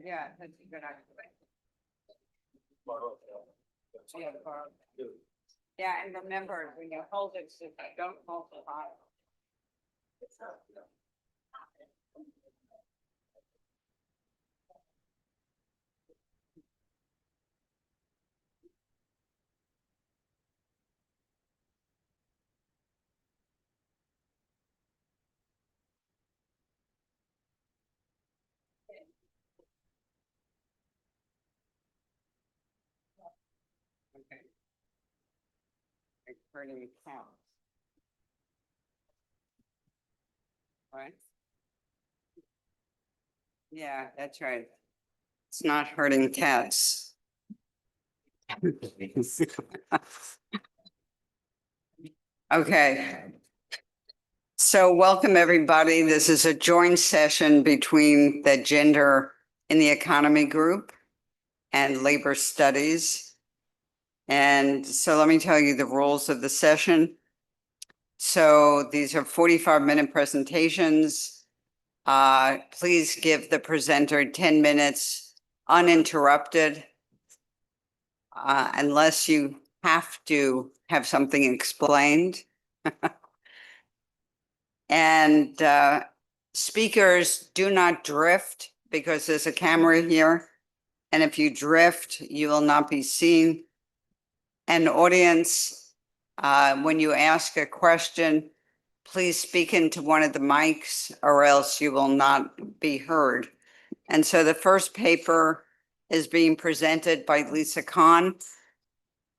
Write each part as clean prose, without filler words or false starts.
Yeah, that's a good idea. Yeah, and remember, when you hold it, so don't hold the bottom. Okay. Like hurting cows. Right? Yeah, that's right. It's not hurting cats. Okay. So welcome, everybody. This is a joint session between the Gender in the Economy Group and Labor Studies. And so let me tell you the rules of the session. So these are 45-minute presentations. Please give the presenter 10 minutes uninterrupted, unless you have to have something explained. And speakers do not drift because there's a camera here. And if you drift, you will not be seen. And audience, when you ask a question, please speak into one of the mics or else you will not be heard. And so the first paper is being presented by Lisa Kahn.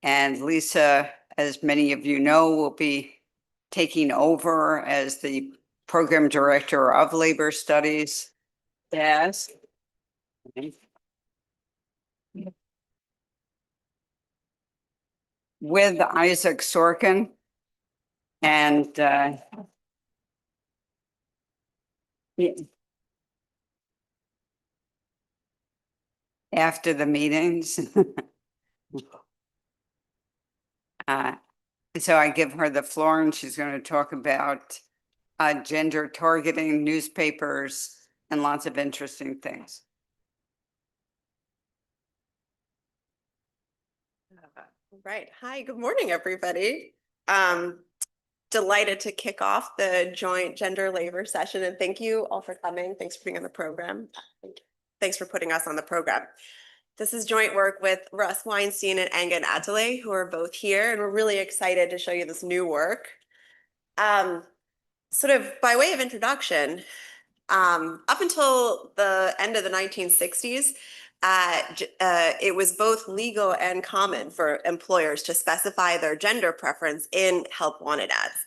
And Lisa, as many of you know, will be taking over as the program director of labor studies. Yes. With Isaac Sorkin. And after the meetings. So I give her the floor and she's going to talk about gender targeting, newspapers, and lots of interesting things. Right. Hi, good morning, everybody. Delighted to kick off the joint gender labor session, and thank you all for coming. Thanks for being on the program. Thanks for putting us on the program. This is joint work with Russ Weinstein and Angan Atale, who are both here, and we're really excited to show you this new work. Sort of by way of introduction, up until the end of the 1960s, it was both legal and common for employers to specify their gender preference in help wanted ads.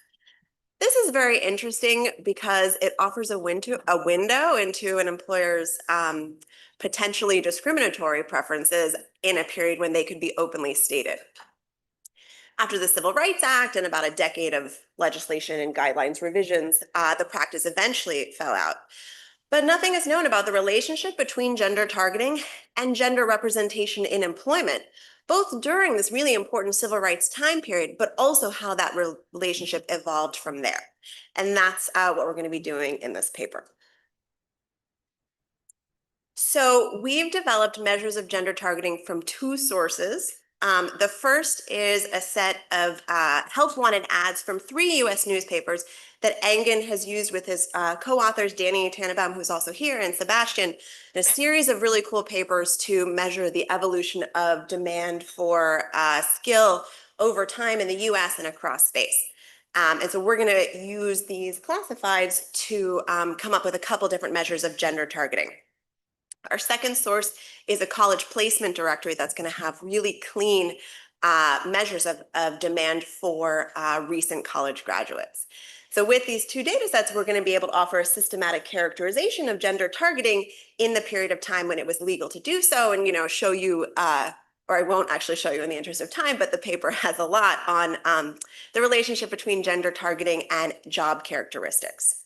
This is very interesting because it offers a window into an employer's potentially discriminatory preferences in a period when they could be openly stated. After the Civil Rights Act and about a decade of legislation and guidelines revisions, the practice eventually fell out. But nothing is known about the relationship between gender targeting and gender representation in employment, both during this really important civil rights time period, but also how that relationship evolved from there. And that's what we're going to be doing in this paper. So we've developed measures of gender targeting from two sources. The first is a set of help wanted ads from 3 US newspapers that Angan has used with his co-authors, Danny Tannenbaum, who's also here, and Sebastian, in a series of really cool papers to measure the evolution of demand for skill over time in the US and across space. And so we're going to use these classifieds to come up with a couple different measures of gender targeting. Our second source is a college placement directory that's going to have really clean measures of demand for recent college graduates. So with these two data sets, we're going to be able to offer a systematic characterization of gender targeting in the period of time when it was legal to do so, and show you, or I won't actually show you in the interest of time, but the paper has a lot on the relationship between gender targeting and job characteristics.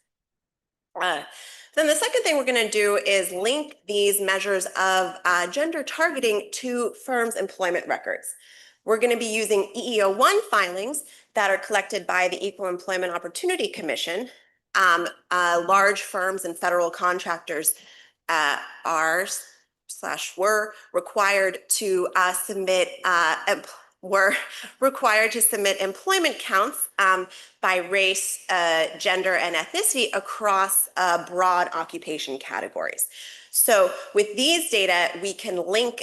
Then the second thing we're going to do is link these measures of gender targeting to firms' employment records. we're going to be using EEO1 filings that are collected by the Equal Employment Opportunity Commission. Large firms and federal contractors were required to submit employment counts by race, gender, and ethnicity across broad occupation categories. So with these data, we can link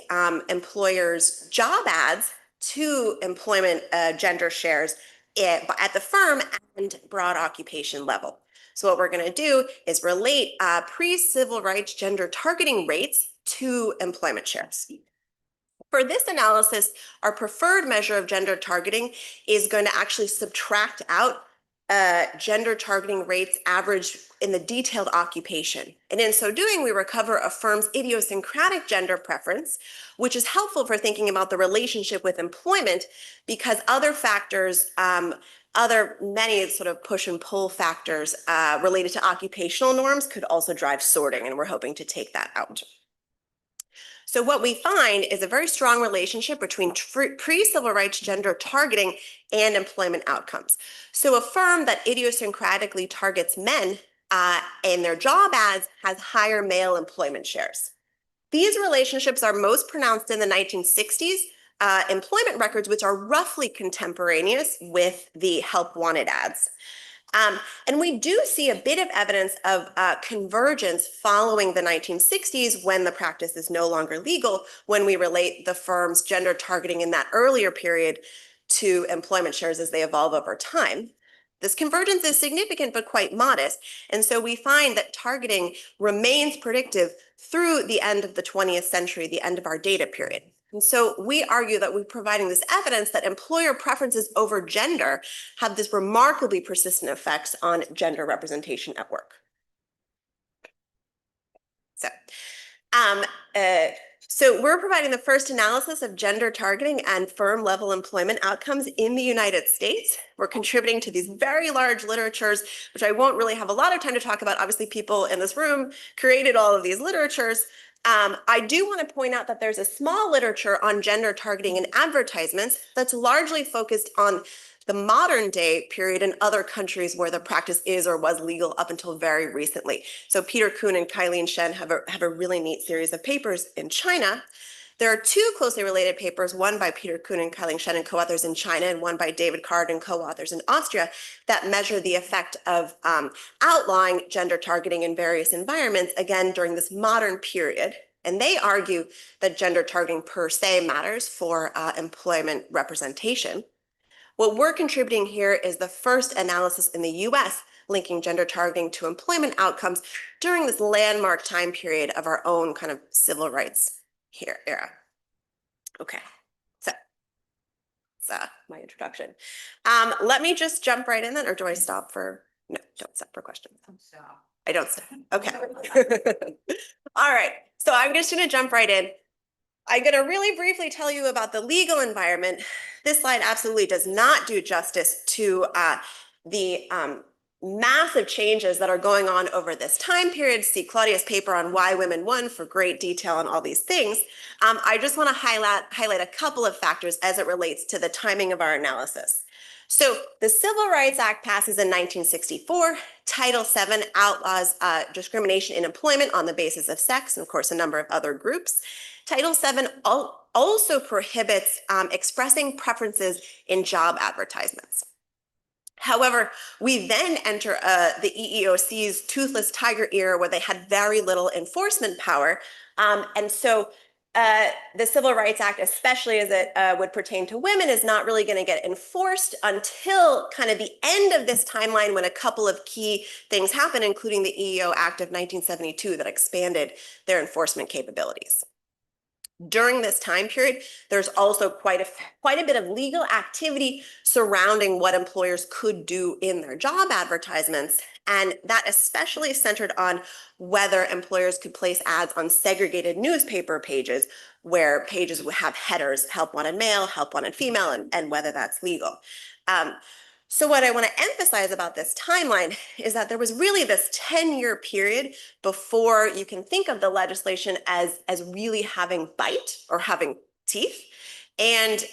employers' job ads to employment gender shares at the firm and broad occupation level. So what we're going to do is relate pre-civil rights gender targeting rates to employment shares. For this analysis, our preferred measure of gender targeting is going to actually subtract out gender targeting rates averaged in the detailed occupation. And in so doing, we recover a firm's idiosyncratic gender preference, which is helpful for thinking about the relationship with employment, because other factors, many sort of push and pull factors related to occupational norms could also drive sorting, and we're hoping to take that out. So what we find is a very strong relationship between pre-civil rights gender targeting and employment outcomes. So a firm that idiosyncratically targets men in their job ads has higher male employment shares. These relationships are most pronounced in the 1960s employment records, which are roughly contemporaneous with the help wanted ads. And we do see a bit of evidence of convergence following the 1960s, when the practice is no longer legal, when we relate the firm's gender targeting in that earlier period to employment shares as they evolve over time. This convergence is significant but quite modest, and so we find that targeting remains predictive through the end of the 20th century, the end of our data period. And so we argue that we're providing this evidence that employer preferences over gender have this remarkably persistent effects on gender representation at work. So we're providing the first analysis of gender targeting and firm level employment outcomes in the United States. We're contributing to these very large literatures, which I won't really have a lot of time to talk about. Obviously, people in this room created all of these literatures. I do want to point out that there's a small literature on gender targeting in advertisements that's largely focused on the modern day period in other countries where the practice is or was legal up until very recently. So Peter Kuhn and Kylene Shen have a really neat series of papers in China. There are two closely related papers, one by Peter Kuhn and Kylene Shen and co-authors in China, and one by David Card and co-authors in Austria, that measure the effect of outlawing gender targeting in various environments, again, during this modern period. And they argue that gender targeting per se matters for employment representation. What we're contributing here is the first analysis in the US linking gender targeting to employment outcomes during this landmark time period of our own kind of civil rights era. Okay, so that's my introduction. Let me just jump right in then, or do I stop for, no, don't stop for questions. I don't stop, okay. All right, so I'm just gonna jump right in. I'm going to really briefly tell you about the legal environment. This slide absolutely does not do justice to the massive changes that are going on over this time period. See Claudia's paper on Why Women Won for great detail on all these things. I just want to highlight a couple of factors as it relates to the timing of our analysis. So the Civil Rights Act passes in 1964. Title VII outlaws discrimination in employment on the basis of sex, and of course a number of other groups. Title VII also prohibits expressing preferences in job advertisements. However, we then enter the EEOC's toothless tiger era, where they had very little enforcement power. And so the Civil Rights Act, especially as it would pertain to women, is not really going to get enforced until kind of the end of this timeline, when a couple of key things happen, including the EEO Act of 1972 that expanded their enforcement capabilities. During this time period, there's also quite a bit of legal activity surrounding what employers could do in their job advertisements, and that especially centered on whether employers could place ads on segregated newspaper pages, where pages would have headers, help wanted male, help wanted female, and whether that's legal. So what I want to emphasize about this timeline is that there was really this 10-year period before you can think of the legislation as really having bite or having teeth. And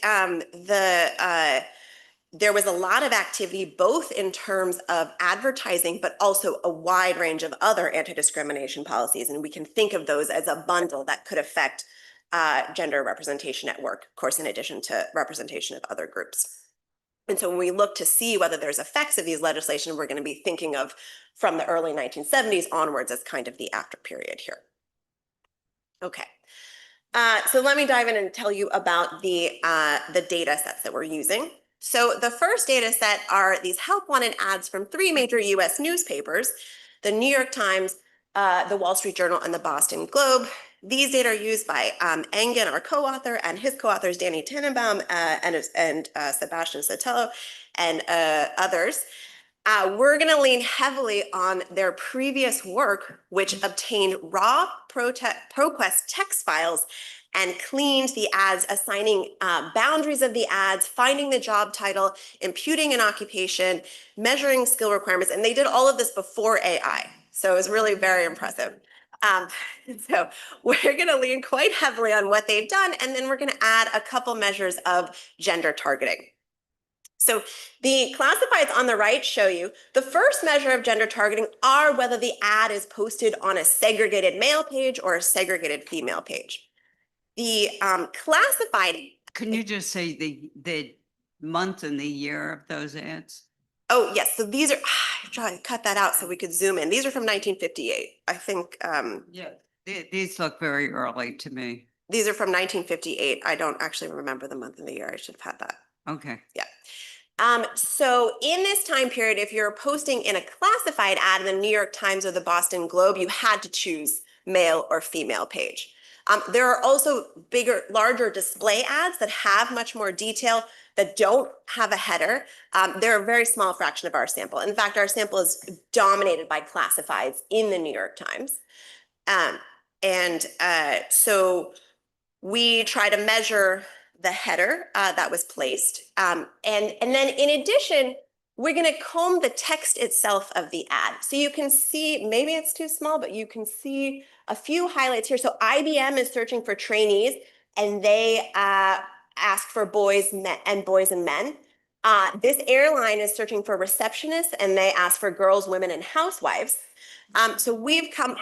there was a lot of activity, both in terms of advertising, but also a wide range of other anti-discrimination policies. And we can think of those as a bundle that could affect gender representation at work, of course, in addition to representation of other groups. And so when we look to see whether there's effects of these legislation, we're going to be thinking of from the early 1970s onwards as kind of the after period here. Okay. So let me dive in and tell you about the data sets that we're using. So the first data set are these help wanted ads from 3 major US newspapers, the New York Times, the Wall Street Journal, and the Boston Globe. These data are used by Engen, our co-author, and his co-authors Danny Tannenbaum and Sebastian Sotelo and others. We're going to lean heavily on their previous work, which obtained raw ProQuest text files and cleaned the ads, assigning boundaries of the ads, finding the job title, imputing an occupation, measuring skill requirements. And they did all of this before AI. So it was really very impressive. So we're going to lean quite heavily on what they've done, and then we're going to add a couple measures of gender targeting. So the classifieds on the right show you the first measure of gender targeting are whether the ad is posted on a segregated male page or a segregated female page. The classified. Can you just say the month and the year of those ads? Oh, yes. So these are, I'm trying to cut that out so we could zoom in. These are from 1958. I think. Yeah, these look very early to me. These are from 1958. I don't actually remember the month and the year. I should have had that. Okay. Yeah. So in this time period, if you're posting in a classified ad in the New York Times or the Boston Globe, you had to choose male or female page. There are also larger display ads that have much more detail that don't have a header. They're a very small fraction of our sample. In fact, our sample is dominated by classifieds in the New York Times. So we try to measure the header that was placed. And then in addition, we're going to comb the text itself of the ad. So you can see, maybe it's too small, but you can see a few highlights here. So IBM is searching for trainees, and they ask for boys and men. This airline is searching for receptionists, and they ask for girls, women, and housewives. So we've come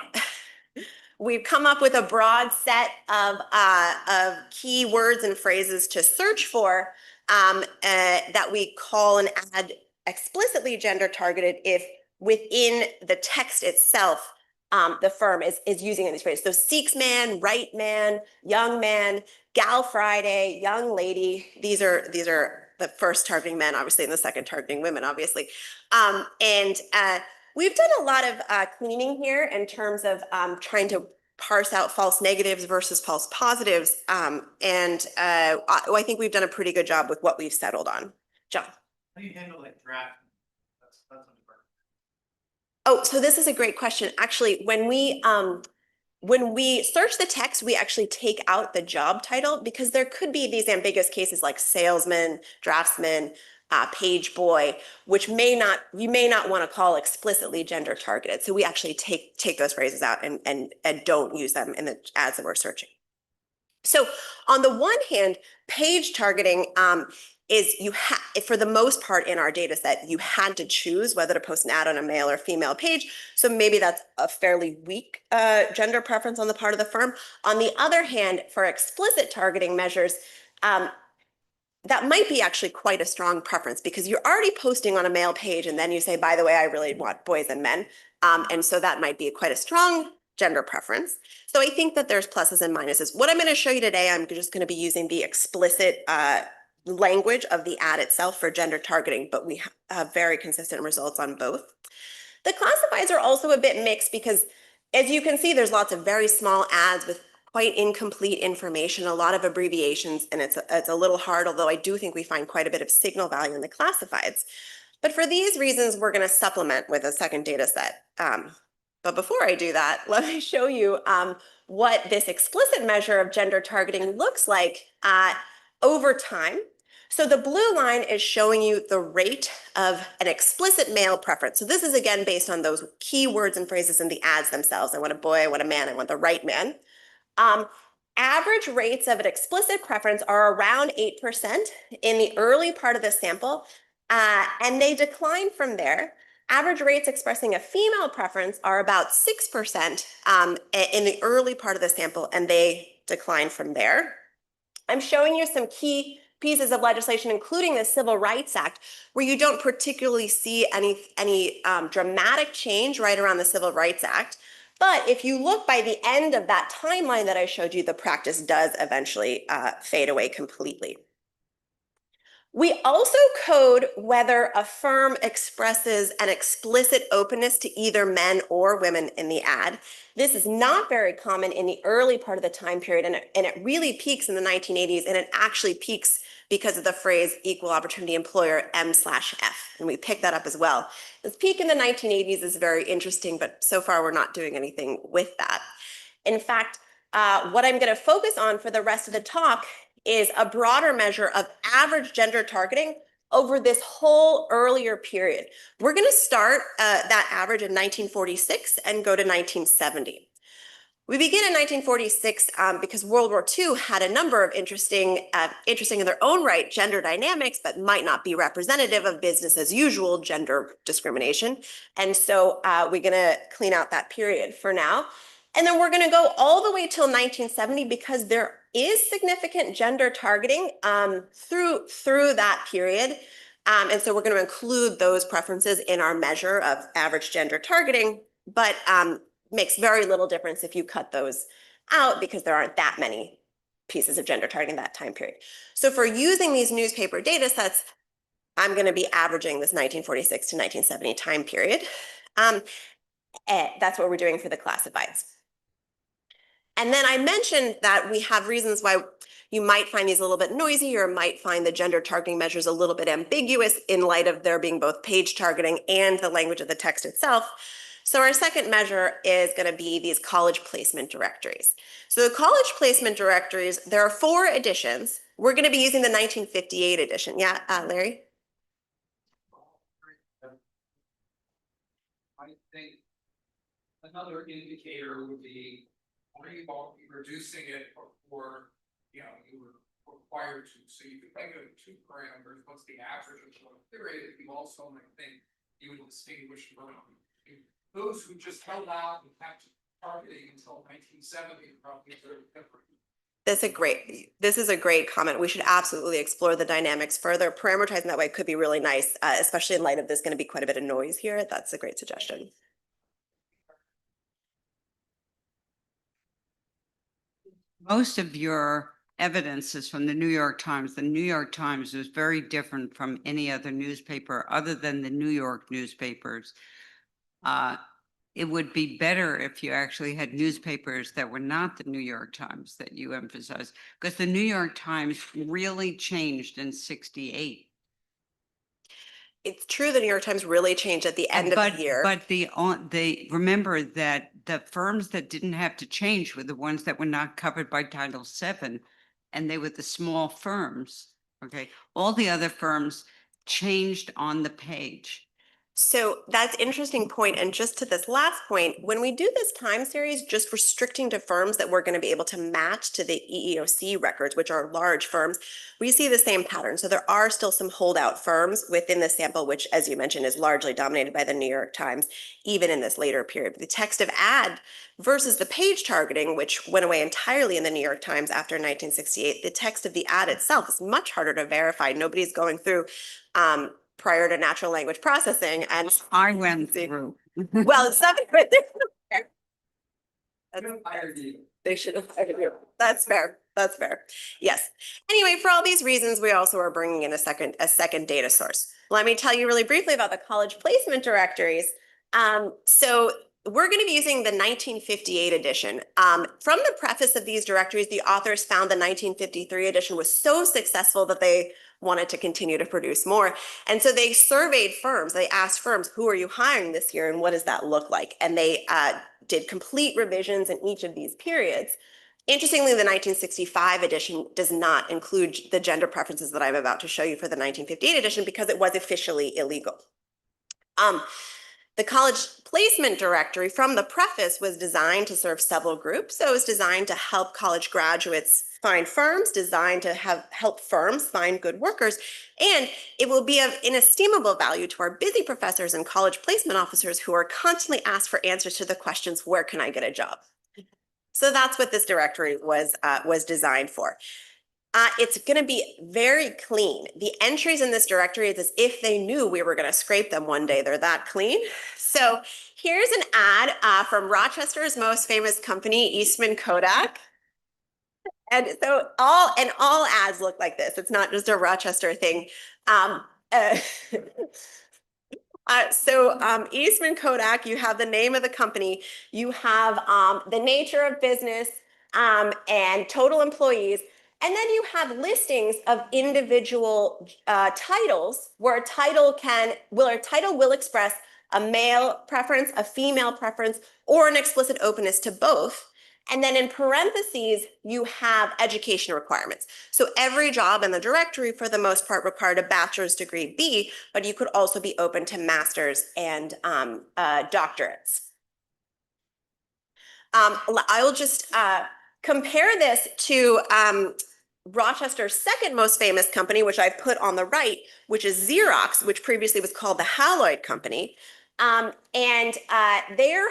up with a broad set of key words and phrases to search for that we call an ad explicitly gender targeted if within the text itself the firm is using these phrases. So Seeks man, right man, young man, gal Friday, young lady. These are the first targeting men, obviously, and the second targeting women, obviously. We've done a lot of cleaning here in terms of trying to parse out false negatives versus false positives. I think we've done a pretty good job with what we've settled on. John. How do you handle that draft? That's Oh, so this is a great question. Actually, when we search the text, we actually take out the job title because there could be these ambiguous cases like salesman, draftsman, page boy, which you may not want to call explicitly gender targeted. So we actually take those phrases out and don't use them in the ads that we're searching. So on the one hand, page targeting is for the most part in our data set, you had to choose whether to post an ad on a male or female page. So maybe that's a fairly weak gender preference on the part of the firm. On the other hand, for explicit targeting measures, that might be actually quite a strong preference because you're already posting on a male page and then you say, by the way, I really want boys and men. And so that might be quite a strong gender preference. So I think that there's pluses and minuses. What I'm going to show you today, I'm just going to be using the explicit language of the ad itself for gender targeting, but we have very consistent results on both. The classifieds are also a bit mixed because, as you can see, there's lots of very small ads with quite incomplete information, a lot of abbreviations, and it's a little hard, although I do think we find quite a bit of signal value in the classifieds. But for these reasons, we're going to supplement with a second data set. But before I do that, let me show you what this explicit measure of gender targeting looks like over time. So the blue line is showing you the rate of an explicit male preference. So this is again based on those key words and phrases in the ads themselves. I want a boy, I want a man, I want the right man. average rates of an explicit preference are around 8% in the early part of the sample, and they decline from there. Average rates expressing a female preference are about 6% in the early part of the sample, and they decline from there. I'm showing you some key pieces of legislation, including the Civil Rights Act, where you don't particularly see any dramatic change right around the Civil Rights Act. But if you look by the end of that timeline that I showed you, the practice does eventually fade away completely. We also code whether a firm expresses an explicit openness to either men or women in the ad. This is not very common in the early part of the time period, and it really peaks in the 1980s, and it actually peaks because of the phrase equal opportunity employer M/F, and we pick that up as well. This peak in the 1980s is very interesting, but so far we're not doing anything with that. In fact, what I'm going to focus on for the rest of the talk is a broader measure of average gender targeting over this whole earlier period. We're going to start that average in 1946 and go to 1970. We begin in 1946 because World War II had a number of interesting in their own right gender dynamics that might not be representative of business as usual gender discrimination. And so we're going to clean out that period for now. And then we're going to go all the way till 1970 because there is significant gender targeting through that period. And so we're going to include those preferences in our measure of average gender targeting, but makes very little difference if you cut those out because there aren't that many pieces of gender targeting that time period. So for using these newspaper data sets, I'm going to be averaging this 1946 to 1970 time period. That's what we're doing for the classifieds. And then I mentioned that we have reasons why you might find these a little bit noisy or might find the gender targeting measures a little bit ambiguous in light of there being both page targeting and the language of the text itself. So our second measure is going to be these college placement directories. So the college placement directories, there are 4 editions. We're going to be using the 1958 edition. Yeah, Larry? I think another indicator would be, are you reducing it before, you were required to? So you could think of 2 parameters. What's the average of the period? You also might think you would distinguish from those who just held out and kept targeting until 1970 probably very different. This is a great comment. We should absolutely explore the dynamics further. Parameterizing that way could be really nice, especially in light of there's going to be quite a bit of noise here. That's a great suggestion. Most of your evidence is from the New York Times. The New York Times is very different from any other newspaper other than the New York newspapers. It would be better if you actually had newspapers that were not the New York Times that you emphasize, because the New York Times really changed in '68. It's true the New York Times really changed at the end of the year. But they remember that the firms that didn't have to change were the ones that were not covered by Title VII, and they were the small firms. Okay, all the other firms changed on the page. So that's an interesting point. And just to this last point, when we do this time series, just restricting to firms that we're going to be able to match to the EEOC records, which are large firms, we see the same pattern. So there are still some holdout firms within the sample, which, as you mentioned, is largely dominated by the New York Times, even in this later period. The text of ad versus the page targeting, which went away entirely in the New York Times after 1968, the text of the ad itself is much harder to verify. Nobody's going through prior to natural language processing, and I went through. well, it's something, but they should have hired you. That's fair. That's fair. Yes. Anyway, for all these reasons, we also are bringing in a second data source. Let me tell you really briefly about the college placement directories. So we're going to be using the 1958 edition. From the preface of these directories, the authors found the 1953 edition was so successful that they wanted to continue to produce more. And so they surveyed firms. They asked firms, who are you hiring this year and what does that look like? And they did complete revisions in each of these periods. Interestingly, the 1965 edition does not include the gender preferences that I'm about to show you for the 1958 edition because it was officially illegal. The college placement directory from the preface was designed to serve several groups. So it was designed to help college graduates find firms, designed to help firms find good workers, and it will be of inestimable value to our busy professors and college placement officers who are constantly asked for answers to the questions, where can I get a job? So that's what this directory was designed for. It's going to be very clean. The entries in this directory is as if they knew we were going to scrape them one day. They're that clean. So here's an ad from Rochester's most famous company, Eastman Kodak. And so all ads look like this. It's not just a Rochester thing. Uh, Eastman Kodak, you have the name of the company, you have the nature of business and total employees, and then you have listings of individual titles where a title will express a male preference, a female preference, or an explicit openness to both. And then in parentheses, you have education requirements. So every job in the directory, for the most part, required a bachelor's degree B, but you could also be open to master's and doctorates. I'll just compare this to Rochester's second most famous company, which I've put on the right, which is Xerox, which previously was called the Haloid Company. They're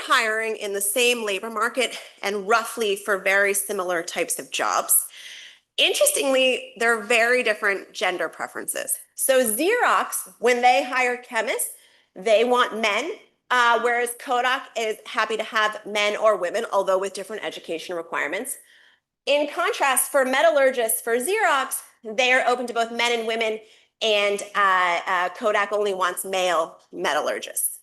hiring in the same labor market and roughly for very similar types of jobs. Interestingly, they're very different gender preferences. So Xerox, when they hire chemists, they want men, whereas Kodak is happy to have men or women, although with different education requirements. In contrast, for metallurgists, for Xerox, they are open to both men and women, and Kodak only wants male metallurgists.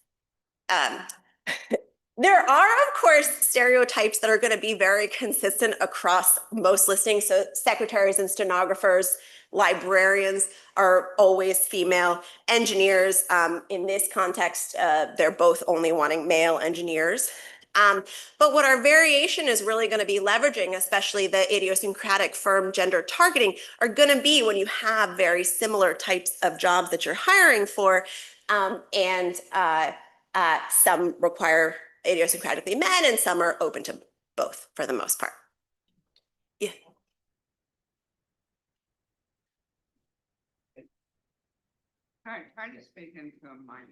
There are, of course, stereotypes that are going to be very consistent across most listings. So secretaries and stenographers, librarians are always female. Engineers, in this context, they're both only wanting male engineers. But what our variation is really going to be leveraging, especially the idiosyncratic firm gender targeting, are going to be when you have very similar types of jobs that you're hiring for, some require idiosyncratically men and some are open to both for the most part. Yeah. All right, try to speak into a mic.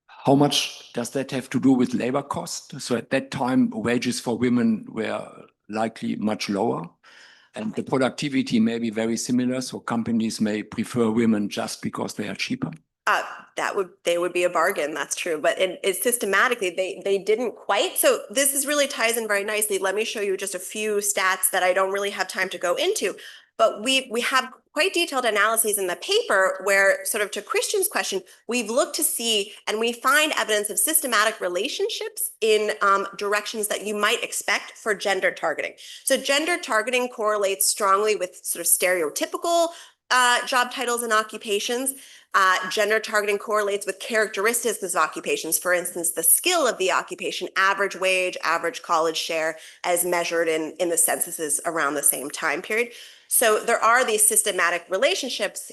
How much does that have to do with labor cost? So at that time, wages for women were likely much lower, and the productivity may be very similar. So companies may prefer women just because they are cheaper. They would be a bargain. That's true. But it systematically, they didn't quite. So this really ties in very nicely. Let me show you just a few stats that I don't really have time to go into. But we have quite detailed analyses in the paper where, sort of to Christian's question, we've looked to see and we find evidence of systematic relationships in directions that you might expect for gender targeting. So gender targeting correlates strongly with sort of stereotypical job titles and occupations. Gender targeting correlates with characteristics of occupations. For instance, the skill of the occupation, average wage, average college share, as measured in the censuses around the same time period. So there are these systematic relationships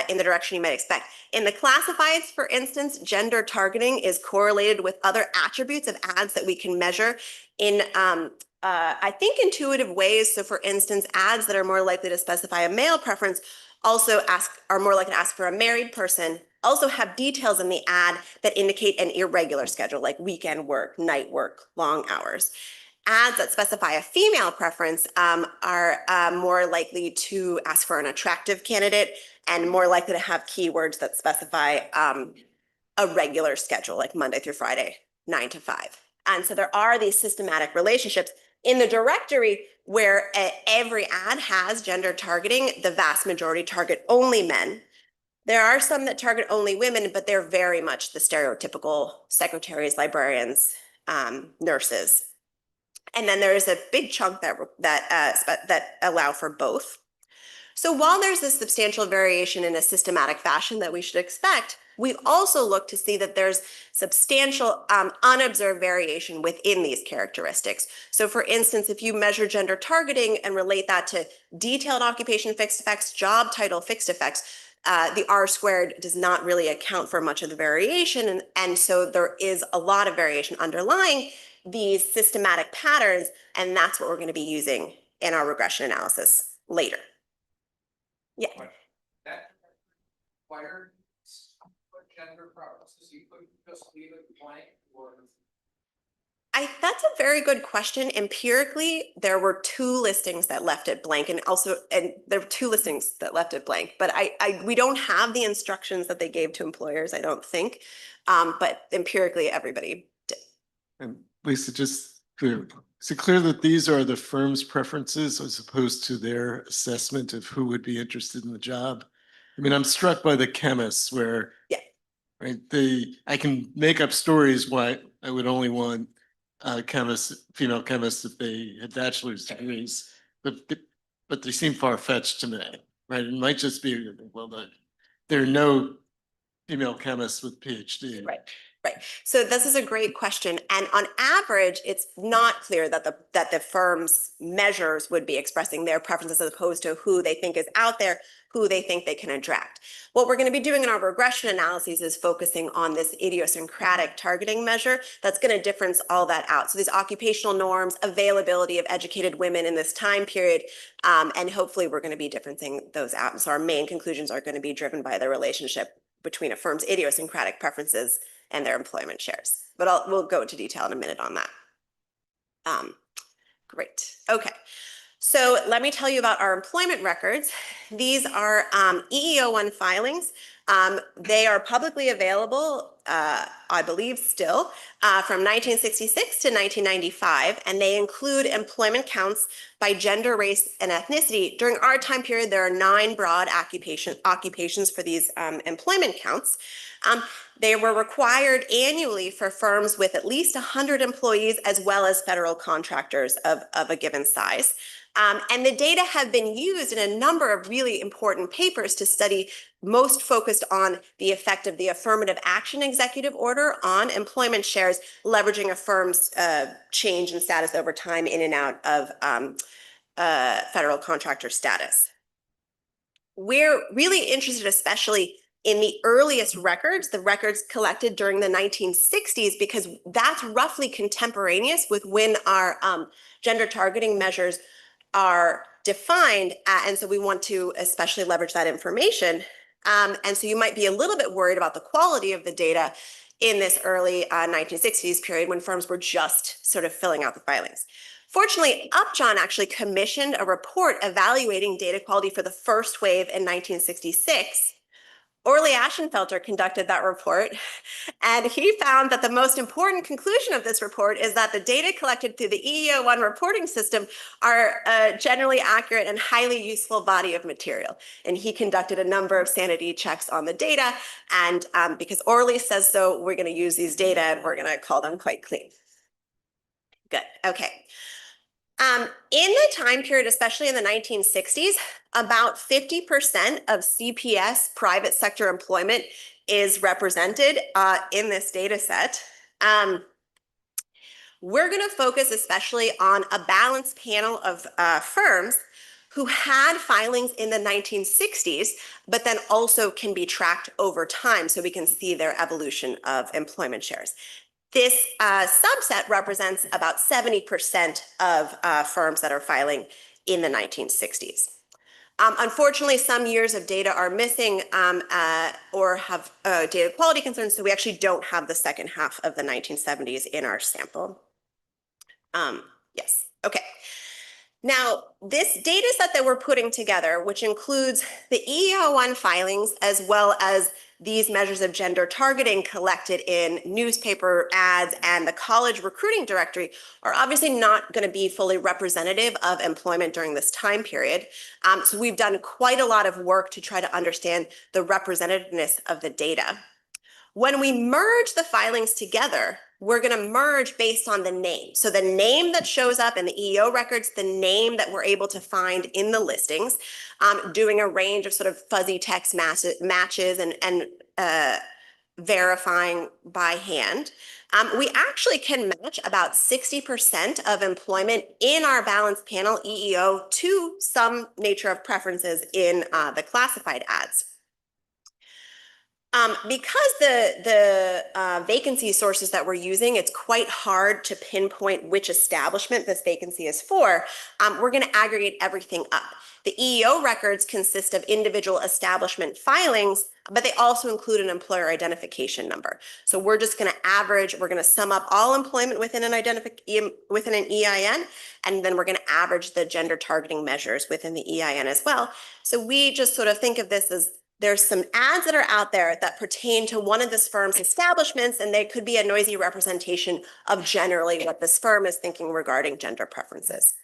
in the direction you might expect. In the classifieds, for instance, gender targeting is correlated with other attributes of ads that we can measure in, I think, intuitive ways. So for instance, ads that are more likely to specify a male preference are more likely to ask for a married person, also have details in the ad that indicate an irregular schedule, like weekend work, night work, long hours. Ads that specify a female preference are more likely to ask for an attractive candidate and more likely to have keywords that specify a regular schedule, like Monday through Friday, 9 to 5. And so there are these systematic relationships. In the directory, where every ad has gender targeting, the vast majority target only men. There are some that target only women, but they're very much the stereotypical secretaries, librarians, nurses. And then there is a big chunk that allow for both. So while there's this substantial variation in a systematic fashion that we should expect, we also look to see that there's substantial unobserved variation within these characteristics. So for instance, if you measure gender targeting and relate that to detailed occupation fixed effects, job title fixed effects, the R squared does not really account for much of the variation. And so there is a lot of variation underlying these systematic patterns, and that's what we're going to be using in our regression analysis later. Yeah. That required gender preferences, you couldn't just leave it blank, or That's a very good question. Empirically, there were 2 listings that left it blank, and there were 2 listings that left it blank. But we don't have the instructions that they gave to employers, I don't think. But empirically, everybody did. And Lisa, just clear, is it clear that these are the firm's preferences as opposed to their assessment of who would be interested in the job? I mean, I'm struck by the chemists where, Yeah. right, I can make up stories why I would only want chemists, female chemists, if they had bachelor's degrees, but they seem far-fetched to me, right? It might just be, well, there are no female chemists with PhD. Right. Right. So this is a great question. And on average, it's not clear that the firm's measures would be expressing their preferences as opposed to who they think is out there, who they think they can attract. What we're going to be doing in our regression analyses is focusing on this idiosyncratic targeting measure that's going to difference all that out. So these occupational norms, availability of educated women in this time period, and hopefully we're going to be differencing those out. And so our main conclusions are going to be driven by the relationship between a firm's idiosyncratic preferences and their employment shares. But we'll go into detail in a minute on that. Great. Okay. So let me tell you about our employment records. These are EEO1 filings. They are publicly available, I believe still, from 1966 to 1995, and they include employment counts by gender, race, and ethnicity. During our time period, there are 9 broad occupations for these employment counts. They were required annually for firms with at least 100 employees, as well as federal contractors of a given size. And the data have been used in a number of really important papers to study, most focused on the effect of the affirmative action executive order on employment shares, leveraging a firm's change in status over time in and out of federal contractor status. We're really interested, especially in the earliest records, the records collected during the 1960s, because that's roughly contemporaneous with when our gender targeting measures are defined. And so we want to especially leverage that information. And so you might be a little bit worried about the quality of the data in this early 1960s period when firms were just sort of filling out the filings. Fortunately, Upjohn actually commissioned a report evaluating data quality for the first wave in 1966. Orley Ashenfelter conducted that report, and he found that the most important conclusion of this report is that the data collected through the EEO1 reporting system are a generally accurate and highly useful body of material. And he conducted a number of sanity checks on the data, and because Orley says so, we're going to use these data and we're going to call them quite clean. Good. Okay. In the time period, especially in the 1960s, about 50% of CPS private sector employment is represented in this data set. We're going to focus especially on a balanced panel of firms who had filings in the 1960s, but then also can be tracked over time so we can see their evolution of employment shares. This subset represents about 70% of firms that are filing in the 1960s. Unfortunately, some years of data are missing or have data quality concerns, so we actually don't have the second half of the 1970s in our sample. Yes, okay. Now, this data set that we're putting together, which includes the EEO1 filings as well as these measures of gender targeting collected in newspaper ads and the college recruiting directory, are obviously not going to be fully representative of employment during this time period. So we've done quite a lot of work to try to understand the representativeness of the data. When we merge the filings together, we're going to merge based on the name. So the name that shows up in the EEO records, the name that we're able to find in the listings, doing a range of sort of fuzzy text matches and verifying by hand. We actually can match about 60% of employment in our balance panel EEO to some nature of preferences in the classified ads. Because the vacancy sources that we're using, it's quite hard to pinpoint which establishment this vacancy is for. We're going to aggregate everything up. The EEO records consist of individual establishment filings, but they also include an employer identification number. So we're just going to average, we're going to sum up all employment within an EIN, and then we're going to average the gender targeting measures within the EIN as well. So we just sort of think of this as there's some ads that are out there that pertain to one of this firm's establishments, and they could be a noisy representation of generally what this firm is thinking regarding gender preferences.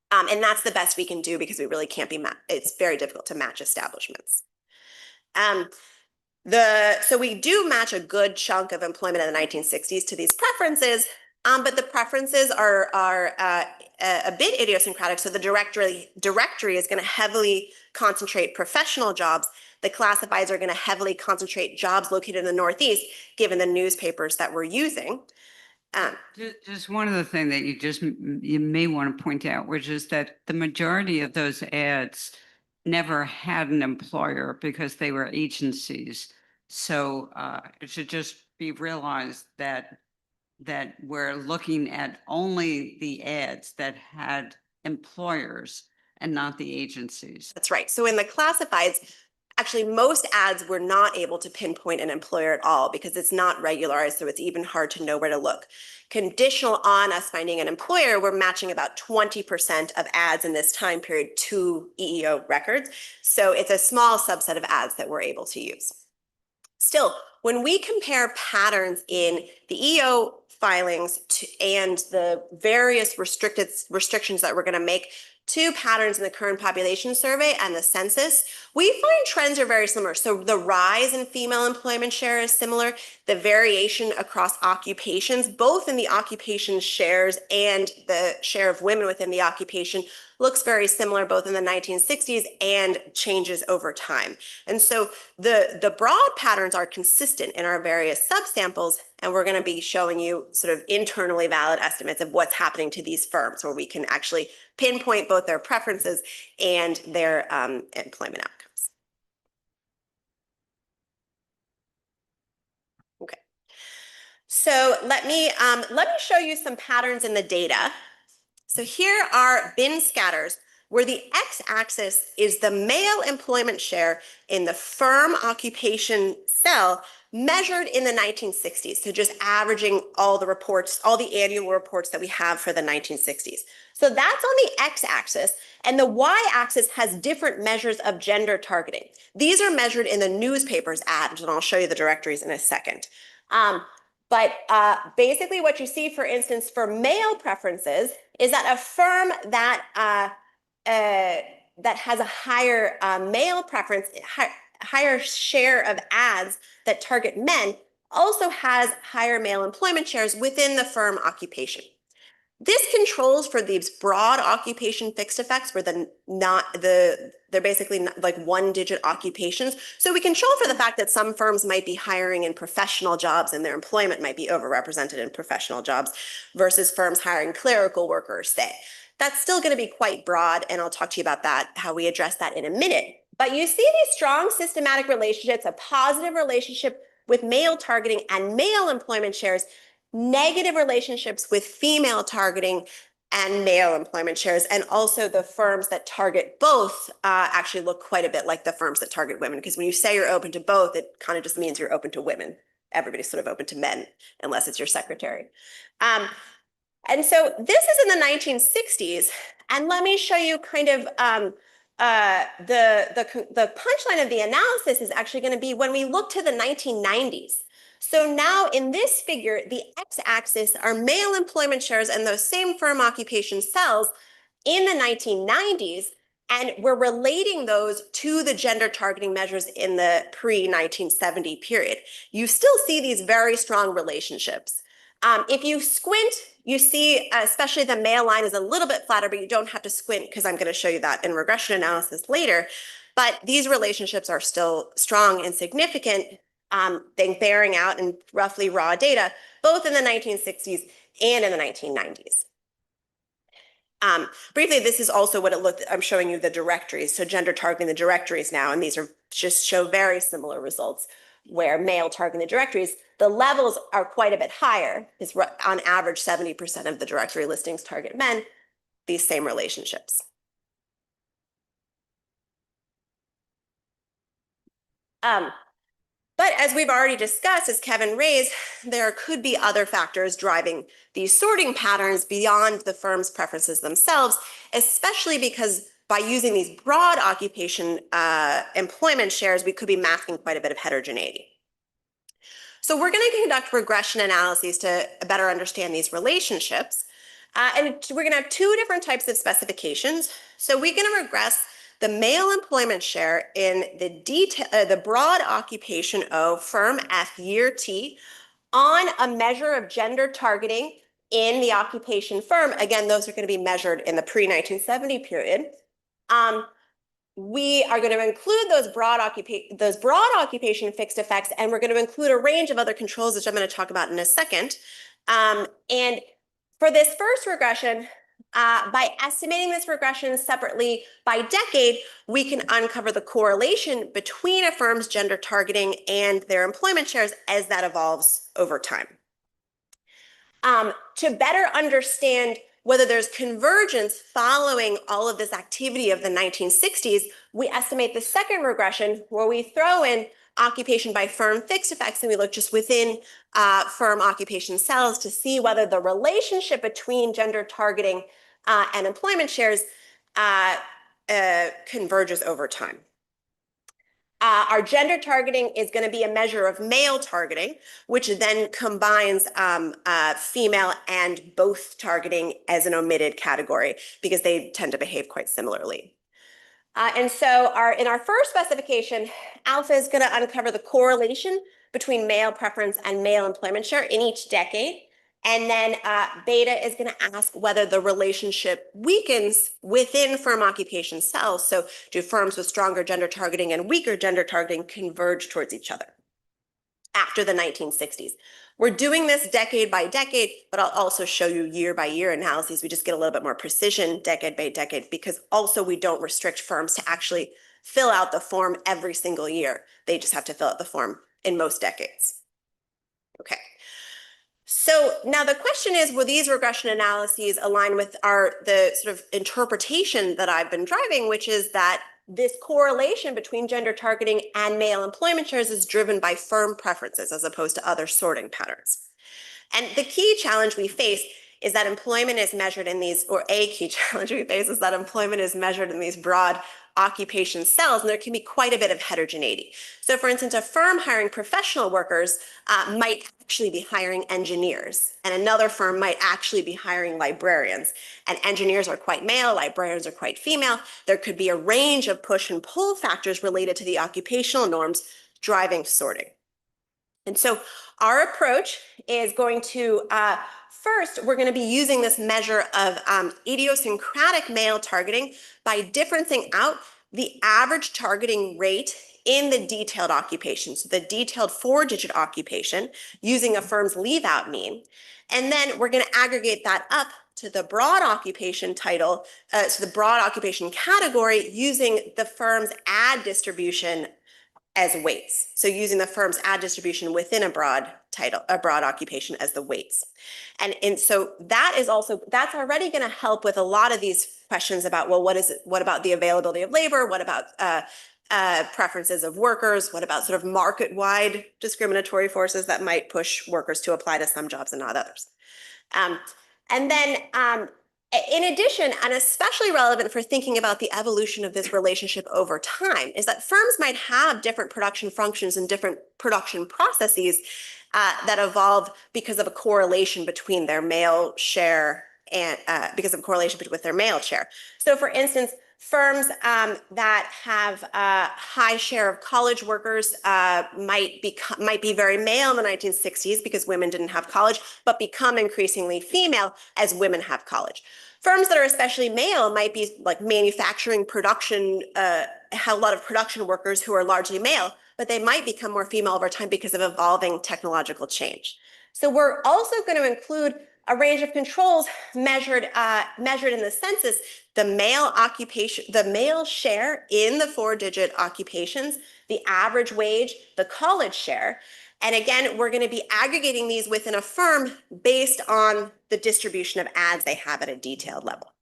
And that's the best we can do because we really can't be, it's very difficult to match establishments. So we do match a good chunk of employment in the 1960s to these preferences, but the preferences are a bit idiosyncratic. So the directory is going to heavily concentrate professional jobs. The classifieds are going to heavily concentrate jobs located in the Northeast, given the newspapers that we're using. Just one other thing that you may want to point out, which is that the majority of those ads never had an employer because they were agencies. So it should just be realized that we're looking at only the ads that had employers and not the agencies. That's right. So in the classifieds, actually most ads were not able to pinpoint an employer at all because it's not regularized, so it's even hard to know where to look. Conditional on us finding an employer, we're matching about 20% of ads in this time period to EEO records. So it's a small subset of ads that we're able to use. Still, when we compare patterns in the EEO filings and the various restrictions that we're going to make to patterns in the current population survey and the census, we find trends are very similar. So the rise in female employment share is similar. The variation across occupations, both in the occupation shares and the share of women within the occupation, looks very similar both in the 1960s and changes over time. And so the broad patterns are consistent in our various subsamples, and we're going to be showing you sort of internally valid estimates of what's happening to these firms where we can actually pinpoint both their preferences and their employment outcomes. Okay, so let me show you some patterns in the data. So here are bin scatters, where the x-axis is the male employment share in the firm occupation cell measured in the 1960s. So just averaging all the reports, all the annual reports that we have for the 1960s. So that's on the x-axis, and the y-axis has different measures of gender targeting. These are measured in the newspaper's ads, and I'll show you the directories in a second. But basically what you see, for instance, for male preferences is that a firm that has a higher male preference, higher share of ads that target men, also has higher male employment shares within the firm occupation. This controls for these broad occupation fixed effects where they're basically like one-digit occupations. So we control for the fact that some firms might be hiring in professional jobs and their employment might be overrepresented in professional jobs versus firms hiring clerical workers, say. That's still going to be quite broad, and I'll talk to you about that, how we address that in a minute. But you see these strong systematic relationships, a positive relationship with male targeting and male employment shares, negative relationships with female targeting and male employment shares, and also the firms that target both actually look quite a bit like the firms that target women, because when you say you're open to both, it kind of just means you're open to women. Everybody's sort of open to men, unless it's your secretary. And so this is in the 1960s, and let me show you kind of the punchline of the analysis is actually going to be when we look to the 1990s. So now in this figure, the x-axis are male employment shares in those same firm occupation cells in the 1990s, and we're relating those to the gender targeting measures in the pre-1970 period. You still see these very strong relationships. If you squint, you see, especially the male line is a little bit flatter, but you don't have to squint because I'm going to show you that in regression analysis later. But these relationships are still strong and significant, bearing out in roughly raw data, both in the 1960s and in the 1990s. Briefly, this is also what it looked, I'm showing you the directories, so gender targeting the directories now, and these are just show very similar results where male targeting the directories, the levels are quite a bit higher, is on average 70% of the directory listings target men, these same relationships. But as we've already discussed, as Kevin raised, there could be other factors driving these sorting patterns beyond the firm's preferences themselves, especially because by using these broad occupation employment shares, we could be masking quite a bit of heterogeneity. So we're going to conduct regression analyses to better understand these relationships. And we're going to have two different types of specifications. So we're going to regress the male employment share in the broad occupation O, firm F, year T, on a measure of gender targeting in the occupation firm. Again, those are going to be measured in the pre-1970 period. We are going to include those broad occupation fixed effects, and we're going to include a range of other controls, which I'm going to talk about in a second. And for this first regression, by estimating this regression separately by decade, we can uncover the correlation between a firm's gender targeting and their employment shares as that evolves over time. To better understand whether there's convergence following all of this activity of the 1960s, we estimate the second regression where we throw in occupation by firm fixed effects, and we look just within firm occupation cells to see whether the relationship between gender targeting and employment shares converges over time. Our gender targeting is going to be a measure of male targeting, which then combines female and both targeting as an omitted category because they tend to behave quite similarly. And so in our first specification, alpha is going to uncover the correlation between male preference and male employment share in each decade. And then beta is going to ask whether the relationship weakens within firm occupation cells. So do firms with stronger gender targeting and weaker gender targeting converge towards each other after the 1960s? We're doing this decade by decade, but I'll also show you year by year analyses. We just get a little bit more precision decade by decade because also we don't restrict firms to actually fill out the form every single year. They just have to fill out the form in most decades. Okay. So now the question is, will these regression analyses align with the sort of interpretation that I've been driving, which is that this correlation between gender targeting and male employment shares is driven by firm preferences as opposed to other sorting patterns. And the key challenge we face is that employment is measured in these, or a key challenge we face is that employment is measured in these broad occupation cells, and there can be quite a bit of heterogeneity. So for instance, a firm hiring professional workers might actually be hiring engineers, and another firm might actually be hiring librarians. And engineers are quite male, librarians are quite female. There could be a range of push and pull factors related to the occupational norms driving sorting. And so our approach is going to, first, we're going to be using this measure of idiosyncratic male targeting by differencing out the average targeting rate in the detailed occupation, so the detailed 4-digit occupation, using a firm's leave-out mean. And then we're going to aggregate that up to the broad occupation title, to the broad occupation category, using the firm's ad distribution as weights. So using the firm's ad distribution within a broad title, a broad occupation as the weights. And so that is also, that's already going to help with a lot of these questions about, well, what about the availability of labor? What about preferences of workers? What about sort of market-wide discriminatory forces that might push workers to apply to some jobs and not others? And then in addition, and especially relevant for thinking about the evolution of this relationship over time, is that firms might have different production functions and different production processes that evolve because of a correlation between their male share and because of a correlation with their male share. So for instance, Firms that have a high share of college workers might be very male in the 1960s because women didn't have college, but become increasingly female as women have college. Firms that are especially male might be like manufacturing, production, have a lot of production workers who are largely male, but they might become more female over time because of evolving technological change. So we're also going to include a range of controls measured in the census, the male share in the 4-digit occupations, the average wage, the college share. And again, we're going to be aggregating these within a firm based on the distribution of ads they have at a detailed level.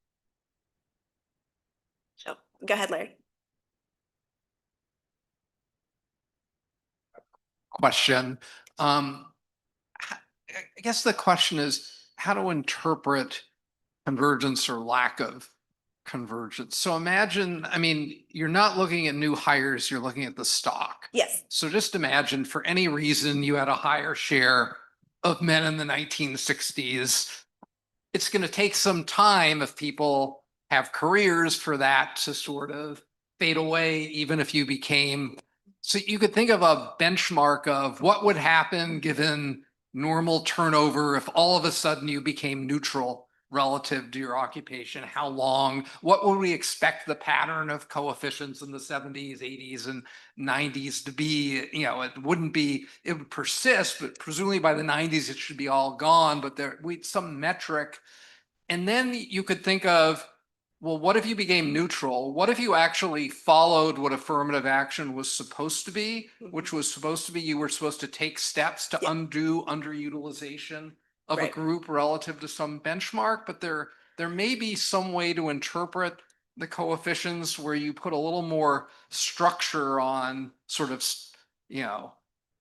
So go ahead, Larry. Question. I guess the question is how to interpret convergence or lack of convergence. So imagine, I mean, you're not looking at new hires, you're looking at the stock. Yes. So just imagine for any reason you had a higher share of men in the 1960s. It's going to take some time if people have careers for that to sort of fade away, even if you became. So you could think of a benchmark of what would happen given normal turnover if all of a sudden you became neutral relative to your occupation. How long? What would we expect the pattern of coefficients in the 70s, 80s, and 90s to be? You know, it wouldn't be, it would persist, but presumably by the 90s it should be all gone. But there, some metric. And then you could think of, well, what if you became neutral? What if you actually followed what affirmative action was supposed to be, which was supposed to be you were supposed to take steps to undo underutilization of a group relative to some benchmark, but there may be some way to interpret the coefficients where you put a little more structure on sort of, you know,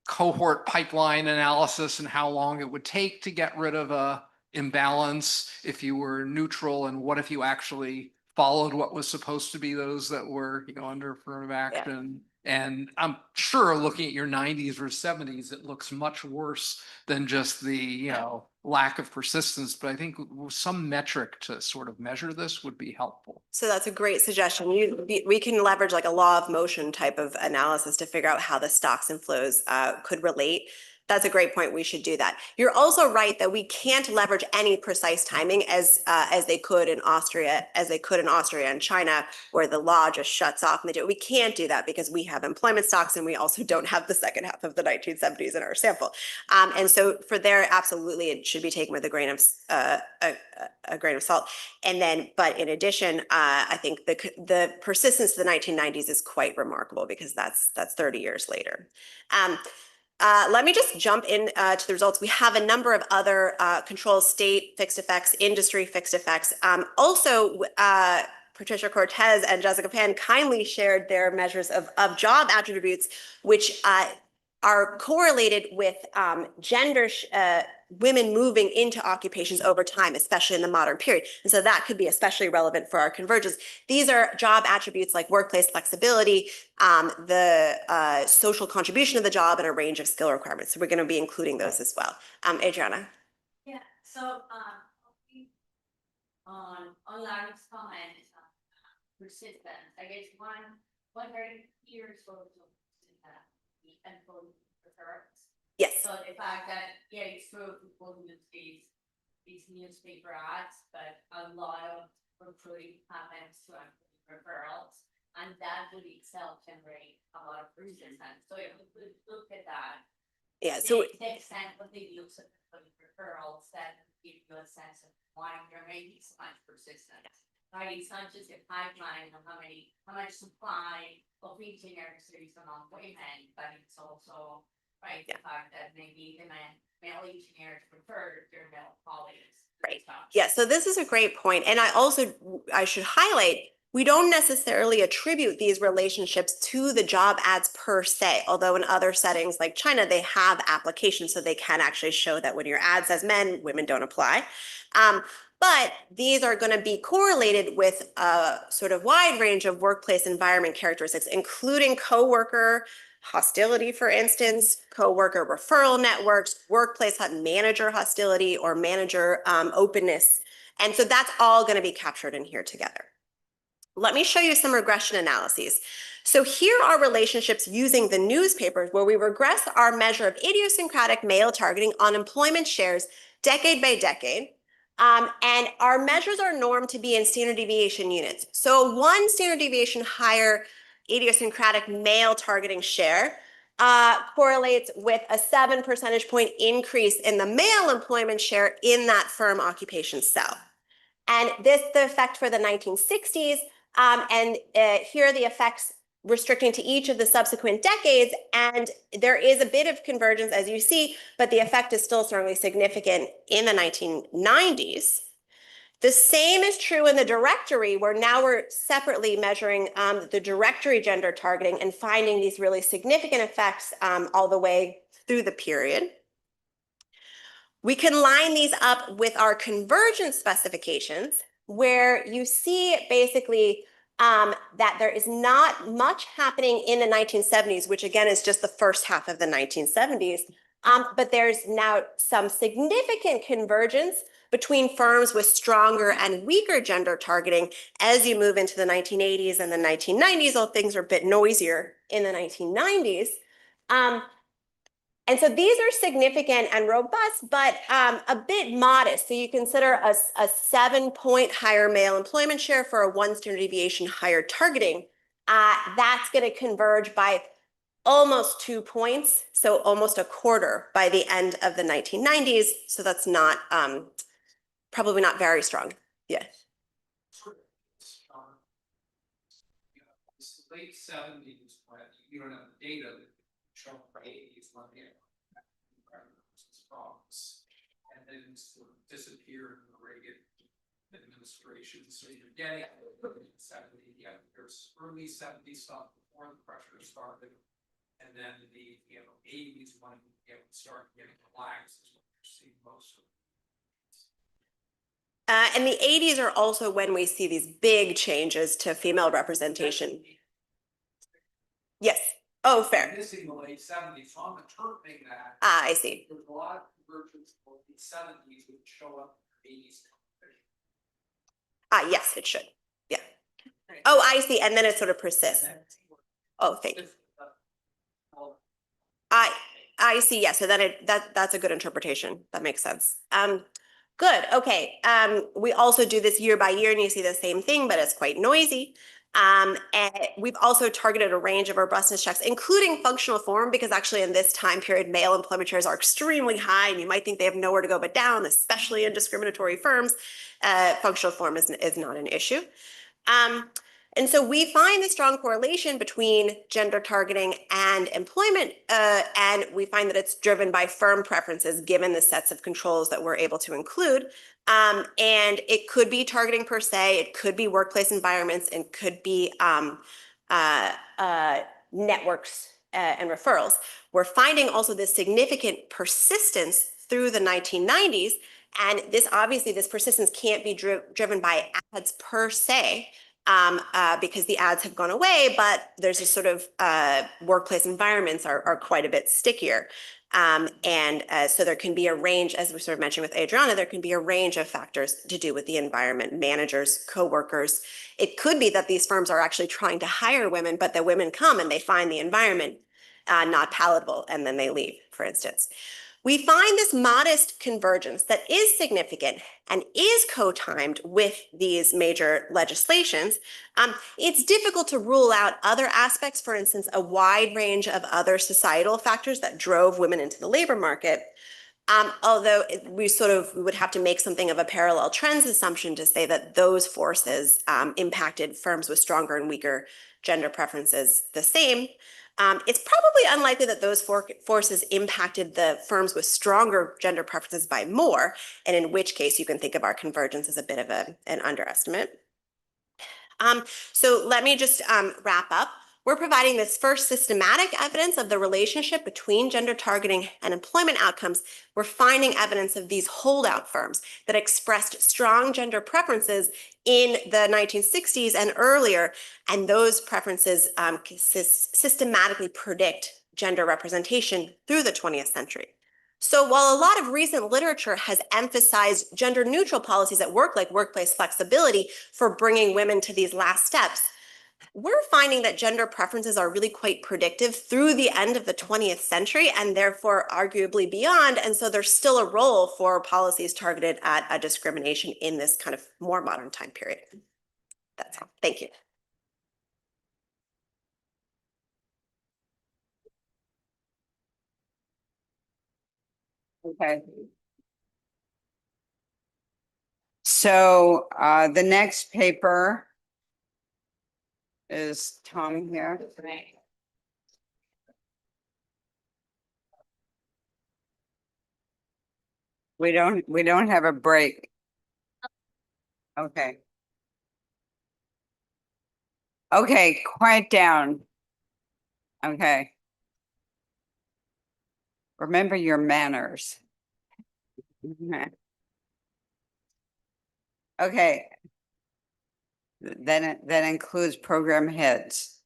cohort pipeline analysis and how long it would take to get rid of a imbalance if you were neutral, and what if you actually followed what was supposed to be those that were, you know, under affirmative action. And I'm sure looking at your 90s or 70s, it looks much worse than just the, you know, lack of persistence. But I think some metric to sort of measure this would be helpful. So that's a great suggestion. We can leverage like a law of motion type of analysis to figure out how the stocks and flows could relate. That's a great point. We should do that. You're also right that we can't leverage any precise timing as they could in Austria, and China, where the law just shuts off. And we can't do that because we have employment stocks and we also don't have the second half of the 1970s in our sample. And so for there, absolutely, it should be taken with a grain of salt. And then, but in addition, I think the persistence of the 1990s is quite remarkable because that's 30 years later. Let me just jump in to the results. We have a number of other controls: state fixed effects, industry fixed effects. Also, Patricia Cortez and Jessica Pan kindly shared their measures of job attributes, which are correlated with gender, women moving into occupations over time, especially in the modern period. And so that could be especially relevant for our convergence. These are job attributes like workplace flexibility, the social contribution of the job, and a range of skill requirements. So we're going to be including those as well. Adriana. Yeah, so on Larry's comment, persistence. I guess one very clear source of the employee preference. Yes. So the fact that, yeah, it's true, people use these newspaper ads, but a lot of recruiting happens to employee referrals, and that would itself generate a lot of resistance. So if we could look at that, yeah. So the extent of the use of employee referrals, that would give you a sense of why there may be so much persistence. Right, it's not just a pipeline of how much supply of engineers there is among women, but it's also right the fact that maybe the male engineers prefer their male colleagues. Right. Yeah. So this is a great point, and I should highlight, we don't necessarily attribute these relationships to the job ads per se, although in other settings like China, they have applications so they can actually show that when your ad says men, women don't apply. But these are going to be correlated with a sort of wide range of workplace environment characteristics, including coworker hostility, for instance, coworker referral networks, workplace manager hostility, or manager openness. And so that's all going to be captured in here together. let me show you some regression analyses. So here are relationships using the newspapers where we regress our measure of idiosyncratic male targeting on employment shares decade by decade. And our measures are normed to be in standard deviation units. So one standard deviation higher idiosyncratic male targeting share correlates with a 7 percentage point increase in the male employment share in that firm occupation cell. And this the effect for the 1960s, and here are the effects restricting to each of the subsequent decades. And there is a bit of convergence, as you see, but the effect is still certainly significant in the 1990s. The same is true in the directory, where now we're separately measuring the directory gender targeting and finding these really significant effects all the way through the period. We can line these up with our convergence specifications, where you see basically that there is not much happening in the 1970s, which again is just the first half of the 1970s, but there's now some significant convergence between firms with stronger and weaker gender targeting as you move into the 1980s and the 1990s, although things are a bit noisier in the 1990s. And so these are significant and robust, but a bit modest. So you consider a 7-point higher male employment share for a 1 standard deviation higher targeting. That's going to converge by almost 2 points, so almost a quarter by the end of the 1990s. So that's not probably not very strong. Yeah. It's the late 70s when you don't have the data that show for 80s when the problems, and then sort of disappeared in the Reagan administration. So you're getting 70, yeah, there's early 70s stuff before the pressure started, and then the 80s when it started getting relaxed is what you're seeing most of. And the 80s are also when we see these big changes to female representation. Yes. Oh, fair. Missing the late 70s, so I'm interpreting that. I see. There's a lot of convergence for the 70s that show up in the 80s. Yes, it should. Yeah. Oh, I see. And then it sort of persists. Oh, thank you. I see. Yeah. So then that's a good interpretation. That makes sense. Good. Okay. We also do this year by year, and you see the same thing, but it's quite noisy. And we've also targeted a range of robustness checks, including functional form, because actually in this time period, male employment shares are extremely high, and you might think they have nowhere to go but down, especially in discriminatory firms. Functional form is not an issue. And so we find a strong correlation between gender targeting and employment, and we find that it's driven by firm preferences given the sets of controls that we're able to include. And it could be targeting per se, it could be workplace environments, and could be networks and referrals. We're finding also this significant persistence through the 1990s, and this persistence can't be driven by ads per se, because the ads have gone away, but there's a sort of workplace environments are quite a bit stickier. So there can be a range, as we sort of mentioned with Adriana, there can be a range of factors to do with the environment, managers, coworkers. It could be that these firms are actually trying to hire women, but the women come and they find the environment not palatable, and then they leave, for instance. We find this modest convergence that is significant and is co-timed with these major legislations. It's difficult to rule out other aspects, for instance, a wide range of other societal factors that drove women into the labor market. Although we would have to make something of a parallel trends assumption to say that those forces impacted firms with stronger and weaker gender preferences the same. It's probably unlikely that those forces impacted the firms with stronger gender preferences by more, and in which case you can think of our convergence as a bit of an underestimate. So let me just wrap up. We're providing this first systematic evidence of the relationship between gender targeting and employment outcomes. We're finding evidence of these holdout firms that expressed strong gender preferences in the 1960s and earlier, and those preferences systematically predict gender representation through the 20th century. So while a lot of recent literature has emphasized gender neutral policies at work, like workplace flexibility for bringing women to these last steps, we're finding that gender preferences are really quite predictive through the end of the 20th century and therefore arguably beyond. And so there's still a role for policies targeted at a discrimination in this kind of more modern time period. That's all. Thank you. Okay. So the next paper is Tom here. We don't have a break. Okay. Okay, quiet down. Okay. Remember your manners. Okay. Then that includes program heads.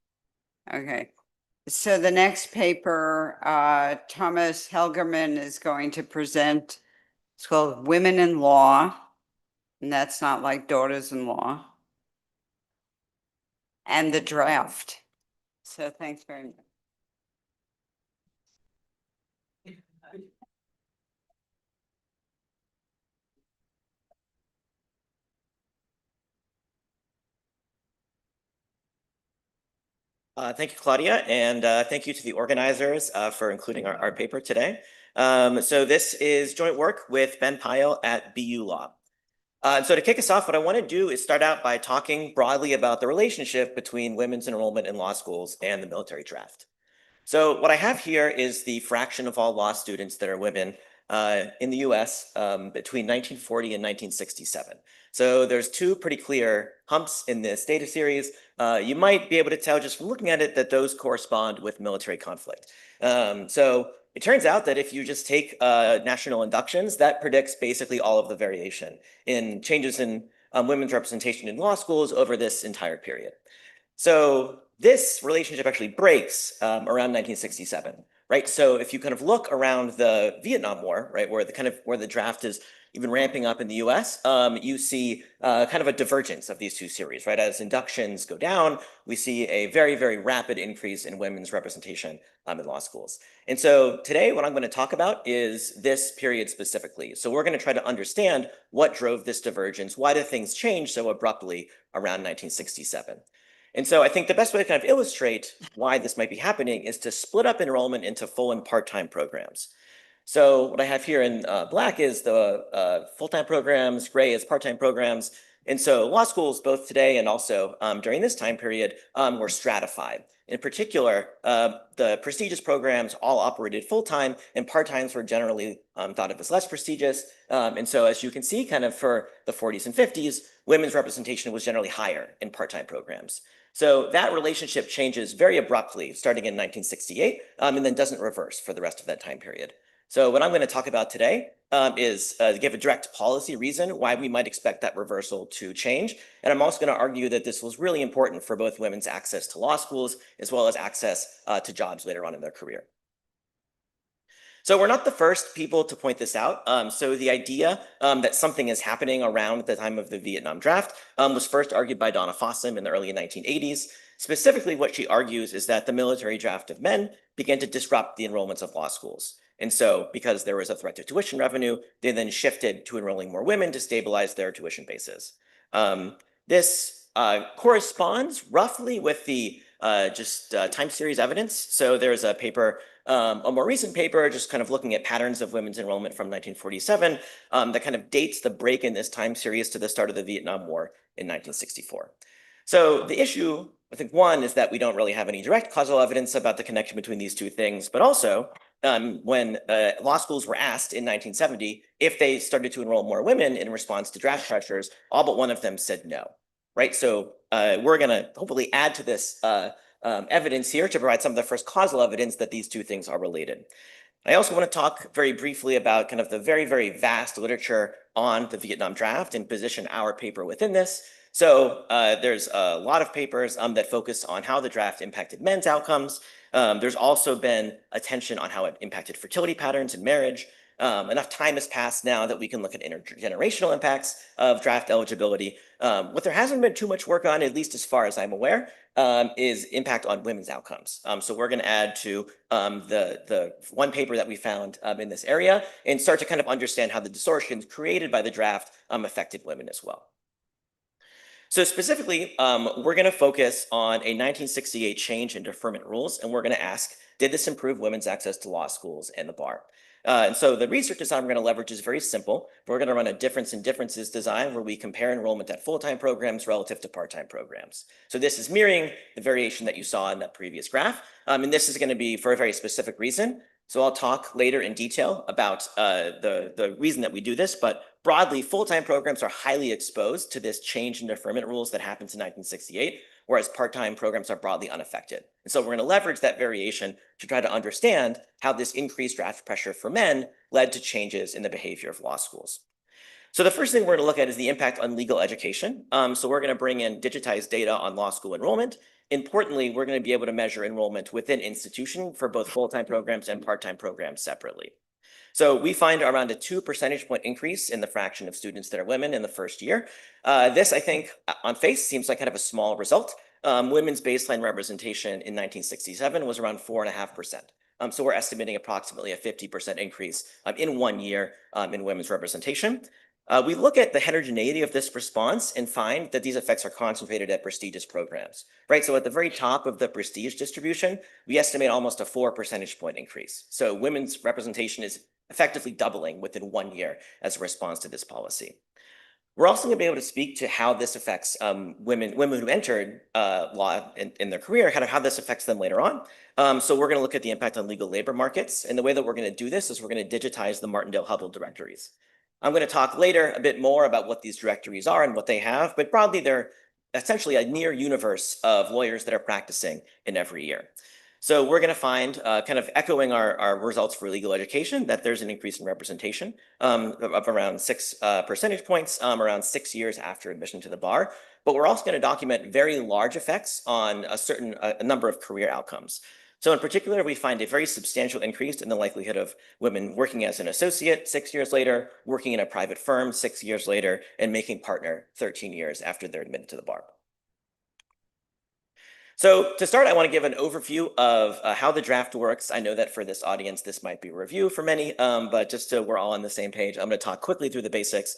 Okay. So the next paper, Thomas Helgerman is going to present. It's called Women in Law. And that's not like daughters-in-law. And the draft. So thanks very much. Thank you, Claudia, and thank you to the organizers for including our paper today. So this is joint work with Ben Pyle at BU Law. So to kick us off, what I want to do is start out by talking broadly about the relationship between women's enrollment in law schools and the military draft. So what I have here is the fraction of all law students that are women in the US between 1940 and 1967. So there's two pretty clear humps in this data series. You might be able to tell just from looking at it that those correspond with military conflict. So it turns out that if you just take national inductions, that predicts basically all of the variation in changes in women's representation in law schools over this entire period. So this relationship actually breaks around 1967, right? So if you kind of look around the Vietnam War, right, where the draft is even ramping up in the US, you see kind of a divergence of these two series, right? As inductions go down, we see a very, very rapid increase in women's representation in law schools. And so today, what I'm going to talk about is this period specifically. So we're going to try to understand what drove this divergence. Why did things change so abruptly around 1967? And so I think the best way to kind of illustrate why this might be happening is to split up enrollment into full and part-time programs. So what I have here in black is the full-time programs, gray is part-time programs. And so law schools, both today and also during this time period, were stratified. In particular, the prestigious programs all operated full-time, and part-times were generally thought of as less prestigious. And so as you can see, kind of for the 40s and 50s, women's representation was generally higher in part-time programs. So that relationship changes very abruptly starting in 1968 and then doesn't reverse for the rest of that time period. So what I'm going to talk about today is to give a direct policy reason why we might expect that reversal to change. And I'm also going to argue that this was really important for both women's access to law schools as well as access to jobs later on in their career. So we're not the first people to point this out. So the idea that something is happening around the time of the Vietnam draft was first argued by Donna Fossum in the early 1980s. Specifically, what she argues is that the military draft of men began to disrupt the enrollments of law schools. And so because there was a threat to tuition revenue, they then shifted to enrolling more women to stabilize their tuition bases. This corresponds roughly with the time series evidence. So there's a paper, a more recent paper, just kind of looking at patterns of women's enrollment from 1947 that kind of dates the break in this time series to the start of the Vietnam War in 1964. So the issue, I think, one, is that we don't really have any direct causal evidence about the connection between these two things, but also when law schools were asked in 1970 if they started to enroll more women in response to draft pressures, all but one of them said no, right? So we're going to hopefully add to this evidence here to provide some of the first causal evidence that these two things are related. I also want to talk very briefly about kind of the very, very vast literature on the Vietnam draft and position our paper within this. So there's a lot of papers that focus on how the draft impacted men's outcomes. There's also been attention on how it impacted fertility patterns in marriage. Enough time has passed now that we can look at intergenerational impacts of draft eligibility. What there hasn't been too much work on, at least as far as I'm aware, is impact on women's outcomes. So we're going to add to the one paper that we found in this area and start to kind of understand how the distortions created by the draft affected women as well. So specifically, we're going to focus on a 1968 change in deferment rules, and we're going to ask, did this improve women's access to law schools and the bar? And so the research design we're going to leverage is very simple. We're going to run a difference in differences design where we compare enrollment at full-time programs relative to part-time programs. So this is mirroring the variation that you saw in that previous graph. And this is going to be for a very specific reason. So I'll talk later in detail about the reason that we do this, but broadly, full-time programs are highly exposed to this change in deferment rules that happens in 1968, whereas part-time programs are broadly unaffected. And so we're going to leverage that variation to try to understand how this increased draft pressure for men led to changes in the behavior of law schools. So the first thing we're going to look at is the impact on legal education. So we're going to bring in digitized data on law school enrollment. Importantly, we're going to be able to measure enrollment within institution for both full-time programs and part-time programs separately. So we find around a 2 percentage point increase in the fraction of students that are women in the first year. This, I think, on face seems like kind of a small result. Women's baseline representation in 1967 was around 4.5%. So we're estimating approximately a 50% increase in 1 year in women's representation. We look at the heterogeneity of this response and find that these effects are concentrated at prestigious programs, right? So at the very top of the prestige distribution, we estimate almost a 4 percentage point increase. So women's representation is effectively doubling within 1 year as a response to this policy. We're also going to be able to speak to how this affects women who entered law in their career, how this affects them later on. So we're going to look at the impact on legal labor markets. And the way that we're going to do this is we're going to digitize the Martindale-Hubbell directories. I'm going to talk later a bit more about what these directories are and what they have, but broadly, they're essentially a near universe of lawyers that are practicing in every year. So we're going to find, kind of echoing our results for legal education, that there's an increase in representation of around 6 percentage points around 6 years after admission to the bar. But we're also going to document very large effects on a number of career outcomes. So in particular, we find a very substantial increase in the likelihood of women working as an associate 6 years later, working in a private firm 6 years later, and making partner 13 years after they're admitted to the bar. So to start, I want to give an overview of how the draft works. I know that for this audience, this might be a review for many, but just so we're all on the same page, I'm going to talk quickly through the basics.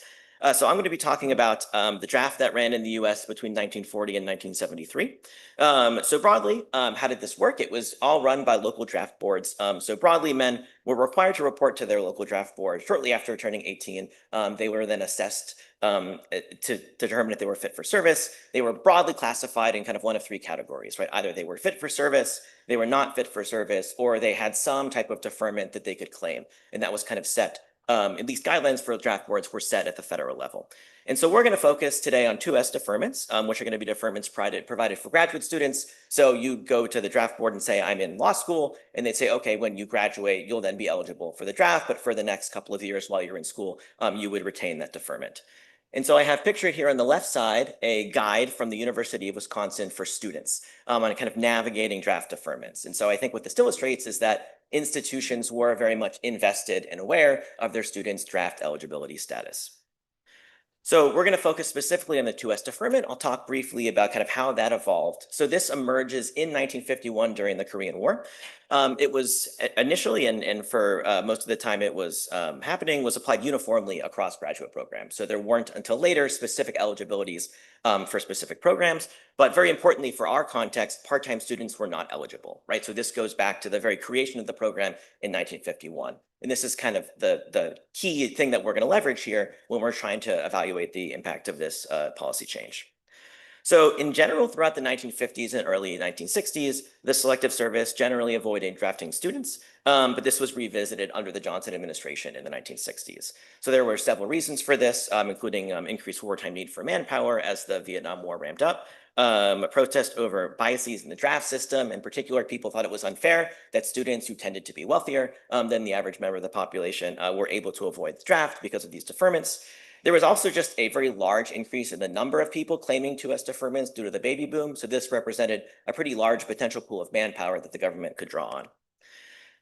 So I'm going to be talking about the draft that ran in the US between 1940 and 1973. So broadly, how did this work? It was all run by local draft boards. So broadly, men were required to report to their local draft board shortly after turning 18. They were then assessed to determine if they were fit for service. They were broadly classified in kind of one of 3 categories, right? Either they were fit for service, they were not fit for service, or they had some type of deferment that they could claim. And that was kind of set. At least guidelines for draft boards were set at the federal level. And so we're going to focus today on 2S deferments, which are going to be deferments provided for graduate students. So you go to the draft board and say, I'm in law school, and they'd say, okay, when you graduate, you'll then be eligible for the draft, but for the next couple of years while you're in school, you would retain that deferment. And so I have pictured here on the left side a guide from the University of Wisconsin for students on kind of navigating draft deferments. And so I think what this illustrates is that institutions were very much invested and aware of their students' draft eligibility status. So we're going to focus specifically on the 2S deferment. I'll talk briefly about kind of how that evolved. So this emerges in 1951 during the Korean War. It was initially, and for most of the time it was happening, was applied uniformly across graduate programs. So there weren't until later specific eligibilities for specific programs. But very importantly for our context, part-time students were not eligible, right? So this goes back to the very creation of the program in 1951. And this is kind of the key thing that we're going to leverage here when we're trying to evaluate the impact of this policy change. So in general, throughout the 1950s and early 1960s, the Selective Service generally avoided drafting students, but this was revisited under the Johnson administration in the 1960s. So there were several reasons for this, including increased wartime need for manpower as the Vietnam War ramped up, a protest over biases in the draft system. In particular, people thought it was unfair that students who tended to be wealthier than the average member of the population were able to avoid the draft because of these deferments. There was also just a very large increase in the number of people claiming 2S deferments due to the baby boom. So this represented a pretty large potential pool of manpower that the government could draw on.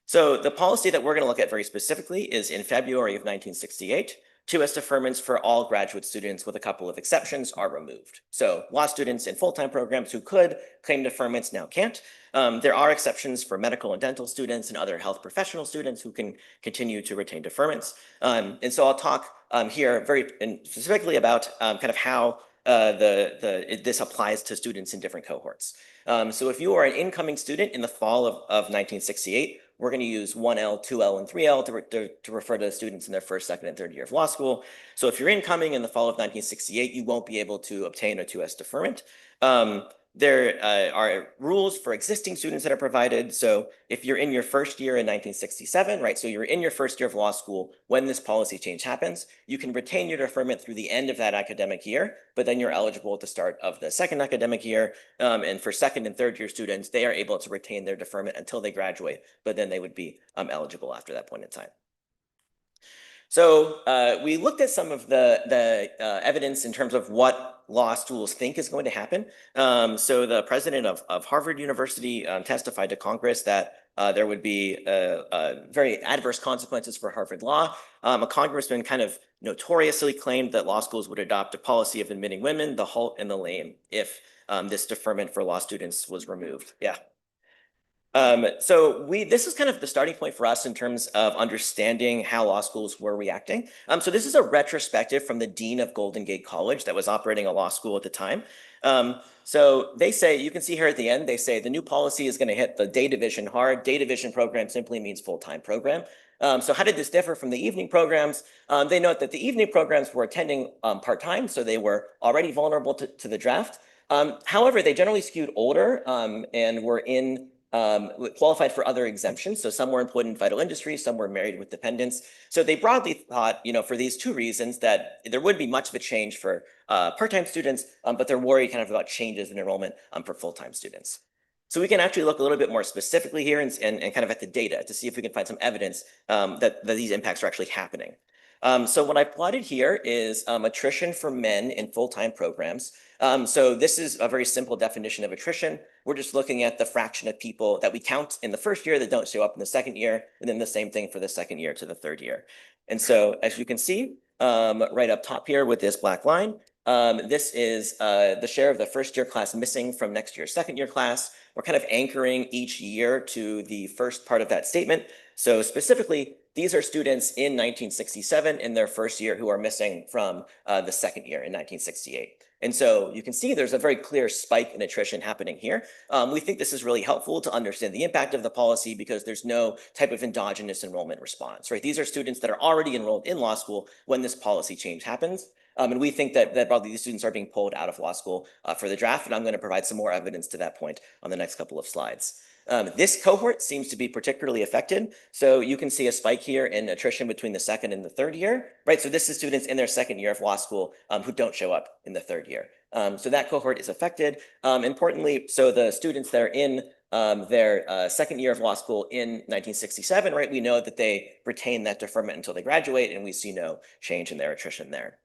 So the policy that we're going to look at very specifically is in February of 1968. 2S deferments for all graduate students with a couple of exceptions are removed. So law students in full-time programs who could claim deferments now can't. There are exceptions for medical and dental students and other health professional students who can continue to retain deferments. And so I'll talk here very specifically about kind of how this applies to students in different cohorts. So if you are an incoming student in the fall of 1968, we're going to use 1L, 2L, and 3L to refer to students in their first, second, and third year of law school. So if you're incoming in the fall of 1968, you won't be able to obtain a 2S deferment. There are rules for existing students that are provided. So if you're in your first year in 1967, right, so you're in your first year of law school when this policy change happens, you can retain your deferment through the end of that academic year, but then you're eligible at the start of the second academic year. And for second and third year students, they are able to retain their deferment until they graduate, but then they would be eligible after that point in time. So we looked at some of the evidence in terms of what law schools think is going to happen. So the president of Harvard University testified to Congress that there would be very adverse consequences for Harvard law. A congressman kind of notoriously claimed that law schools would adopt a policy of admitting women, the halt and the lame, if this deferment for law students was removed. Yeah. So this is kind of the starting point for us in terms of understanding how law schools were reacting. So this is a retrospective from the dean of Golden Gate College that was operating a law school at the time. So they say, you can see here at the end, they say the new policy is going to hit the day division hard. Day division program simply means full-time program. So how did this differ from the evening programs? They note that the evening programs were attending part-time, so they were already vulnerable to the draft. However, they generally skewed older and were qualified for other exemptions. So some were employed in vital industries, some were married with dependents. So they broadly thought, for these two reasons, that there wouldn't be much of a change for part-time students, but they're worried kind of about changes in enrollment for full-time students. So we can actually look a little bit more specifically here and kind of at the data to see if we can find some evidence that these impacts are actually happening. So what I plotted here is attrition for men in full-time programs. So this is a very simple definition of attrition. We're just looking at the fraction of people that we count in the first year that don't show up in the second year, and then the same thing for the second year to the third year. And so as you can see, right up top here with this black line, this is the share of the first year class missing from next year's second year class. We're kind of anchoring each year to the first part of that statement. So specifically, these are students in 1967 in their first year who are missing from the second year in 1968. And so you can see there's a very clear spike in attrition happening here. We think this is really helpful to understand the impact of the policy because there's no type of endogenous enrollment response, right? These are students that are already enrolled in law school when this policy change happens. And we think that probably these students are being pulled out of law school for the draft, and I'm going to provide some more evidence to that point on the next couple of slides. This cohort seems to be particularly affected. So you can see a spike here in attrition between the second and the third year, right? So this is students in their second year of law school who don't show up in the third year. So that cohort is affected. Importantly, so the students that are in their second year of law school in 1967, right? We know that they retain that deferment until they graduate, and we see no change in their attrition there.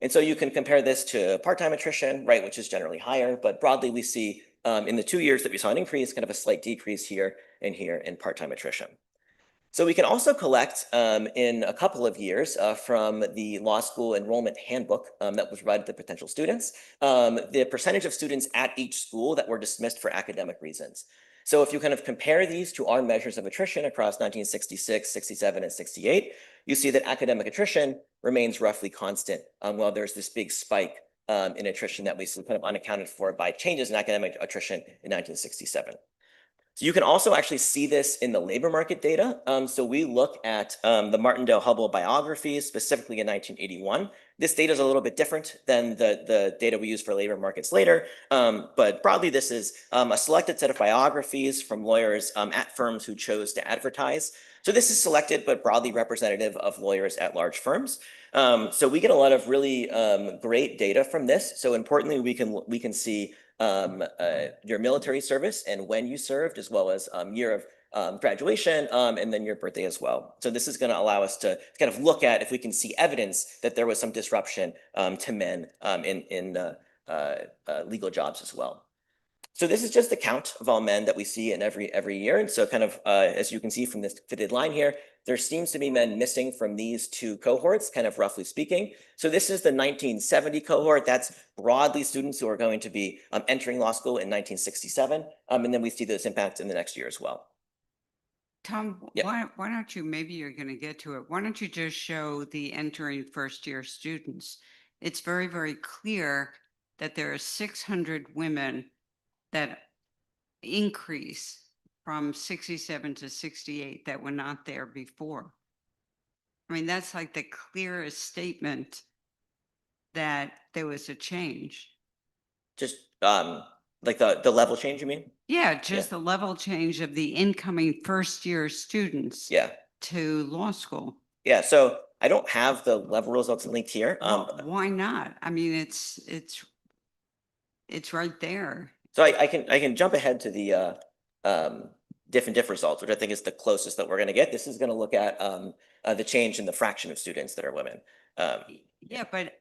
And so you can compare this to part-time attrition, right, which is generally higher, but broadly we see in the 2 years that we saw an increase, kind of a slight decrease here and here in part-time attrition. So we can also collect in a couple of years from the law school enrollment handbook that was provided to potential students, the percentage of students at each school that were dismissed for academic reasons. So if you kind of compare these to our measures of attrition across 1966, 67, and 68, you see that academic attrition remains roughly constant while there's this big spike in attrition that we see kind of unaccounted for by changes in academic attrition in 1967. So you can also actually see this in the labor market data. So we look at the Martindale-Hubbell biographies, specifically in 1981. This data is a little bit different than the data we use for labor markets later. But broadly, this is a selected set of biographies from lawyers at firms who chose to advertise. So this is selected, but broadly representative of lawyers at large firms. So we get a lot of really great data from this. So importantly, we can see your military service and when you served, as well as year of graduation, and then your birthday as well. So this is going to allow us to kind of look at if we can see evidence that there was some disruption to men in legal jobs as well. So this is just the count of all men that we see in every year. And so kind of, as you can see from this fitted line here, there seems to be men missing from these two cohorts, kind of roughly speaking. So this is the 1970 cohort. That's broadly students who are going to be entering law school in 1967. And then we see those impacts in the next year as well. Tom, Yeah. why don't you, maybe you're going to get to it. Why don't you just show the entering first year students? It's very, very clear that there are 600 women that increase from 67 to 68 that were not there before. I mean, that's like the clearest statement that there was a change. Just like the level change, you mean? Yeah, just the level change of the incoming first year students Yeah. to law school. Yeah. So I don't have the level results linked here. Why not? I mean, it's right there. So I can jump ahead to the diff results, which I think is the closest that we're going to get. This is going to look at the change in the fraction of students that are women. Yeah, but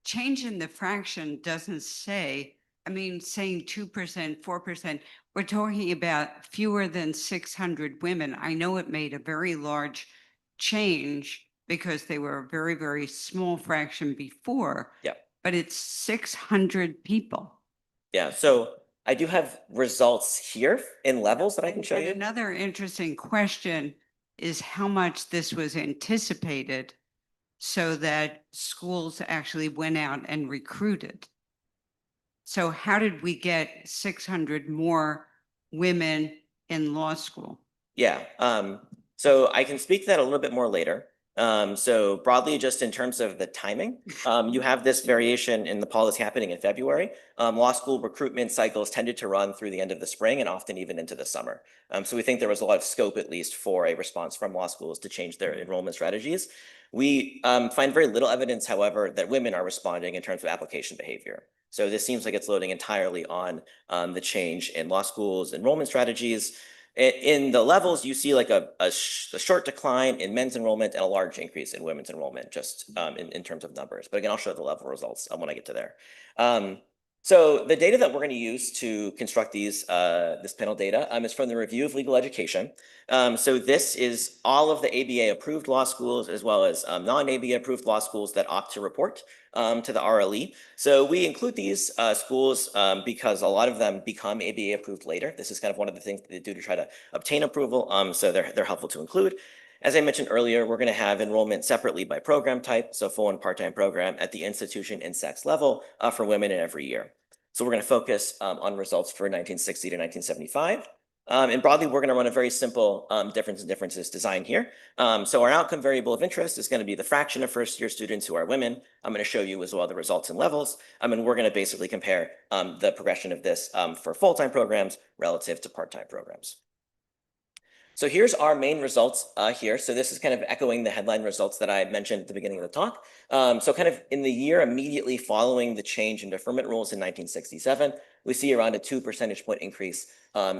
change in the fraction doesn't say, I mean, saying 2%, 4%, we're talking about fewer than 600 women. I know it made a very large change because they were a very, very small fraction before. Yeah. But it's 600 people. Yeah. So I do have results here in levels that I can show And you. another interesting question is how much this was anticipated so that schools actually went out and recruited. So how did we get 600 more women in law school? Yeah. So I can speak to that a little bit more later. So broadly, just in terms of the timing, you have this variation in the policy happening in February. Law school recruitment cycles tended to run through the end of the spring and often even into the summer. So we think there was a lot of scope, at least, for a response from law schools to change their enrollment strategies. We find very little evidence, however, that women are responding in terms of application behavior. So this seems like it's loading entirely on the change in law schools' enrollment strategies. In the levels, you see like a short decline in men's enrollment and a large increase in women's enrollment, just in terms of numbers. But again, I'll show the level results when I get to there. So the data that we're going to use to construct this panel data is from the Review of Legal Education. So this is all of the ABA approved law schools as well as non-ABA approved law schools that opt to report to the RLE. So we include these schools because a lot of them become ABA approved later. This is kind of one of the things that they do to try to obtain approval. So they're helpful to include. As I mentioned earlier, we're going to have enrollment separately by program type, so full and part-time program at the institution and sex level for women in every year. So we're going to focus on results for 1960 to 1975. And broadly, we're going to run a very simple differences design here. So our outcome variable of interest is going to be the fraction of first-year students who are women. I'm going to show you as well the results and levels. And we're going to basically compare the progression of this for full-time programs relative to part-time programs. So here's our main results here. So this is kind of echoing the headline results that I mentioned at the beginning of the talk. So kind of in the year immediately following the change in deferment rules in 1967, we see around a 2 percentage point increase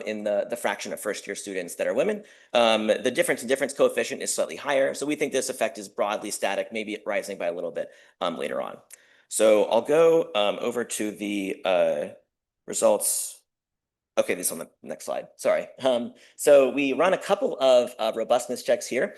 in the fraction of first-year students that are women. The difference coefficient is slightly higher. So we think this effect is broadly static, maybe rising by a little bit later on. So I'll go over to the results. Okay, this is on the next slide. Sorry. So we run a couple of robustness checks here.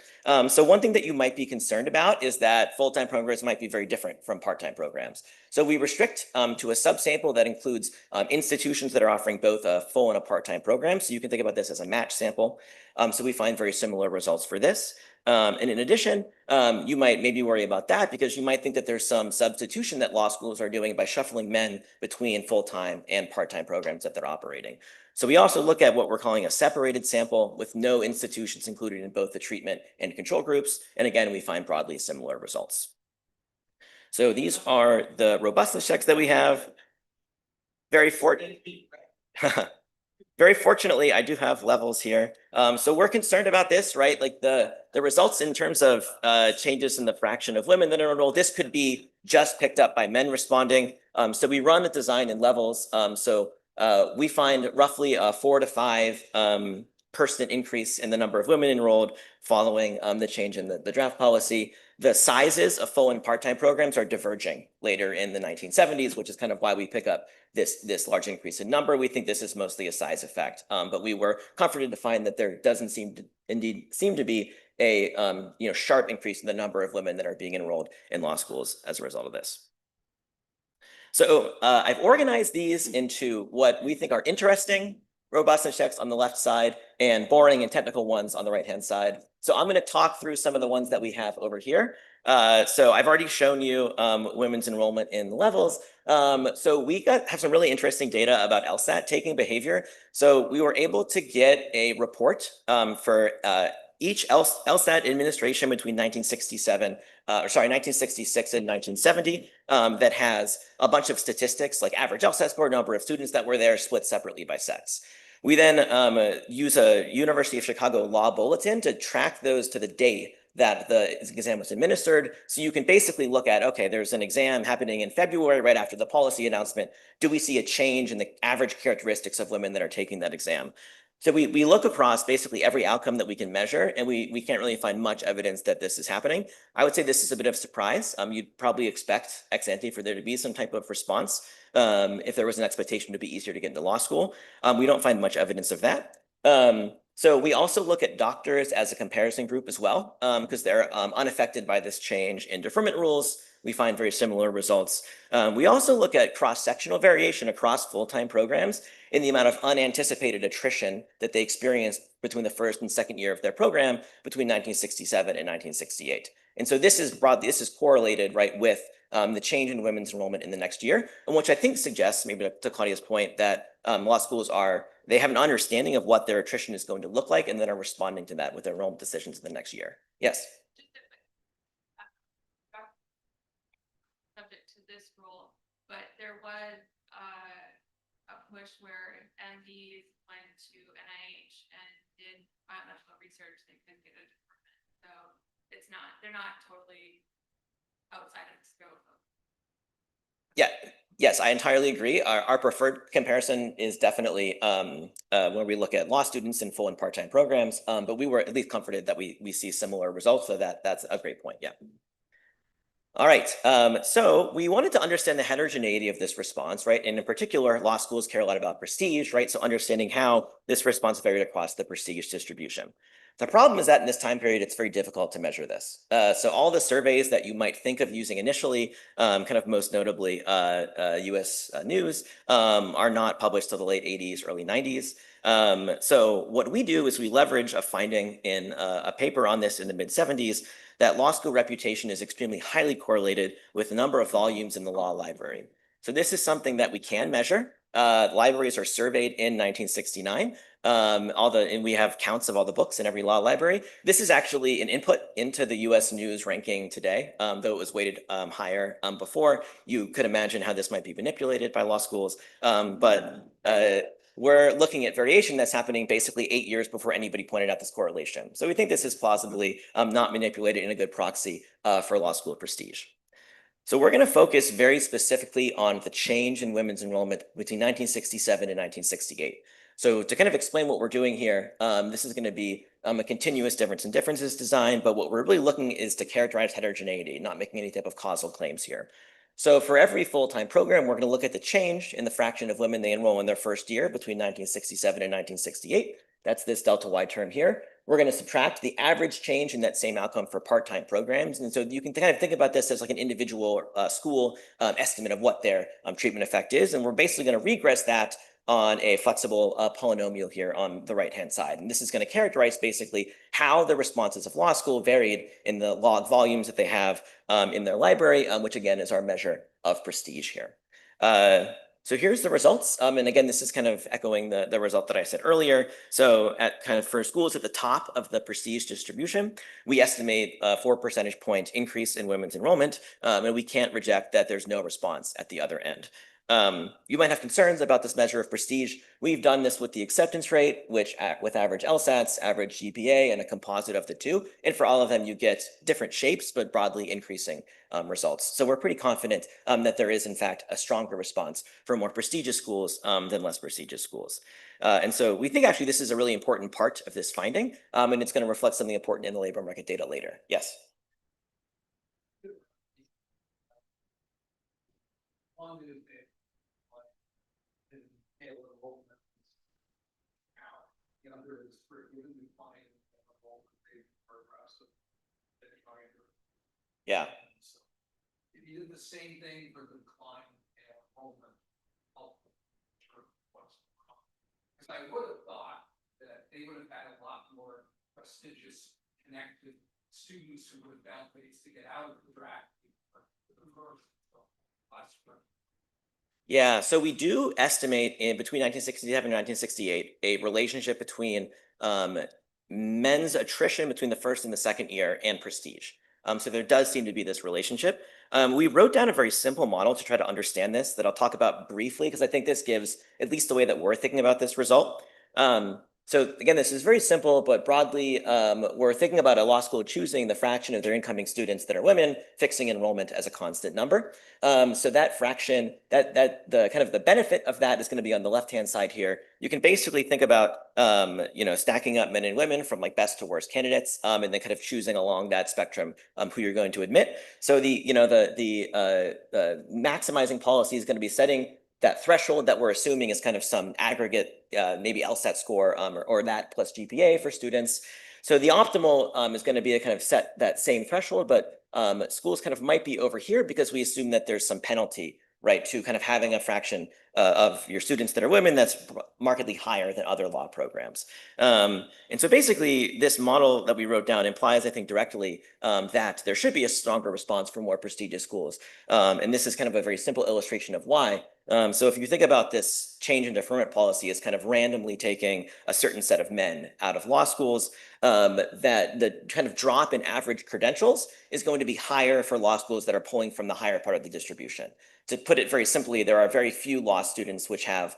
So one thing that you might be concerned about is that full-time programs might be very different from part-time programs. So we restrict to a subsample that includes institutions that are offering both a full and a part-time program. So you can think about this as a match sample. So we find very similar results for this. And in addition, you might maybe worry about that because you might think that there's some substitution that law schools are doing by shuffling men between full-time and part-time programs that they're operating. So we also look at what we're calling a separated sample with no institutions included in both the treatment and control groups. And again, we find broadly similar results. So these are the robustness checks that we have. Very fortunately, I do have levels here. So we're concerned about this, right? Like the results in terms of changes in the fraction of women that are enrolled, this could be just picked up by men responding. So we run the design in levels. So we find roughly a 4 to 5 percent increase in the number of women enrolled following the change in the draft policy. The sizes of full and part-time programs are diverging later in the 1970s, which is kind of why we pick up this large increase in number. We think this is mostly a size effect, but we were comforted to find that there doesn't seem to be a sharp increase in the number of women that are being enrolled in law schools as a result of this. So I've organized these into what we think are interesting robustness checks on the left side and boring and technical ones on the right-hand side. So I'm going to talk through some of the ones that we have over here. So I've already shown you women's enrollment in the levels. So we have some really interesting data about LSAT taking behavior. So we were able to get a report for each LSAT administration between 1966 and 1970 that has a bunch of statistics like average LSAT score, number of students that were there, split separately by sex. We then use a University of Chicago law bulletin to track those to the date that the exam was administered. So you can basically look at, okay, there's an exam happening in February right after the policy announcement. Do we see a change in the average characteristics of women that are taking that exam? So we look across basically every outcome that we can measure, and we can't really find much evidence that this is happening. I would say this is a bit of a surprise. You'd probably expect ex ante for there to be some type of response if there was an expectation to be easier to get into law school. We don't find much evidence of that. So we also look at doctors as a comparison group as well, because they're unaffected by this change in deferment rules. We find very similar results. We also look at cross-sectional variation across full-time programs in the amount of unanticipated attrition that they experienced between the first and second year of their program between 1967 and 1968. And so this is correlated, right, with the change in women's enrollment in the next year, and which I think suggests, maybe to Claudia's point, that law schools they have an understanding of what their attrition is going to look like and then are responding to that with their enrollment decisions in the next year. Yes? Subject to this rule, but there was a push where MDs went to NIH and did biomedical research. They couldn't get a department, so they're not totally outside of the scope. Yeah. Yes, I entirely agree. Our preferred comparison is definitely when we look at law students in full and part-time programs, but we were at least comforted that we see similar results, so that's a great point, yeah. All right, so we wanted to understand the heterogeneity of this response, right? And in particular, law schools care a lot about prestige, right? So understanding how this response varied across the prestige distribution. The problem is that in this time period, it's very difficult to measure this. So all the surveys that you might think of using initially, kind of most notably US News, are not published till the late 80s, early 90s. So what we do is we leverage a finding in a paper on this in the mid-70s that law school reputation is extremely highly correlated with the number of volumes in the law library. So this is something that we can measure. Libraries are surveyed in 1969. And we have counts of all the books in every law library. This is actually an input into the US News ranking today, though it was weighted higher before. You could imagine how this might be manipulated by law schools, but we're looking at variation that's happening basically 8 years before anybody pointed out this correlation. So we think this is plausibly not manipulated in a good proxy for law school prestige. So we're going to focus very specifically on the change in women's enrollment between 1967 and 1968. So to kind of explain what we're doing here, this is going to be a continuous difference in differences design, but what we're really looking is to characterize heterogeneity, not making any type of causal claims here. So for every full-time program, we're going to look at the change in the fraction of women they enroll in their first year between 1967 and 1968. That's this delta Y term here. We're going to subtract the average change in that same outcome for part-time programs. And so you can kind of think about this as like an individual school estimate of what their treatment effect is. And we're basically going to regress that on a flexible polynomial here on the right-hand side. And this is going to characterize basically how the responses of law school varied in the log volumes that they have in their library, which again is our measure of prestige here. So here's the results. And again, this is kind of echoing the result that I said earlier. So at kind of for schools at the top of the prestige distribution, we estimate a 4 percentage point increase in women's enrollment. And we can't reject that there's no response at the other end. You might have concerns about this measure of prestige. We've done this with the acceptance rate, which with average LSATs, average GPA, and a composite of the two. And for all of them, you get different shapes, but broadly increasing results. So we're pretty confident that there is, in fact, a stronger response for more prestigious schools than less prestigious schools. And so we think actually this is a really important part of this finding, and it's going to reflect something important in the labor market data later. Yes. Yeah. If you did the same thing for the decline in enrollment. Because I would have thought that they would have had a lot more prestigious connected students who would have found ways to get out of the track. Yeah, so we do estimate in between 1967 and 1968 a relationship between men's attrition between the first and the second year and prestige. So there does seem to be this relationship. We wrote down a very simple model to try to understand this that I'll talk about briefly because I think this gives at least the way that we're thinking about this result. So again, this is very simple, but broadly, we're thinking about a law school choosing the fraction of their incoming students that are women, fixing enrollment as a constant number. So that fraction, that the kind of the benefit of that is going to be on the left-hand side here. You can basically think about, stacking up men and women from like best to worst candidates, and then kind of choosing along that spectrum who you're going to admit. So the maximizing policy is going to be setting that threshold that we're assuming is kind of some aggregate, maybe LSAT score or that plus GPA for students. So the optimal is going to be to kind of set that same threshold, but schools kind of might be over here because we assume that there's some penalty, right, to kind of having a fraction of your students that are women that's markedly higher than other law programs. And so basically this model that we wrote down implies, I think, directly that there should be a stronger response for more prestigious schools. And this is kind of a very simple illustration of why. So if you think about this change in deferment policy as kind of randomly taking a certain set of men out of law schools, that the kind of drop in average credentials is going to be higher for law schools that are pulling from the higher part of the distribution. To put it very simply, there are very few law students which have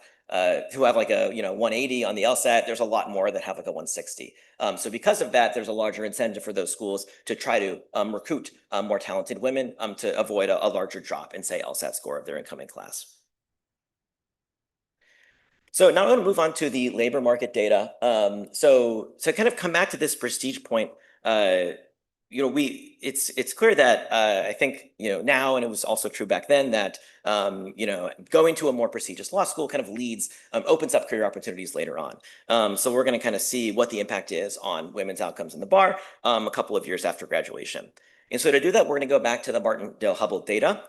who have like a 180 on the LSAT. There's a lot more that have like a 160. So because of that, there's a larger incentive for those schools to try to recruit more talented women to avoid a larger drop in, say, LSAT score of their incoming class. So now I'm going to move on to the labor market data. So to kind of come back to this prestige point, it's clear that I think now, and it was also true back then, that going to a more prestigious law school kind of opens up career opportunities later on. So we're going to kind of see what the impact is on women's outcomes in the bar a couple of years after graduation. And so to do that, we're going to go back to the Martindale-Hubbell data.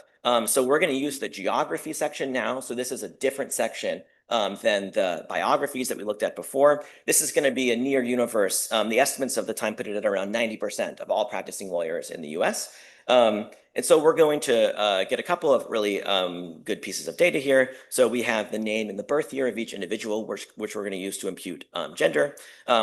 So we're going to use the geography section now. So this is a different section than the biographies that we looked at before. This is going to be a near universe. The estimates of the time put it at around 90% of all practicing lawyers in the US. And so we're going to get a couple of really good pieces of data here. So we have the name and the birth year of each individual, which we're going to use to impute gender.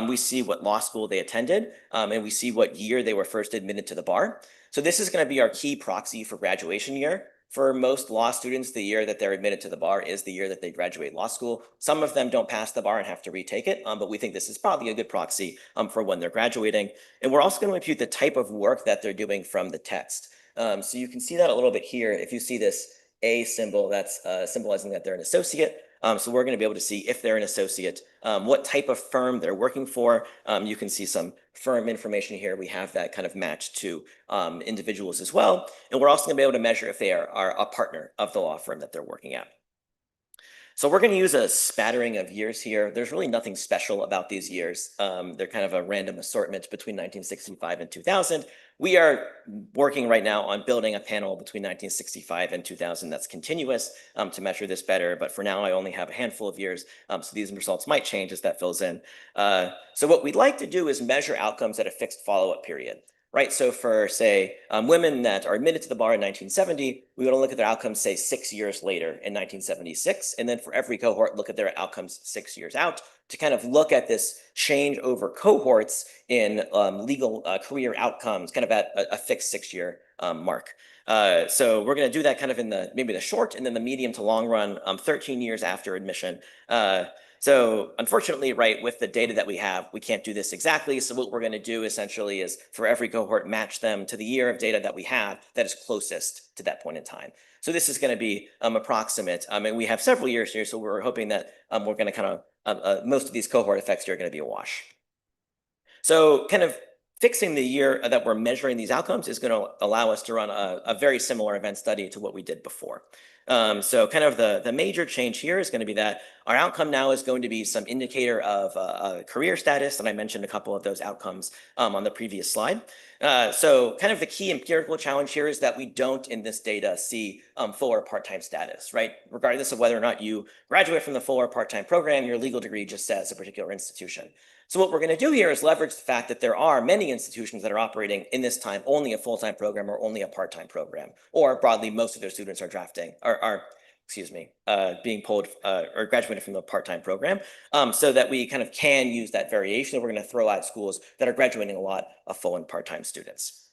We see what law school they attended, and we see what year they were first admitted to the bar. So this is going to be our key proxy for graduation year. For most law students, the year that they're admitted to the bar is the year that they graduate law school. Some of them don't pass the bar and have to retake it, but we think this is probably a good proxy for when they're graduating. And we're also going to impute the type of work that they're doing from the text. So you can see that a little bit here. If you see this A symbol, that's symbolizing that they're an associate. So we're going to be able to see if they're an associate, what type of firm they're working for. You can see some firm information here. We have that kind of matched to individuals as well. And we're also going to be able to measure if they are a partner of the law firm that they're working at. So we're going to use a spattering of years here. There's really nothing special about these years. They're kind of a random assortment between 1965 and 2000. We are working right now on building a panel between 1965 and 2000 that's continuous to measure this better. But for now, I only have a handful of years. So these results might change as that fills in. So what we'd like to do is measure outcomes at a fixed follow-up period. Right, so for, say, women that are admitted to the bar in 1970, we want to look at their outcomes, say, 6 years later in 1976. And then for every cohort, look at their outcomes 6 years out to kind of look at this change over cohorts in legal career outcomes, kind of at a fixed 6-year mark. So we're going to do that kind of in maybe the short and then the medium to long run, 13 years after admission. So unfortunately, right, with the data that we have, we can't do this exactly. So what we're going to do essentially is for every cohort, match them to the year of data that we have that is closest to that point in time. So this is going to be approximate. And we have several years here, so we're hoping that we're going to kind of most of these cohort effects here are going to be a wash. So kind of fixing the year that we're measuring these outcomes is going to allow us to run a very similar event study to what we did before. So kind of the major change here is going to be that our outcome now is going to be some indicator of career status, and I mentioned a couple of those outcomes on the previous slide. So kind of the key empirical challenge here is that we don't in this data see full or part-time status, right? Regardless of whether or not you graduate from the full or part-time program, your legal degree just says a particular institution. So what we're going to do here is leverage the fact that there are many institutions that are operating in this time only a full-time program or only a part-time program, or broadly, most of their students are being pulled or graduated from the part-time program, so that we kind of can use that variation. We're going to throw out schools that are graduating a lot of full and part-time students.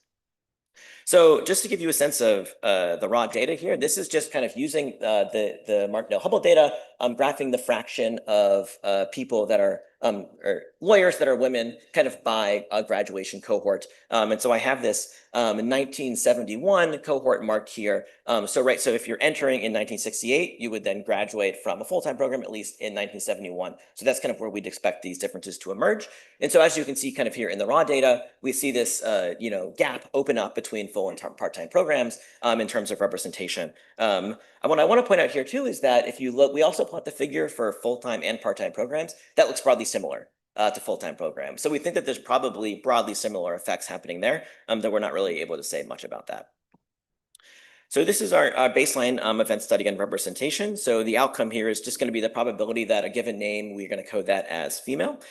So just to give you a sense of the raw data here, this is just kind of using the Martindale-Hubbell data, graphing the fraction of people that are or lawyers that are women kind of by a graduation cohort. And so I have this 1971 cohort marked here. So if you're entering in 1968, you would then graduate from a full-time program at least in 1971. So that's kind of where we'd expect these differences to emerge. And so as you can see kind of here in the raw data, we see this gap open up between full and part-time programs in terms of representation. What I want to point out here too is that if you look, we also plot the figure for full-time and part-time programs. That looks broadly similar to full-time programs. So we think that there's probably broadly similar effects happening there, that we're not really able to say much about that. So this is our baseline event study and representation. So the outcome here is just going to be the probability that a given name, we're going to code that as female.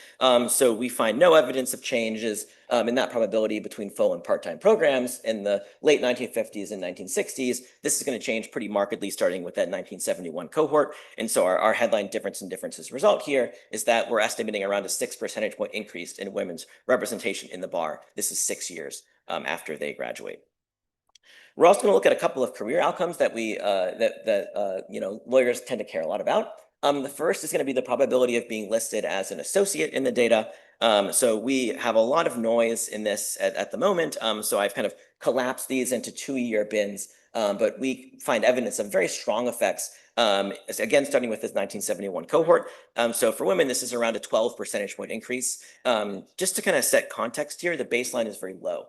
So we find no evidence of changes in that probability between full and part-time programs in the late 1950s and 1960s. This is going to change pretty markedly starting with that 1971 cohort. And so our headline difference in differences result here is that we're estimating around a 6 percentage point increase in women's representation in the bar. This is 6 years after they graduate. We're also going to look at a couple of career outcomes that lawyers tend to care a lot about. The first is going to be the probability of being listed as an associate in the data. So we have a lot of noise in this at the moment. So I've kind of collapsed these into 2-year bins, but we find evidence of very strong effects. Again, starting with this 1971 cohort. So for women, this is around a 12 percentage point increase. Just to kind of set context here, the baseline is very low.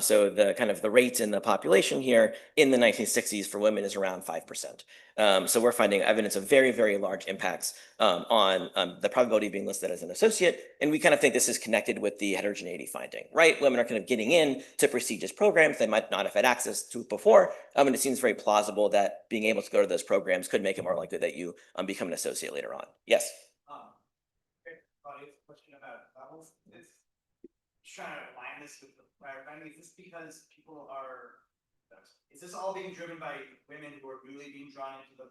So the kind of the rate in the population here in the 1960s for women is around 5%. So we're finding evidence of very, very large impacts on the probability of being listed as an associate. And we kind of think this is connected with the heterogeneity finding, right? Women are kind of getting in to prestigious programs they might not have had access to before. And it seems very plausible that being able to go to those programs could make it more likely that you become an associate later on. Yes? Question about levels. Trying to align this with the prior finding. Is this because is this all being driven by women who are newly being drawn into the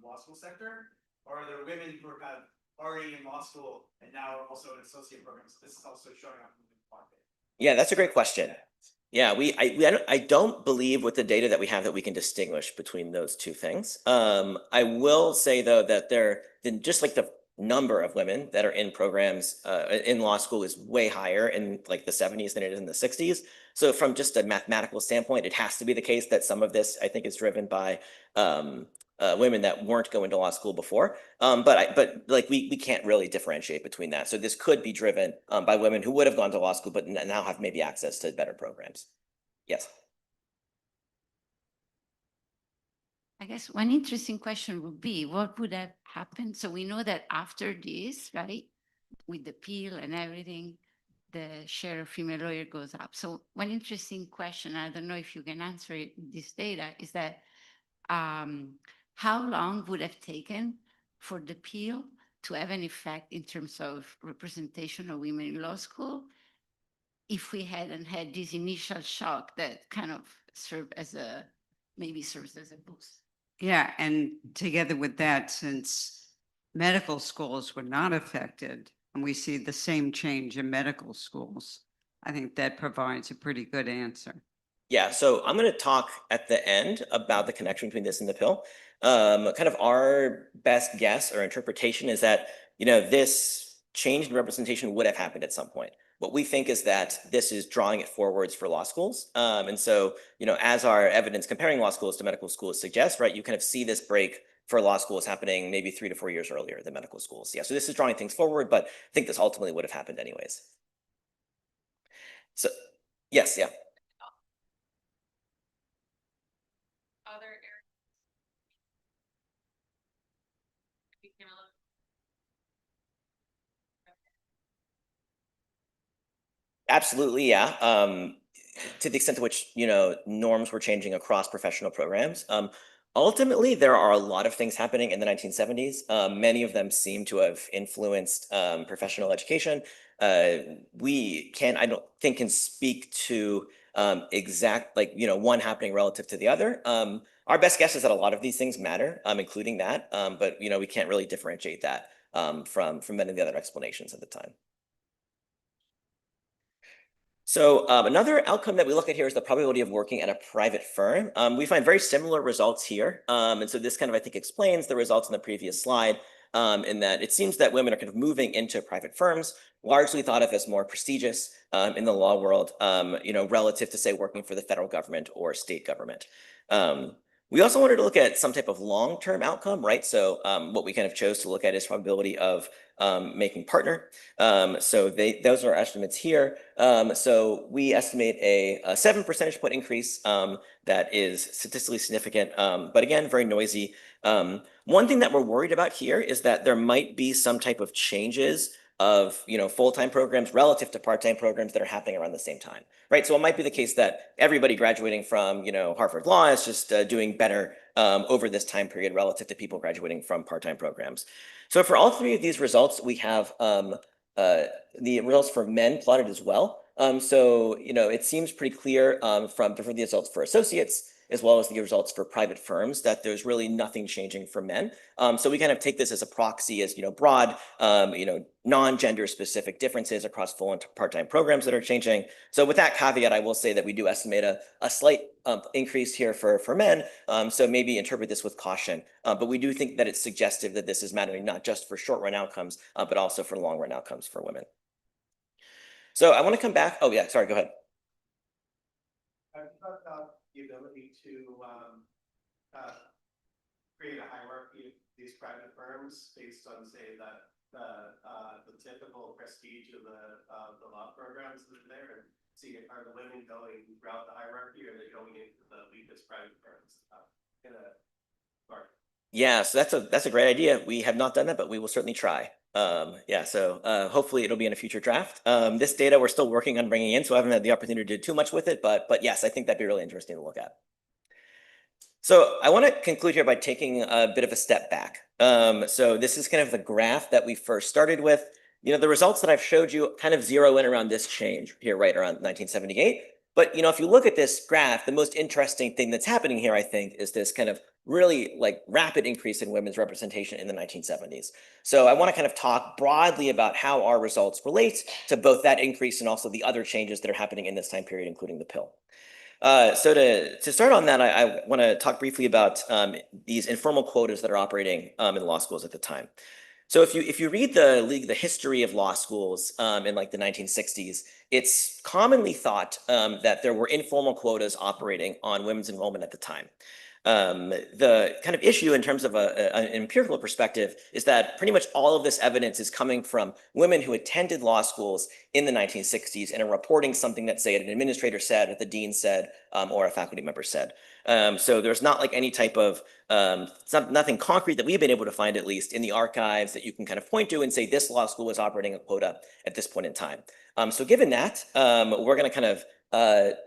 law school sector? Or are there women who are kind of already in law school and now are also in associate programs? This is also showing up in the market. Yeah, that's a great question. Yeah, I don't believe with the data that we have that we can distinguish between those two things. I will say though that just like the number of women that are in programs in law school is way higher in like the 70s than it is in the 60s. So from just a mathematical standpoint, it has to be the case that some of this I think is driven by women that weren't going to law school before. But like we can't really differentiate between that. So this could be driven by women who would have gone to law school but now have maybe access to better programs. Yes. I guess one interesting question would be, what would have happened? So we know that after this, right, with the appeal and everything, the share of female lawyer goes up. So one interesting question, I don't know if you can answer it with this data, is that how long would have taken for the appeal to have an effect in terms of representation of women in law school if we hadn't had this initial shock that kind of serves as a boost? Yeah, and together with that, since medical schools were not affected, and we see the same change in medical schools, I think that provides a pretty good answer. Yeah, so I'm going to talk at the end about the connection between this and the pill. Kind of our best guess or interpretation is that, this change in representation would have happened at some point. What we think is that this is drawing it forwards for law schools. And so, as our evidence comparing law schools to medical schools suggests, right, you kind of see this break for law schools happening maybe 3 to 4 years earlier than medical schools. Yeah, so this is drawing things forward, but I think this ultimately would have happened anyways. So, yes, yeah. Other areas. Became a little. Absolutely, yeah. To the extent to which, norms were changing across professional programs. Ultimately, there are a lot of things happening in the 1970s. Many of them seem to have influenced professional education. I don't think can speak to exact, one happening relative to the other. Our best guess is that a lot of these things matter, including that. But, we can't really differentiate that from many of the other explanations at the time. So another outcome that we look at here is the probability of working at a private firm. We find very similar results here. And so this kind of, I think, explains the results in the previous slide in that it seems that women are kind of moving into private firms, largely thought of as more prestigious in the law world, relative to, say, working for the federal government or state government. We also wanted to look at some type of long-term outcome, right? So what we kind of chose to look at is probability of making partner. So those are our estimates here. So we estimate a 7 percentage point increase that is statistically significant, but again, very noisy. One thing that we're worried about here is that there might be some type of changes of full-time programs relative to part-time programs that are happening around the same time, right? So it might be the case that everybody graduating from Harvard Law is just doing better over this time period relative to people graduating from part-time programs. So for all 3 of these results, we have the results for men plotted as well. So it seems pretty clear from the results for associates as well as the results for private firms that there's really nothing changing for men. So we kind of take this as a proxy as broad, non-gender specific differences across full and part-time programs that are changing. So with that caveat, I will say that we do estimate a slight increase here for men. So maybe interpret this with caution. But we do think that it's suggestive that this is mattering not just for short-run outcomes, but also for long-run outcomes for women. So I want to come back. Oh yeah, sorry, go ahead. I've talked about the ability to create a hierarchy of these private firms based on, say, that the typical prestige of the law programs that are there, and see, are the women going throughout the hierarchy, or are they going into the weakest private firms in a market? Yeah, so that's a great idea. We have not done that, but we will certainly try. Yeah, so hopefully it'll be in a future draft. This data we're still working on bringing in, so I haven't had the opportunity to do too much with it, but yes, I think that'd be really interesting to look at. So I want to conclude here by taking a bit of a step back. So this is kind of the graph that we first started with. The results that I've showed you kind of zero in around this change here, right around 1978. But if you look at this graph, the most interesting thing that's happening here, I think, is this kind of really rapid increase in women's representation in the 1970s. So I want to kind of talk broadly about how our results relate to both that increase and also the other changes that are happening in this time period, including the pill. So to start on that, I want to talk briefly about these informal quotas that are operating in law schools at the time. So if you read the history of law schools in the 1960s, it's commonly thought that there were informal quotas operating on women's enrollment at the time. The kind of issue in terms of an empirical perspective is that pretty much all of this evidence is coming from women who attended law schools in the 1960s and are reporting something that, say, an administrator said, or the dean said, or a faculty member said. So there's not any type of nothing concrete that we've been able to find, at least in the archives, that you can kind of point to and say this law school was operating a quota at this point in time. So given that, we're going to kind of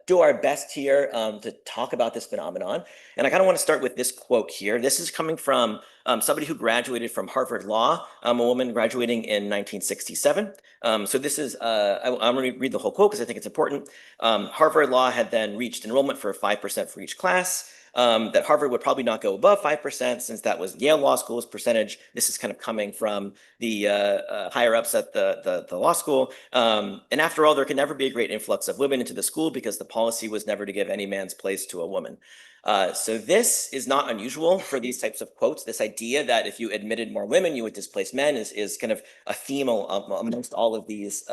do our best here to talk about this phenomenon. And I kind of want to start with this quote here. This is coming from somebody who graduated from Harvard Law, a woman graduating in 1967. So this is, I'm going to read the whole quote because I think it's important. Harvard Law had then reached enrollment for 5% for each class. that Harvard would probably not go above 5%, since that was Yale Law School's percentage. This is kind of coming from the higher ups at the law school. And after all, there can never be a great influx of women into the school because the policy was never to give any man's place to a woman. So this is not unusual for these types of quotes. This idea that if you admitted more women, you would displace men is kind of a theme amongst all of these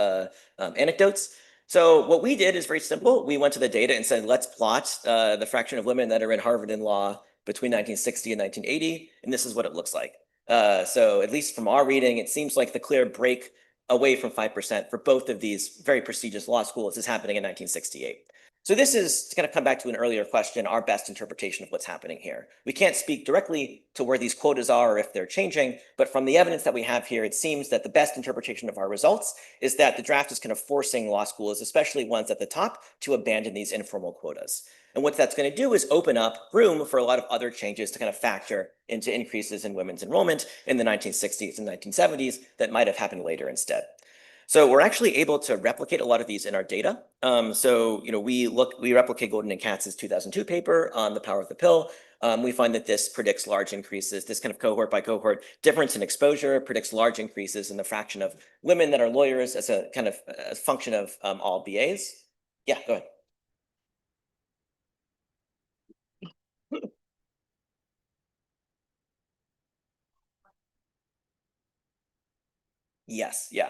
anecdotes. So what we did is very simple. We went to the data and said, let's plot the fraction of women that are in Harvard in law between 1960 and 1980, and this is what it looks like. So at least from our reading, it seems like the clear break away from 5% for both of these very prestigious law schools is happening in 1968. So this is to kind of come back to an earlier question, our best interpretation of what's happening here. We can't speak directly to where these quotas are or if they're changing, but from the evidence that we have here, it seems that the best interpretation of our results is that the draft is kind of forcing law schools, especially ones at the top, to abandon these informal quotas. And what that's going to do is open up room for a lot of other changes to kind of factor into increases in women's enrollment in the 1960s and 1970s that might have happened later instead. So we're actually able to replicate a lot of these in our data. We replicate Golden and Katz's 2002 paper on the power of the pill. We find that this predicts large increases, this kind of cohort by cohort difference in exposure predicts large increases in the fraction of women that are lawyers as a kind of a function of all BAs. Yeah, go ahead. Yes, yeah.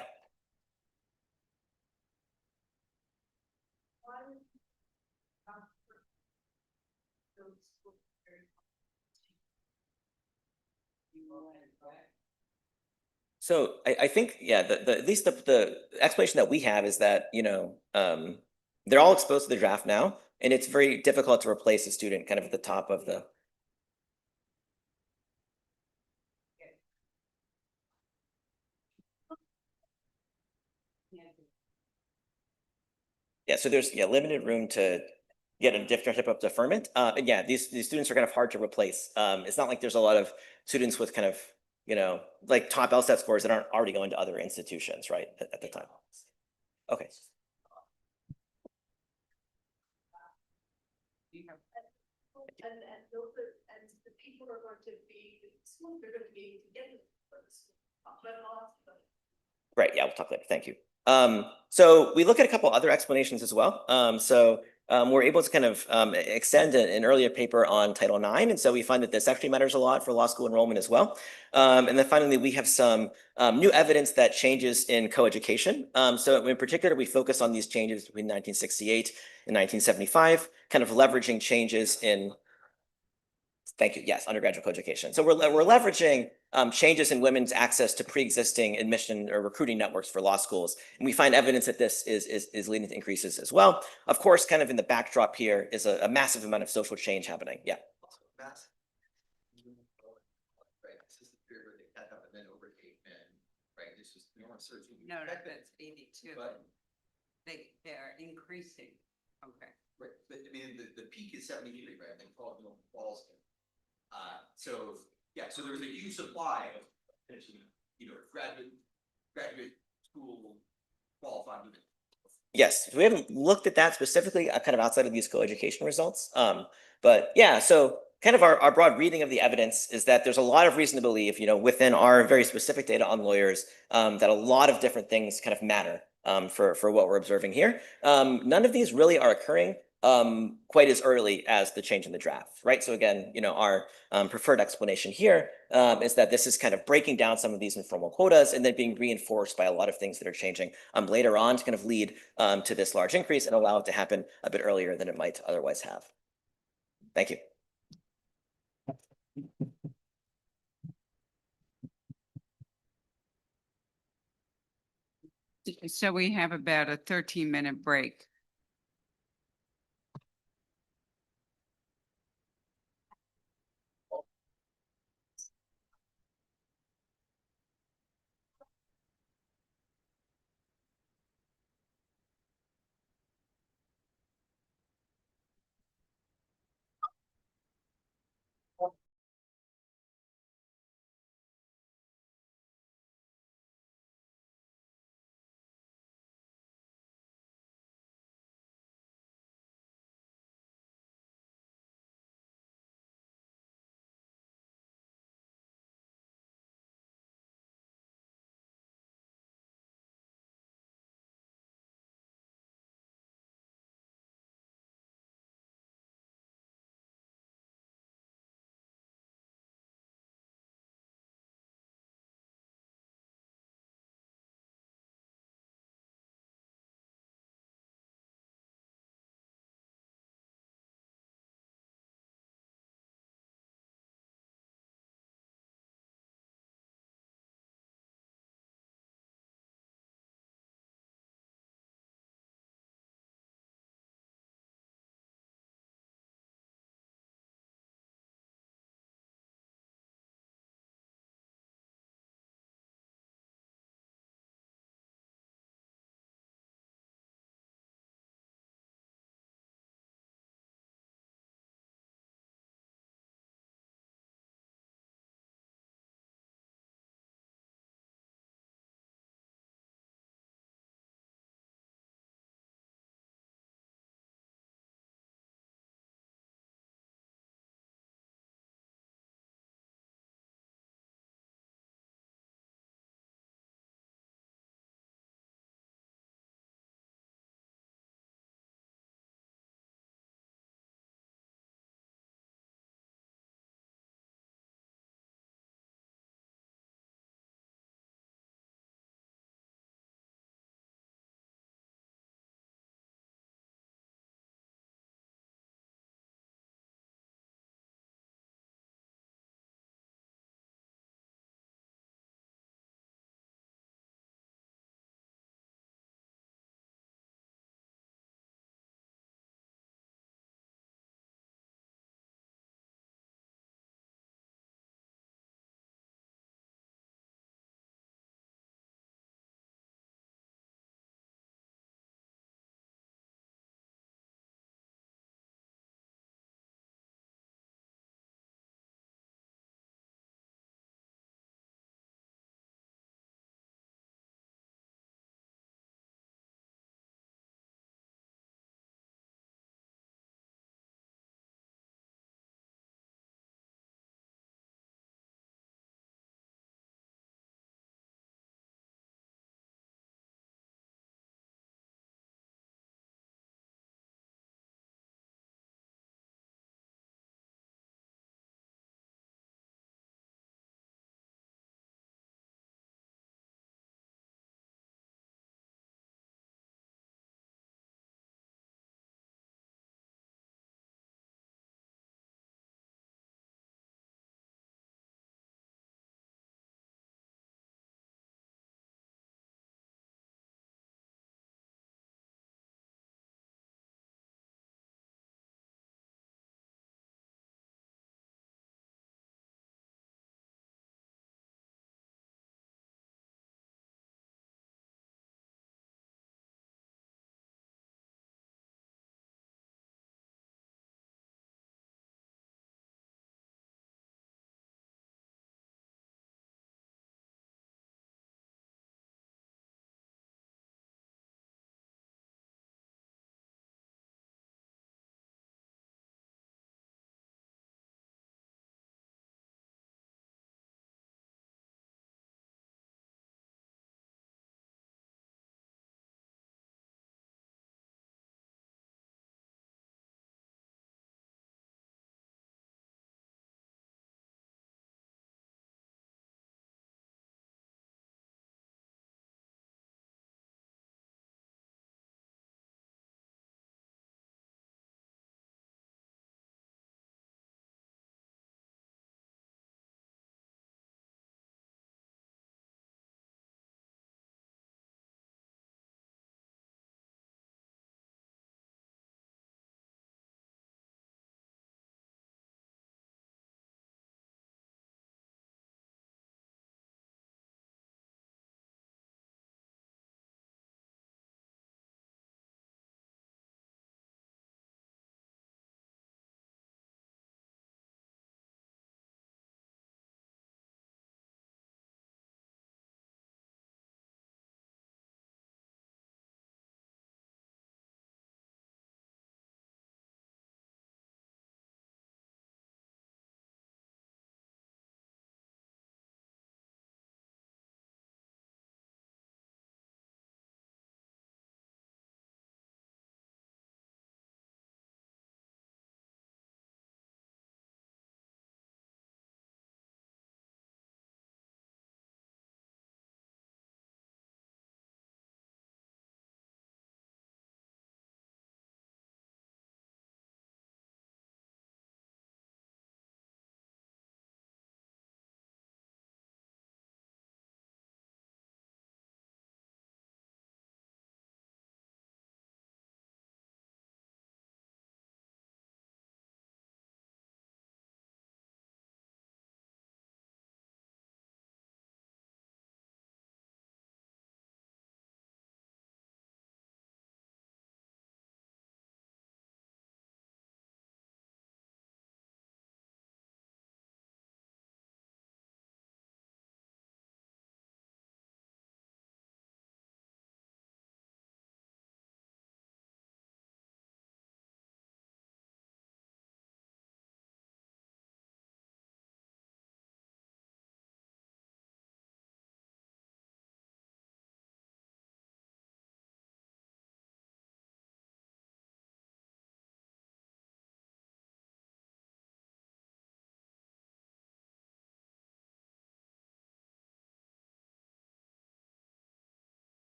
So I think, yeah, at least the explanation that we have is that, they're all exposed to the draft now, and it's very difficult to replace a student kind of at the top of the. Yeah, so there's limited room to get a different type of deferment. And yeah, these students are kind of hard to replace. It's not like there's a lot of students with kind of, like top LSAT scores that aren't already going to other institutions, right, at the time. Okay. And the people are going to be, they're going to be together. Right, yeah, we'll talk later, thank you. So we look at a couple other explanations as well. We're able to kind of extend an earlier paper on Title IX, and so we find that this actually matters a lot for law school enrollment as well. And then finally, we have some new evidence that changes in coeducation. So in particular, we focus on these changes between 1968 and 1975, kind of leveraging changes in. Thank you. Yes, undergraduate coeducation. So we're leveraging changes in women's access to pre-existing admission or recruiting networks for law schools, and we find evidence that this is leading to increases as well. Of course, kind of in the backdrop here is a massive amount of social change happening. Yeah. No, that's 82. They're increasing. Okay. Right, but I mean, the peak is 73, right? I think falls. So yeah, so there's a huge supply of graduate school qualified women. Yes, we haven't looked at that specifically, kind of outside of these coeducation results. But yeah, so kind of our broad reading of the evidence is that there's a lot of reason to believe, within our very specific data on lawyers, that a lot of different things kind of matter for what we're observing here. None of these really are occurring quite as early as the change in the draft, right? So again, our preferred explanation here is that this is kind of breaking down some of these informal quotas and then being reinforced by a lot of things that are changing later on to kind of lead to this large increase and allow it to happen a bit earlier than it might otherwise have. Thank you. So we have about a 13-minute break.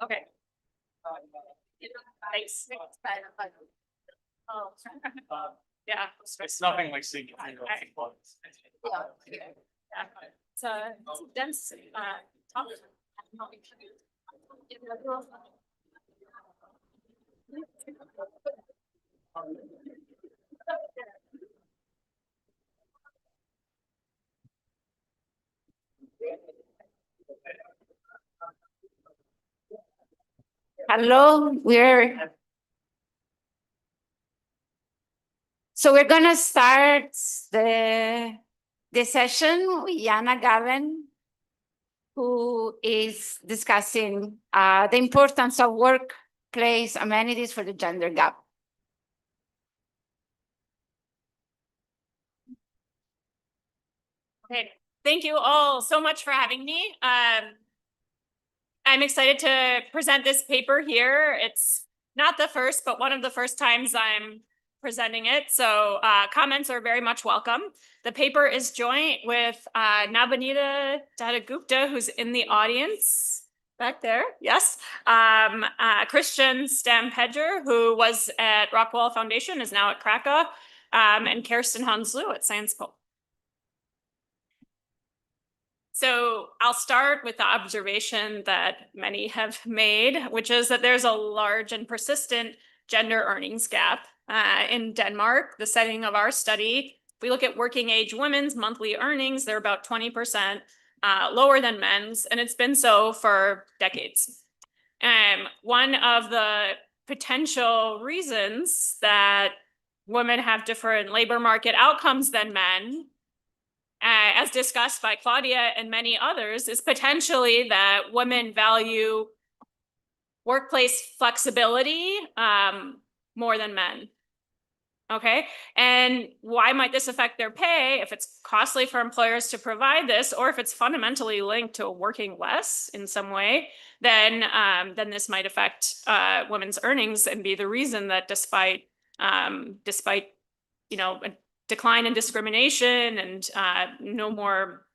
Okay. Thanks. Oh. Yeah. It's nothing like seeing. Yeah. It's a dense, topic. Hello, we're gonna start the session with Yana Gavin, who is discussing the importance of workplace amenities for the gender gap. Okay, thank you all so much for having me. I'm excited to present this paper here. It's not the first, but one of the first times I'm presenting it. So comments are very much welcome. The paper is joint with Nabanita Dadagupta, who's in the audience back there. Yes. Christian Stampedger, who was at Rockwell Foundation, is now at Krakow, and Kirsten Hanslu at Science Pole. So I'll start with the observation that many have made, which is that there's a large and persistent gender earnings gap. In Denmark, the setting of our study, if we look at working age women's monthly earnings, they're about 20% lower than men's, and it's been so for decades. One of the potential reasons that women have different labor market outcomes than men, as discussed by Claudia and many others, is potentially that women value workplace flexibility more than men. Okay, and why might this affect their pay? If it's costly for employers to provide this, or if it's fundamentally linked to working less in some way, then this might affect women's earnings and be the reason that despite you know, a decline in discrimination and no more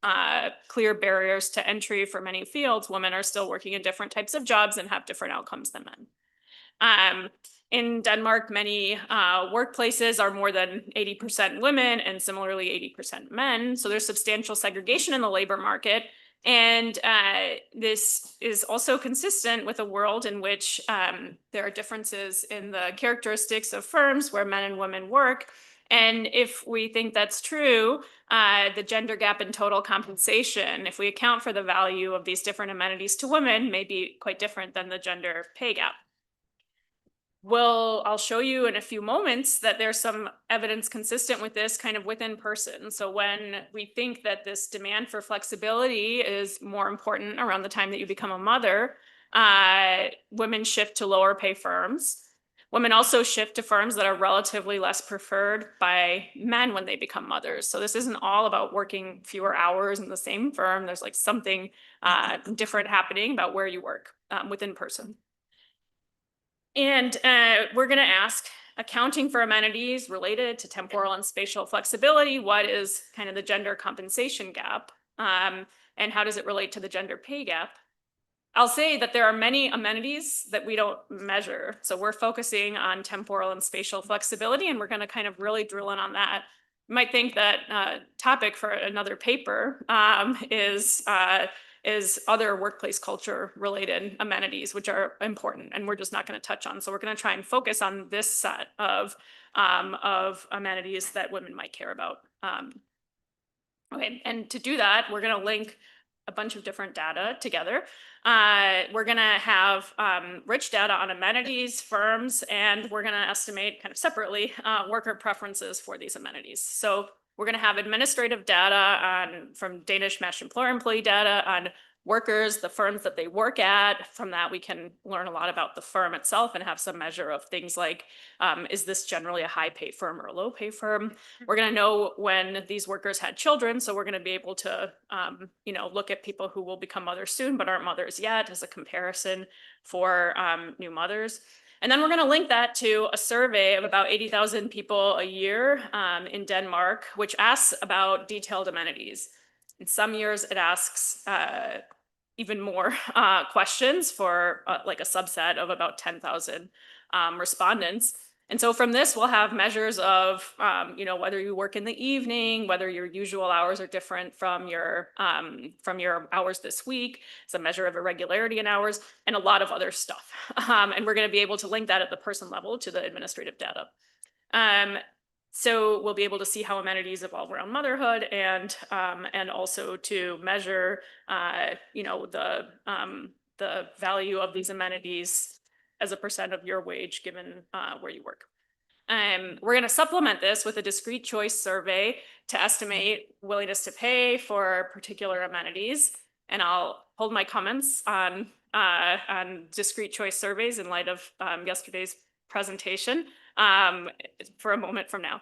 clear barriers to entry for many fields, women are still working in different types of jobs and have different outcomes than men. In Denmark, many workplaces are more than 80% women and similarly 80% men. So there's substantial segregation in the labor market. And this is also consistent with a world in which there are differences in the characteristics of firms where men and women work. And if we think that's true, the gender gap in total compensation, if we account for the value of these different amenities to women, may be quite different than the gender pay gap. I'll show you in a few moments that there's some evidence consistent with this kind of within person. So when we think that this demand for flexibility is more important around the time that you become a mother, women shift to lower pay firms. Women also shift to firms that are relatively less preferred by men when they become mothers. So this isn't all about working fewer hours in the same firm. There's like something different happening about where you work within person. And we're going to ask, accounting for amenities related to temporal and spatial flexibility, what is kind of the gender compensation gap? And how does it relate to the gender pay gap? I'll say that there are many amenities that we don't measure. So we're focusing on temporal and spatial flexibility, and we're going to kind of really drill in on that. You might think that topic for another paper is other workplace culture related amenities, which are important, and we're just not going to touch on. So we're going to try and focus on this set of amenities that women might care about. Okay, and to do that, we're going to link a bunch of different data together. We're gonna have rich data on amenities, firms, and we're gonna estimate kind of separately worker preferences for these amenities. So we're gonna have administrative data from Danish matched employer-employee data on workers, the firms that they work at. From that, we can learn a lot about the firm itself and have some measure of things like, is this generally a high pay firm or a low pay firm? We're going to know when these workers had children. So we're going to be able to, look at people who will become mothers soon, but aren't mothers yet as a comparison for new mothers. And then we're going to link that to a survey of about 80,000 people a year in Denmark, which asks about detailed amenities. In some years, it asks even more questions for like a subset of about 10,000 respondents. And so from this, we'll have measures of, whether you work in the evening, whether your usual hours are different from your hours this week. It's a measure of irregularity in hours and a lot of other stuff. And we're going to be able to link that at the person level to the administrative data. So we'll be able to see how amenities evolve around motherhood and also to measure, the value of these amenities as a percent of your wage given where you work. We're going to supplement this with a discrete choice survey to estimate willingness to pay for particular amenities. And I'll hold my comments on discrete choice surveys in light of yesterday's presentation for a moment from now.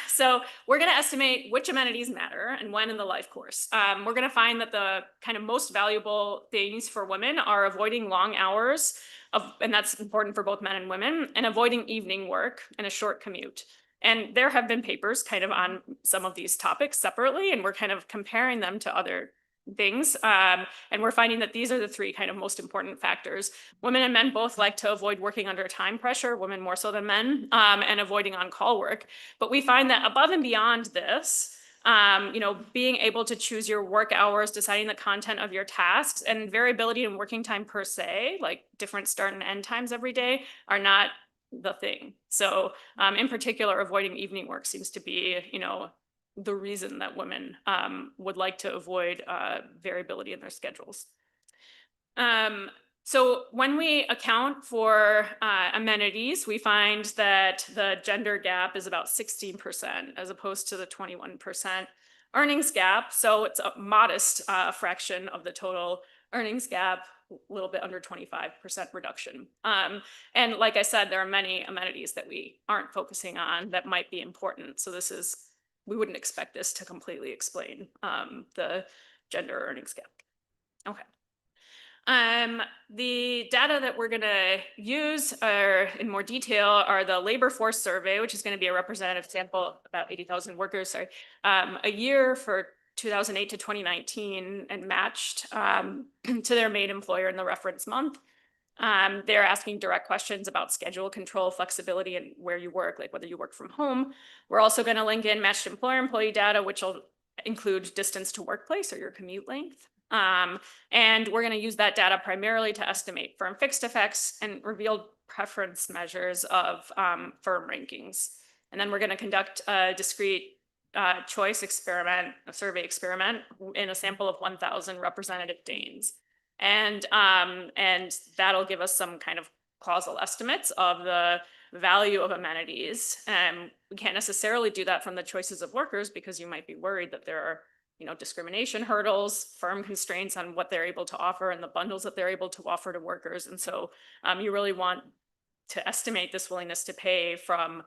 So we're going to estimate which amenities matter and when in the life course. We're going to find that the kind of most valuable things for women are avoiding long hours, and that's important for both men and women, and avoiding evening work and a short commute. And there have been papers kind of on some of these topics separately, and we're kind of comparing them to other things. And we're finding that these are the three kind of most important factors. Women and men both like to avoid working under time pressure, women more so than men, and avoiding on-call work. But we find that above and beyond this, being able to choose your work hours, deciding the content of your tasks, and variability in working time per se, like different start and end times every day, are not the thing. So in particular, avoiding evening work seems to be, the reason that women would like to avoid variability in their schedules. So when we account for amenities, we find that the gender gap is about 16% as opposed to the 21% earnings gap. So it's a modest fraction of the total earnings gap, a little bit under 25% reduction. And like I said, there are many amenities that we aren't focusing on that might be important. So we wouldn't expect this to completely explain the gender earnings gap. Okay. The data that we're going to use in more detail are the labor force survey, which is going to be a representative sample, about 80,000 workers, a year for 2008 to 2019, and matched to their main employer in the reference month. They're asking direct questions about schedule control, flexibility, and where you work, like whether you work from home. We're also going to link in matched employer-employee data, which will include distance to workplace or your commute length. And we're going to use that data primarily to estimate firm fixed effects and revealed preference measures of firm rankings. And then we're going to conduct a discrete choice experiment, a survey experiment, in a sample of 1,000 representative Danes. And that'll give us some kind of causal estimates of the value of amenities. And we can't necessarily do that from the choices of workers because you might be worried that there are discrimination hurdles, firm constraints on what they're able to offer and the bundles that they're able to offer to workers. And so you really want to estimate this willingness to pay from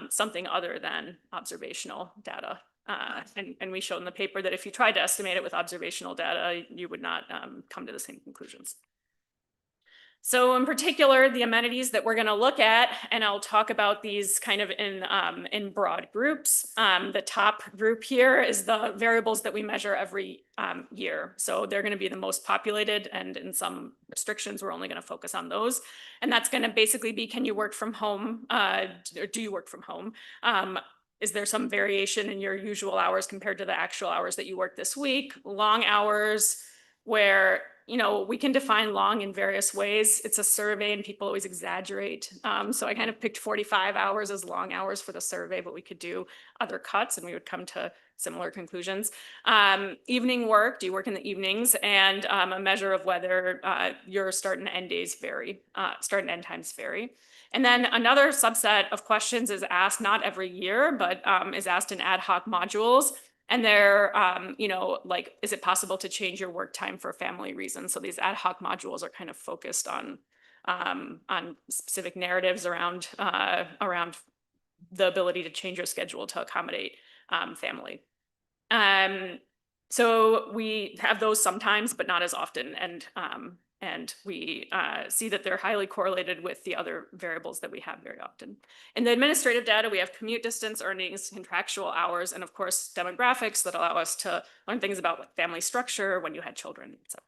something other than observational data. And we showed in the paper that if you tried to estimate it with observational data, you would not come to the same conclusions. So in particular, the amenities that we're going to look at, and I'll talk about these kind of in broad groups. The top group here is the variables that we measure every year. So they're going to be the most populated, and in some restrictions, we're only going to focus on those. And that's going to basically be, can you work from home? Or do you work from home? Is there some variation in your usual hours compared to the actual hours that you work this week? Long hours where you know, we can define long in various ways. It's a survey and people always exaggerate. So I kind of picked 45 hours as long hours for the survey, but we could do other cuts and we would come to similar conclusions. Evening work, do you work in the evenings? And a measure of whether your start and end days vary, start and end times vary. And then another subset of questions is asked not every year, but is asked in ad hoc modules. And they're, you know, like, is it possible to change your work time for family reasons? So these ad hoc modules are kind of focused on specific narratives around the ability to change your schedule to accommodate family. So we have those sometimes, but not as often. And we see that they're highly correlated with the other variables that we have very often. In the administrative data, we have commute distance, earnings, contractual hours, and of course, demographics that allow us to learn things about family structure, when you had children, etc.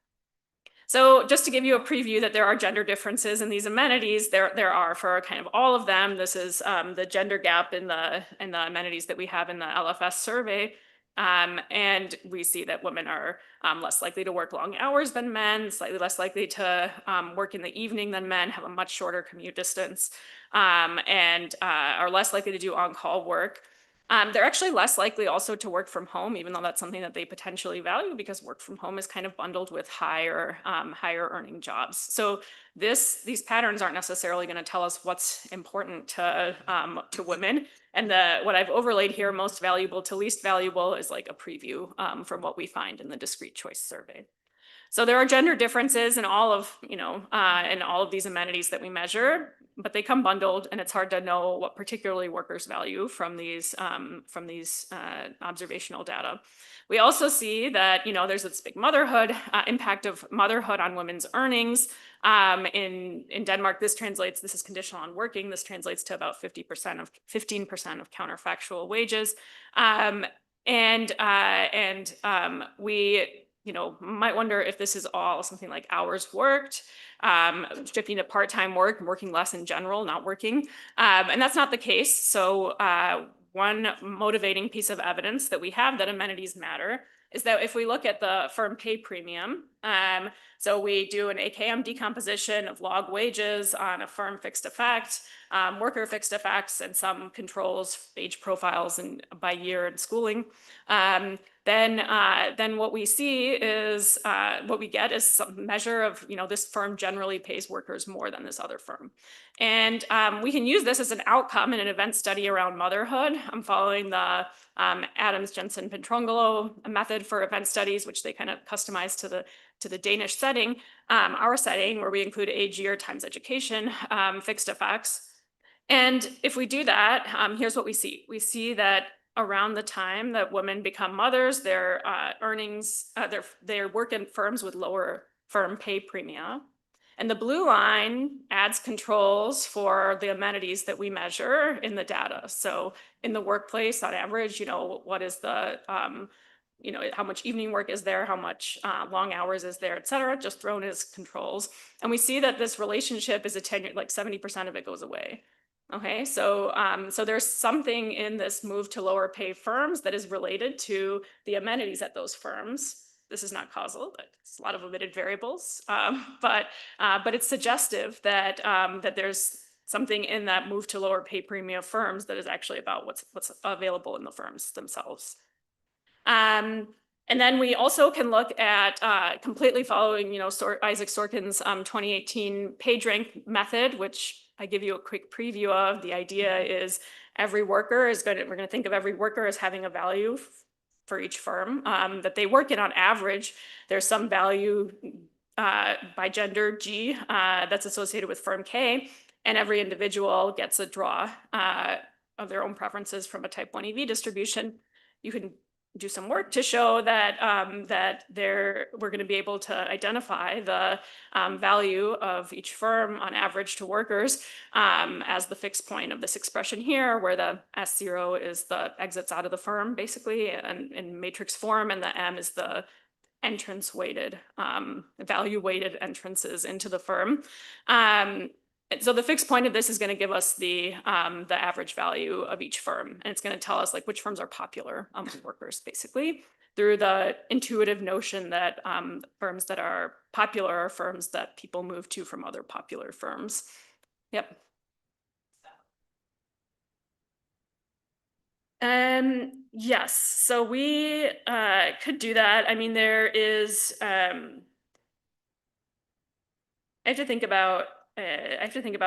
So just to give you a preview that there are gender differences in these amenities, there are for kind of all of them. This is the gender gap in the amenities that we have in the LFS survey. And we see that women are less likely to work long hours than men, slightly less likely to work in the evening than men, have a much shorter commute distance, and are less likely to do on-call work. They're actually less likely also to work from home, even though that's something that they potentially value, because work from home is kind of bundled with higher earning jobs. So these patterns aren't necessarily going to tell us what's important to women. And what I've overlaid here, most valuable to least valuable, is like a preview from what we find in the discrete choice survey. So there are gender differences in all of, you know, in all of these amenities that we measure, but they come bundled, and it's hard to know what particularly workers value from these observational data. We also see that, you know, there's this big motherhood impact of motherhood on women's earnings. In Denmark, this is conditional on working. This translates to about 15% of counterfactual wages. We, you know, might wonder if this is all something like hours worked, shifting to part-time work, working less in general, not working. And that's not the case. So one motivating piece of evidence that we have that amenities matter is that if we look at the firm pay premium, so we do an AKM decomposition of log wages on a firm fixed effect, worker fixed effects, and some controls, age profiles, and by year and schooling. Then what we see is what we get is some measure of, you know, this firm generally pays workers more than this other firm. And we can use this as an outcome in an event study around motherhood. I'm following the Adams, Jensen, Petrongolo method for event studies, which they kind of customize to the Danish setting, our setting, where we include age, year, times education, fixed effects. And if we do that, here's what we see. We see that around the time that women become mothers, their earnings, they work in firms with lower firm pay premia. And the blue line adds controls for the amenities that we measure in the data. So in the workplace, on average, you know, what is the, you know, how much evening work is there, how much long hours is there, et cetera, just thrown as controls. And we see that this relationship is a tenured, like 70% of it goes away. Okay, so there's something in this move to lower pay firms that is related to the amenities at those firms. This is not causal, but it's a lot of omitted variables. But it's suggestive that that there's something in that move to lower pay premium firms that is actually about what's available in the firms themselves. And then we also can look at completely following, you know, Isaac Sorkin's 2018 PageRank method, which I give you a quick preview of. The idea is we're going to think of every worker as having a value for each firm that they work in. On average, there's some value by gender, G, that's associated with firm K, and every individual gets a draw of their own preferences from a type 1 EV distribution. You can do some work to show that we're going to be able to identify the value of each firm on average to workers as the fixed point of this expression here, where the S0 is the exits out of the firm, basically, and in matrix form, and the M is the entrance weighted, value weighted entrances into the firm. So the fixed point of this is going to give us the average value of each firm, and it's going to tell us like which firms are popular among workers, basically. through the intuitive notion that firms that are popular are firms that people move to from other popular firms. Yep. Yes, so we could do that. I mean, there is I have to think about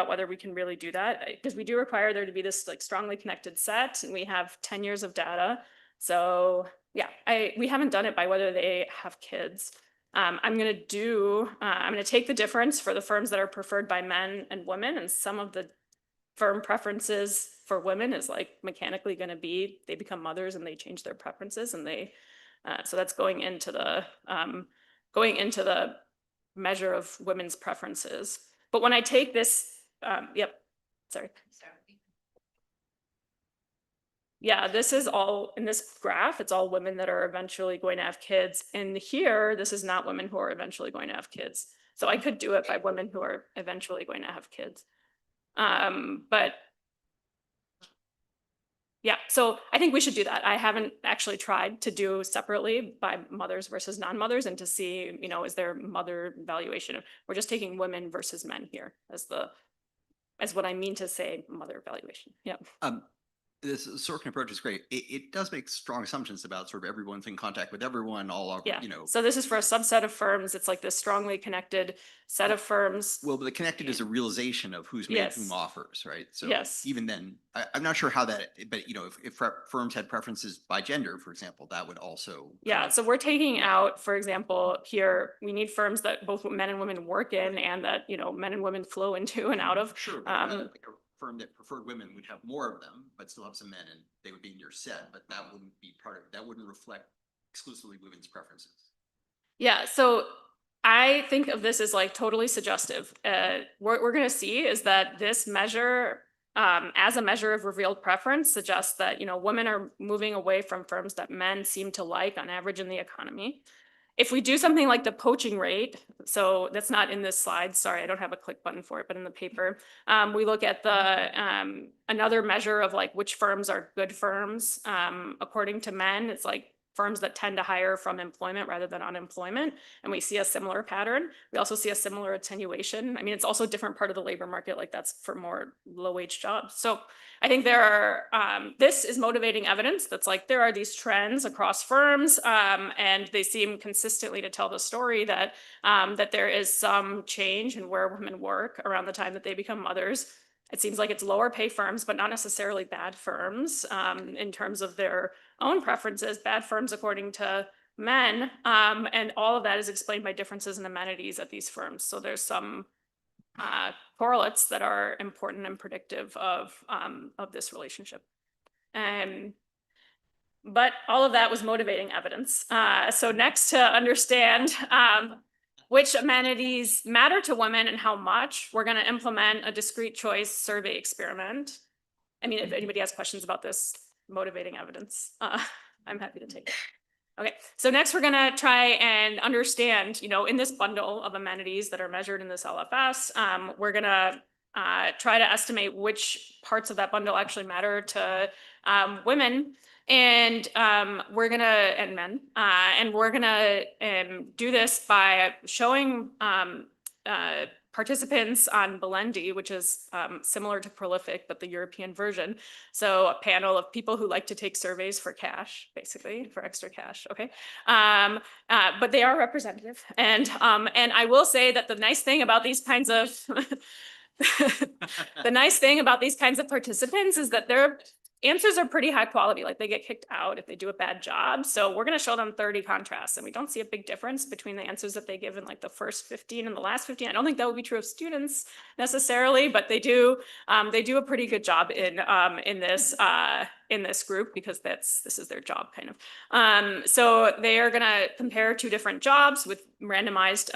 whether we can really do that, because we do require there to be this like strongly connected set, and we have 10 years of data. So yeah, we haven't done it by whether they have kids. I'm gonna take the difference for the firms that are preferred by men and women, and some of the firm preferences for women is like mechanically gonna be, they become mothers and they change their preferences, and so that's going into the measure of women's preferences. But when I take this, yep, sorry. Yeah, this is all, in this graph, it's all women that are eventually going to have kids. And here, this is not women who are eventually going to have kids. So I could do it by women who are eventually going to have kids. But yeah, so I think we should do that. I haven't actually tried to do separately by mothers versus non-mothers and to see, you know, is there mother valuation? We're just taking women versus men here as what I mean to say mother valuation. Yeah. This Sorkin approach is great. It does make strong assumptions about sort of everyone's in contact with everyone all over, Yeah. you know. So this is for a subset of firms. It's like this strongly connected set of firms. Well, but the connected is a realization of who's made Yes. whom offers, right? So Yes. even then, I'm not sure how that, but you know, if firms had preferences by gender, for example, that would also. Yeah, so we're taking out, for example, here, we need firms that both men and women work in and that, you know, men and women flow into and out of. Sure, but like a firm that preferred women would have more of them, but still have some men, and they would be in your set, but that wouldn't be that wouldn't reflect exclusively women's preferences. Yeah, so I think of this as like totally suggestive. What we're gonna see is that this measure, as a measure of revealed preference, suggests that, you know, women are moving away from firms that men seem to like on average in the economy. If we do something like the poaching rate, so that's not in this slide, sorry, I don't have a click button for it, but in the paper, we look at the another measure of like which firms are good firms. According to men, it's like firms that tend to hire from employment rather than unemployment. And we see a similar pattern. We also see a similar attenuation. I mean, it's also a different part of the labor market, like that's for more low-wage jobs. So I think there are, this is motivating evidence that's like, there are these trends across firms, and they seem consistently to tell the story that, that there is some change in where women work around the time that they become mothers. It seems like it's lower pay firms, but not necessarily bad firms, in terms of their own preferences, bad firms according to men. And all of that is explained by differences in amenities at these firms. So there's some correlates that are important and predictive of this relationship. But all of that was motivating evidence. So next, to understand which amenities matter to women and how much, we're going to implement a discrete choice survey experiment. I mean, if anybody has questions about this motivating evidence, I'm happy to take it. Okay, so next we're gonna try and understand, you know, in this bundle of amenities that are measured in this LFS, we're gonna try to estimate which parts of that bundle actually matter to women and and men, and we're gonna do this by showing participants on Belendi, which is similar to Prolific, but the European version. So a panel of people who like to take surveys for cash, basically for extra cash. Okay, but they are representative, and I will say that the nice thing about these kinds of the nice thing about these kinds of participants is that their answers are pretty high quality. Like they get kicked out if they do a bad job. So we're going to show them 30 contrasts, and we don't see a big difference between the answers that they give in like the first 15 and the last 15. I don't think that would be true of students necessarily, but they do a pretty good job in this group, because this is their job kind of. So they are going to compare two different jobs with randomized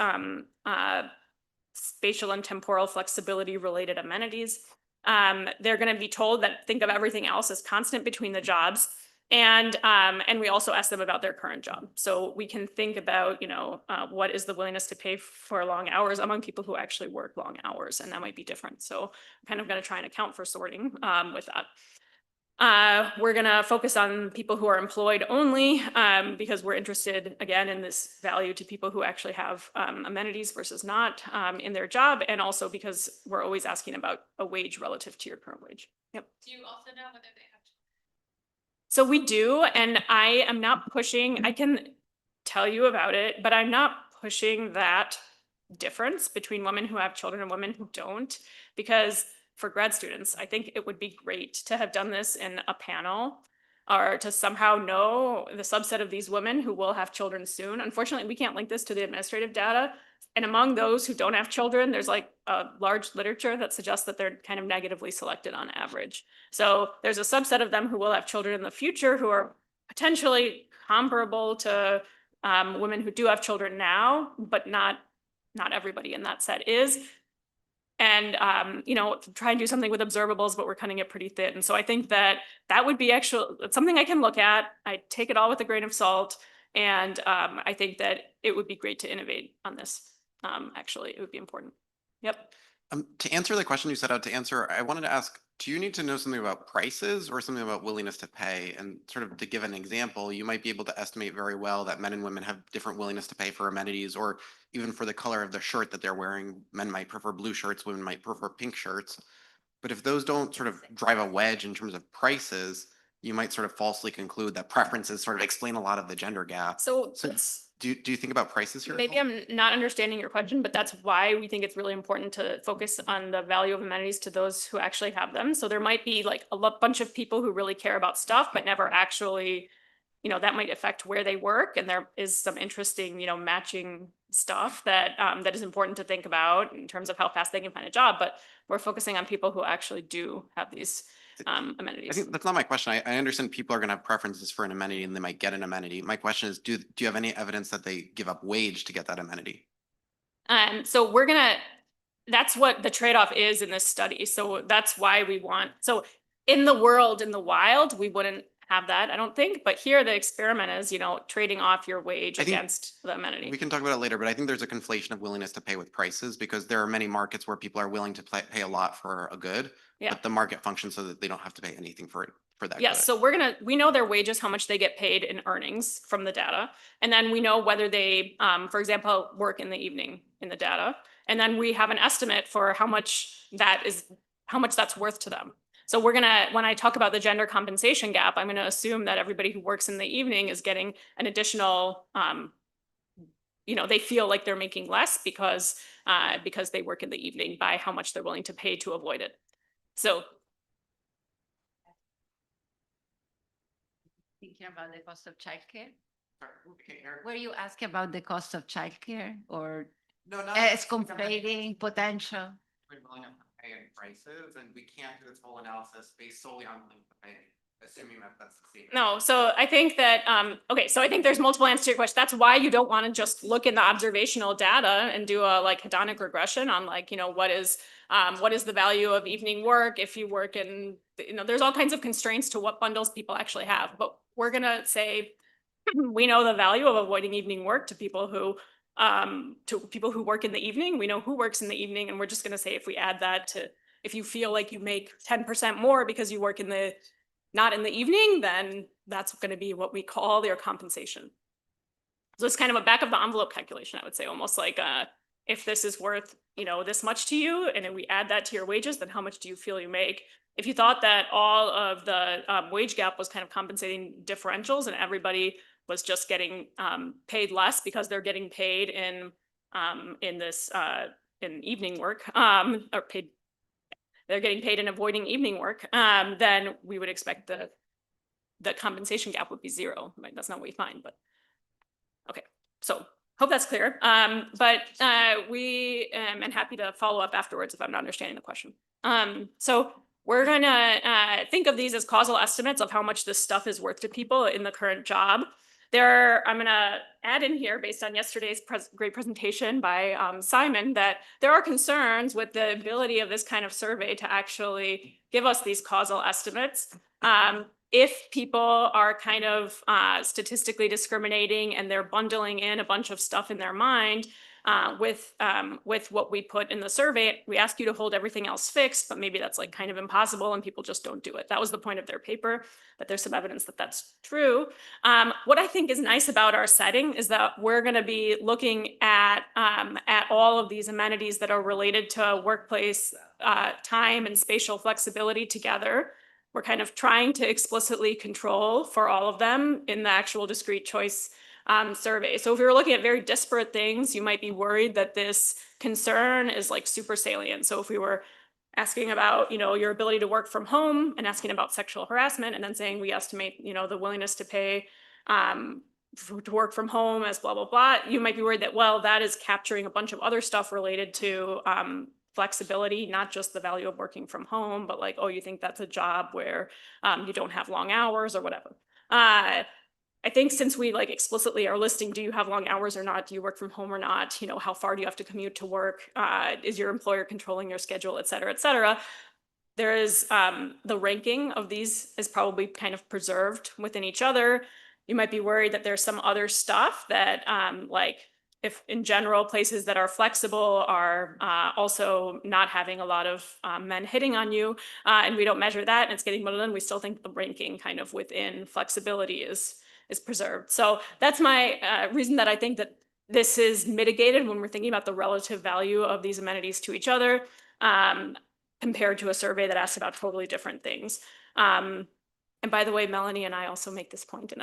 spatial and temporal flexibility related amenities. They're going to be told that think of everything else as constant between the jobs. And we also ask them about their current job. So we can think about, you know, what is the willingness to pay for long hours among people who actually work long hours, and that might be different. So I'm kind of going to try and account for sorting with that. We're gonna focus on people who are employed only, because we're interested, again, in this value to people who actually have amenities versus not in their job, and also because we're always asking about a wage relative to your current wage. Yep. Do you also know whether they have? So we do, and I am not pushing, I can tell you about it, but I'm not pushing that difference between women who have children and women who don't, because for grad students, I think it would be great to have done this in a panel or to somehow know the subset of these women who will have children soon. Unfortunately, we can't link this to the administrative data. And among those who don't have children, there's like a large literature that suggests that they're kind of negatively selected on average. So there's a subset of them who will have children in the future who are potentially comparable to women who do have children now, but not everybody in that set is. And, try and do something with observables, but we're cutting it pretty thin. So I think that would be it's something I can look at. I take it all with a grain of salt. And I think that it would be great to innovate on this. Actually, it would be important. Yep. To answer the question you set out to answer, I wanted to ask, do you need to know something about prices or something about willingness to pay? And sort of to give an example, you might be able to estimate very well that men and women have different willingness to pay for amenities, or even for the color of the shirt that they're wearing. Men might prefer blue shirts, women might prefer pink shirts. But if those don't sort of drive a wedge in terms of prices, you might sort of falsely conclude that preferences sort of explain a lot of the gender gap. So do you think about prices here? maybe I'm not understanding your question, but that's why we think it's really important to focus on the value of amenities to those who actually have them. So there might be like a bunch of people who really care about stuff, but never actually, that might affect where they work. And there is some interesting, matching stuff that that is important to think about in terms of how fast they can find a job. But we're focusing on people who actually do have these amenities. I think that's not my question. I understand people are going to have preferences for an amenity and they might get an amenity. My question is, do you have any evidence that they give up wage to get that amenity? So that's what the trade-off is in this study. So that's why so in the world, in the wild, we wouldn't have that, I don't think. But here the experiment is, trading off your wage against the amenity. We can talk about it later, but I think there's a conflation of willingness to pay with prices, because there are many markets where people are willing to pay a lot for a good, but the market functions so that they don't have to pay anything for that. Yes, good. so we know their wages, how much they get paid in earnings from the data. And then we know whether they, for example, work in the evening in the data. And then we have an estimate for how much that's worth to them. So when I talk about the gender compensation gap, I'm gonna assume that everybody who works in the evening is getting an additional, they feel like they're making less because they work in the evening by how much they're willing to pay to avoid it. So. Thinking about the cost of childcare? Were you asking about the cost of childcare or No, not as comparing potential? We're willing to pay in prices, and we can't do this whole analysis based solely on willing to pay, assuming that that's the same. No, so I think that, so I think there's multiple answers to your question. That's why you don't want to just look in the observational data and do a hedonic regression on what is the value of evening work if you work in, there's all kinds of constraints to what bundles people actually have. But we're going to say, we know the value of avoiding evening work to people who work in the evening. We know who works in the evening, and we're just going to say if we add that to, if you feel like you make 10% more because you work not in the evening, then that's going to be what we call your compensation. So it's kind of a back of the envelope calculation, I would say, almost like if this is worth this much to you, and then we add that to your wages, then how much do you feel you make? If you thought that all of the wage gap was kind of compensating differentials and everybody was just getting paid less because they're getting paid in evening work, or paid, they're getting paid in avoiding evening work, then we would expect the compensation gap would be zero. Right? That's not what we find, but okay. So hope that's clear. But we am happy to follow up afterwards if I'm not understanding the question. So we're gonna think of these as causal estimates of how much this stuff is worth to people in the current job. I'm gonna add in here, based on yesterday's great presentation by Simon, that there are concerns with the ability of this kind of survey to actually give us these causal estimates. If people are kind of statistically discriminating and they're bundling in a bunch of stuff in their mind, with what we put in the survey. We ask you to hold everything else fixed, but maybe that's like kind of impossible and people just don't do it. That was the point of their paper, but there's some evidence that that's true. What I think is nice about our setting is that we're going to be looking at all of these amenities that are related to workplace time and spatial flexibility together. We're kind of trying to explicitly control for all of them in the actual discrete choice survey. So if we were looking at very disparate things, you might be worried that this concern is like super salient. So if we were asking about, your ability to work from home and asking about sexual harassment and then saying we estimate, the willingness to pay to work from home as blah, blah, blah, you might be worried that, well, that is capturing a bunch of other stuff related to flexibility, not just the value of working from home, but like, oh, you think that's a job where you don't have long hours or whatever. I think since we like explicitly are listing, do you have long hours or not? Do you work from home or not? How far do you have to commute to work? Is your employer controlling your schedule, et cetera, et cetera? There is the ranking of these is probably kind of preserved within each other. You might be worried that there's some other stuff that like if in general places that are flexible are also not having a lot of men hitting on you and we don't measure that and it's getting muddled in, we still think the ranking kind of within flexibility is preserved. So that's my reason that I think that this is mitigated when we're thinking about the relative value of these amenities to each other compared to a survey that asks about totally different things. And by the way, Melanie and I also make this point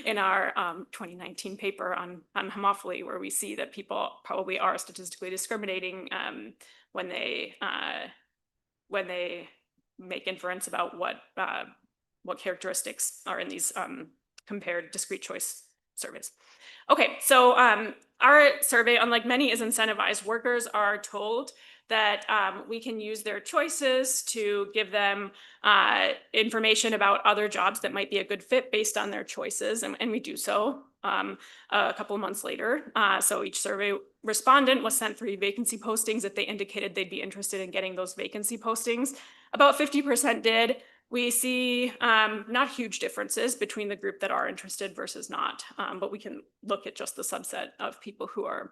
in our 2019 paper on homophily, where we see that people probably are statistically discriminating when they make inference about what characteristics are in these compared discrete choice surveys. Okay, so our survey, unlike many, is incentivized. Workers are told that we can use their choices to give them information about other jobs that might be a good fit based on their choices, and we do so a couple of months later. So each survey respondent was sent 3 vacancy postings if they indicated they'd be interested in getting those vacancy postings. About 50% did. We see not huge differences between the group that are interested versus not, but we can look at just the subset of people who are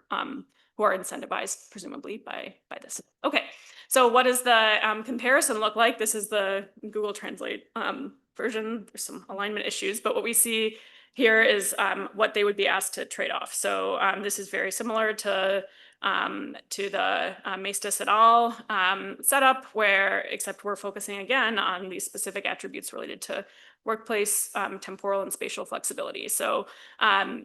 incentivized, presumably by this. Okay, so what does the comparison look like? This is the Google Translate version. There's some alignment issues, but what we see here is what they would be asked to trade off. So this is very similar to the Maestas et al. Setup, except we're focusing again on these specific attributes related to workplace, temporal and spatial flexibility. So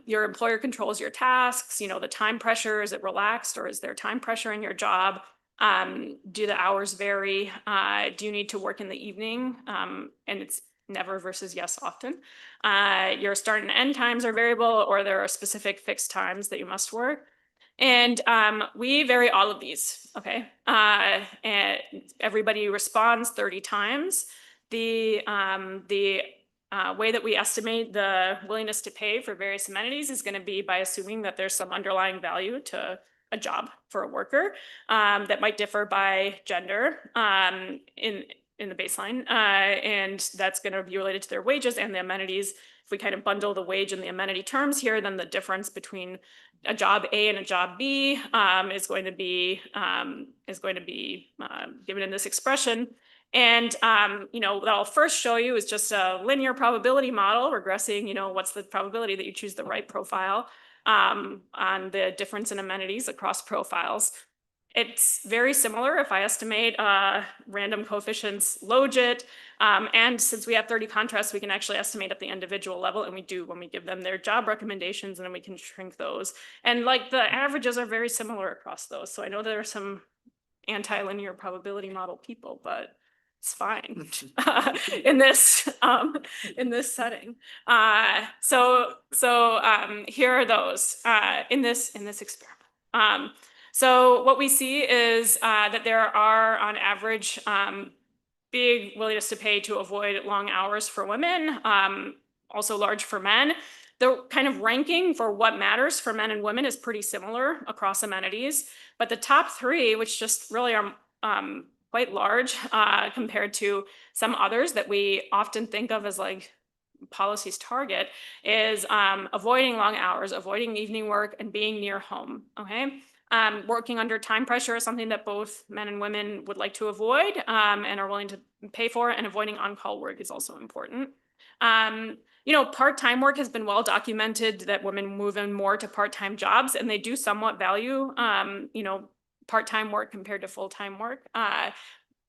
your employer controls your tasks, the time pressure, is it relaxed or is there time pressure in your job? Do the hours vary? Do you need to work in the evening? And it's never versus yes often. Your start and end times are variable, or there are specific fixed times that you must work. And we vary all of these, okay? And everybody responds 30 times. The way that we estimate the willingness to pay for various amenities is going to be by assuming that there's some underlying value to a job for a worker that might differ by gender in the baseline. And that's going to be related to their wages and the amenities. If we kind of bundle the wage and the amenity terms here, then the difference between a job A and a job B is going to be given in this expression. And what I'll first show you is just a linear probability model regressing, what's the probability that you choose the right profile on the difference in amenities across profiles. It's very similar if I estimate random coefficients logit. And since we have 30 contrasts, we can actually estimate at the individual level, and we do when we give them their job recommendations, and then we can shrink those. And like the averages are very similar across those. So I know there are some anti-linear probability model people, but it's fine in this setting. So here are those in this experiment. So what we see is that there are, on average, big willingness to pay to avoid long hours for women, also large for men. The kind of ranking for what matters for men and women is pretty similar across amenities, but the top 3, which just really are quite large compared to some others that we often think of as like policies target is avoiding long hours, avoiding evening work, and being near home, okay? Working under time pressure is something that both men and women would like to avoid and are willing to pay for, and avoiding on-call work is also important. You know, part-time work has been well documented that women move in more to part-time jobs, and they do somewhat value, you know, part-time work compared to full-time work.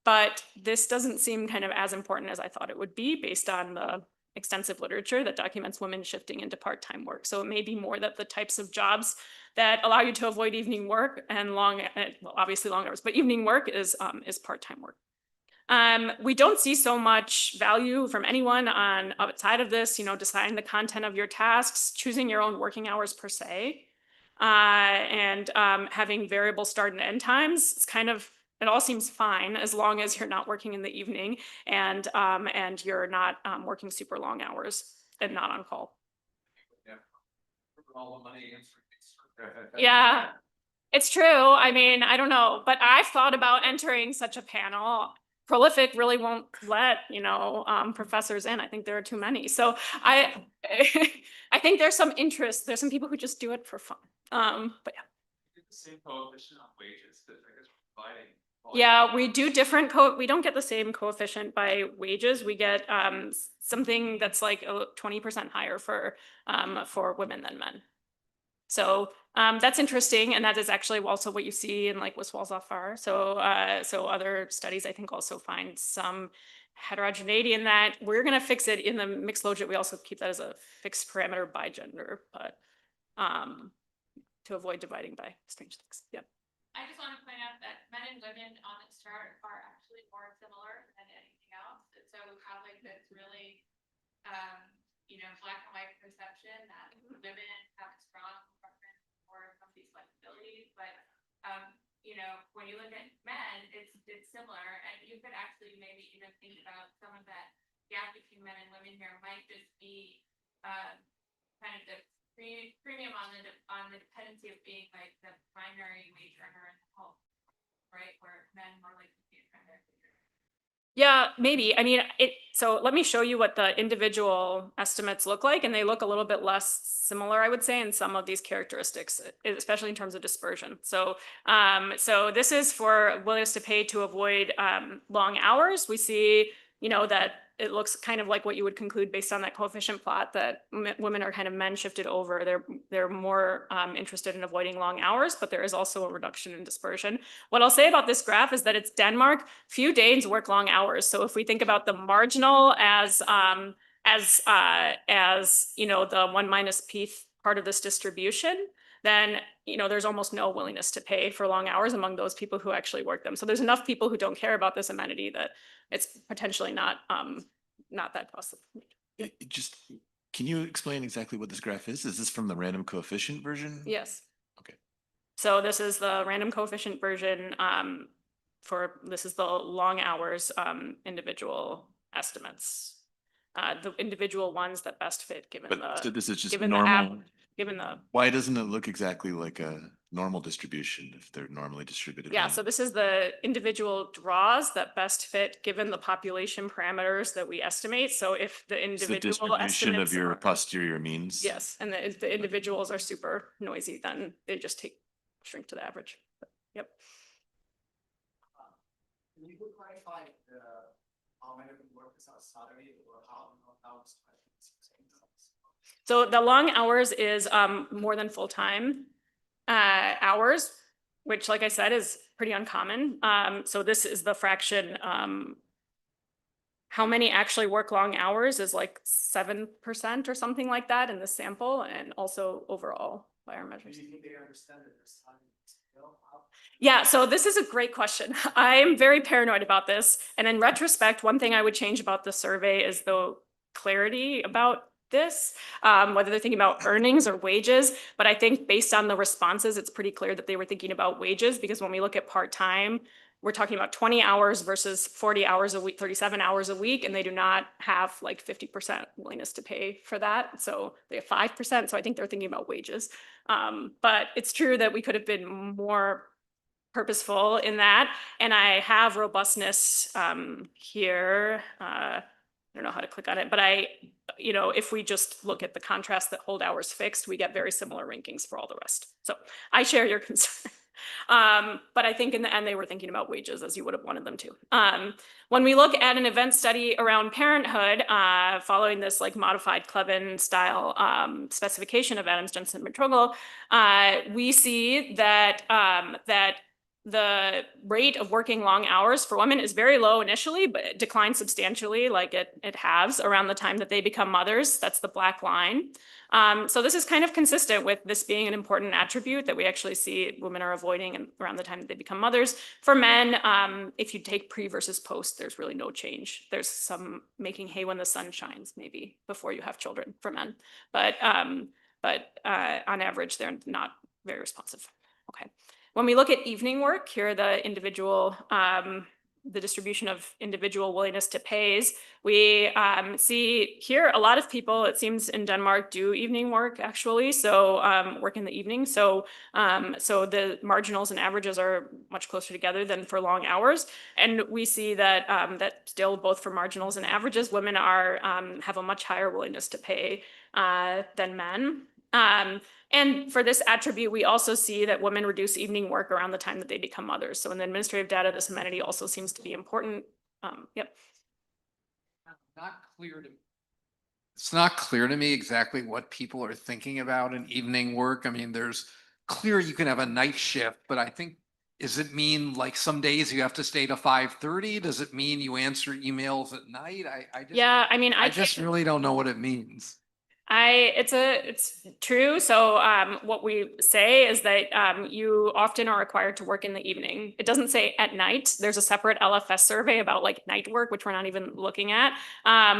But this doesn't seem kind of as important as I thought it would be based on the extensive literature that documents women shifting into part-time work. So it may be more that the types of jobs that allow you to avoid evening work and well, obviously long hours, but evening work is part-time work. We don't see so much value from anyone on outside of this, you know, deciding the content of your tasks, choosing your own working hours per se, and having variable start and end times. It's kind of, it all seems fine as long as you're not working in the evening and you're not working super long hours and not on call. All the money answering. Yeah, it's true. I mean, I don't know, but I've thought about entering such a panel. Prolific really won't let, you know, professors in. I think there are too many. So I think there's some interest. There's some people who just do it for fun. But yeah. The same coefficient on wages that I guess providing. Yeah, we do different we don't get the same coefficient by wages. We get something that's like 20% higher for women than men. So that's interesting, and that is actually also what you see in like Westfalen. So other studies I think also find some heterogeneity in that. We're gonna fix it in the mixed logit. We also keep that as a fixed parameter by gender, but to avoid dividing by strange things. Yeah. I just want to point out that men and women on this chart are actually more similar than anything else. And so we have like this really, you know, black and white perception that women have a strong preference for some of these flexibilities. But, you know, when you look at men, it's similar. And you could actually maybe even think about some of that gap between men and women here might just be kind of the premium on the dependency of being like the primary wage earner in the home, right? Where men more likely to be a primary wage earner. Yeah, maybe. I mean, so let me show you what the individual estimates look like, and they look a little bit less similar, I would say, in some of these characteristics, especially in terms of dispersion. So, so this is for willingness to pay to avoid long hours. We see, you know, that it looks kind of like what you would conclude based on that coefficient plot that women are kind of men shifted over. They're more interested in avoiding long hours, but there is also a reduction in dispersion. What I'll say about this graph is that it's Denmark. Few Danes work long hours. So if we think about the marginal as you know, the 1 minus p part of this distribution, then, you know, there's almost no willingness to pay for long hours among those people who actually work them. So there's enough people who don't care about this amenity that it's potentially not that possible. Just, can you explain exactly what this graph is? Is this from the random coefficient version? Yes. Okay. So this is the random coefficient version this is the long hours individual estimates. The individual ones that best fit given So this is just given normal. Given the Why doesn't it look exactly like a normal distribution if they're normally distributed? Yeah, so this is the individual draws that best fit given the population parameters that we estimate. So if the It's the individual distribution of estimates your are, posterior means. yes, and if the individuals are super noisy, then they just shrink to the average. But, yep. Can you clarify how many of them work as a salary or how it's So the long hours is more than full-time hours, which, like I said, is pretty uncommon. So this is the fraction. How many actually work long hours is like 7% or something like that in the sample, and also overall by our measures. Yeah, so this is a great question. I am very paranoid about this. And in retrospect, one thing I would change about the survey is the clarity about this, whether they're thinking about earnings or wages. But I think based on the responses, it's pretty clear that they were thinking about wages, because when we look at part-time, we're talking about 20 hours versus 40 hours a week, 37 hours a week, and they do not have like 50% willingness to pay for that. So they have 5%. So I think they're thinking about wages. But it's true that we could have been more purposeful in that. And I have robustness here. don't know how to click on it, but if we just look at the contrast that hold hours fixed, we get very similar rankings for all the rest. So I share your concern. But I think in the end, they were thinking about wages as you would have wanted them to. When we look at an event study around parenthood, following this like modified Klevin style specification of Adams, Jensen, Matrogle, we see that the rate of working long hours for women is very low initially, but it declines substantially, like it halves around the time that they become mothers. That's the black line. So this is kind of consistent with this being an important attribute that we actually see women are avoiding around the time that they become mothers. For men, if you take pre versus post, there's really no change. There's some making hay when the sun shines, maybe before you have children for men, but on average, they're not very responsive. Okay. When we look at evening work, here are the individual, the distribution of individual willingness to pays. We see here a lot of people, it seems in Denmark, do evening work actually, so work in the evening. So the marginals and averages are much closer together than for long hours. And we see that that still both for marginals and averages, women are have a much higher willingness to pay than men. And for this attribute, we also see that women reduce evening work around the time that they become mothers. So in the administrative data, this amenity also seems to be important. Yep. It's not clear to me exactly what people are thinking about in evening work. I mean, there's clear you can have a night shift, but I think, does it mean like some days you have to stay to 5:30? Does it mean you answer emails at night? I just really don't know what it means. It's true. So what we say is that you often are required to work in the evening. It doesn't say at night. There's a separate LFS survey about like night work, which we're not even looking at.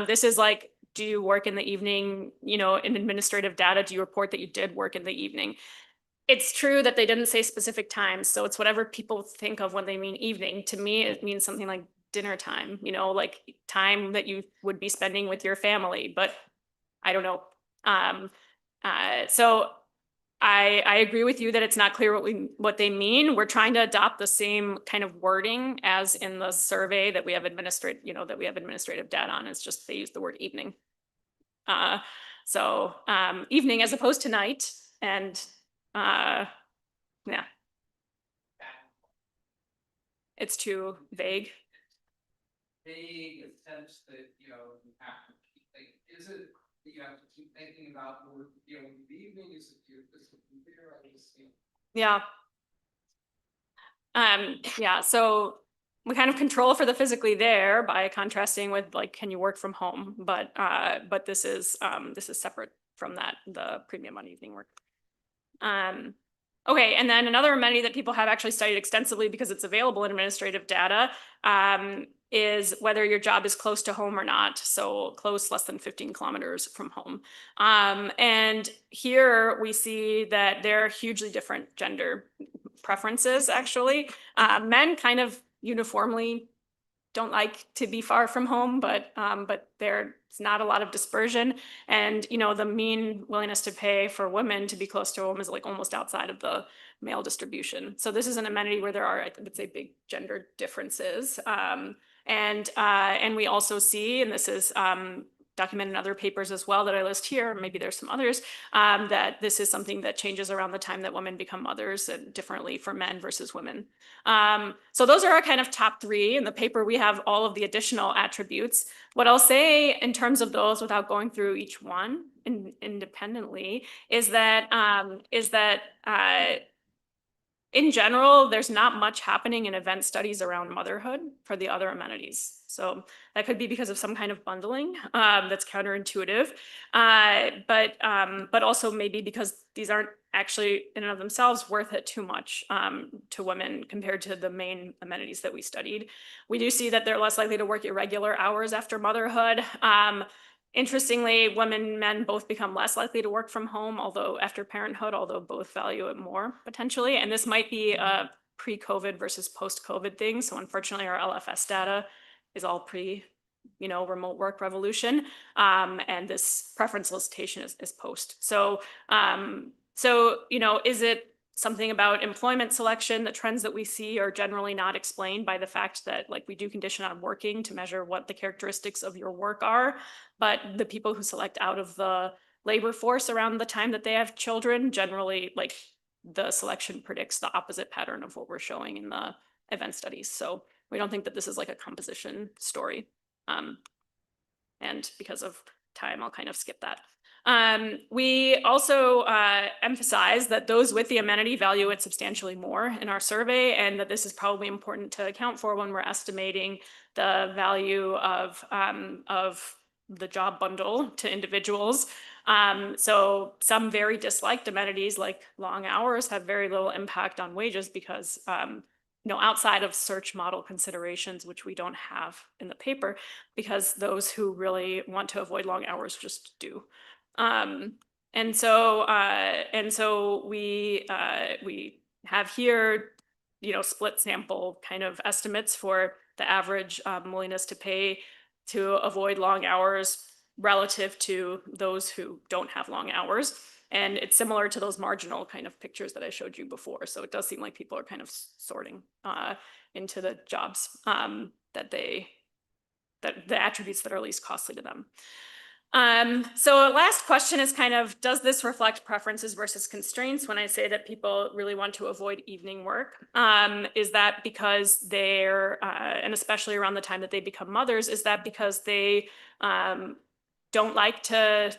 This is like, do you work in the evening? In administrative data, do you report that you did work in the evening? It's true that they didn't say specific times. So it's whatever people think of when they mean evening. To me, it means something like dinner time, like time that you would be spending with your family, but I don't know. So I agree with you that it's not clear what they mean. We're trying to adopt the same kind of wording as in the survey that we have administrative data on. It's just they use the word evening. So evening as opposed to night, and yeah, it's too vague. Vague in the sense that you have to keep thinking. Is it that you have to keep thinking about the evening? Is it there? Yeah. Yeah, so we kind of control for the physically there by contrasting with like, can you work from home? But this is separate from that, the premium on evening work. Okay, and then another amenity that people have actually studied extensively because it's available in administrative data is whether your job is close to home or not. So close, less than 15 kilometers from home. And here we see that there are hugely different gender preferences, actually. Men kind of uniformly don't like to be far from home, but there's not a lot of dispersion. And, the mean willingness to pay for women to be close to home is like almost outside of the male distribution. So this is an amenity where there are, I would say, big gender differences. And we also see, and this is documented in other papers as well that I list here, maybe there's some others, that this is something that changes around the time that women become mothers and differently for men versus women. So those are our kind of top three. In the paper, we have all of the additional attributes. What I'll say in terms of those without going through each one independently is that in general, there's not much happening in event studies around motherhood for the other amenities. So that could be because of some kind of bundling that's counterintuitive, but also maybe because these aren't actually in and of themselves worth it too much to women compared to the main amenities that we studied. We do see that they're less likely to work irregular hours after motherhood. Interestingly, women and men both become less likely to work from home, after parenthood, although both value it more potentially. And this might be a pre-COVID versus post-COVID thing. So unfortunately, our LFS data is all remote work revolution. And this preference solicitation is post. So, is it something about employment selection. The trends that we see are generally not explained by the fact that like we do condition on working to measure what the characteristics of your work are. But the people who select out of the labor force around the time that they have children, generally like the selection predicts the opposite pattern of what we're showing in the event studies. So we don't think that this is like a composition story. And because of time, I'll kind of skip that. We also emphasize that those with the amenity value it substantially more in our survey, and that this is probably important to account for when we're estimating the value of the job bundle to individuals. So some very disliked amenities like long hours have very little impact on wages because outside of search model considerations, which we don't have in the paper, because those who really want to avoid long hours just do. And so we have here, split sample kind of estimates for the average willingness to pay to avoid long hours relative to those who don't have long hours. And it's similar to those marginal kind of pictures that I showed you before. So it does seem like people are kind of sorting into the jobs that the attributes that are least costly to them. So last question is kind of, does this reflect preferences versus constraints when I say that people really want to avoid evening work? Is that because they're, and especially around the time that they become mothers, is that because they don't like to,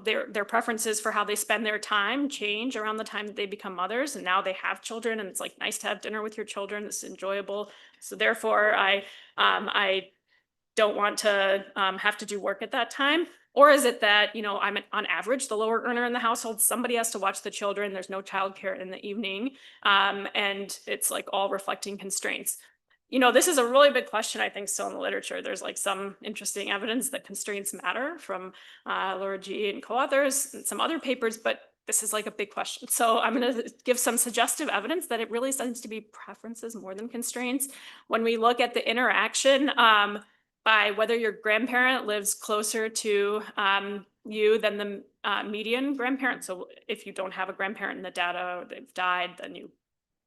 their preferences for how they spend their time change around the time that they become mothers, and now they have children and it's like nice to have dinner with your children, it's enjoyable. So therefore I don't want to have to do work at that time? Or is it that, I'm on average the lower earner in the household, somebody has to watch the children, there's no childcare in the evening, and it's like all reflecting constraints. This is a really big question, I think, still in the literature. There's like some interesting evidence that constraints matter from Laura G. and co-authors and some other papers, but this is like a big question. So I'm going to give some suggestive evidence that it really seems to be preferences more than constraints. When we look at the interaction by whether your grandparent lives closer to you than the median grandparent. So if you don't have a grandparent in the data, or they've died, then you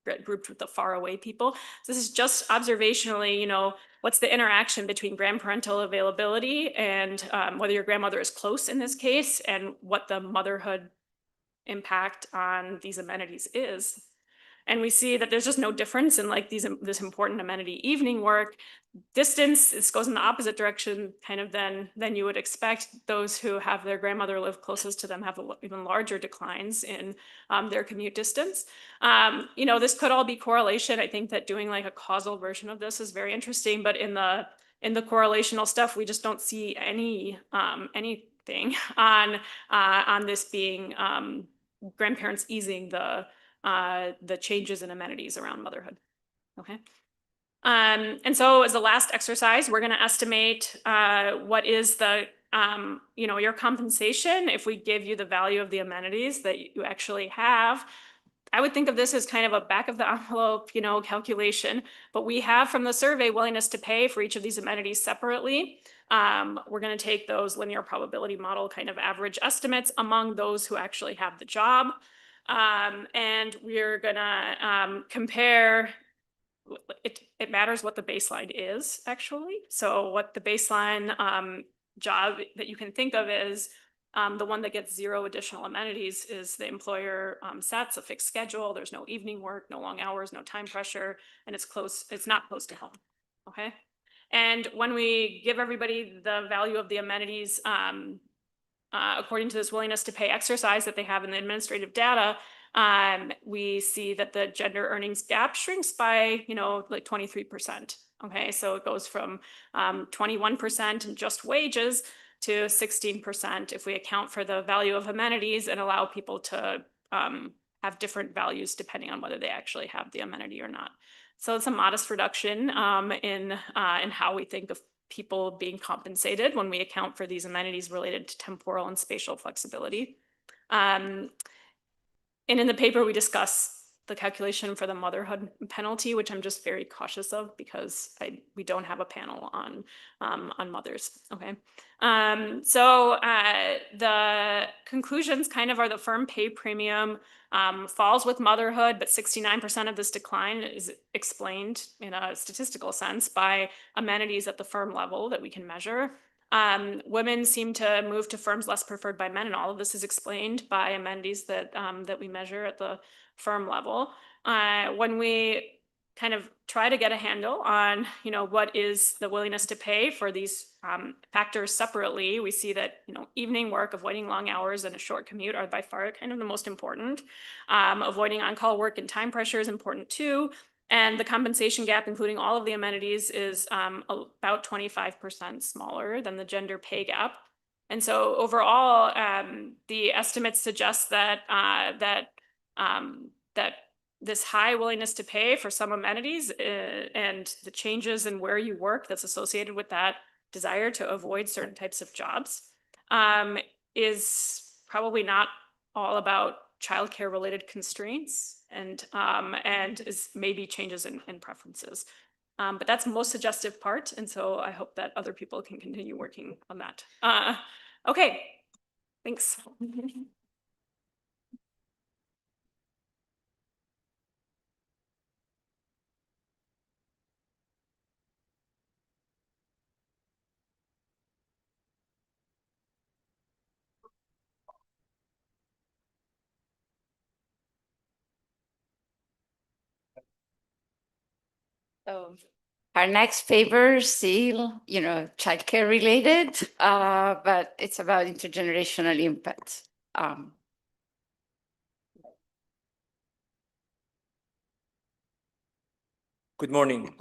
get grouped with the far away people. So this is just observationally, what's the interaction between grandparental availability and whether your grandmother is close in this case, and what the motherhood impact on these amenities is. And we see that there's just no difference in like this important amenity evening work. Distance, this goes in the opposite direction kind of than you would expect. Those who have their grandmother live closest to them have even larger declines in their commute distance. This could all be correlation. I think that doing like a causal version of this is very interesting, but in the correlational stuff, we just don't see anything on this being grandparents easing the changes in amenities around motherhood. Okay. And so as the last exercise, we're going to estimate what is the, your compensation if we give you the value of the amenities that you actually have. I would think of this as kind of a back of the envelope, calculation, but we have from the survey willingness to pay for each of these amenities separately. We're going to take those linear probability model kind of average estimates among those who actually have the job. And we're going to compare. It matters what the baseline is, actually. So what the baseline job that you can think of is the one that gets 0 additional amenities is the employer sets a fixed schedule. There's no evening work, no long hours, no time pressure, and it's not close to home. Okay. And when we give everybody the value of the amenities according to this willingness to pay exercise that they have in the administrative data, we see that the gender earnings gap shrinks by, like 23%. Okay, so it goes from 21% in just wages to 16% if we account for the value of amenities and allow people to have different values depending on whether they actually have the amenity or not. So it's a modest reduction in how we think of people being compensated when we account for these amenities related to temporal and spatial flexibility. And in the paper, we discuss the calculation for the motherhood penalty, which I'm just very cautious of because we don't have a panel on mothers. Okay. So the conclusions kind of are the firm pay premium falls with motherhood, but 69% of this decline is explained in a statistical sense by amenities at the firm level that we can measure. Women seem to move to firms less preferred by men, and all of this is explained by amenities that that we measure at the firm level. When we kind of try to get a handle on, what is the willingness to pay for these factors separately, we see that, evening work, avoiding long hours and a short commute are by far kind of the most important. Avoiding on-call work and time pressure is important too. And the compensation gap, including all of the amenities, is about 25% smaller than the gender pay gap. And so overall, the estimates suggest that that this high willingness to pay for some amenities and the changes in where you work that's associated with that desire to avoid certain types of jobs is probably not all about childcare related constraints and is maybe changes in preferences. But that's the most suggestive part. And so I hope that other people can continue working on that. Okay, thanks. So our next paper is still, childcare related, but it's about intergenerational impact. Good morning.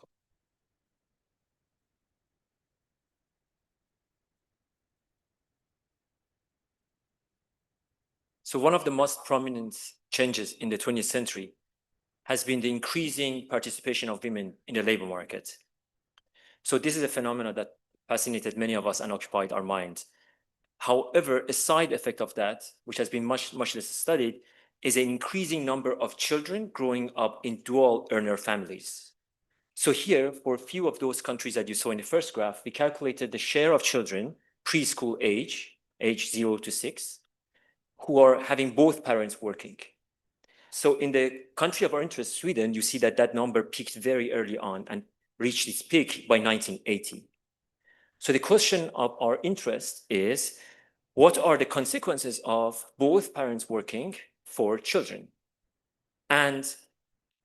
So one of the most prominent changes in the 20th century has been the increasing participation of women in the labor market. So this is a phenomenon that fascinated many of us and occupied our minds. However, a side effect of that, which has been much less studied, is an increasing number of children growing up in dual earner families. So here, for a few of those countries that you saw in the first graph, we calculated the share of children preschool age 0 to 6, who are having both parents working. So in the country of our interest, Sweden, you see that that number peaked very early on and reached its peak by 1980. So the question of our interest is, what are the consequences of both parents working for children? And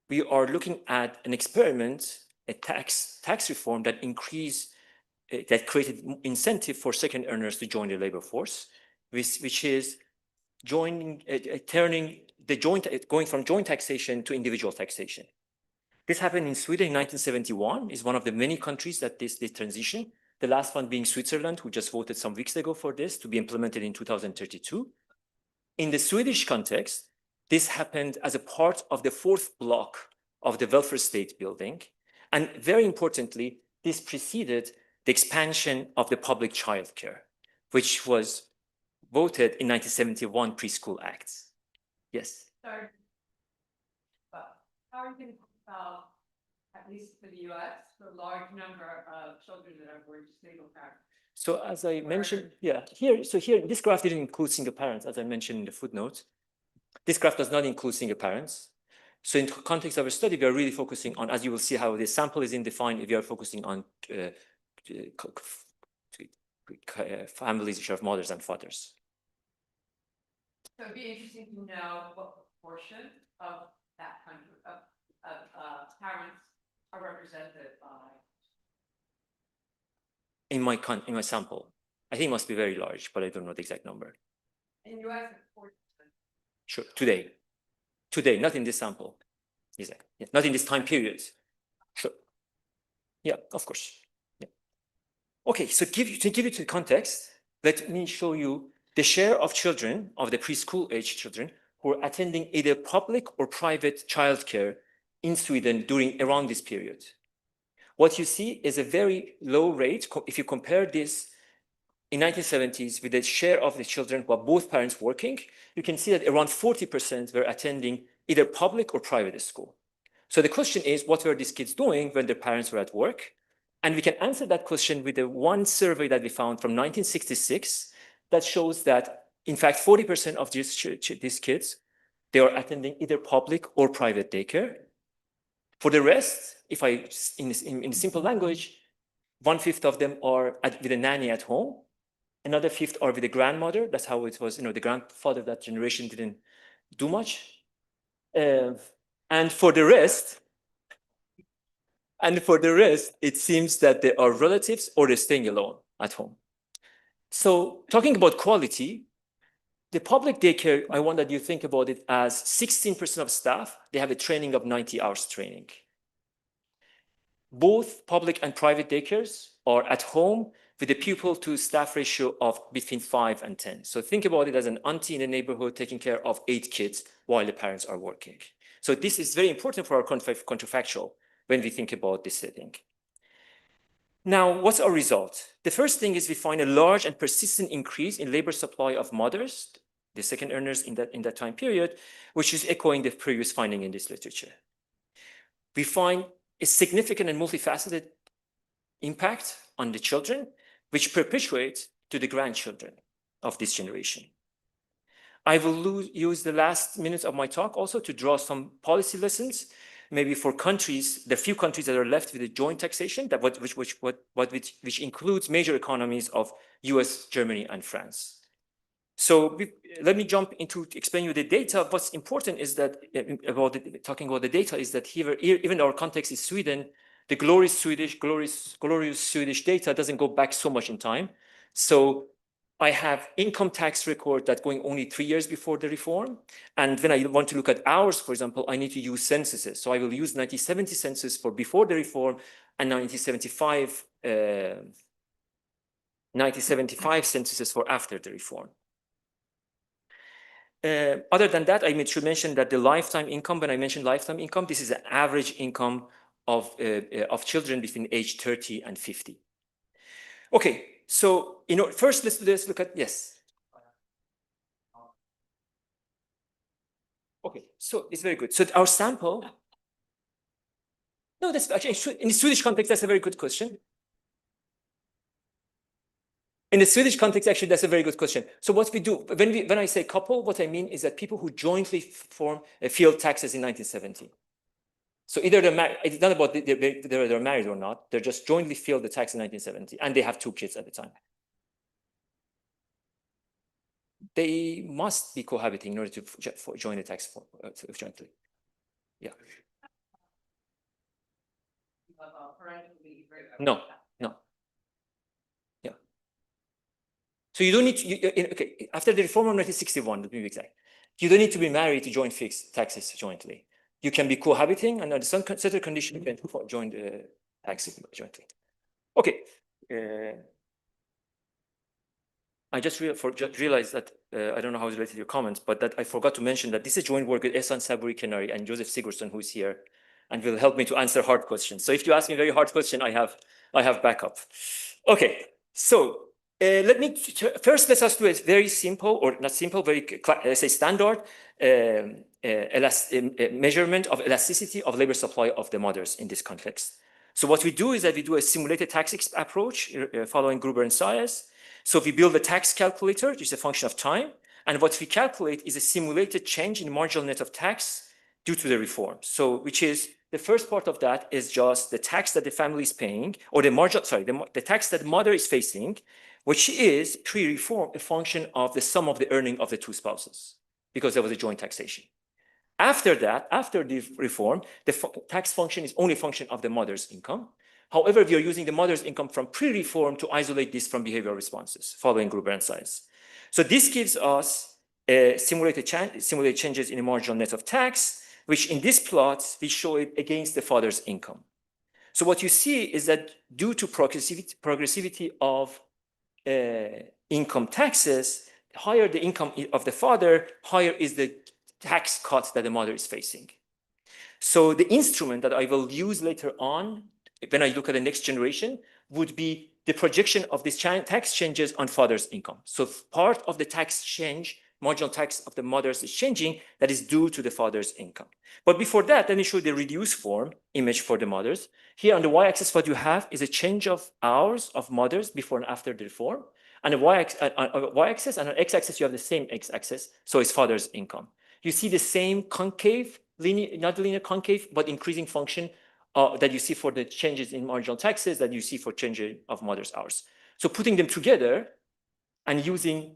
we are looking at an experiment, a tax reform that that created incentive for second earners to join the labor force, which is going from joint taxation to individual taxation. This happened in Sweden in 1971. It's one of the many countries that this transition. The last one being Switzerland, who just voted some weeks ago for this to be implemented in 2032. In the Swedish context, this happened as a part of the fourth block of the welfare state building. And very importantly, this preceded the expansion of the public childcare, which was voted in 1971 Preschool Act. Yes. Sorry. How are you thinking about, at least for the US, the large number of children that are born to single parents? So as I mentioned, this graph didn't include single parents, as I mentioned in the footnote. This graph does not include single parents. So in the context of a study, we are really focusing on, as you will see how the sample is defined, we are focusing on families which have mothers and fathers. So it'd be interesting to know what proportion of that kind of parents are represented by. In my sample, I think it must be very large, but I don't know the exact number. In US, 40%. Sure, today, not in this sample. Exactly. Yeah. Not in this time period. Sure. Yeah, of course. Yeah. Okay, so to give you the context, let me show you the share of children, of the preschool age children, who are attending either public or private childcare in Sweden around this period. What you see is a very low rate if you compare this in 1970s with the share of the children who are both parents working. You can see that around 40% were attending either public or private school. So the question is, what were these kids doing when their parents were at work? And we can answer that question with the one survey that we found from 1966 that shows that, in fact, 40% of these kids, they are attending either public or private daycare. For the rest, if I, in simple language, 1/5 of them are with a nanny at home. Another 1/5 are with a grandmother. That's how it was, the grandfather of that generation didn't do much. And for the rest, it seems that they are relatives or they're staying alone at home. So talking about quality, the public daycare, I want that you think about it as 16% of staff, they have a training of 90 hours training. Both public and private daycares are at home with a pupil to staff ratio of between 5 and 10. So think about it as an auntie in the neighborhood taking care of 8 kids while the parents are working. So this is very important for our counterfactual when we think about this setting. Now, what's our result? The first thing is we find a large and persistent increase in labor supply of mothers, the second earners in that time period, which is echoing the previous finding in this literature. We find a significant and multifaceted impact on the children, which perpetuates to the grandchildren of this generation. I will use the last minutes of my talk also to draw some policy lessons, maybe for countries, the few countries that are left with a joint taxation, which includes major economies of US, Germany, and France. So let me jump into explaining you the data. What's important is that talking about the data is that here, even our context is Sweden, the glorious Swedish data doesn't go back so much in time. So I have income tax record that going only 3 years before the reform. And when I want to look at hours, for example, I need to use censuses. So I will use 1970 census for before the reform and 1975 censuses for after the reform. Other than that, I should mention that the lifetime income, when I mentioned lifetime income, this is an average income of children between age 30 and 50. Okay, so first let's look at, yes. Okay, so it's very good. So our sample, no, that's actually, in the Swedish context, that's a very good question. In the Swedish context, actually, that's a very good question. So what we do, when I say couple, what I mean is that people who jointly form field taxes in 1970. So either they're married, it's not about they're married or not, they're just jointly filed the tax in 1970, and they have 2 kids at the time. They must be cohabiting in order to join the tax jointly. Yeah. No. Yeah. So you don't need to, okay, after the reform of 1961, to be exact, you don't need to be married to join fixed taxes jointly. You can be cohabiting, and under some certain condition, you can join the taxes jointly. Okay. I just realized that, I don't know how it's related to your comments, but that I forgot to mention that this is joint work with Ehsan Saburi-Kenari and Joseph Sigurdsson, who's here, and will help me to answer hard questions. So if you ask me a very hard question, I have backup. Okay, so let us do a very simple, or not simple, very, let's say standard measurement of elasticity of labor supply of the mothers in this context. So what we do is that we do a simulated tax approach following Gruber and Sayers. So we build a tax calculator, which is a function of time. And what we calculate is a simulated change in marginal net of tax due to the reform. So which is the first part of that is just the tax that the family is paying, or the tax that the mother is facing, which is pre-reform a function of the sum of the earning of the 2 spouses, because there was a joint taxation. After that, after the reform, the tax function is only a function of the mother's income. However, we are using the mother's income from pre-reform to isolate this from behavioral responses following Gruber and Sayers. So this gives us simulated changes in the marginal net of tax, which in this plot, we show it against the father's income. So what you see is that due to progressivity of income taxes, higher the income of the father, higher is the tax cut that the mother is facing. So the instrument that I will use later on, when I look at the next generation, would be the projection of these tax changes on father's income. So part of the tax change marginal tax of the mothers is changing, that is due to the father's income. But before that, let me show the reduced form image for the mothers. Here on the y-axis, what you have is a change of hours of mothers before and after the reform. And a y-axis and an x-axis, you have the same x-axis, so it's father's income. You see the same concave, linear, not linear concave, but increasing function that you see for the changes in marginal taxes that you see for changing of mother's hours. So putting them together and using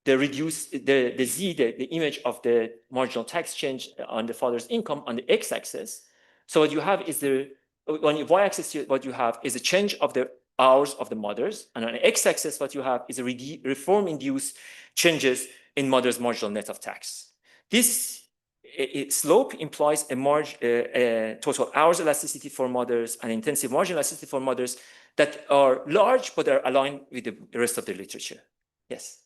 the reduced, the Z, the image of the marginal tax change on the father's income on the x-axis. So what you have is on your y-axis, what you have is a change of the hours of the mothers, and on the x-axis, what you have is a reform-induced changes in mother's marginal net of tax. This slope implies a total hours elasticity for mothers and intensive marginal elasticity for mothers that are large, but are aligned with the rest of the literature. Yes.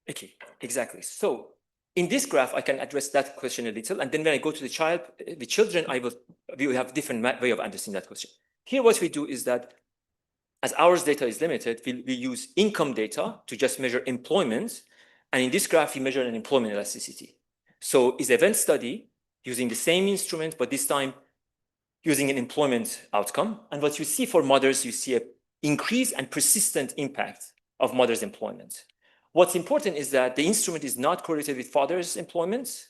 Okay, exactly. So in this graph, I can address that question a little, and then when I go to the children, we will have different way of understanding that question. Here, what we do is that as hours data is limited, we use income data to just measure employment, and in this graph, we measure an employment elasticity. So it's an event study using the same instrument, but this time using an employment outcome. And what you see for mothers, you see an increased and persistent impact of mothers' employment. What's important is that the instrument is not correlated with fathers' employment.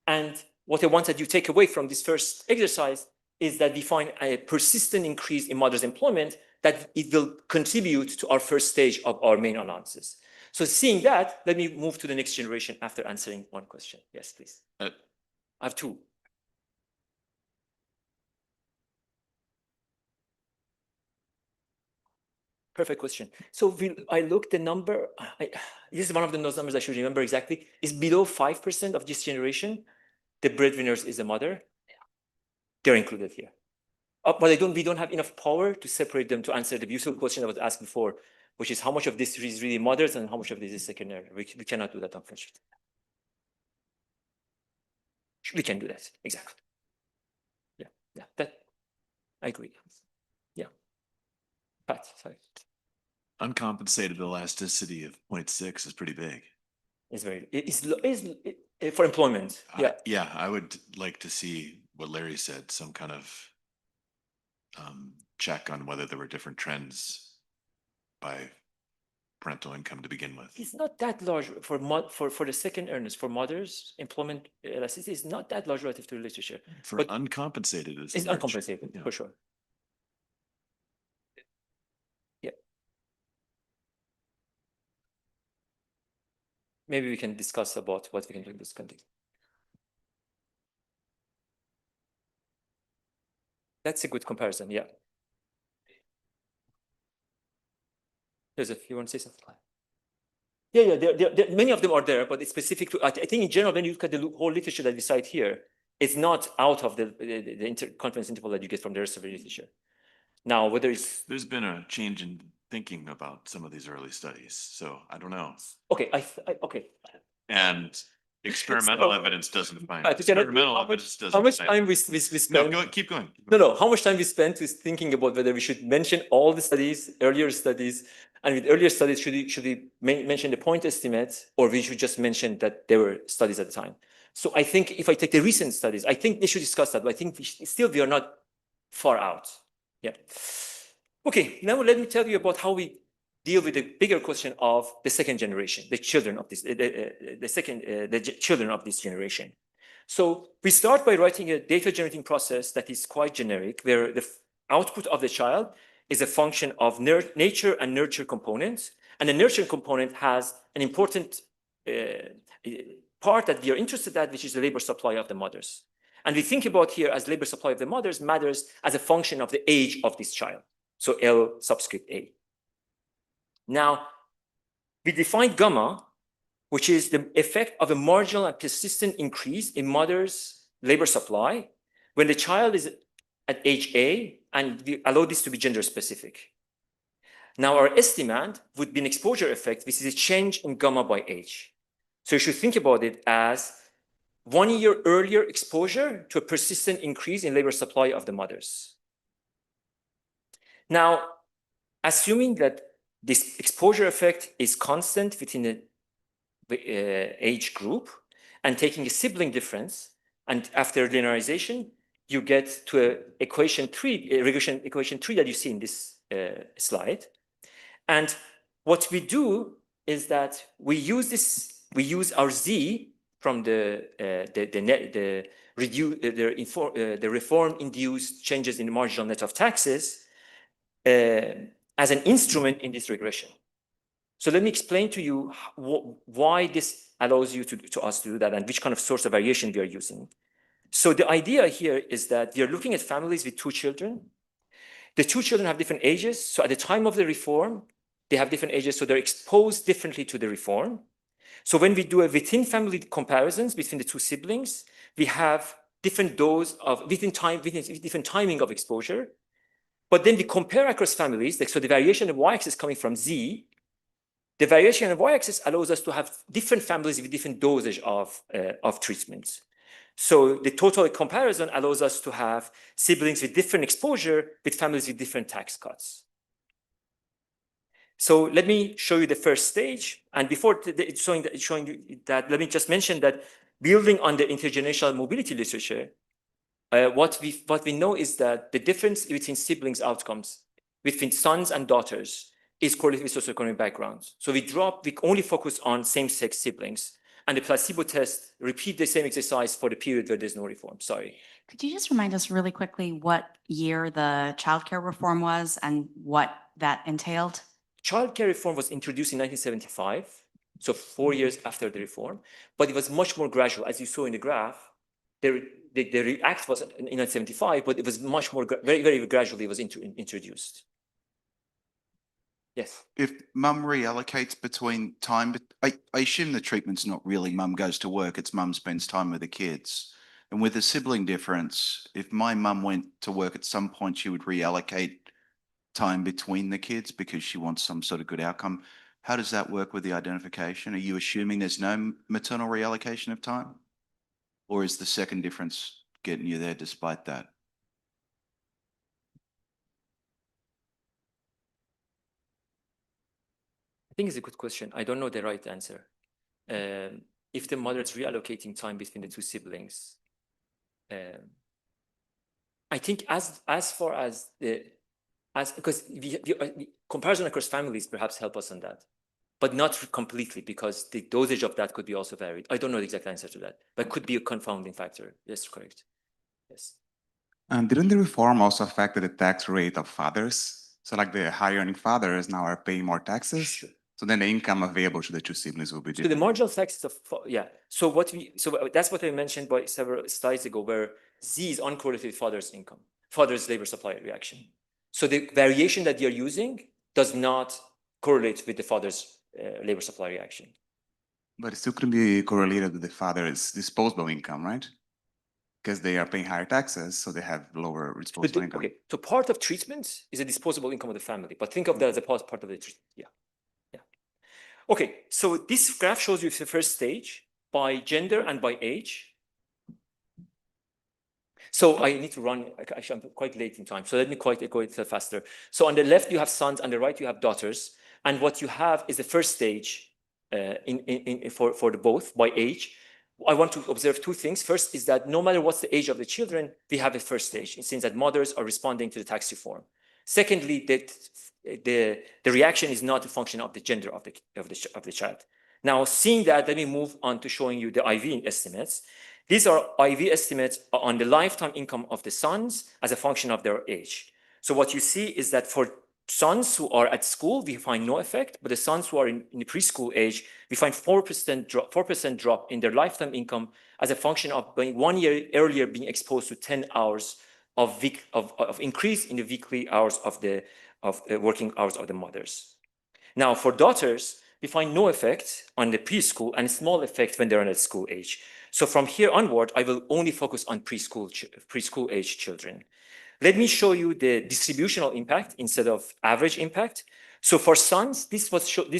And what I want that you take away from this first exercise is that we find a persistent increase in mothers' employment that it will contribute to our first stage of our main analysis. So seeing that, let me move to the next generation after answering one question. Yes, please. I have two. Perfect question. So I looked the number, this is one of those numbers I should remember exactly, is below 5% of this generation. The breadwinners is a mother. They're included here. But we don't have enough power to separate them to answer the useful question I was asked before, which is how much of this is really mothers and how much of this is secondary. We cannot do that, unfortunately. We can do that, exactly. Yeah, that I agree. Yeah. Pat, sorry. Uncompensated elasticity of 0.6 is pretty big. It's for employment. Yeah. Yeah, I would like to see what Larry said, some kind of check on whether there were different trends by parental income to begin with. It's not that large for the second earners, for mothers, employment elasticity is not that large relative to the literature. For uncompensated, it's uncompensated, for sure. Yeah. Maybe we can discuss about what we can do in this context. That's a good comparison, yeah. Joseph, you want to say something? Yeah, many of them are there, but it's specific to, I think in general, when you look at the whole literature that we cite here, it's not out of the confidence interval that you get from the rest of the literature. Now, whether it's... There's been a change in thinking about some of these early studies, so I don't know. Okay, okay. And experimental evidence doesn't find. How much time we spend? No, keep going. No. How much time we spent with thinking about whether we should mention all the studies, earlier studies, and with earlier studies, should we mention the point estimate, or we should just mention that there were studies at the time? So I think if I take the recent studies, I think they should discuss that, but I think we are not far out. Yeah. Okay, now let me tell you about how we deal with the bigger question of the second generation, the children of this, the children of this generation. So we start by writing a data generating process that is quite generic, where the output of the child is a function of nature and nurture components. And the nurture component has an important part that we are interested at, which is the labor supply of the mothers. And we think about here as labor supply of the mothers matters as a function of the age of this child. So L subscript A. Now, we define gamma, which is the effect of a marginal and persistent increase in mother's labor supply when the child is at age A, and we allow this to be gender specific. Now, our estimand would be an exposure effect, which is a change in gamma by age. So you should think about it as 1 year earlier exposure to a persistent increase in labor supply of the mothers. Now, assuming that this exposure effect is constant within the age group and taking a sibling difference, and after linearization, you get to a equation 3, a regression equation 3 that you see in this slide. And what we do is that we use our Z from the reform-induced changes in the marginal net of taxes as an instrument in this regression. So let me explain to you why this allows you to us to do that and which kind of source of variation we are using. So the idea here is that we are looking at families with 2 children. The 2 children have different ages. So at the time of the reform, they have different ages, so they're exposed differently to the reform. So when we do a within family comparisons between the 2 siblings, we have different dose of different timing of exposure. But then we compare across families, so the variation of y-axis coming from Z, the variation of y-axis allows us to have different families with different dosage of treatments. So the total comparison allows us to have siblings with different exposure with families with different tax cuts. So let me show you the first stage. And before showing you that, let me just mention that building on the intergenerational mobility literature, what we know is that the difference between siblings outcomes between sons and daughters is correlated with socioeconomic backgrounds. So we only focus on same-sex siblings, and the placebo test repeat the same exercise for the period where there's no reform. Sorry. Could you just remind us really quickly what year the childcare reform was and what that entailed? Childcare reform was introduced in 1975, so 4 years after the reform, but it was much more gradual. As you saw in the graph, the act was in 1975, but it was much more, very gradually was introduced. Yes. If mum reallocates between time, I assume the treatment's not really mum goes to work, it's mum spends time with the kids. And with a sibling difference, if my mum went to work at some point, she would reallocate time between the kids because she wants some sort of good outcome. How does that work with the identification? Are you assuming there's no maternal reallocation of time? Or is the second difference getting you there despite that? I think it's a good question. I don't know the right answer. If the mother is reallocating time between the 2 siblings, I think as far as because the comparison across families perhaps help us on that, but not completely because the dosage of that could be also varied. I don't know the exact answer to that, but could be a confounding factor. Yes, correct. Yes. Didn't the reform also affect the tax rate of fathers? So like the higher earning fathers now are paying more taxes? Sure. So then the income available to the 2 siblings will be different. So the marginal taxes of, yeah. So that's what I mentioned by several slides ago, where Z is uncorrelated with father's labor supply reaction. So the variation that you're using does not correlate with the father's labor supply reaction. But it still can be correlated with the father's disposable income, right? Because they are paying higher taxes, so they have lower disposable income. Okay, so part of treatment is a disposable income of the family, but think of that as a part of the treatment. Yeah. Okay, so this graph shows you the first stage by gender and by age. So I need to run, actually I'm quite late in time, so let me go a little faster. So on the left you have sons, on the right you have daughters, and what you have is the first stage for the both by age. I want to observe 2 things. First is that no matter what's the age of the children, we have a first stage. It seems that mothers are responding to the tax reform. Secondly, that the reaction is not a function of the gender of the child. Now, seeing that, let me move on to showing you the IV estimates. These are IV estimates on the lifetime income of the sons as a function of their age. So what you see is that for sons who are at school, we find no effect, but the sons who are in the preschool age, we find 4% drop in their lifetime income as a function of being 1 year earlier being exposed to 10 hours of increase in the weekly hours of the working hours of the mothers. Now, for daughters, we find no effect on the preschool and small effect when they're at school age. So from here onward, I will only focus on preschool age children. Let me show you the distributional impact instead of average impact. So for sons, this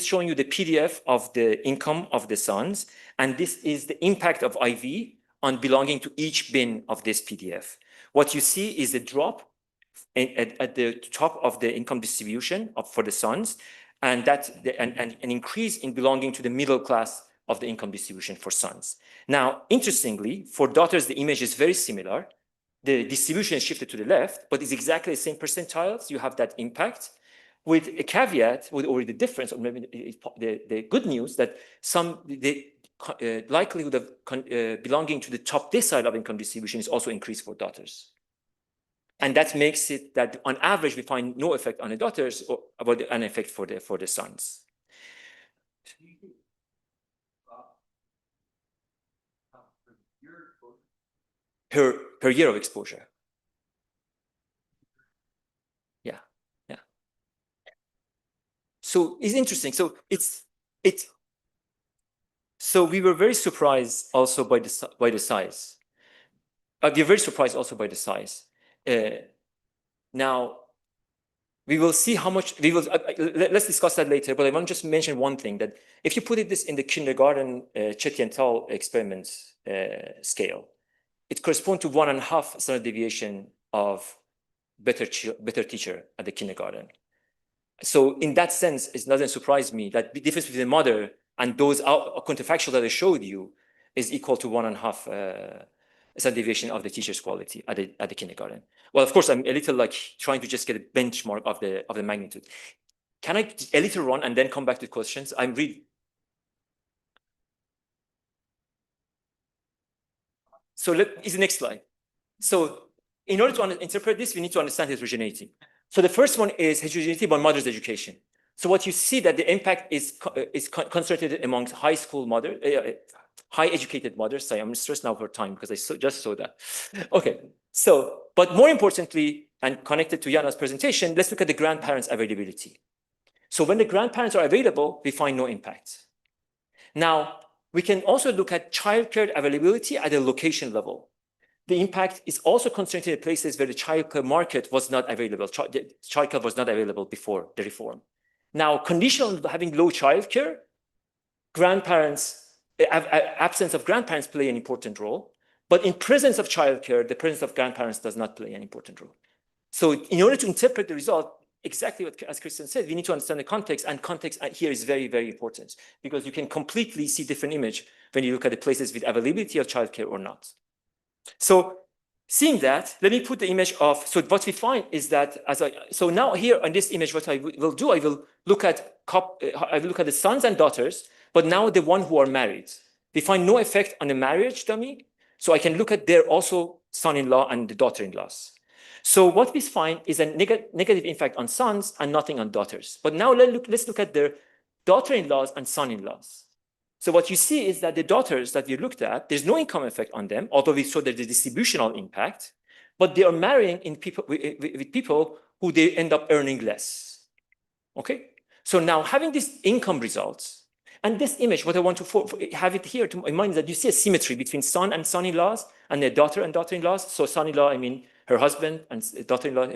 showing you the PDF of the income of the sons, and this is the impact of IV on belonging to each bin of this PDF. What you see is a drop at the top of the income distribution for the sons, and an increase in belonging to the middle class of the income distribution for sons. Now, interestingly, for daughters, the image is very similar. The distribution is shifted to the left, but it's exactly the same percentiles. You have that impact, with a caveat, or the difference, or maybe the good news that the likelihood of belonging to the top decile of income distribution is also increased for daughters. And that makes it that on average, we find no effect on the daughters, or about an effect for the sons. Per year of exposure. Yeah, yeah. So it's interesting. So so we were very surprised also by the size. We're very surprised also by the size. Now, we will see how much we will. Let's discuss that later. But I want to just mention one thing, that if you put this in the kindergarten Chettiental experiment scale, it corresponds to 1.5 standard deviation of better teacher at the kindergarten. So in that sense, it doesn't surprise me that the difference between the mother and those counterfactual that I showed you is equal to 1.5 standard deviation of the teacher's quality at the kindergarten. Well, of course, I'm a little like trying to just get a benchmark of the magnitude. Can I a little run and then come back to questions? I'm really. So is the next slide. So in order to interpret this, we need to understand heterogeneity. So the first one is heterogeneity by mother's education. So what you see that the impact is concentrated amongst high school mother, high educated mothers. Sorry, I'm stressed now for time because I just saw that. Okay, so, but more importantly, and connected to Jana's presentation, let's look at the grandparents' availability. So when the grandparents are available, we find no impact. Now, we can also look at childcare availability at a location level. The impact is also concentrated in places where the childcare market was not available. Childcare was not available before the reform. Now, conditional having low childcare, absence of grandparents play an important role. But in presence of childcare, the presence of grandparents does not play an important role. So in order to interpret the result, exactly what, as Kristen said, we need to understand the context, and context here is very, very important, because you can completely see different image when you look at the places with availability of childcare or not. So seeing that, let me put the image of, so what we find is that, so now here on this image, what I will do, I will look at the sons and daughters, but now the one who are married. We find no effect on the marriage dummy, so I can look at their also son-in-law and the daughter-in-laws. So what we find is a negative impact on sons and nothing on daughters. But now let's look at their daughter-in-laws and son-in-laws. So what you see is that the daughters that we looked at, there's no income effect on them, although we saw that the distributional impact, but they are marrying with people who they end up earning less. Okay? So now having these income results, and this image, what I want to have it here to my mind is that you see a symmetry between son and son-in-laws and their daughter and daughter-in-laws. So son-in-law, I mean her husband, and daughter-in-law,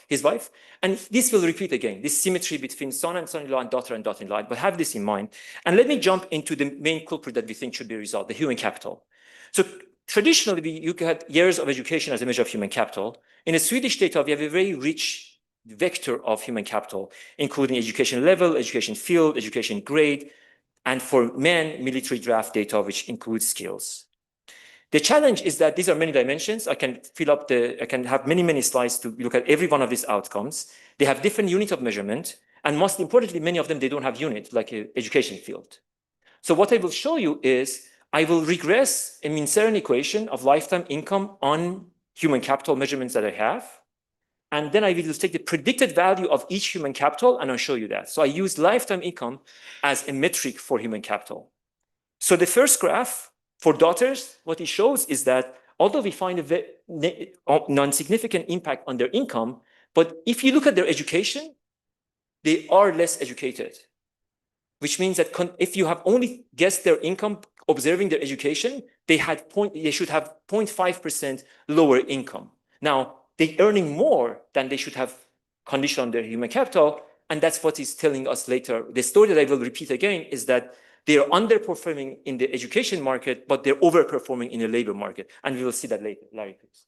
his wife. And this will repeat again, this symmetry between son and son-in-law and daughter-in-law. But have this in mind. And let me jump into the main culprit that we think should be resolved, the human capital. So traditionally, we look at years of education as a measure of human capital. In the Swedish data, we have a very rich vector of human capital, including education level, education field, education grade, and for men, military draft data, which includes skills. The challenge is that these are many dimensions. I can have many, many slides to look at every one of these outcomes. They have different units of measurement. And most importantly, many of them, they don't have units like an education field. So what I will show you is I will regress a Minceran equation of lifetime income on human capital measurements that I have. And then I will take the predicted value of each human capital, and I'll show you that. So I use lifetime income as a metric for human capital. So the first graph for daughters, what it shows is that although we find a non-significant impact on their income, but if you look at their education, they are less educated, which means that if you have only guessed their income observing their education, they should have 0.5% lower income. Now, they're earning more than they should have conditioned on their human capital, and that's what he's telling us later. The story that I will repeat again is that they're underperforming in the education market, but they're overperforming in the labor market. And we will see that later. Larry, please.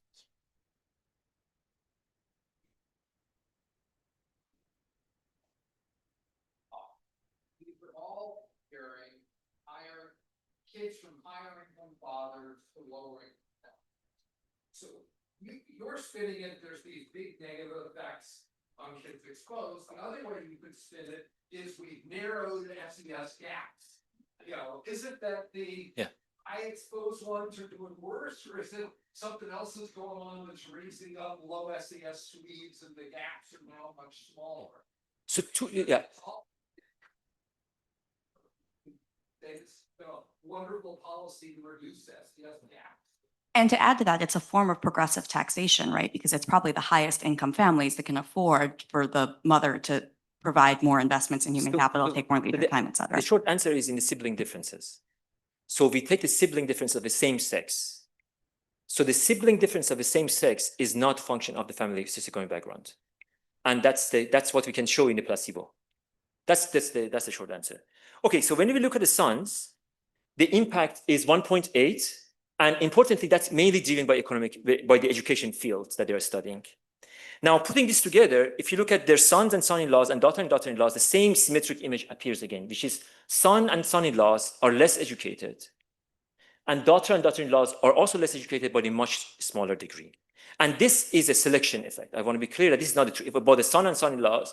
We were all hearing higher kids from higher income fathers to lower income. So you're spinning it, there's these big negative effects on kids exposed. Another way you could spin it is we've narrowed SES gaps. You know, is it that the high exposed ones are doing worse, or is it something else is going on that's raising up low SES Swedes and the gaps are now much smaller? So It's a wonderful policy to reduce SES gaps. And to add to that, it's a form of progressive taxation, right? Because it's probably the highest income families that can afford for the mother to provide more investments in human capital, take more leisure time, et cetera. The short answer is in the sibling differences. So we take the sibling difference of the same sex. So the sibling difference of the same sex is not a function of the family socioeconomic background. And that's what we can show in the placebo. That's the short answer. Okay, so when we look at the sons, the impact is 1.8. And importantly, that's mainly driven by by the education fields that they're studying. Now, putting this together, if you look at their sons and son-in-laws and daughter-in-laws, the same symmetric image appears again, which is son and son-in-laws are less educated. And daughter-in-laws are also less educated, but in much smaller degree. And this is a selection effect. I want to be clear that this is not the truth about the son-in-laws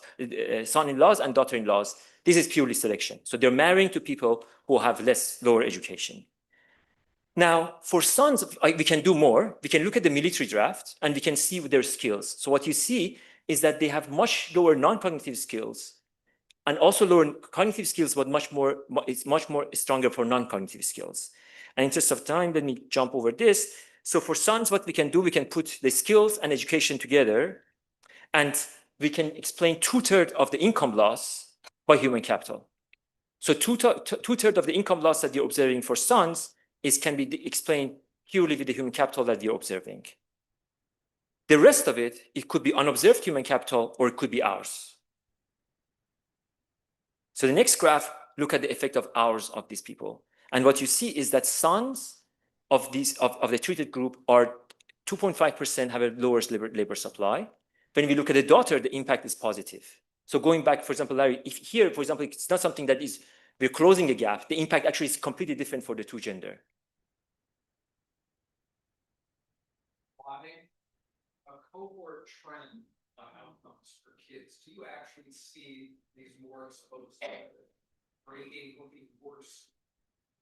and daughter-in-laws. This is purely selection. So they're marrying to people who have lower education. Now, for sons, we can do more. We can look at the military draft and we can see their skills. So what you see is that they have much lower non-cognitive skills and also lower cognitive skills, but it's much more stronger for non-cognitive skills. And in interest of time, let me jump over this. So for sons, what we can do, we can put the skills and education together and we can explain 2/3 of the income loss by human capital. So 2/3 of the income loss that you're observing for sons can be explained purely with the human capital that you're observing. The rest of it could be unobserved human capital or it could be hours. So the next graph, look at the effect of hours of these people. And what you see is that sons of the treated group are 2.5% have a lower labor supply. When we look at the daughter, the impact is positive. So going back, for example, Larry, if here, for example, it's not something that we're closing a gap, the impact actually is completely different for the two gender. A cohort trend on outcomes for kids, do you actually see these more exposed ranking looking worse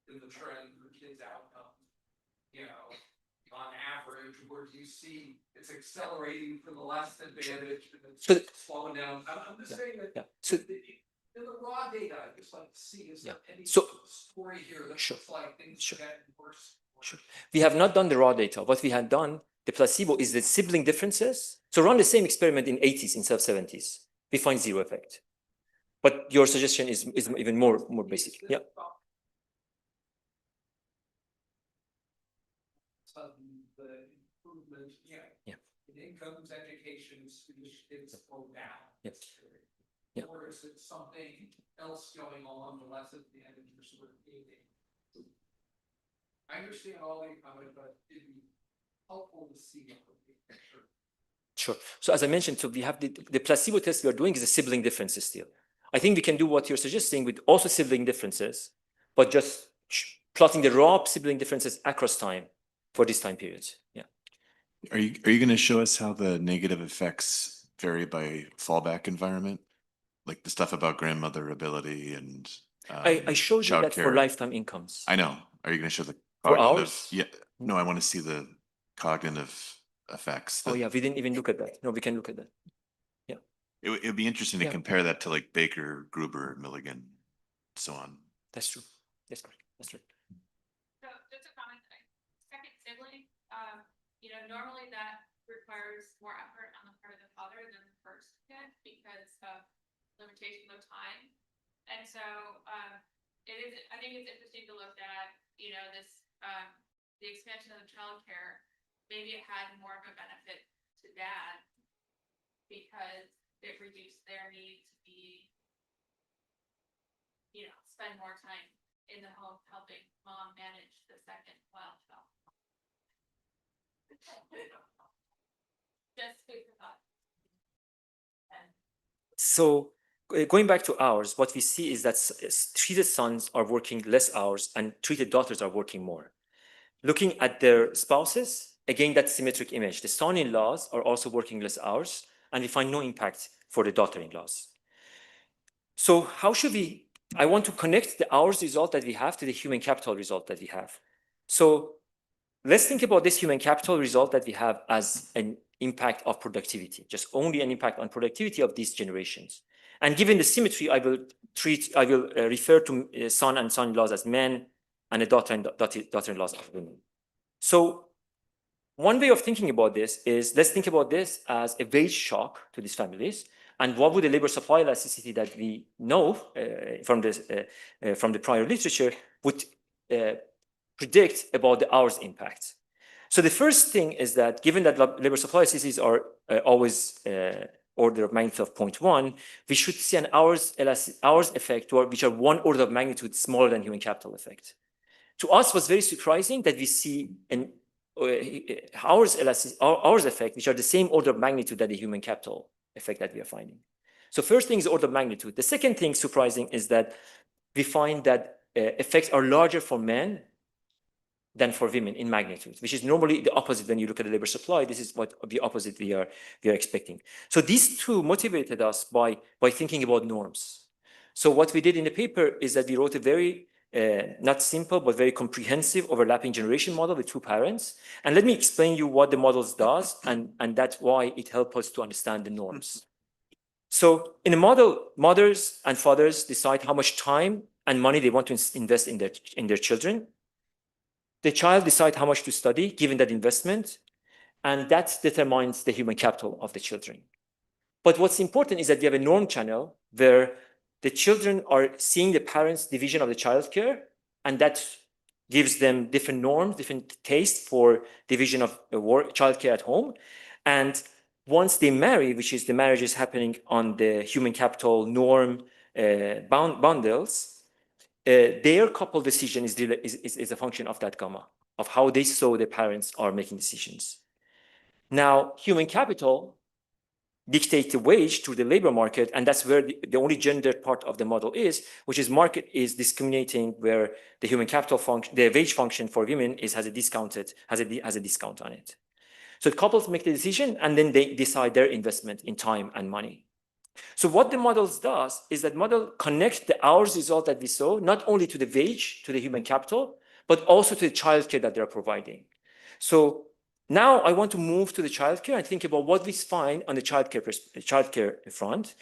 in the trend for kids' outcomes? You know, on average, or do you see it's accelerating for the less advantaged and it's slowing down? I'm just saying that in the raw data, I just like to see is there any story here that looks like things are getting worse? Sure. We have not done the raw data. What we had done, the placebo, is the sibling differences. So run the same experiment in 80s instead of 70s. We find zero effect. But your suggestion is even more basic. Yeah. The improvement, in incomes, education, it's slowed down. Yes. Or is it something else going on, the less advantage you're sort of gaining? I understand all the comment, but it'd be helpful to see a big picture. Sure. So as I mentioned, so we have the placebo test we are doing is a sibling differences still. I think we can do what you're suggesting with also sibling differences, but just plotting the raw sibling differences across time for this time period. Yeah. Are you going to show us how the negative effects vary by fallback environment? Like the stuff about grandmother ability and I showed you that for lifetime incomes. I know. Are you going to show the for ours? Yeah. No, I want to see the cognitive effects. Oh yeah, we didn't even look at that. No, we can look at that. Yeah. It would be interesting to compare that to like Baker, Gruber, Milligan, so on. That's true. That's correct. That's true. So just a comment, second sibling, normally that requires more effort on the part of the father than the first kid because of limitation of time. And so I think it's interesting to look at, this the expansion of the childcare. Maybe it had more of a benefit to dad because it reduced their need to be, spend more time in the home helping mom manage the second wild child? Just food for thought. So going back to hours, what we see is that treated sons are working less hours and treated daughters are working more. Looking at their spouses, again, that symmetric image. The son-in-laws are also working less hours, and we find no impact for the daughter-in-laws. So how should we, I want to connect the hours result that we have to the human capital result that we have. So let's think about this human capital result that we have as an impact of productivity, just only an impact on productivity of these generations. And given the symmetry, I will refer to son and son-in-laws as men and a daughter and daughter-in-laws as women. So one way of thinking about this is, let's think about this as a wage shock to these families. And what would the labor supply elasticity that we know from the prior literature would predict about the hours impact? So the first thing is that given that labor supply elasticities are always order of magnitude of 0.1, we should see an hours effect which are 1 order of magnitude smaller than human capital effect. To us, was very surprising that we see an hours effect, which are the same order of magnitude that the human capital effect that we are finding. So first thing is order of magnitude. The second thing surprising is that we find that effects are larger for men than for women in magnitude, which is normally the opposite when you look at the labor supply. This is what the opposite we are expecting. So these two motivated us by thinking about norms. So what we did in the paper is that we wrote a very not simple, but very comprehensive overlapping generation model with 2 parents. And let me explain you what the models does, and that's why it helps us to understand the norms. So in a model, mothers and fathers decide how much time and money they want to invest in their children. The child decides how much to study, given that investment, and that determines the human capital of the children. But what's important is that we have a norm channel where the children are seeing the parents' division of the childcare, and that gives them different norms, different tastes for division of childcare at home. And once they marry, which is the marriage is happening on the human capital norm bundles, their couple decision is a function of that gamma, of how they saw their parents are making decisions. Now, human capital dictate the wage to the labor market, and that's where the only gendered part of the model is, which is market is discriminating where the human capital function, the wage function for women has a discount on it. So the couples make the decision, and then they decide their investment in time and money. So what the models does is that model connects the hours result that we saw, not only to the wage, to the human capital, but also to the childcare that they're providing. So now I want to move to the childcare and think about what we find on the childcare front.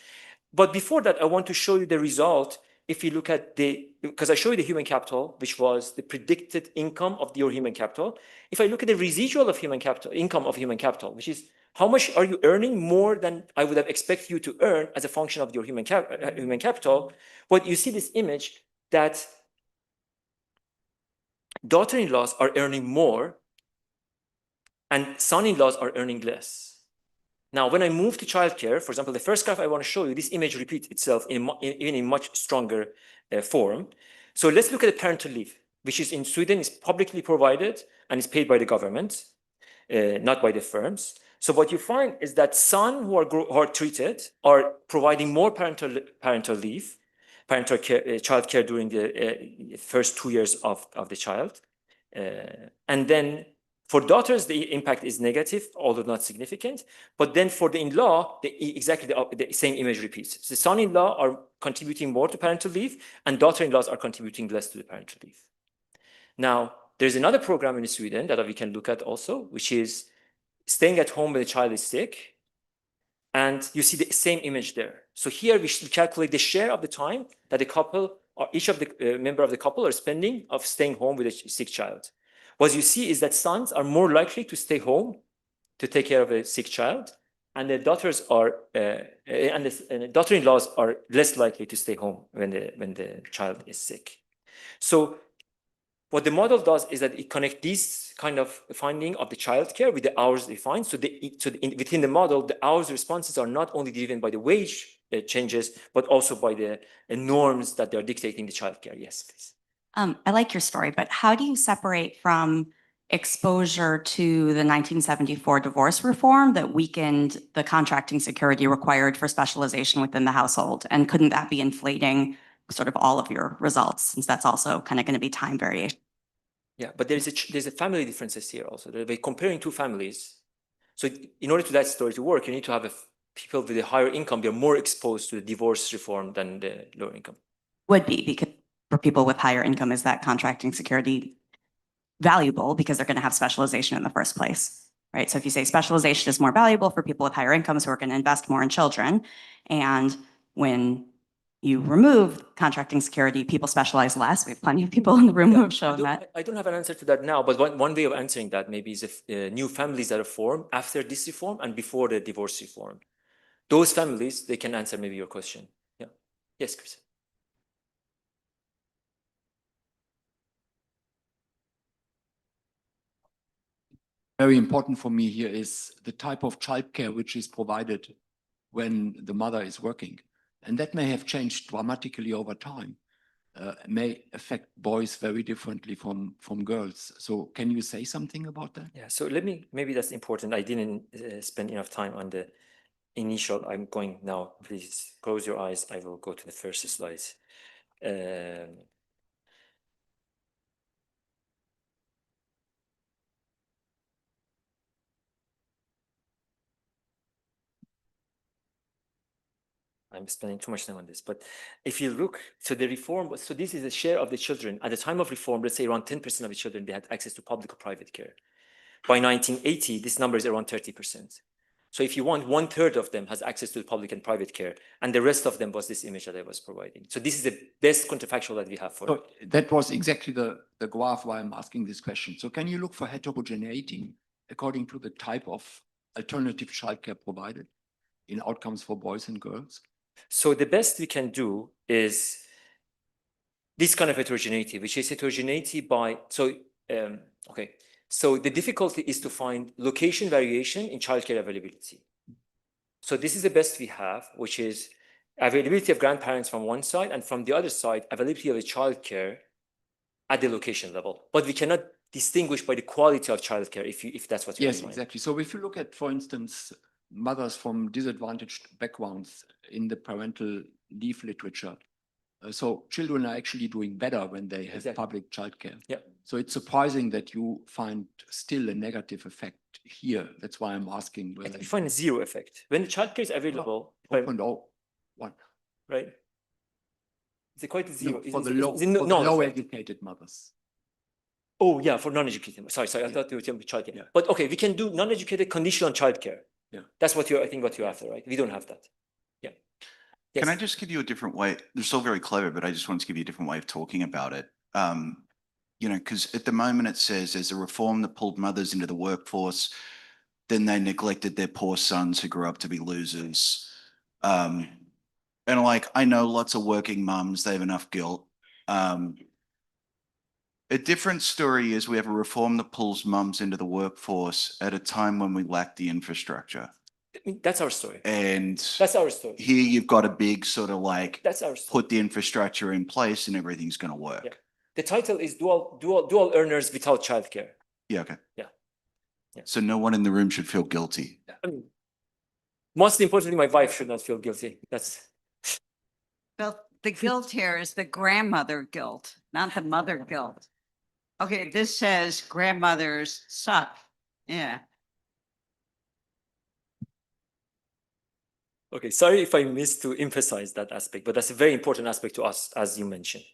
But before that, I want to show you the result. If you look at because I show you the human capital, which was the predicted income of your human capital. If I look at the residual of human capital, income of human capital, which is how much are you earning more than I would have expected you to earn as a function of your human capital, what you see this image that daughter-in-laws are earning more and son-in-laws are earning less. Now, when I move to childcare, for example, the first graph I want to show you, this image repeats itself in a much stronger form. So let's look at the parental leave, which is in Sweden is publicly provided and is paid by the government, not by the firms. So what you find is that sons who are treated are providing more parental leave, parental care, child care during the first 2 years of the child. And then for daughters, the impact is negative, although not significant. But then for the in-law, exactly the same image repeats. The son-in-law are contributing more to parental leave, and daughter-in-laws are contributing less to the parental leave. Now, there's another program in Sweden that we can look at also, which is staying at home when the child is sick. And you see the same image there. So here we should calculate the share of the time that the couple, or each of the member of the couple are spending of staying home with a sick child. What you see is that sons are more likely to stay home to take care of a sick child, and the daughters are, and the daughter-in-laws are less likely to stay home when the child is sick. So what the model does is that it connects these kind of finding of the childcare with the hours they find. So within the model, the hours responses are not only driven by the wage changes, but also by the norms that they are dictating the childcare. Yes, please. I like your story, but how do you separate from exposure to the 1974 divorce reform that weakened the contracting security required for specialization within the household? And couldn't that be inflating sort of all of your results, since that's also kind of going to be time variation? Yeah, but there's a family differences here also. They're comparing two families. So in order for that story to work, you need to have people with a higher income, they're more exposed to the divorce reform than the lower income. Would be, because for people with higher income, is that contracting security valuable because they're going to have specialization in the first place, right? So if you say specialization is more valuable for people with higher incomes who are going to invest more in children, and when you remove contracting security, people specialize less. We have plenty of people in the room who have shown that. I don't have an answer to that now, but one way of answering that maybe is if new families that are formed after this reform and before the divorce reform. Those families, they can answer maybe your question. Yeah. Yes, Chris. Very important for me here is the type of childcare which is provided when the mother is working. And that may have changed dramatically over time. May affect boys very differently from girls. So can you say something about that? Yeah, so maybe that's important. I didn't spend enough time on the initial. I'm going now, please close your eyes. I will go to the first slides. I'm spending too much time on this, but if you look, so the reform, so this is a share of the children. At the time of reform, let's say around 10% of the children, they had access to public or private care. By 1980, this number is around 30%. So if you want, 1/3 of them has access to public and private care, and the rest of them was this image that I was providing. So this is the best counterfactual that we have for it. So that was exactly the graph why I'm asking this question. So can you look for heterogeneity according to the type of alternative childcare provided in outcomes for boys and girls? So the best we can do is this kind of heterogeneity, which is heterogeneity by, okay. So the difficulty is to find location variation in childcare availability. So this is the best we have, which is availability of grandparents from one side, and from the other side, availability of a childcare at the location level. But we cannot distinguish by the quality of childcare if that's what you're Yes, exactly. So if you look at, for instance, mothers from disadvantaged backgrounds in the parental leave literature, so children are actually doing better when they have public childcare. Yeah. So it's surprising that you find still a negative effect here. That's why I'm asking whether you find a zero effect. When the childcare is available, one. Right? It's quite a zero. No, for the low educated mothers. Oh yeah, for non-educated. Sorry, I thought you were talking about childcare. Yeah. But okay, we can do non-educated conditional childcare. Yeah. That's what I think what you're after, right? We don't have that. Yeah. Yes. Can I just give you a different way? They're still very clever, but I just wanted to give you a different way of talking about it. You know, because at the moment it says there's a reform that pulled mothers into the workforce, then they neglected their poor sons who grew up to be losers. And like, I know lots of working mums, they have enough guilt. A different story is we have a reform that pulls mums into the workforce at a time when we lack the infrastructure. That's our story. And that's our story. Here you've got a big sort of like, that's our story. Put the infrastructure in place and everything's going to work. Yeah. The title is dual earners without childcare. Yeah. Okay. Yeah. So no one in the room should feel guilty. I mean, most importantly, my wife should not feel guilty. That's. Well, the guilt here is the grandmother guilt, not the mother guilt. Okay, this says grandmothers suck. Yeah. Okay, sorry if I missed to emphasize that aspect, but that's a very important aspect to us, as you mentioned.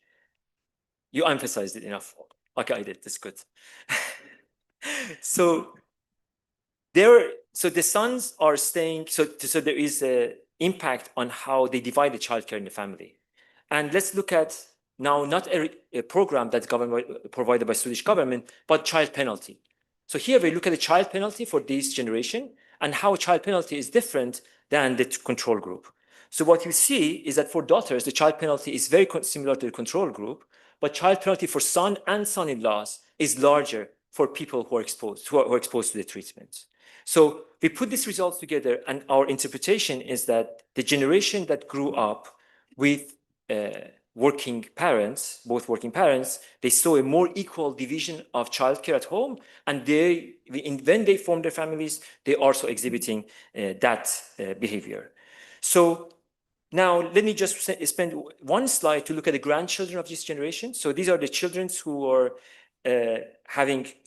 You emphasized it enough. Okay, I did. That's good. So the sons are staying. So there is a impact on how they divide the childcare in the family. And let's look at now not a program that's provided by Swedish government, but child penalty. So here we look at the child penalty for this generation and how child penalty is different than the control group. So what you see is that for daughters, the child penalty is very similar to the control group, but child penalty for son and son-in-laws is larger for people who are exposed to the treatment. So we put these results together, and our interpretation is that the generation that grew up with working parents, both working parents, they saw a more equal division of childcare at home, and when they form their families, they also exhibiting that behavior. So now let me just spend one slide to look at the grandchildren of this generation. So these are the children who are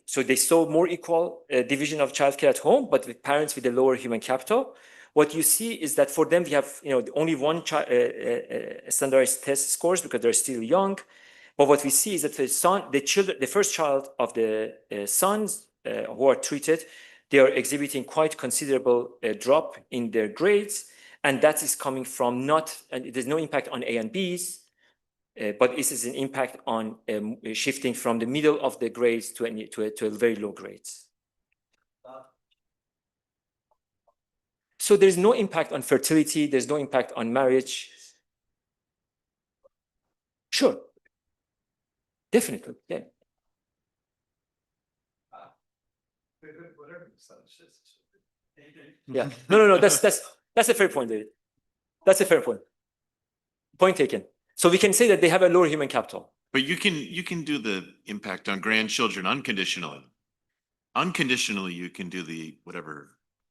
so they saw more equal division of childcare at home, but with parents with a lower human capital. What you see is that for them, we have only one standardized test scores because they're still young. But what we see is that the first child of the sons who are treated, they are exhibiting quite considerable drop in their grades, and that is coming from there's no impact on A and Bs, but this is an impact on shifting from the middle of the grades to a very low grades. So there's no impact on fertility. There's no impact on marriage. Sure. Definitely, yeah. Yeah. No. That's a fair point, David. That's a fair point. Point taken. So we can say that they have a lower human capital. But you can do the impact on grandchildren unconditionally. Unconditionally, you can do the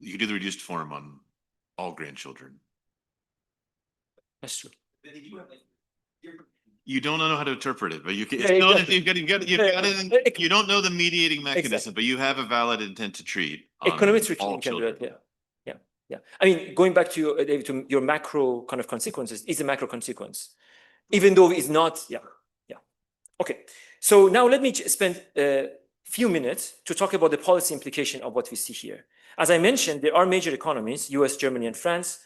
you can do the reduced form on all grandchildren. That's true. You don't know how to interpret it, but you can. Yeah, exactly. You don't know the mediating mechanism, but you have a valid intent to treat on Econometrically, all you can do children. it. Yeah. I mean, going back to your macro kind of consequences, it's a macro consequence, even though it's not. Yeah. Okay. So now let me spend a few minutes to talk about the policy implication of what we see here. As I mentioned, there are major economies: US, Germany, and France.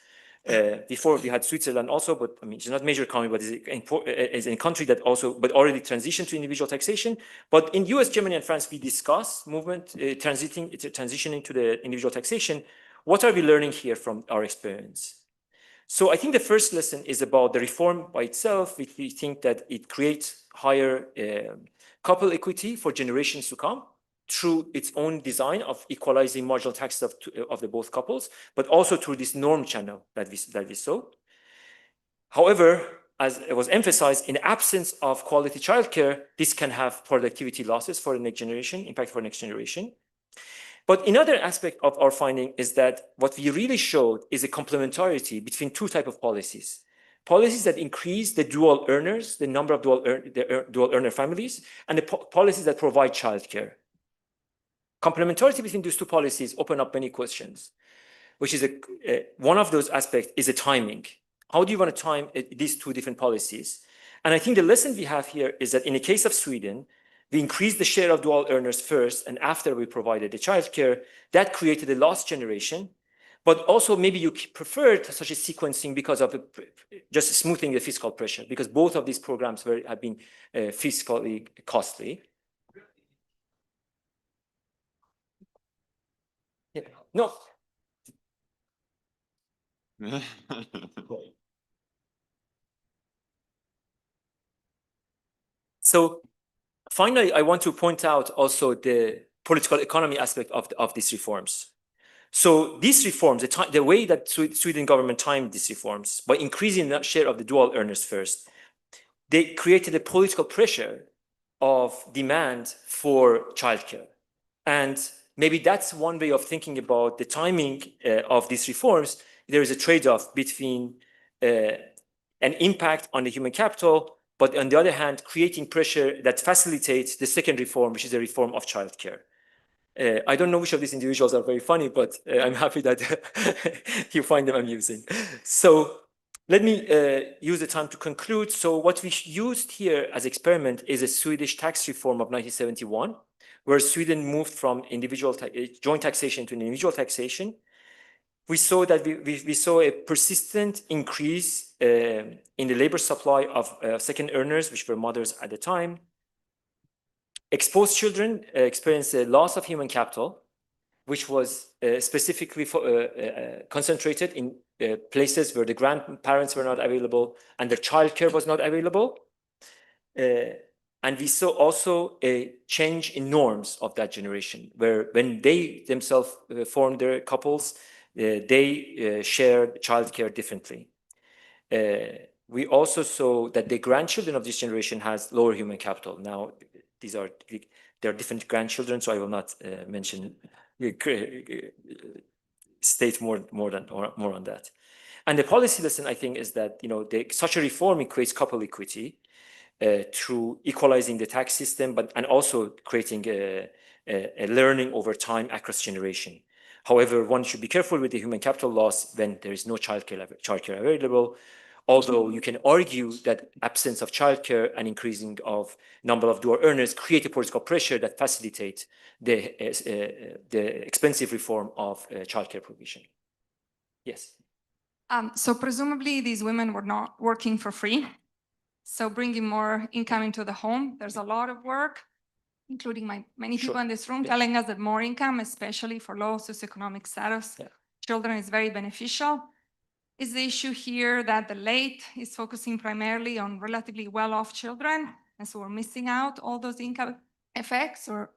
Before we had Switzerland also, but I mean, it's not major economy, but it's a country that also, but already transitioned to individual taxation. But in US, Germany, and France, we discuss movement transitioning to the individual taxation. What are we learning here from our experience? So I think the first lesson is about the reform by itself. We think that it creates higher couple equity for generations to come through its own design of equalizing marginal taxes of the both couples, but also through this norm channel that we saw. However, as it was emphasized, in absence of quality childcare, this can have productivity losses for the next generation, impact for next generation. But another aspect of our finding is that what we really showed is a complementarity between two types of policies. Policies that increase the dual earners, the number of dual earner families, and the policies that provide childcare. Complementarity between these two policies open up many questions, which is one of those aspects is the timing. How do you want to time these two different policies? And I think the lesson we have here is that in the case of Sweden, we increased the share of dual earners first, and after we provided the childcare, that created a lost generation. But also maybe you preferred such a sequencing because of just smoothing the fiscal pressure, because both of these programs have been fiscally costly. Yeah. No. So finally, I want to point out also the political economy aspect of these reforms. So these reforms, the way that Sweden government timed these reforms by increasing that share of the dual earners first, they created a political pressure of demand for childcare. And maybe that's one way of thinking about the timing of these reforms. There is a trade-off between an impact on the human capital, but on the other hand, creating pressure that facilitates the second reform, which is a reform of childcare. I don't know which of these individuals are very funny, but I'm happy that you find them amusing. So let me use the time to conclude. So what we used here as experiment is a Swedish tax reform of 1971, where Sweden moved from joint taxation to an individual taxation. We saw that we saw a persistent increase in the labor supply of second earners, which were mothers at the time. Exposed children experienced a loss of human capital, which was specifically concentrated in places where the grandparents were not available and the childcare was not available. And we saw also a change in norms of that generation, where when they themselves formed their couples, they shared childcare differently. we also saw that the grandchildren of this generation has lower human capital. Now, there are different grandchildren, so I will not mention state more on that. And the policy lesson, I think, is that such a reform creates couple equity through equalizing the tax system, and also creating a learning over time across generation. However, one should be careful with the human capital loss when there is no childcare available. Although you can argue that absence of childcare and increasing of number of dual earners create a political pressure that facilitates the expensive reform of childcare provision. Yes. So presumably these women were not working for free. So bringing more income into the home, there's a lot of work, including many people in this room telling us that more income, especially for low socioeconomic status children, is very beneficial. Is the issue here that the late is focusing primarily on relatively well-off children, and so we're missing out all those income effects, or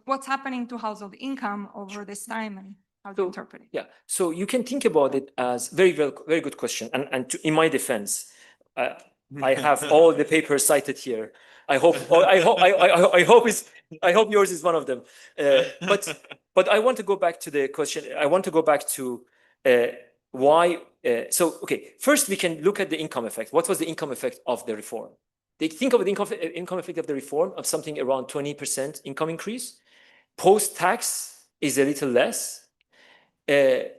what's happening to household income over this time, and how do you interpret it? Yeah, so you can think about it as very good question. And in my defense, I have all the papers cited here. I hope yours is one of them. But I want to go back to the question. I want to go back to why. Okay, first we can look at the income effect. What was the income effect of the reform? They think of the income effect of the reform of something around 20% income increase. Post-tax is a little less. The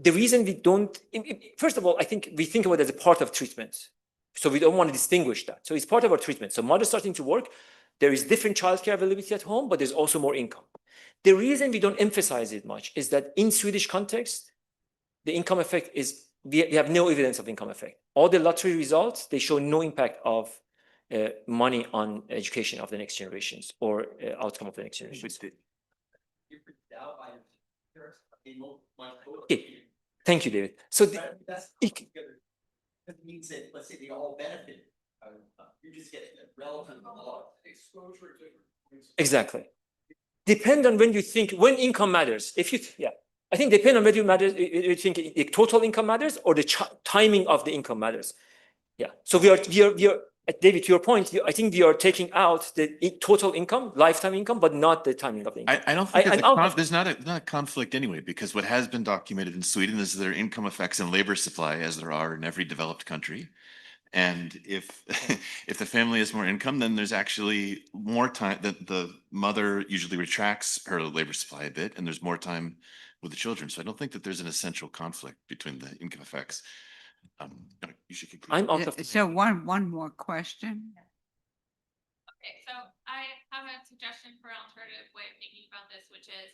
reason we don't, first of all, I think we think about it as a part of treatment. So we don't want to distinguish that. So it's part of our treatment. So mothers starting to work, there is different childcare availability at home, but there's also more income. The reason we don't emphasize it much is that in Swedish context, the income effect is, we have no evidence of income effect. All the lottery results, they show no impact of money on education of the next generations or outcome of the next generations. Okay. Thank you, David. So it means that, let's say, they all benefit. You're just getting a relative exposure to. Exactly. Depend on when you think, when income matters. If you, I think depend on whether you think the total income matters or the timing of the income matters. Yeah. So we are, David, to your point, I think we are taking out the total income, lifetime income, but not the timing of the income. I don't think there's not a conflict anyway, because what has been documented in Sweden is there are income effects in labor supply, as there are in every developed country. And if the family has more income, then there's actually more time that the mother usually retracts her labor supply a bit, and there's more time with the children. So I don't think that there's an essential conflict between the income effects. You should conclude. So one more question. Okay, so I have a suggestion for an alternative way of thinking about this, which is,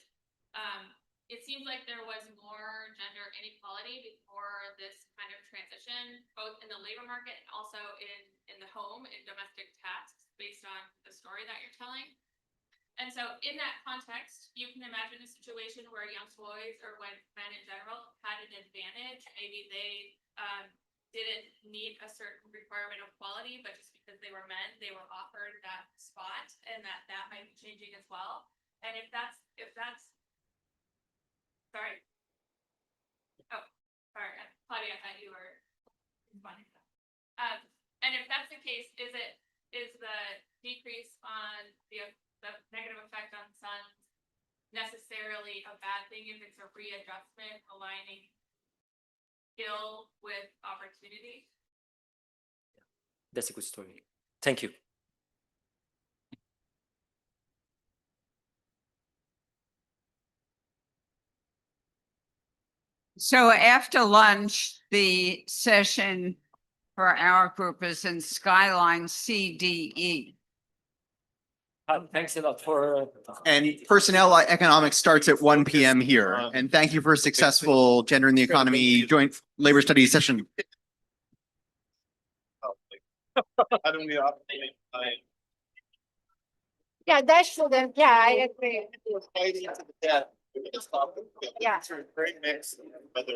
it seems like there was more gender inequality before this kind of transition, both in the labor market and also in the home, in domestic tasks, based on the story that you're telling. And so in that context, you can imagine a situation where young boys, or when men in general, had an advantage. Maybe they didn't meet a certain requirement of quality, but just because they were men, they were offered that spot, and that might be changing as well. And if that's sorry. Oh, sorry, Claudia, I thought you were responding to that. And if that's the case, is the decrease on the negative effect on sons necessarily a bad thing if it's a readjustment aligning skill with opportunity? That's a good story. Thank you. So after lunch, the session for our group is in Skyline CDE. Thanks a lot for. And personnel economics starts at 1 p.m. here. And thank you for a successful Gender in the Economy joint labor studies session. Yeah, that shouldn't, yeah, I agree. Yeah. Great mix, whether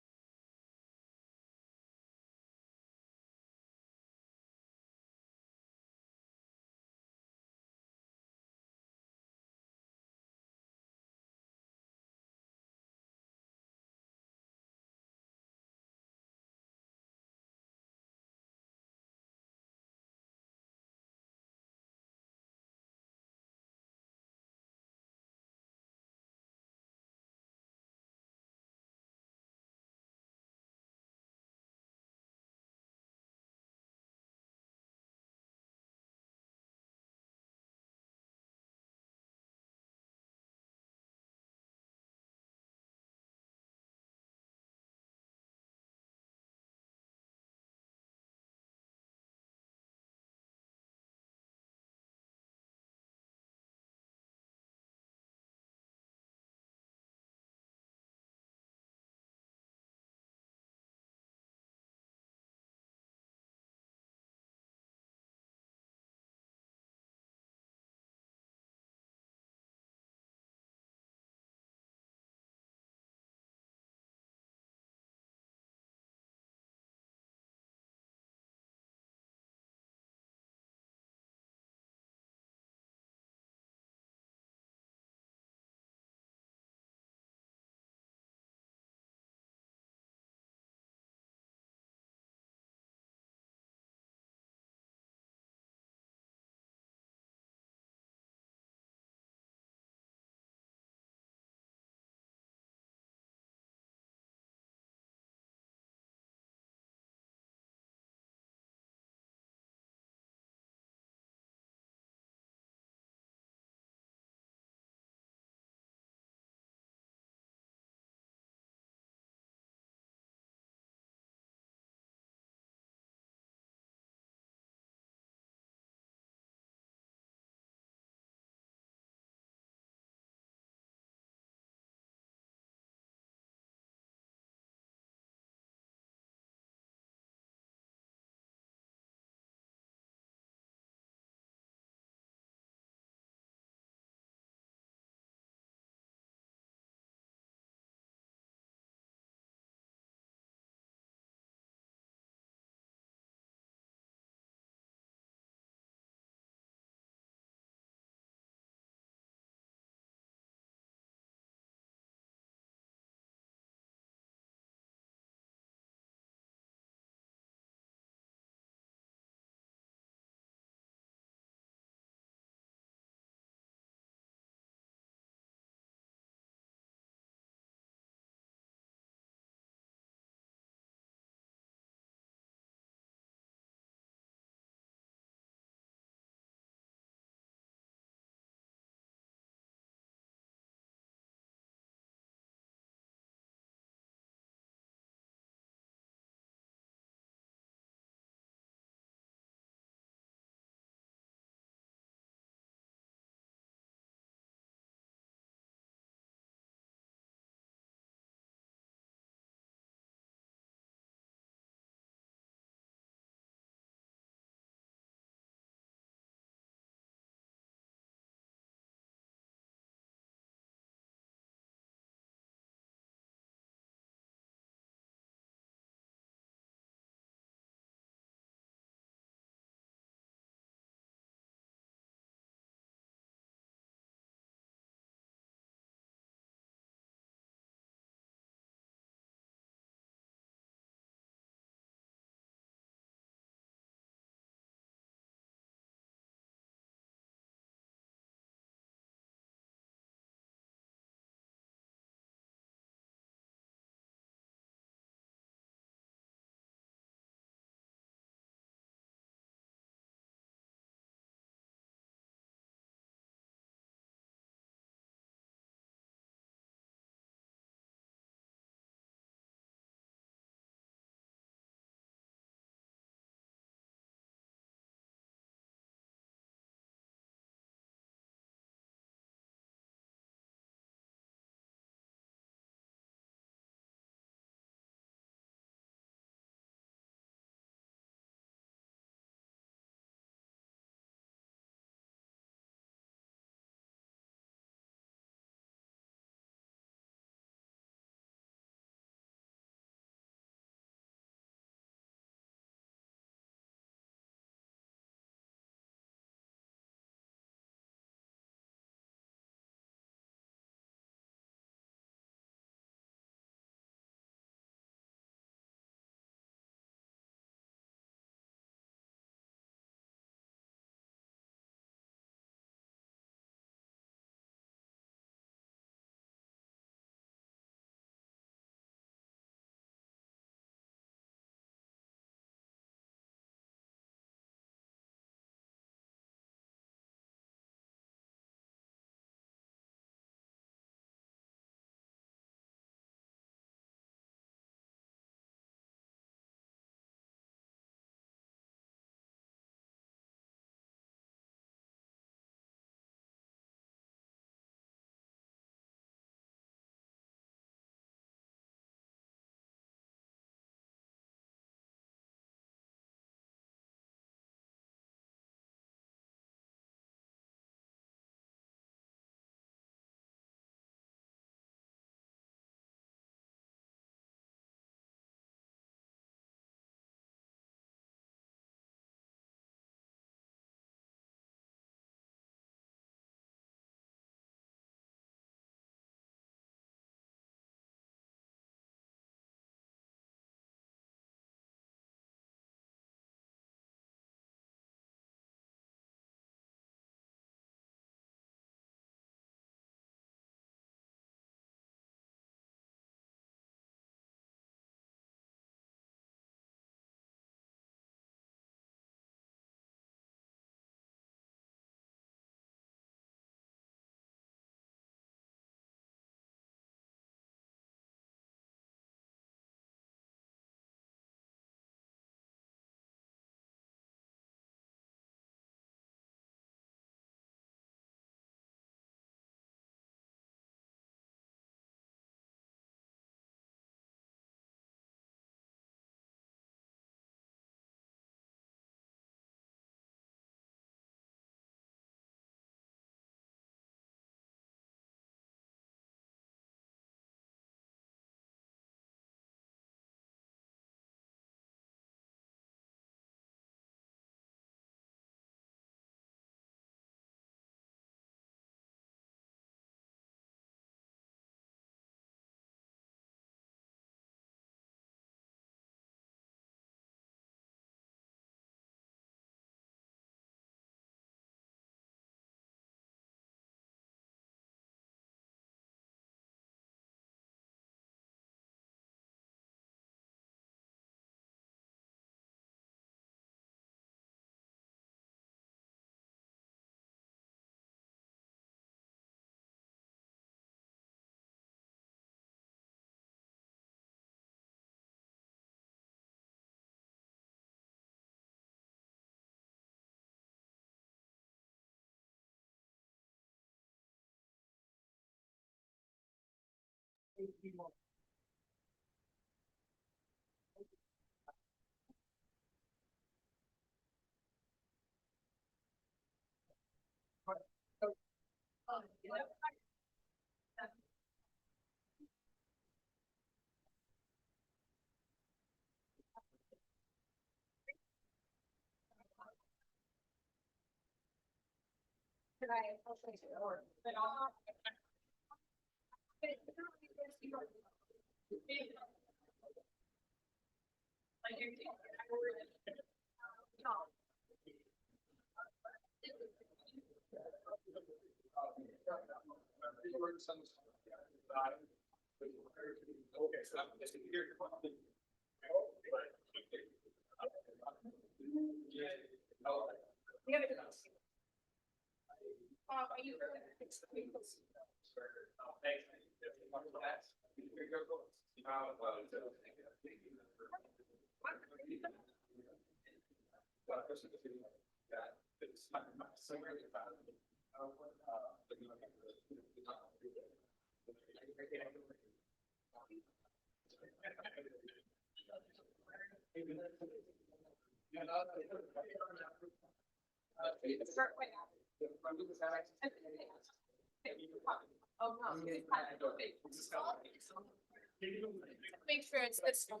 Make sure it's this one.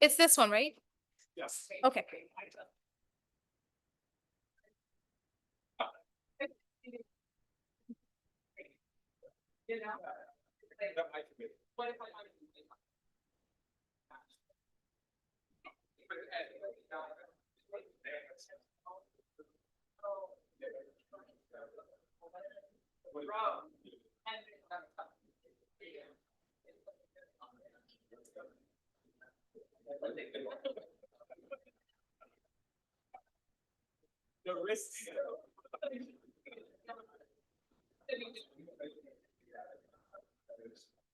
It's this one, right? Yes. Okay. The risks.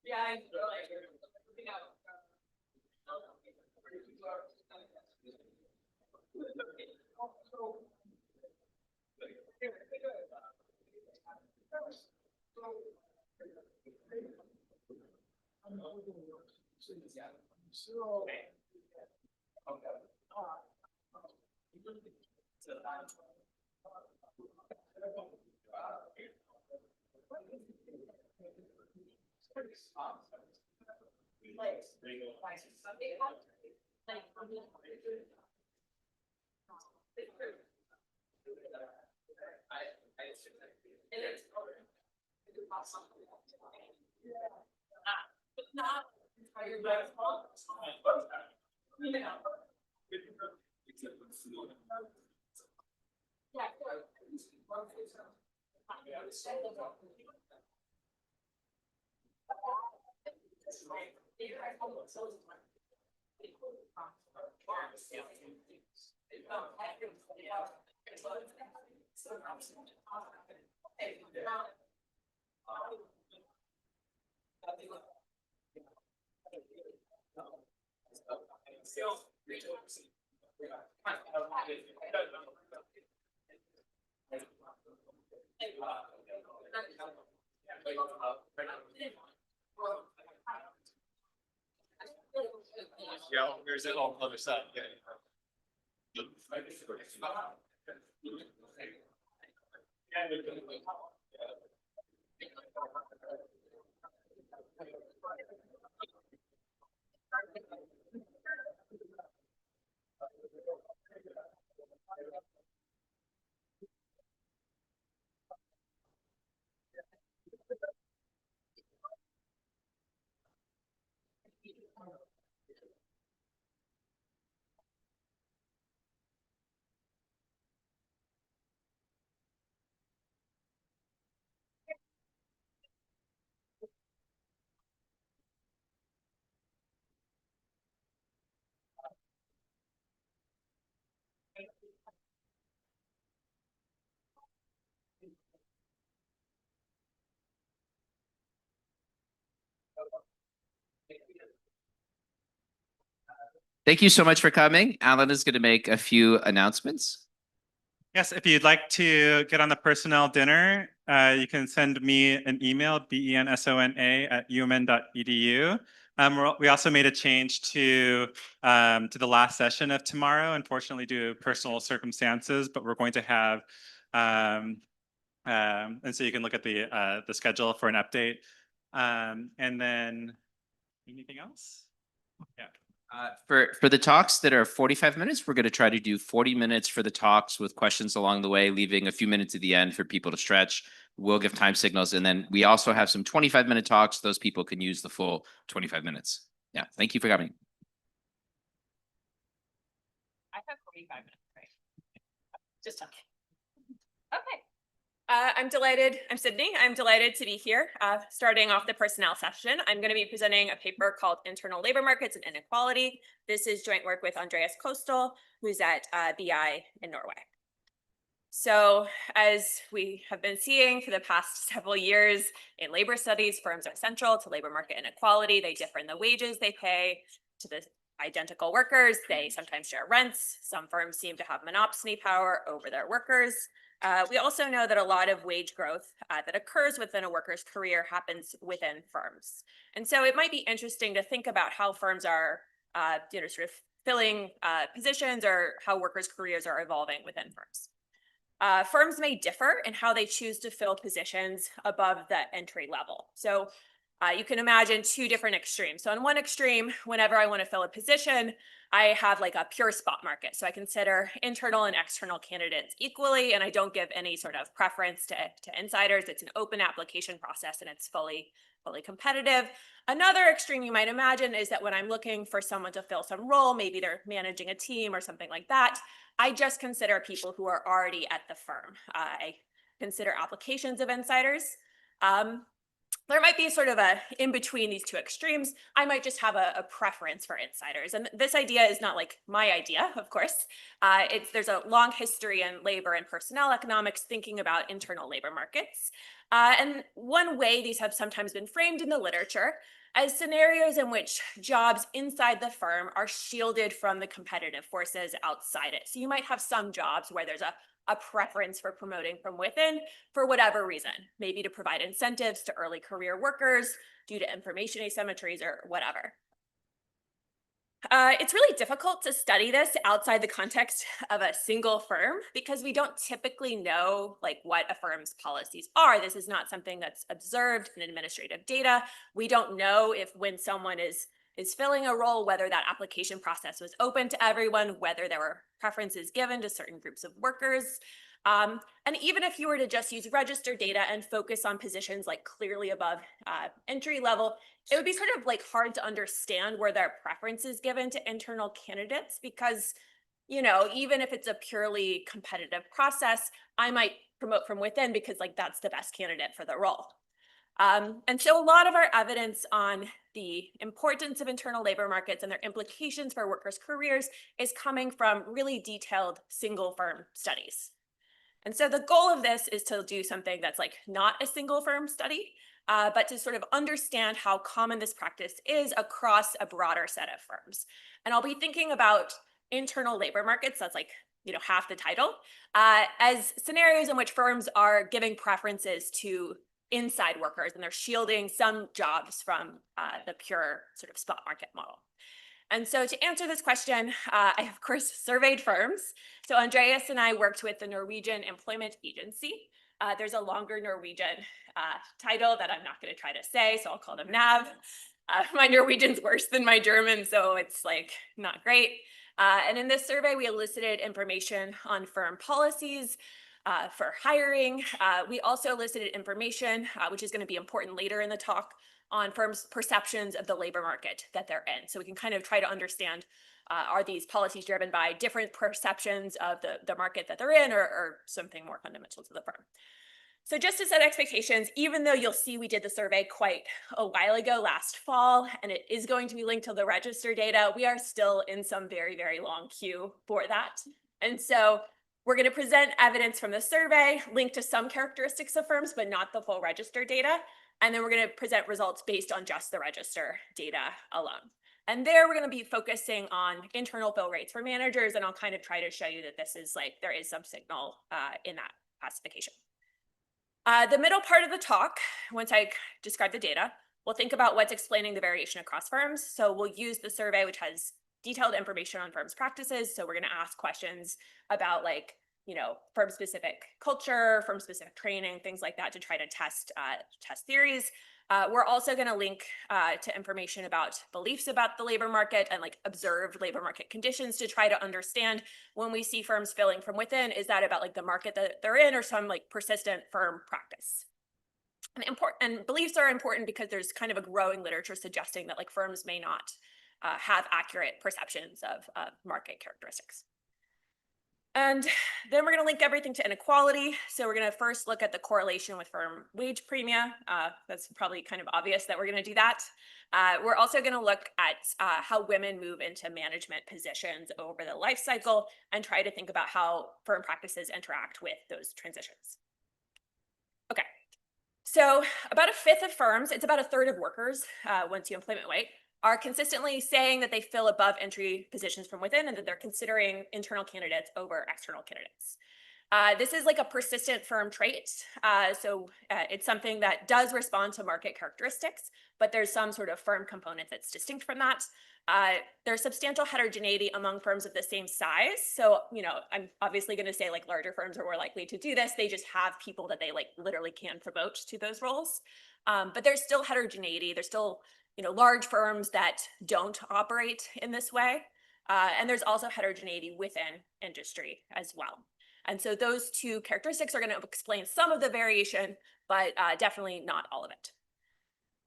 Yeah. Yeah, there's it on the other side, yeah. Thank you so much for coming. Alan is going to make a few announcements. Yes, if you'd like to get on the personnel dinner, you can send me an email, bensona@umn.edu. We also made a change to the last session of tomorrow, unfortunately due to personal circumstances, but we're going to have, and so you can look at the schedule for an update. And then anything else? Yeah. For the talks that are 45 minutes, we're going to try to do 40 minutes for the talks with questions along the way, leaving a few minutes at the end for people to stretch. We'll give time signals. And then we also have some 25-minute talks. Those people can use the full 25 minutes. Yeah. Thank you for coming. I have 45 minutes, right? Just talking. Okay. I'm Sydney. I'm delighted to be here. Starting off the personnel session, I'm going to be presenting a paper called Internal Labor Markets and Inequality. This is joint work with Andreas Kostal, who's at BI in Norway. So as we have been seeing for the past several years in labor studies, firms are central to labor market inequality. They differ in the wages they pay to the identical workers. They sometimes share rents. Some firms seem to have monopsony power over their workers. We also know that a lot of wage growth that occurs within a worker's career happens within firms. And so it might be interesting to think about how firms are sort of filling positions or how workers' careers are evolving within firms. Firms may differ in how they choose to fill positions above the entry level. So you can imagine two different extremes. So on one extreme, whenever I want to fill a position, I have like a pure spot market. So I consider internal and external candidates equally, and I don't give any sort of preference to insiders. It's an open application process and it's fully competitive. Another extreme you might imagine is that when I'm looking for someone to fill some role, maybe they're managing a team or something like that, I just consider people who are already at the firm. I consider applications of insiders. There might be sort of a in between these two extremes. I might just have a preference for insiders. And this idea is not like my idea, of course. There's a long history in labor and personnel economics thinking about internal labor markets. And one way these have sometimes been framed in the literature as scenarios in which jobs inside the firm are shielded from the competitive forces outside it. So you might have some jobs where there's a preference for promoting from within for whatever reason, maybe to provide incentives to early career workers due to information asymmetries or whatever. It's really difficult to study this outside the context of a single firm because we don't typically know like what a firm's policies are. This is not something that's observed in administrative data. We don't know if when someone is filling a role, whether that application process was open to everyone, whether there were preferences given to certain groups of workers. And even if you were to just use register data and focus on positions like clearly above entry level, it would be sort of like hard to understand where there are preferences given to internal candidates because, you know, even if it's a purely competitive process, I might promote from within because like that's the best candidate for the role. And so a lot of our evidence on the importance of internal labor markets and their implications for workers' careers is coming from really detailed single firm studies. And so the goal of this is to do something that's like not a single firm study, but to sort of understand how common this practice is across a broader set of firms. And I'll be thinking about internal labor markets, that's like, you know, half the title, as scenarios in which firms are giving preferences to inside workers and they're shielding some jobs from the pure sort of spot market model. And so to answer this question, I of course surveyed firms. So Andreas and I worked with the Norwegian Employment Agency. There's a longer Norwegian title that I'm not going to try to say, so I'll call them NAV. My Norwegian's worse than my German, so it's like not great. And in this survey, we elicited information on firm policies for hiring. We also elicited information, which is going to be important later in the talk, on firms' perceptions of the labor market that they're in. So we can kind of try to understand, are these policies driven by different perceptions of the market that they're in or something more fundamental to the firm? So just to set expectations, even though you'll see we did the survey quite a while ago last fall, and it is going to be linked to the register data, we are still in some very, very long queue for that. And so we're going to present evidence from the survey linked to some characteristics of firms, but not the full register data. And then we're going to present results based on just the register data alone. And there we're going to be focusing on internal fill rates for managers, and I'll kind of try to show you that this is like, there is some signal in that classification. The middle part of the talk, once I describe the data, we'll think about what's explaining the variation across firms. So we'll use the survey, which has detailed information on firms' practices. So we're going to ask questions about like, firm-specific culture, firm-specific training, things like that to try to test theories. We're also going to link to information about beliefs about the labor market and like observed labor market conditions to try to understand when we see firms filling from within, is that about like the market that they're in or some like persistent firm practice? And beliefs are important because there's kind of a growing literature suggesting that like firms may not have accurate perceptions of market characteristics. And then we're going to link everything to inequality. So we're going to first look at the correlation with firm wage premia. That's probably kind of obvious that we're going to do that. We're also going to look at how women move into management positions over the life cycle and try to think about how firm practices interact with those transitions. Okay, so about a fifth of firms, it's about a third of workers once you employment weight, are consistently saying that they fill above entry positions from within and that they're considering internal candidates over external candidates. This is like a persistent firm trait. It's something that does respond to market characteristics, but there's some sort of firm component that's distinct from that. There's substantial heterogeneity among firms of the same size. So, I'm obviously going to say like larger firms are more likely to do this. They just have people that they like literally can promote to those roles. But there's still heterogeneity. There's still large firms that don't operate in this way. And there's also heterogeneity within industry as well. And so those two characteristics are going to explain some of the variation, but definitely not all of it.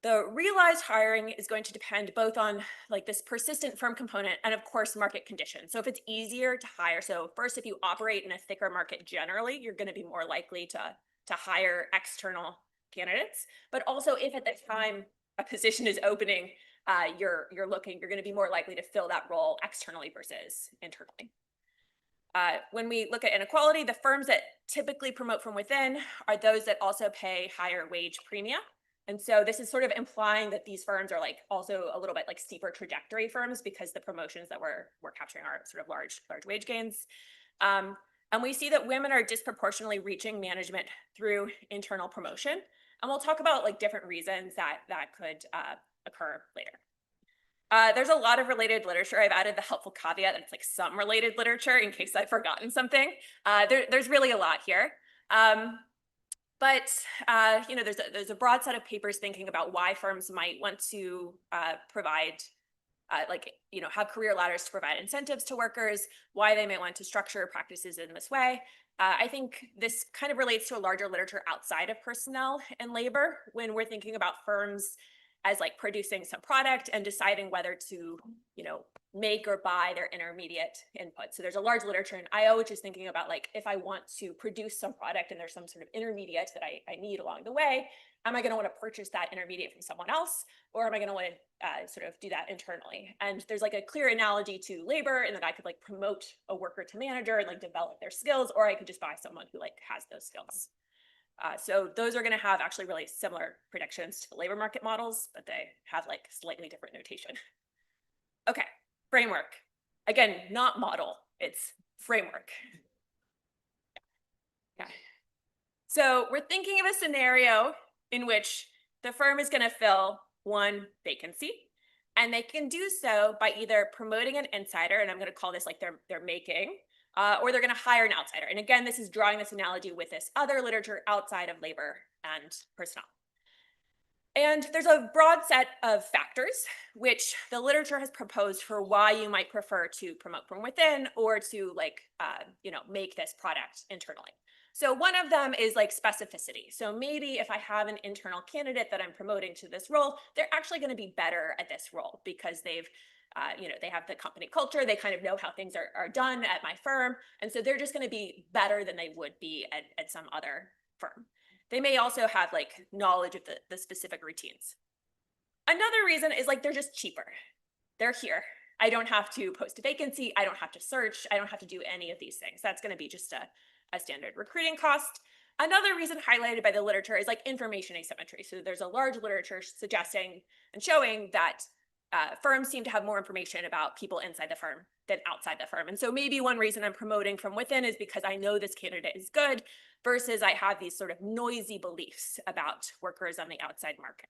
The realized hiring is going to depend both on like this persistent firm component and of course market conditions. So if it's easier to hire, so first if you operate in a thicker market generally, you're going to be more likely to hire external candidates. But also if at the time a position is opening, you're going to be more likely to fill that role externally versus internally. When we look at inequality, the firms that typically promote from within are those that also pay higher wage premia. And so this is sort of implying that these firms are like also a little bit like steeper trajectory firms because the promotions that we're capturing are sort of large wage gains. And we see that women are disproportionately reaching management through internal promotion. And we'll talk about like different reasons that could occur later. There's a lot of related literature. I've added the helpful caveat that it's like some related literature in case I've forgotten something. There's really a lot here. But there's a broad set of papers thinking about why firms might want to provide have career ladders to provide incentives to workers, why they may want to structure practices in this way. I think this kind of relates to a larger literature outside of personnel and labor when we're thinking about firms as like producing some product and deciding whether to, make or buy their intermediate input. So there's a large literature in IO, which is thinking about like, if I want to produce some product and there's some sort of intermediate that I need along the way, am I going to want to purchase that intermediate from someone else? Or am I going to want to sort of do that internally? And there's like a clear analogy to labor in that I could like promote a worker to manager and like develop their skills, or I could just buy someone who like has those skills. So those are going to have actually really similar predictions to the labor market models, but they have like slightly different notation. Okay, framework. Again, not model, it's framework. Okay. So we're thinking of a scenario in which the firm is going to fill one vacancy, and they can do so by either promoting an insider, and I'm going to call this like they're making, or they're going to hire an outsider. And again, this is drawing this analogy with this other literature outside of labor and personnel. And there's a broad set of factors which the literature has proposed for why you might prefer to promote from within or to make this product internally. So one of them is like specificity. So maybe if I have an internal candidate that I'm promoting to this role, they're actually going to be better at this role because they have the company culture, they kind of know how things are done at my firm. And so they're just going to be better than they would be at some other firm. They may also have like knowledge of the specific routines. Another reason is like they're just cheaper. They're here. I don't have to post a vacancy. I don't have to search. I don't have to do any of these things. That's going to be just a standard recruiting cost. Another reason highlighted by the literature is like information asymmetry. So there's a large literature suggesting and showing that firms seem to have more information about people inside the firm than outside the firm. And so maybe one reason I'm promoting from within is because I know this candidate is good versus I have these sort of noisy beliefs about workers on the outside market.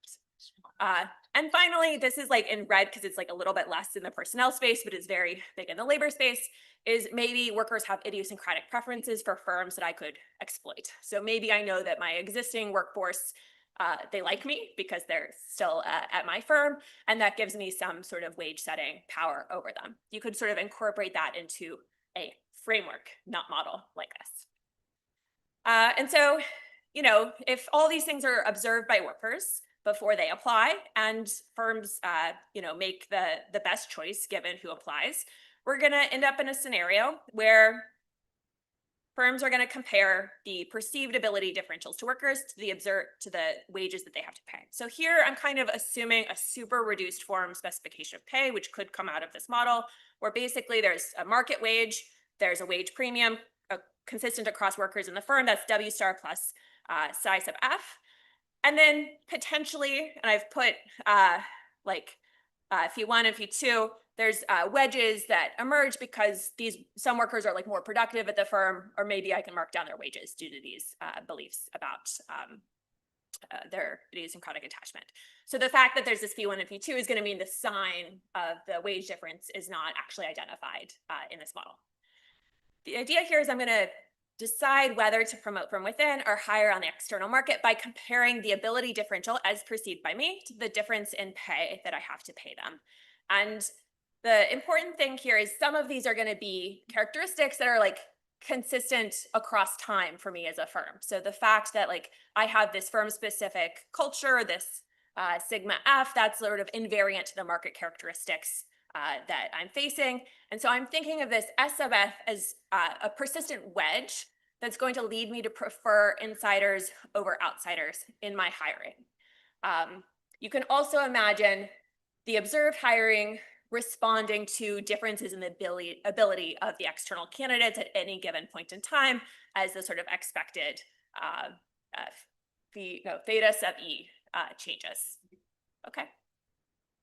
And finally, this is like in red because it's like a little bit less in the personnel space, but it's very big in the labor space, is maybe workers have idiosyncratic preferences for firms that I could exploit. So maybe I know that my existing workforce, they like me because they're still at my firm, and that gives me some sort of wage setting power over them. You could sort of incorporate that into a framework, not model like this. And so, you know, if all these things are observed by workers before they apply, and firms, you know, make the best choice given who applies, we're going to end up in a scenario where firms are going to compare the perceived ability differentials to workers to the wages that they have to pay. So here I'm kind of assuming a super reduced form specification of pay, which could come out of this model, where basically there's a market wage, there's a wage premium consistent across workers in the firm, that's W star plus psi sub F. And then potentially, and I've put Phi1 and Phi2, there's wedges that emerge because some workers are like more productive at the firm, or maybe I can mark down their wages due to these beliefs about their idiosyncratic attachment. So the fact that there's this Phi1 and Phi2 is going to mean the sign of the wage difference is not actually identified in this model. The idea here is I'm going to decide whether to promote from within or hire on the external market by comparing the ability differential as perceived by me to the difference in pay that I have to pay them. And the important thing here is some of these are going to be characteristics that are like consistent across time for me as a firm. So the fact that like I have this firm specific culture, this sigma F, that's sort of invariant to the market characteristics that I'm facing. And so I'm thinking of this S sub F as a persistent wedge that's going to lead me to prefer insiders over outsiders in my hiring. You can also imagine the observed hiring responding to differences in the ability of the external candidates at any given point in time as the sort of expected theta sub E changes. Okay.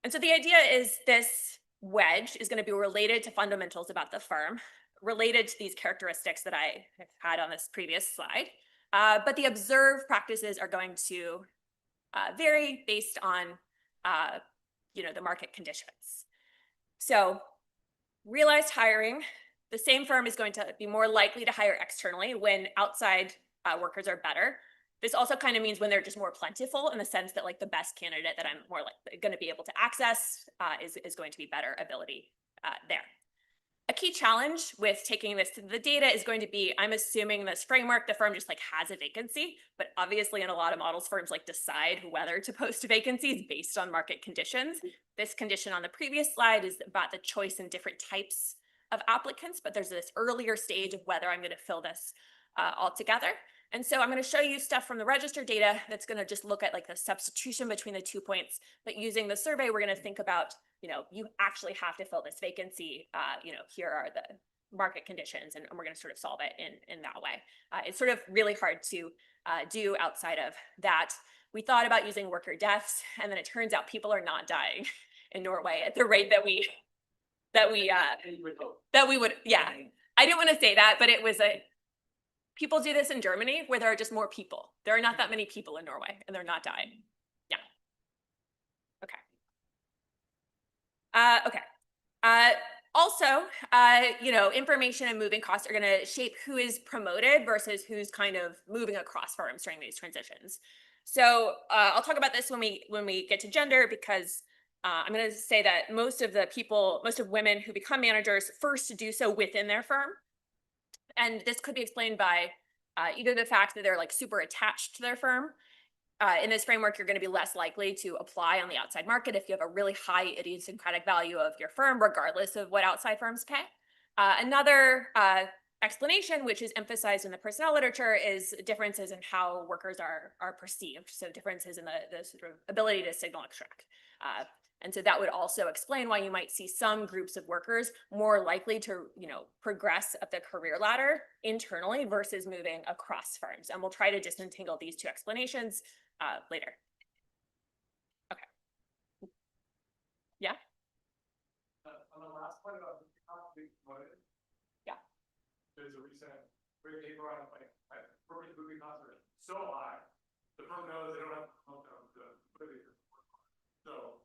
And so the idea is this wedge is going to be related to fundamentals about the firm, related to these characteristics that I had on this previous slide. But the observed practices are going to vary based on the market conditions. So realized hiring, the same firm is going to be more likely to hire externally when outside workers are better. This also kind of means when they're just more plentiful in the sense that like the best candidate that I'm more like going to be able to access is going to be better ability there. A key challenge with taking this to the data is going to be, I'm assuming this framework, the firm just like has a vacancy, but obviously in a lot of models, firms like decide whether to post vacancies based on market conditions. This condition on the previous slide is about the choice in different types of applicants, but there's this earlier stage of whether I'm going to fill this all together. And so I'm going to show you stuff from the register data that's going to just look at like the substitution between the 2 points, but using the survey, we're going to think about, you actually have to fill this vacancy, here are the market conditions, and we're going to sort of solve it in that way. It's sort of really hard to do outside of that. We thought about using worker deaths, and then it turns out people are not dying in Norway at the rate that we would, yeah. I didn't want to say that, but it was people do this in Germany where there are just more people. There are not that many people in Norway and they're not dying. Yeah. Okay. Okay. Also, information and moving costs are going to shape who is promoted versus who's kind of moving across firms during these transitions. So I'll talk about this when we get to gender, because I'm going to say that most of women who become managers first do so within their firm. And this could be explained by either the fact that they're like super attached to their firm. In this framework, you're going to be less likely to apply on the outside market if you have a really high idiosyncratic value of your firm, regardless of what outside firms pay. Another explanation, which is emphasized in the personnel literature, is differences in how workers are perceived. So differences in the sort of ability to signal extract. And so that would also explain why you might see some groups of workers more likely to, progress up the career ladder internally versus moving across firms. And we'll try to disentangle these two explanations later. Okay. Yeah? On the last point about there's a recent great paper on like perfect movie concert, so high, the firm knows they don't have to promote them to put it. So.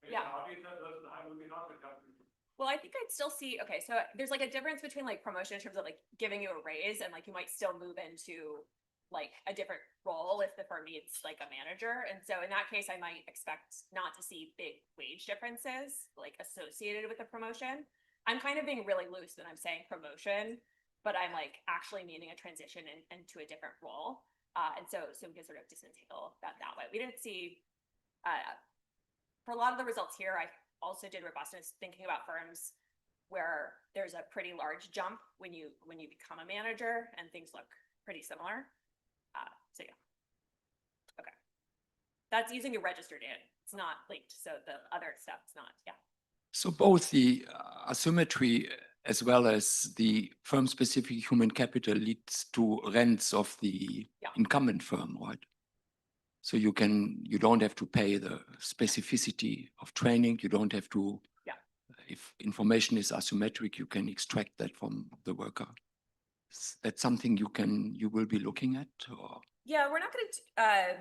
It's Yeah. obvious that those are the high movie concert companies. Well, I think I'd still see, okay, so there's like a difference between like promotion in terms of like giving you a raise and like you might still move into like a different role if the firm needs like a manager. And so in that case, I might expect not to see big wage differences like associated with the promotion. I'm kind of being really loose when I'm saying promotion, but I'm like actually meaning a transition into a different role. And so we can sort of disentangle that way. We didn't see, for a lot of the results here, I also did robustness thinking about firms where there's a pretty large jump when you become a manager and things look pretty similar. So yeah. Okay. That's using your registered in. It's not linked. So the other stuff is not, yeah. So both the asymmetry as well as the firm-specific human capital leads to rents of the incumbent firm, right? So you don't have to pay the specificity of training. You don't have to, if information is asymmetric, you can extract that from the worker. That's something you will be looking at, or? Yeah, we're not going to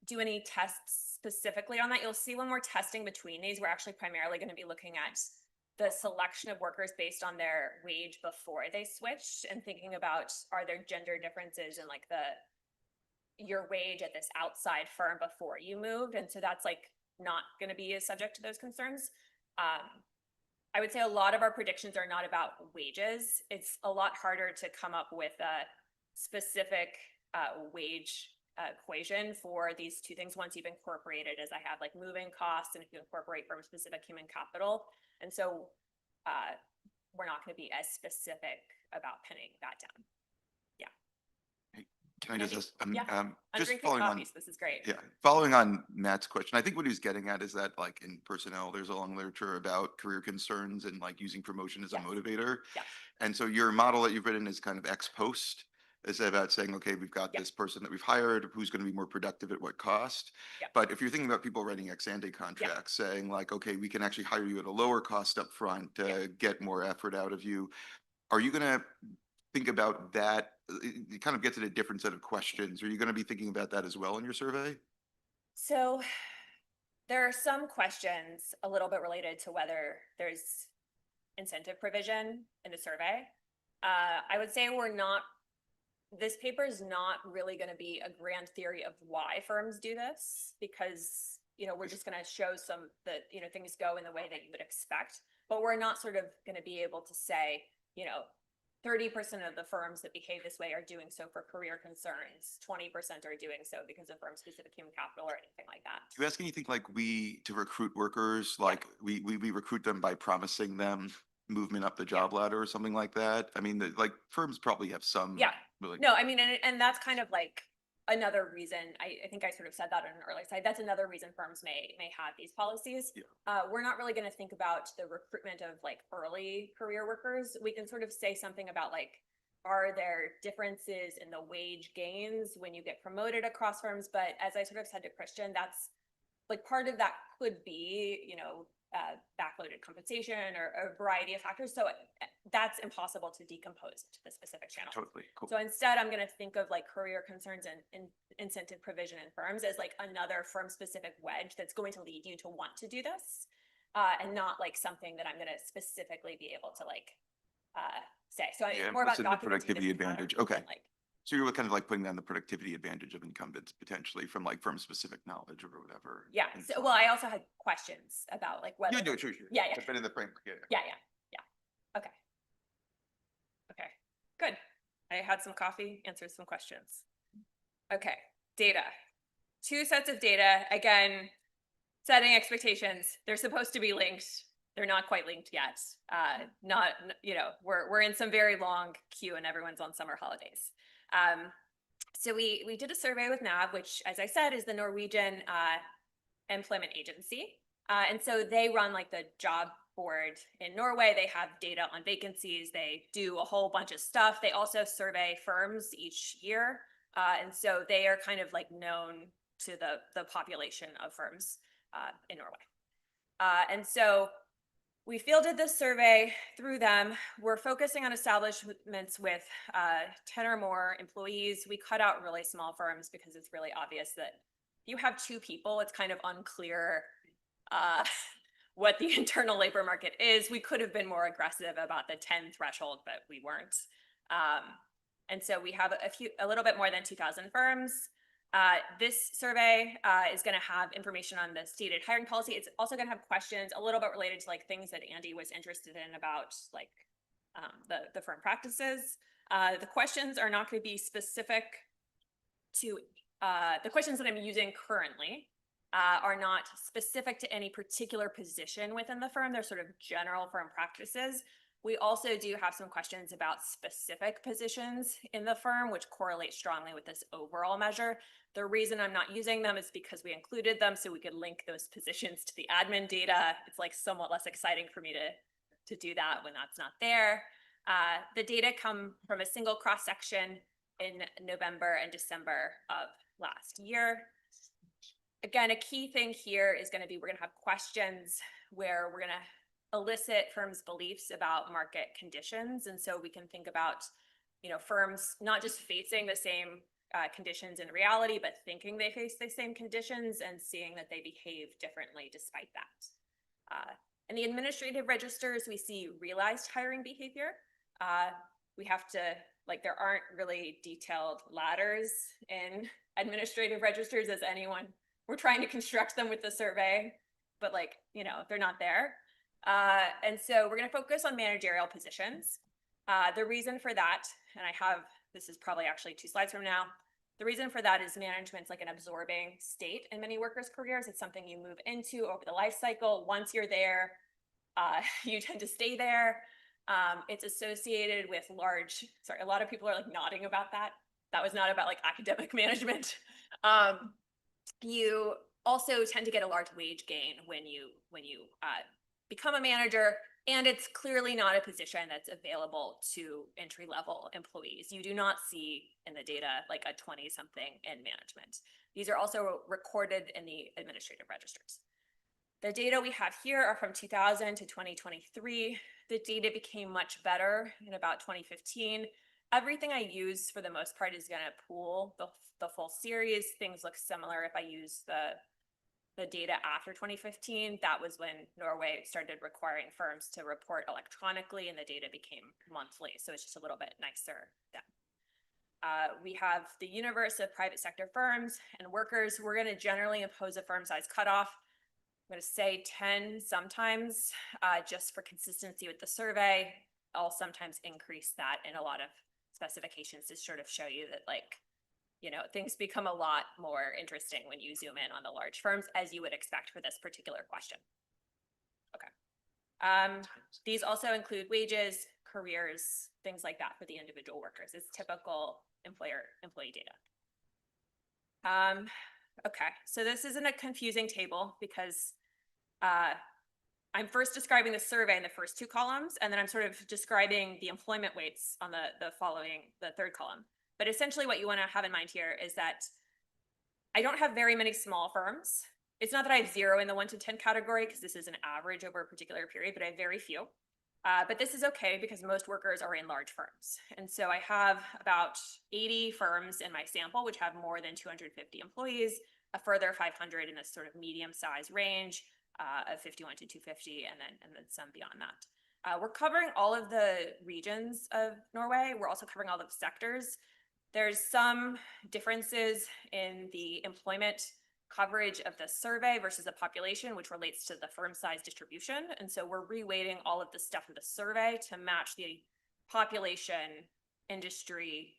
do any tests specifically on that. You'll see when we're testing between these, we're actually primarily going to be looking at the selection of workers based on their wage before they switched and thinking about, are there gender differences in like your wage at this outside firm before you moved? And so that's like not going to be a subject to those concerns. I would say a lot of our predictions are not about wages. It's a lot harder to come up with a specific wage equation for these two things once you've incorporated, as I have, like moving costs and if you incorporate firm-specific human capital. And so we're not going to be as specific about pinning that down. Yeah. Can I just, I'm just drinking following on, coffee, so this is great. yeah, following on Matt's question, I think what he's getting at is that like in personnel, there's a long literature about career concerns and like using promotion as a motivator. Yeah. And so your model that you've written is kind of ex post. Is about saying, okay, we've got this person that we've hired, who's going to be more productive at what cost. But if you're thinking about people writing ex ante contracts, saying like, okay, we can actually hire you at a lower cost up front to get more effort out of you. Are you going to think about that? It kind of gets at a different set of questions. Are you going to be thinking about that as well in your survey? So there are some questions a little bit related to whether there's incentive provision in the survey. I would say this paper is not really going to be a grand theory of why firms do this, because, we're just going to show some that, things go in the way that you would expect, but we're not sort of going to be able to say, 30% of the firms that behave this way are doing so for career concerns, 20% are doing so because of firm-specific human capital or anything like that. Do you ask anything like to recruit workers, like we recruit them by promising them movement up the job ladder or something like that? I mean, like firms probably have some. Really. No, I mean, and that's kind of like another reason, I think I sort of said that on an earlier slide, that's another reason firms may have these policies. We're not really going to think about the recruitment of like early career workers. We can sort of say something about like, are there differences in the wage gains when you get promoted across firms? But as I sort of said to Christian, that's like part of that could be, backloaded compensation or a variety of factors. So that's impossible to decompose to the specific channel. Totally. Cool. So instead, I'm going to think of like career concerns and incentive provision in firms as like another firm specific wedge that's going to lead you to want to do this, and not like something that I'm going to specifically be able to like say. So it's more about the productivity advantage. Okay. Like, so you're kind of like putting down the productivity advantage of incumbents potentially from like firm specific knowledge or whatever. Yeah. So, well, I also had questions about like whether. Sure. Yeah. But in the framework. Yeah. Okay. Good. I had some coffee, answered some questions. Okay. Data. 2 sets of data. Again, setting expectations. They're supposed to be linked. They're not quite linked yet. We're in some very long queue and everyone's on summer holidays. So we did a survey with NAB, which, as I said, is the Norwegian employment agency. And so they run like the job board in Norway. They have data on vacancies. They do a whole bunch of stuff. They also survey firms each year. And so they are kind of like known to the population of firms in Norway. And so We fielded this survey through them. We're focusing on establishments with 10 or more employees. We cut out really small firms because it's really obvious that if you have 2 people, it's kind of unclear what the internal labor market is. We could have been more aggressive about the 10 threshold, but we weren't. And so we have a little bit more than 2,000 firms. This survey is going to have information on the stated hiring policy. It's also going to have questions a little bit related to like things that Andy was interested in about like the firm practices. The questions are not going to be specific to the questions that I'm using currently are not specific to any particular position within the firm. They're sort of general firm practices. We also do have some questions about specific positions in the firm, which correlate strongly with this overall measure. The reason I'm not using them is because we included them so we could link those positions to the admin data. It's like somewhat less exciting for me to do that when that's not there. The data come from a single cross-section in November and December of last year. Again, a key thing here is going to be we're going to have questions where we're going to elicit firms' beliefs about market conditions. And so we can think about, you know, firms not just facing the same conditions in reality, but thinking they face the same conditions and seeing that they behave differently despite that. In the administrative registers, we see realized hiring behavior. We have to, like, there aren't really detailed ladders in administrative registers as anyone, we're trying to construct them with the survey, but like, you know, they're not there. And so we're going to focus on managerial positions. The reason for that, and this is probably actually 2 slides from now. The reason for that is management's like an absorbing state in many workers' careers. It's something you move into over the life cycle. Once you're there, you tend to stay there. It's associated with a lot of people are like nodding about that. That was not about like academic management. You also tend to get a large wage gain when you become a manager, and it's clearly not a position that's available to entry-level employees. You do not see in the data like a 20-something in management. These are also recorded in the administrative registers. The data we have here are from 2000 to 2023. The data became much better in about 2015. Everything I use for the most part is going to pool the full series. Things look similar if I use the data after 2015. That was when Norway started requiring firms to report electronically and the data became monthly. So it's just a little bit nicer then. We have the universe of private sector firms and workers. We're going to generally impose a firm size cutoff. I'm going to say 10 sometimes, just for consistency with the survey. I'll sometimes increase that in a lot of specifications to sort of show you that, like, you know, things become a lot more interesting when you zoom in on the large firms, as you would expect for this particular question. Okay. These also include wages, careers, things like that for the individual workers. It's typical employee data. Okay, so this isn't a confusing table because I'm first describing the survey in the first 2 columns, and then I'm sort of describing the employment weights on the 3rd column. But essentially what you want to have in mind here is that I don't have very many small firms. It's not that I have 0 in the 1 to 10 category because this is an average over a particular period, but I have very few. But this is okay because most workers are in large firms. And so I have about 80 firms in my sample, which have more than 250 employees, a further 500 in this sort of medium size range of 51 to 250, and then some beyond that. We're covering all of the regions of Norway. We're also covering all of the sectors. There's some differences in the employment coverage of the survey versus the population, which relates to the firm size distribution. And so we're reweighting all of the stuff in the survey to match the population, industry,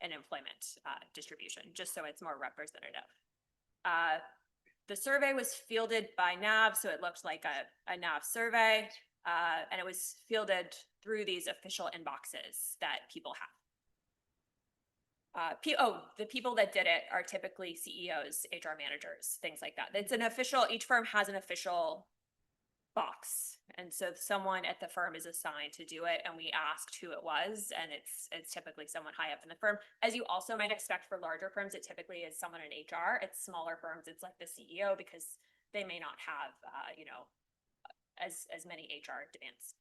and employment distribution, just so it's more representative. The survey was fielded by NAV, so it looked like a NAV survey, and it was fielded through these official inboxes that people have. The people that did it are typically CEOs, HR managers, things like that. It's an official, each firm has an official box. And so someone at the firm is assigned to do it, and we asked who it was, and it's typically someone high up in the firm. As you also might expect for larger firms, it typically is someone in HR. It's smaller firms, it's like the CEO, because they may not have, you know, as many HR demands.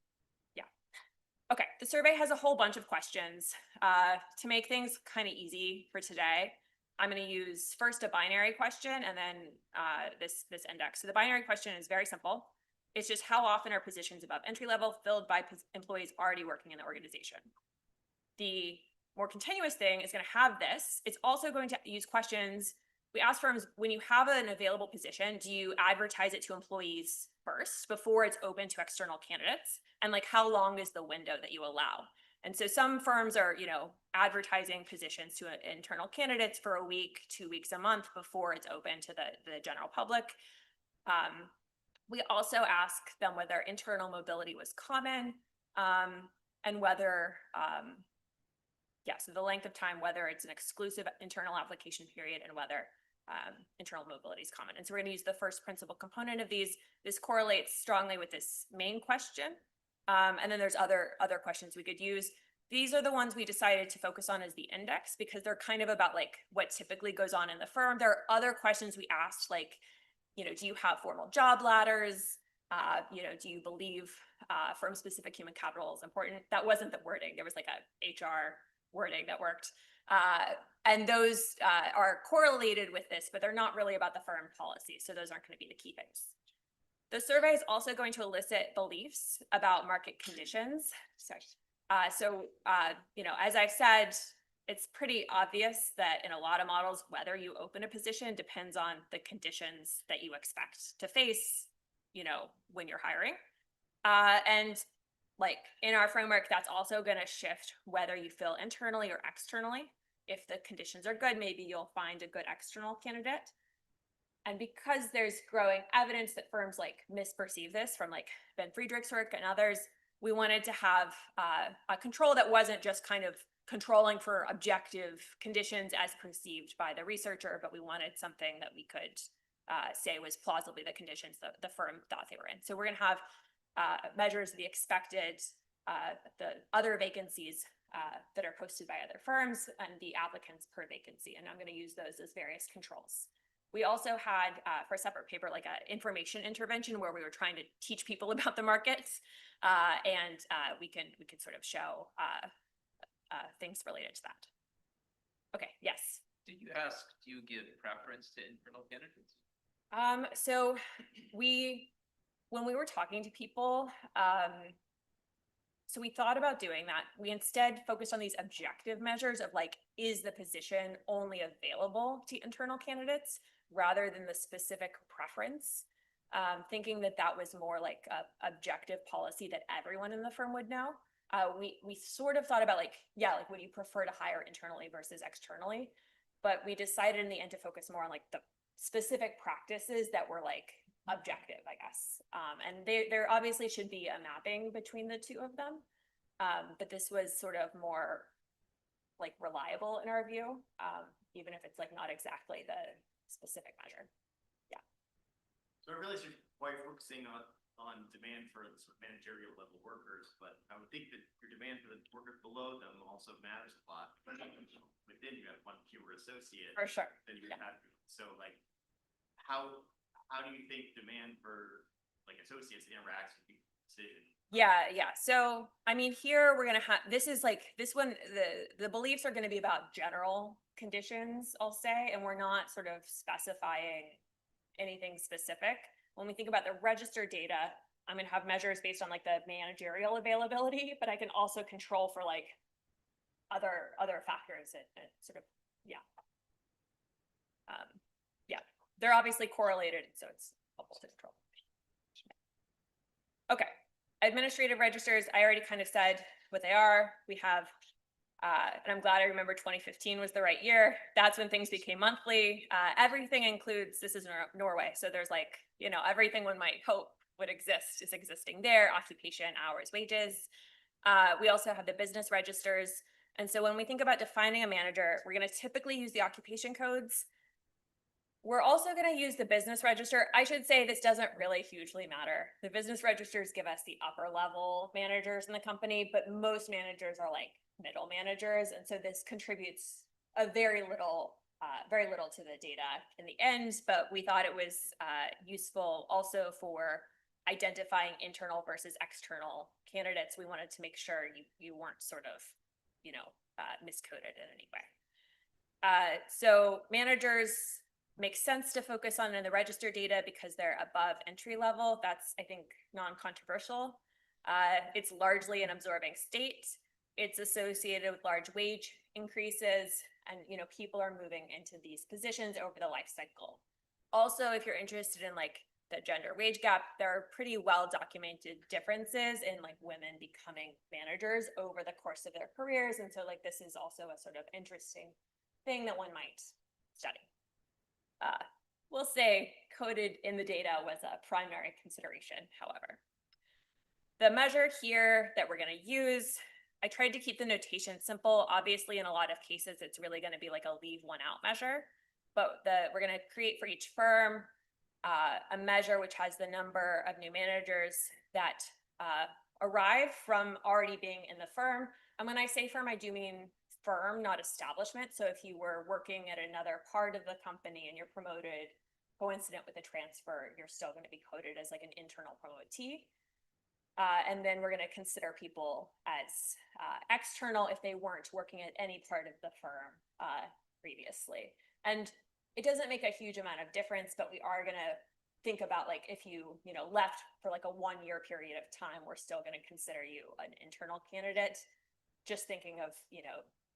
Yeah. Okay, the survey has a whole bunch of questions. To make things kind of easy for today, I'm going to use first a binary question and then this index. So the binary question is very simple. It's just how often are positions above entry level filled by employees already working in the organization? The more continuous thing is going to have this. It's also going to use questions. We ask firms, when you have an available position, do you advertise it to employees first before it's open to external candidates? And like, how long is the window that you allow? And so some firms are, advertising positions to internal candidates for a week, 2 weeks, a month before it's open to the general public. We also ask them whether internal mobility was common, and whether, so the length of time, whether it's an exclusive internal application period, and whether internal mobility is common. And so we're going to use the first principal component of these. This correlates strongly with this main question. And then there's other questions we could use. These are the ones we decided to focus on as the index because they're kind of about like what typically goes on in the firm. There are other questions we asked, like, do you have formal job ladders? Do you believe firm-specific human capital is important? That wasn't the wording. There was like a HR wording that worked. And those are correlated with this, but they're not really about the firm policy. So those aren't going to be the key things. The survey is also going to elicit beliefs about market conditions. Sorry. As I've said, it's pretty obvious that in a lot of models, whether you open a position depends on the conditions that you expect to face, when you're hiring. And like in our framework, that's also going to shift whether you fill internally or externally. If the conditions are good, maybe you'll find a good external candidate. And because there's growing evidence that firms like misperceive this from like Ben Friedrich's work and others, we wanted to have a control that wasn't just kind of controlling for objective conditions as perceived by the researcher, but we wanted something that we could say was plausibly the conditions that the firm thought they were in. So we're going to have measures of the expected, the other vacancies that are posted by other firms and the applicants per vacancy. And I'm going to use those as various controls. We also had, for a separate paper, like an information intervention where we were trying to teach people about the markets, and we can sort of show things related to that. Okay, yes. Do you give preference to internal candidates? So when we were talking to people, so we thought about doing that. We instead focused on these objective measures of like, is the position only available to internal candidates rather than the specific preference, thinking that that was more like a objective policy that everyone in the firm would know. We sort of thought about like, would you prefer to hire internally versus externally? But we decided in the end to focus more on like the specific practices that were like objective, I guess. And there obviously should be a mapping between the two of them. But this was sort of more like reliable in our view, even if it's like not exactly the specific measure. Yeah. So I realize you're quite focusing on demand for the sort of managerial level workers, but I would think that your demand for the workers below them also matters a lot. Within you have one fewer associate. For sure. Than you have. So like, how do you think demand for like associates interacts with the decision? Yeah. So, I mean, here we're going to have, this one, the beliefs are going to be about general conditions, I'll say, and we're not sort of specifying anything specific. When we think about the register data, I'm going to have measures based on like the managerial availability, but I can also control for like other factors that sort of, they're obviously correlated, so it's helpful to control. Okay. Administrative registers, I already kind of said what they are. We have, and I'm glad I remember 2015 was the right year. That's when things became monthly. Everything includes, this is Norway, so there's like, everything one might hope would exist is existing there, occupation, hours, wages. We also have the business registers. And so when we think about defining a manager, we're going to typically use the occupation codes. We're also going to use the business register. I should say this doesn't really hugely matter. The business registers give us the upper level managers in the company, but most managers are like middle managers. And so this contributes a very little to the data in the end, but we thought it was useful also for identifying internal versus external candidates, we wanted to make sure you weren't sort of, miscoded in any way. So managers make sense to focus on in the register data because they're above entry level. That's, I think, non-controversial. It's largely an absorbing state. It's associated with large wage increases, and people are moving into these positions over the life cycle. Also, if you're interested in like the gender wage gap, there are pretty well documented differences in like women becoming managers over the course of their careers, and so like this is also a sort of interesting thing that one might study. We'll say coded in the data was a primary consideration, however. The measure here that we're going to use, I tried to keep the notation simple. Obviously, in a lot of cases, it's really going to be like a leave one out measure, but we're going to create for each firm a measure which has the number of new managers that arrive from already being in the firm. And when I say firm, I do mean firm, not establishment. So if you were working at another part of the company and you're promoted coincident with a transfer, you're still going to be coded as like an internal promotee. And then we're going to consider people as external if they weren't working at any part of the firm previously. And it doesn't make a huge amount of difference, but we are going to think about like if you left for like a 1 year period of time, we're still going to consider you an internal candidate. Just thinking of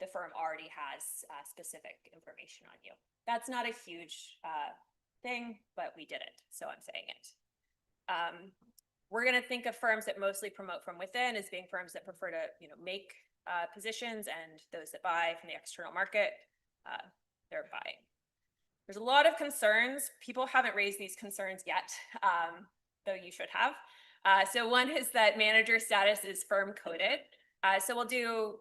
the firm already has specific information on you. That's not a huge thing, but we did it, so I'm saying it. We're going to think of firms that mostly promote from within as being firms that prefer to make positions, and those that buy from the external market, they're buying. There's a lot of concerns. People haven't raised these concerns yet, though you should have. So one is that manager status is firm coded. So we'll do,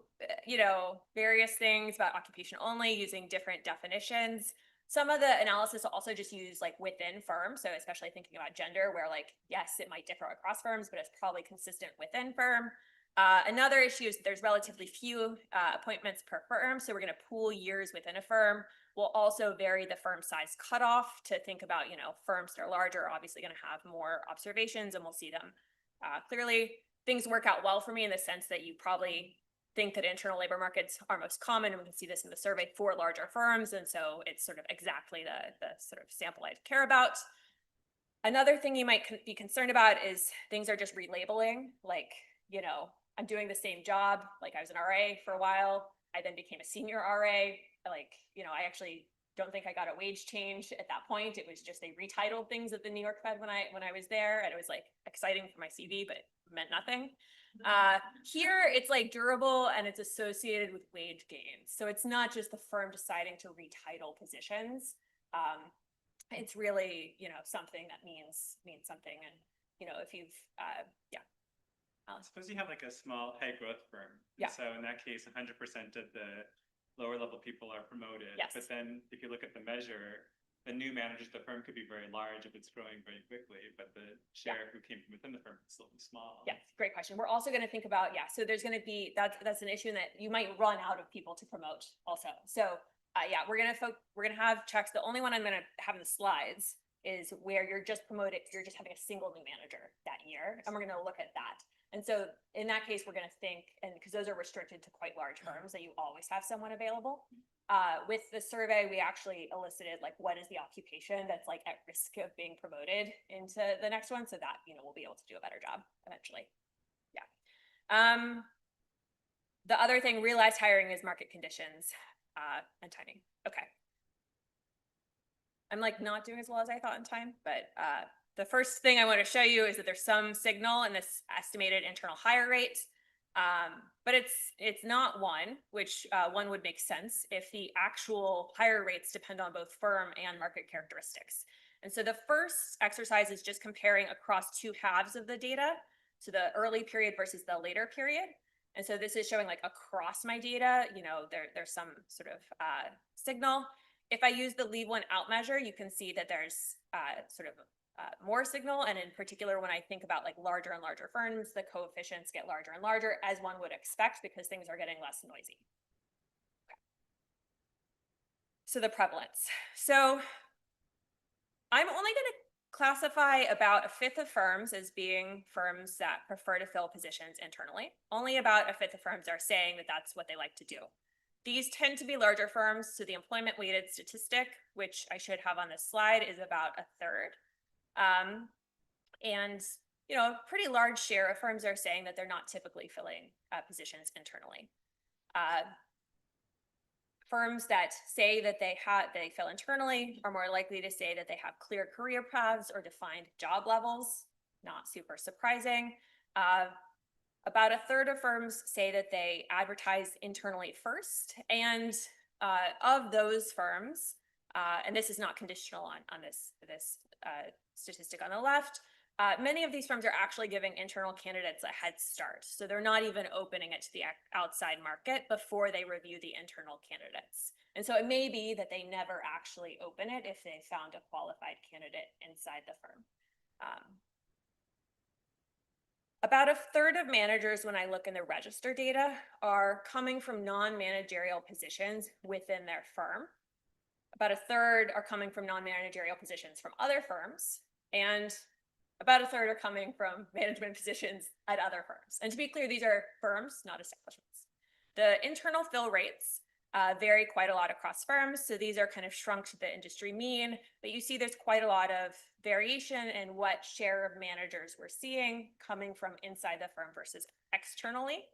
various things about occupation only using different definitions. Some of the analysis will also just use like within firms. So especially thinking about gender, where like, yes, it might differ across firms, but it's probably consistent within firm. Another issue is there's relatively few appointments per firm. So we're going to pool years within a firm. We'll also vary the firm size cutoff to think about, firms that are larger are obviously going to have more observations, and we'll see them clearly. Things work out well for me in the sense that you probably think that internal labor markets are most common, and we can see this in the survey for larger firms, and so it's sort of exactly the sort of sample I'd care about. Another thing you might be concerned about is things are just relabeling, like, I'm doing the same job, like I was an RA for a while, I then became a senior RA, like, I actually don't think I got a wage change at that point. It was just they retitled things at the New York Fed when I was there, and it was like exciting for my CV, but it meant nothing. Here it's like durable and it's associated with wage gains. So it's not just the firm deciding to retitle positions. It's really, something that means something. And, if you've, Suppose you have like a small high growth firm. Yeah. So in that case, 100% of the lower level people are promoted. Yes. But then if you look at the measure, the new managers of the firm could be very large if it's growing very quickly, but the share who came from within the firm is still small. Yes, great question. We're also going to think about, so there's going to be, that's an issue in that you might run out of people to promote also. So we're going to have checks. The only one I'm going to have in the slides is where you're just promoted, you're just having a single new manager that year. And we're going to look at that. And so in that case, we're going to think, and because those are restricted to quite large firms, that you always have someone available. With the survey, we actually elicited like, what is the occupation that's like at risk of being promoted into the next one, so that, we'll be able to do a better job eventually. Yeah. The other thing, realized hiring is market conditions and timing. Okay. I'm like not doing as well as I thought in time, but the first thing I want to show you is that there's some signal in this estimated internal hire rate, but it's not one, which one would make sense if the actual hire rates depend on both firm and market characteristics. And so the first exercise is just comparing across two halves of the data, so the early period versus the later period. And so this is showing like across my data, there's some sort of signal. If I use the leave one out measure, you can see that there's sort of more signal. And in particular, when I think about like larger and larger firms, the coefficients get larger and larger, as one would expect, because things are getting less noisy. Okay. So the prevalence. So I'm only going to classify about a fifth of firms as being firms that prefer to fill positions internally. Only about a fifth of firms are saying that that's what they like to do. These tend to be larger firms, so the employment weighted statistic, which I should have on this slide, is about a third. And a pretty large share of firms are saying that they're not typically filling positions internally. Firms that say that they fill internally are more likely to say that they have clear career paths or defined job levels. Not super surprising. About a third of firms say that they advertise internally first, and of those firms, and this is not conditional on this statistic on the left, many of these firms are actually giving internal candidates a head start. So they're not even opening it to the outside market before they review the internal candidates. And so it may be that they never actually open it if they found a qualified candidate inside the firm. About a third of managers, when I look in the register data, are coming from non-managerial positions within their firm. About a third are coming from non-managerial positions from other firms, and about a third are coming from management positions at other firms. And to be clear, these are firms, not establishments. The internal fill rates vary quite a lot across firms. So these are kind of shrunk to the industry mean, but you see there's quite a lot of variation in what share of managers we're seeing coming from inside the firm versus externally.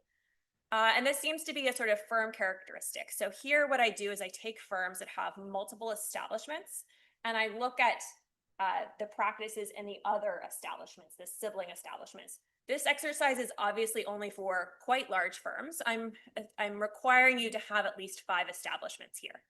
And this seems to be a sort of firm characteristic. So here what I do is I take firms that have multiple establishments and I look at the practices in the other establishments, the sibling establishments. This exercise is obviously only for quite large firms. I'm requiring you to have at least 5 establishments here.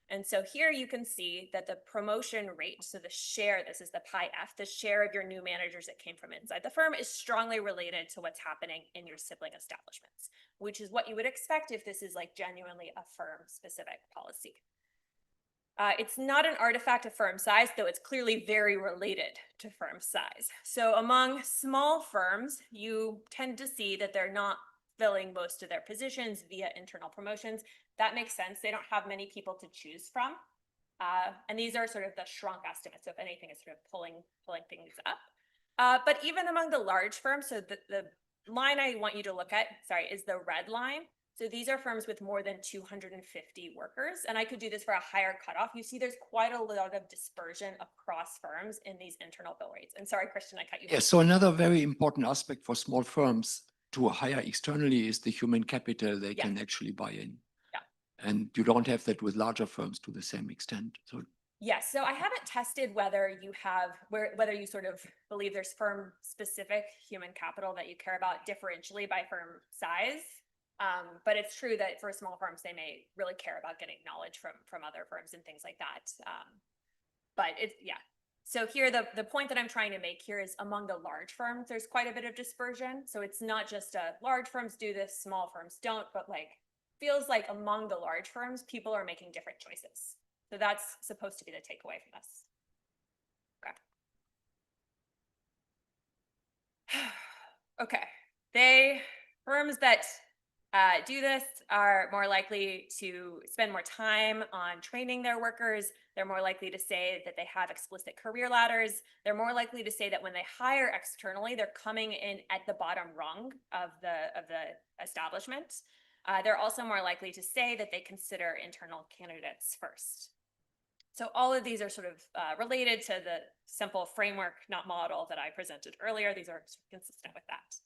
And so here you can see that the promotion rate, so the share, this is the pi F, the share of your new managers that came from inside the firm is strongly related to what's happening in your sibling establishments, which is what you would expect if this is like genuinely a firm specific policy. It's not an artifact of firm size, though it's clearly very related to firm size. So among small firms, you tend to see that they're not filling most of their positions via internal promotions. That makes sense. They don't have many people to choose from. And these are sort of the shrunk estimates. So if anything, is sort of pulling things up. But even among the large firms, so the line I want you to look at, is the red line. So these are firms with more than 250 workers, and I could do this for a higher cutoff. You see there's quite a lot of dispersion across firms in these internal bill rates. And sorry, Christian, I cut you off. Yeah, so another very important aspect for small firms to hire externally is the human capital they can actually buy in. Yeah. And you don't have that with larger firms to the same extent. So yes, so I haven't tested whether you sort of believe there's firm specific human capital that you care about differentially by firm size. But it's true that for small firms, they may really care about getting knowledge from other firms and things like that. So here, the point that I'm trying to make here is among the large firms, there's quite a bit of dispersion. So it's not just large firms do this, small firms don't, but feels like among the large firms, people are making different choices. So that's supposed to be the takeaway from this. Okay. Okay. Firms that do this are more likely to spend more time on training their workers. They're more likely to say that they have explicit career ladders. They're more likely to say that when they hire externally, they're coming in at the bottom rung of the establishment. They're also more likely to say that they consider internal candidates first. So all of these are sort of related to the simple framework, not model, that I presented earlier. These are consistent with that.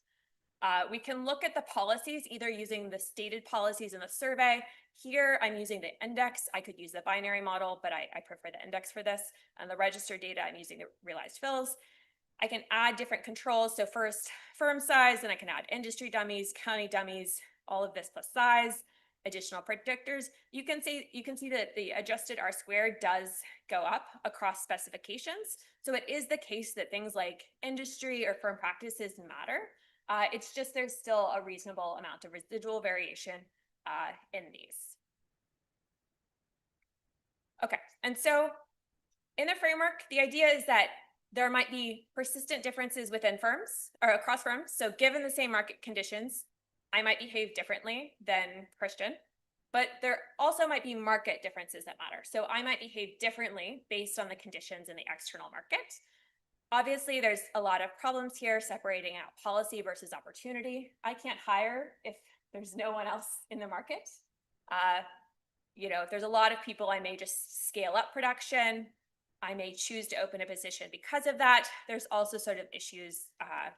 We can look at the policies either using the stated policies in the survey. Here, I'm using the index. I could use the binary model, but I prefer the index for this. And the register data, I'm using the realized fills. I can add different controls. So first, firm size, then I can add industry dummies, county dummies, all of this plus size, additional predictors. You can see that the adjusted R-squared does go up across specifications. So it is the case that things like industry or firm practices matter. It's just there's still a reasonable amount of residual variation in these. Okay, and so in the framework, the idea is that there might be persistent differences within firms or across firms. So given the same market conditions, I might behave differently than Christian, but there also might be market differences that matter. So I might behave differently based on the conditions in the external market. obviously, there's a lot of problems here separating out policy versus opportunity. I can't hire if there's no one else in the market. You know, if there's a lot of people, I may just scale up production. I may choose to open a position because of that. There's also sort of issues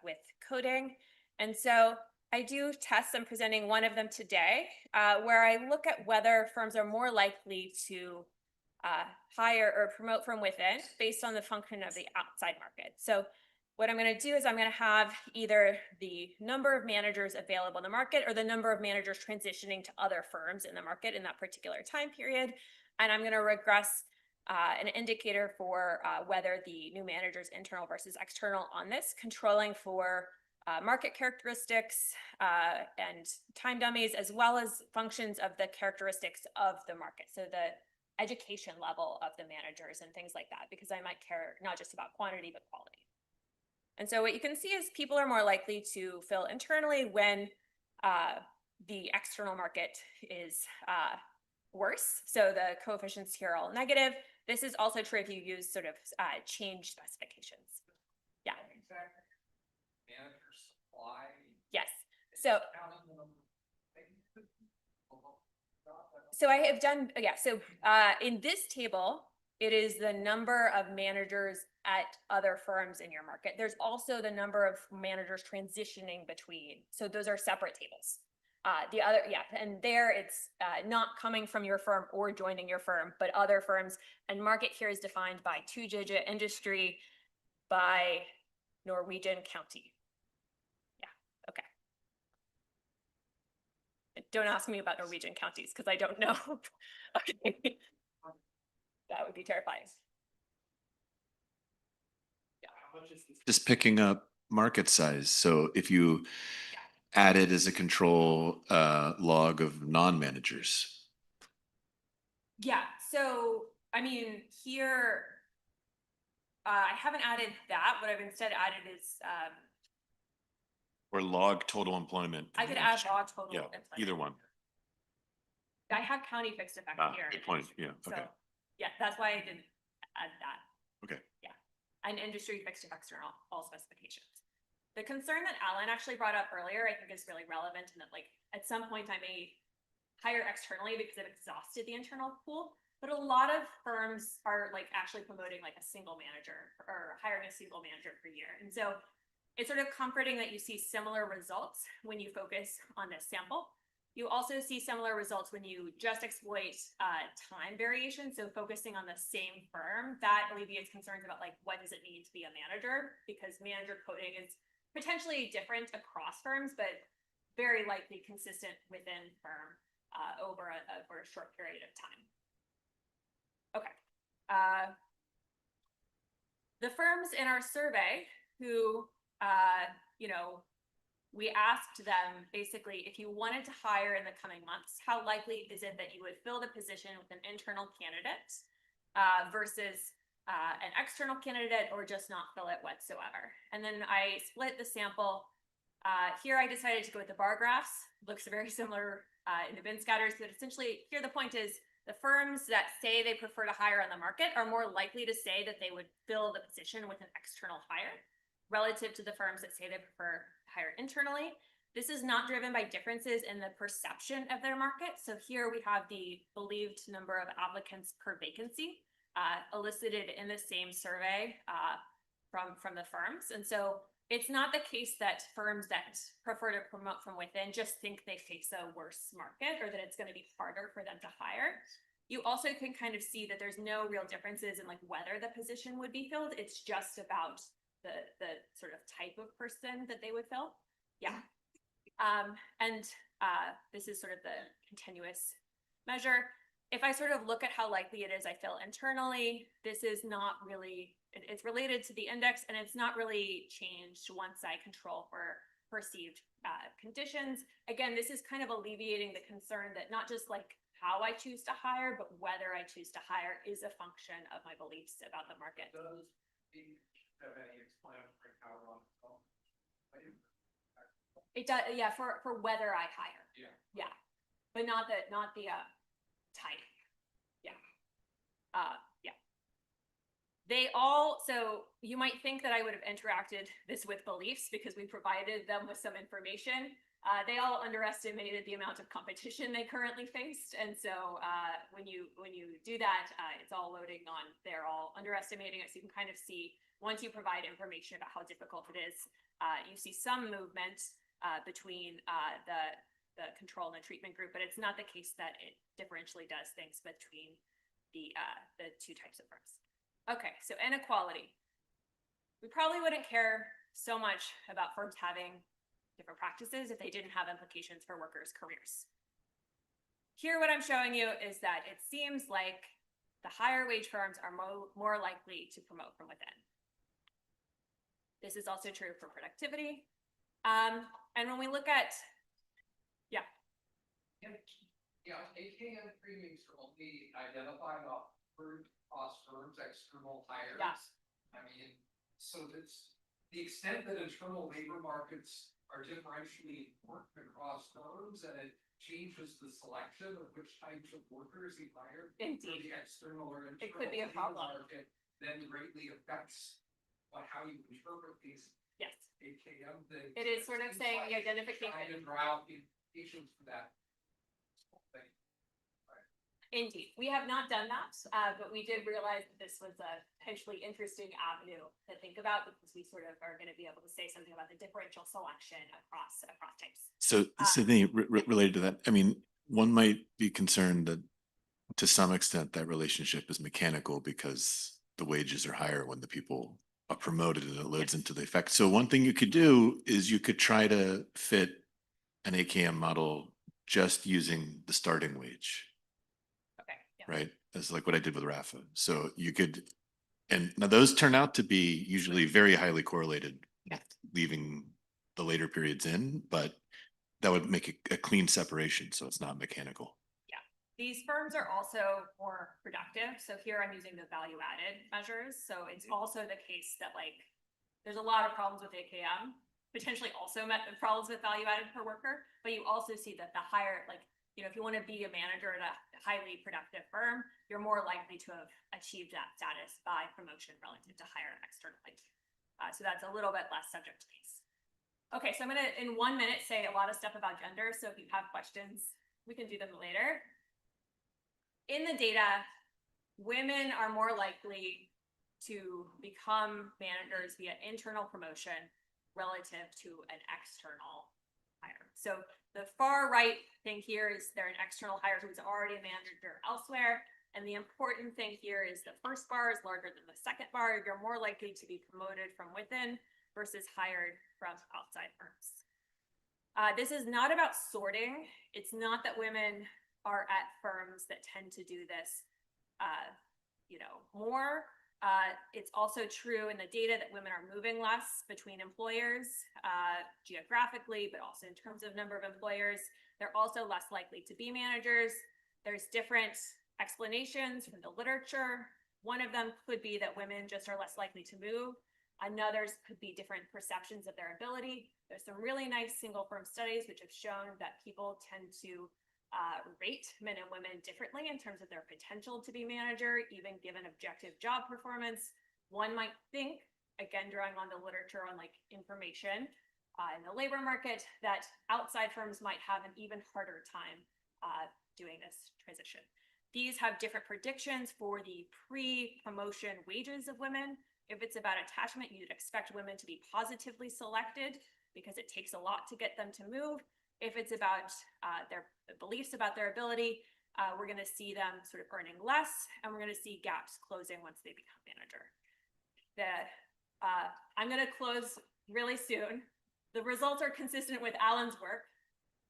with coding. And so I do tests. I'm presenting one of them today, where I look at whether firms are more likely to hire or promote from within based on the function of the outside market. So what I'm going to do is I'm going to have either the number of managers available in the market or the number of managers transitioning to other firms in the market in that particular time period. And I'm going to regress an indicator for whether the new manager is internal versus external on this, controlling for market characteristics and time dummies, as well as functions of the characteristics of the market. So the education level of the managers and things like that, because I might care not just about quantity, but quality. And so what you can see is people are more likely to fill internally when the external market is worse. So the coefficients here are all negative. This is also true if you use sort of change specifications. Yeah. Manager supply. Yes. So I have done, yeah, so in this table, it is the number of managers at other firms in your market. There's also the number of managers transitioning between. So those are separate tables. The other, yeah, and there it's not coming from your firm or joining your firm, but other firms. And market here is defined by 2-digit, industry by Norwegian county. Yeah, okay. Don't ask me about Norwegian counties because I don't know. Okay. That would be terrifying. Just picking up market size. So if you added as a control log of non-managers. Yeah, so I mean, here, I haven't added that. What I've instead added is Or log total employment. I could add log total. Yeah, employment. either one. I have county fixed effect here. Good point. Yeah, okay. So, yeah, that's why I didn't add that. Okay. Yeah, and industry fixed effects are all specifications. The concern that Alan actually brought up earlier, I think is really relevant, and that like at some point I may hire externally because I've exhausted the internal pool. But a lot of firms are like actually promoting like a single manager or hiring a single manager per year. And so it's sort of comforting that you see similar results when you focus on this sample. You also see similar results when you just exploit time variation. So focusing on the same firm, that alleviates concerns about like, what does it mean to be a manager? Because manager coding is potentially different across firms, but very likely consistent within firm over a short period of time. Okay. The firms in our survey who, you know, we asked them basically, if you wanted to hire in the coming months, how likely is it that you would fill the position with an internal candidate versus an external candidate, or just not fill it whatsoever? And then I split the sample. Here I decided to go with the bar graphs. Looks very similar in the bin scatters, but essentially here the point is the firms that say they prefer to hire on the market are more likely to say that they would fill the position with an external hire relative to the firms that say they prefer to hire internally. This is not driven by differences in the perception of their market. So here we have the believed number of applicants per vacancy elicited in the same survey from the firms. And so it's not the case that firms that prefer to promote from within just think they face a worse market or that it's going to be harder for them to hire. You also can kind of see that there's no real differences in like whether the position would be filled. It's just about the sort of type of person that they would fill. Yeah. And this is sort of the continuous measure. If I sort of look at how likely it is I fill internally, this is not really, it's related to the index and it's not really changed once I control for perceived conditions. Again, this is kind of alleviating the concern that not just like how I choose to hire, but whether I choose to hire is a function of my beliefs about the market. Have any explanatory how long it's called? It does, yeah, for whether I hire. Yeah. Yeah, but not the type. Yeah. Yeah. They all, so you might think that I would have interacted this with beliefs because we provided them with some information. They all underestimated the amount of competition they currently faced. And so when you do that, it's all loading on, they're all underestimating it. So you can kind of see, once you provide information about how difficult it is, you see some movement between the control and the treatment group, but it's not the case that it differentially does things between the two types of firms. Okay, so inequality. We probably wouldn't care so much about firms having different practices if they didn't have implications for workers' careers. Here, what I'm showing you is that it seems like the higher wage firms are more likely to promote from within. This is also true for productivity. And when we look at, yeah. Yeah, AKM premiums are only identified off cost firms, external hires. Yeah. I mean, so that's the extent that internal labor markets are differentially important across firms, and it changes the selection of which types of workers you hire. Indeed. For the external or internal. It could be a labor problem. market, then greatly affects how you interpret these. Yes. AKM things. It is sort of Seems saying the like identification. trying to draw out the implications for that. Thing. Indeed, we have not done that, but we did realize that this was a potentially interesting avenue to think about because we sort of are going to be able to say something about the differential selection across types. So, related to that, I mean, one might be concerned that to some extent that relationship is mechanical because the wages are higher when the people are promoted and it loads into the effect. So one thing you could do is you could try to fit an AKM model just using the starting wage. Okay. Yeah. Right? That's like what I did with Rafa. So you could, and now those turn out to be usually very highly correlated, leaving the later periods in, but that would make a clean separation. So it's not mechanical. Yeah. These firms are also more productive. So here I'm using the value added measures. So it's also the case that like, there's a lot of problems with AKM, potentially also met problems with value added per worker, but you also see that the higher, like, you know, if you want to be a manager at a highly productive firm, you're more likely to have achieved that status by promotion relative to hire externally. So that's a little bit less subject to case. Okay, so I'm going to, in 1 minute, say a lot of stuff about gender. So if you have questions, we can do them later. In the data, women are more likely to become managers via internal promotion relative to an external hire. So the far right thing here is they're an external hire who's already a manager elsewhere. And the important thing here is the first bar is larger than the second bar. You're more likely to be promoted from within versus hired from outside firms. This is not about sorting. It's not that women are at firms that tend to do this, more. It's also true in the data that women are moving less between employers geographically, but also in terms of number of employers. They're also less likely to be managers. There's different explanations from the literature. One of them could be that women just are less likely to move. Another could be different perceptions of their ability. There's some really nice single firm studies which have shown that people tend to rate men and women differently in terms of their potential to be manager, even given objective job performance. One might think, again, drawing on the literature on like information in the labor market, that outside firms might have an even harder time doing this transition. These have different predictions for the pre-promotion wages of women. If it's about attachment, you'd expect women to be positively selected because it takes a lot to get them to move. If it's about their beliefs about their ability, we're going to see them sort of earning less, and we're going to see gaps closing once they become manager. I'm going to close really soon. The results are consistent with Alan's work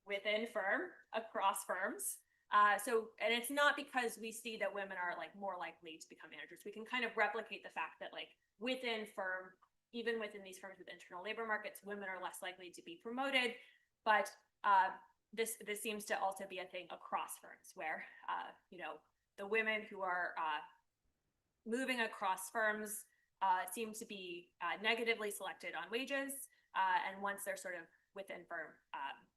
within firm, across firms. And it's not because we see that women are like more likely to become managers. We can kind of replicate the fact that like within firm, even within these firms with internal labor markets, women are less likely to be promoted. But this seems to also be a thing across firms where, the women who are moving across firms seem to be negatively selected on wages. And once they're sort of within firm,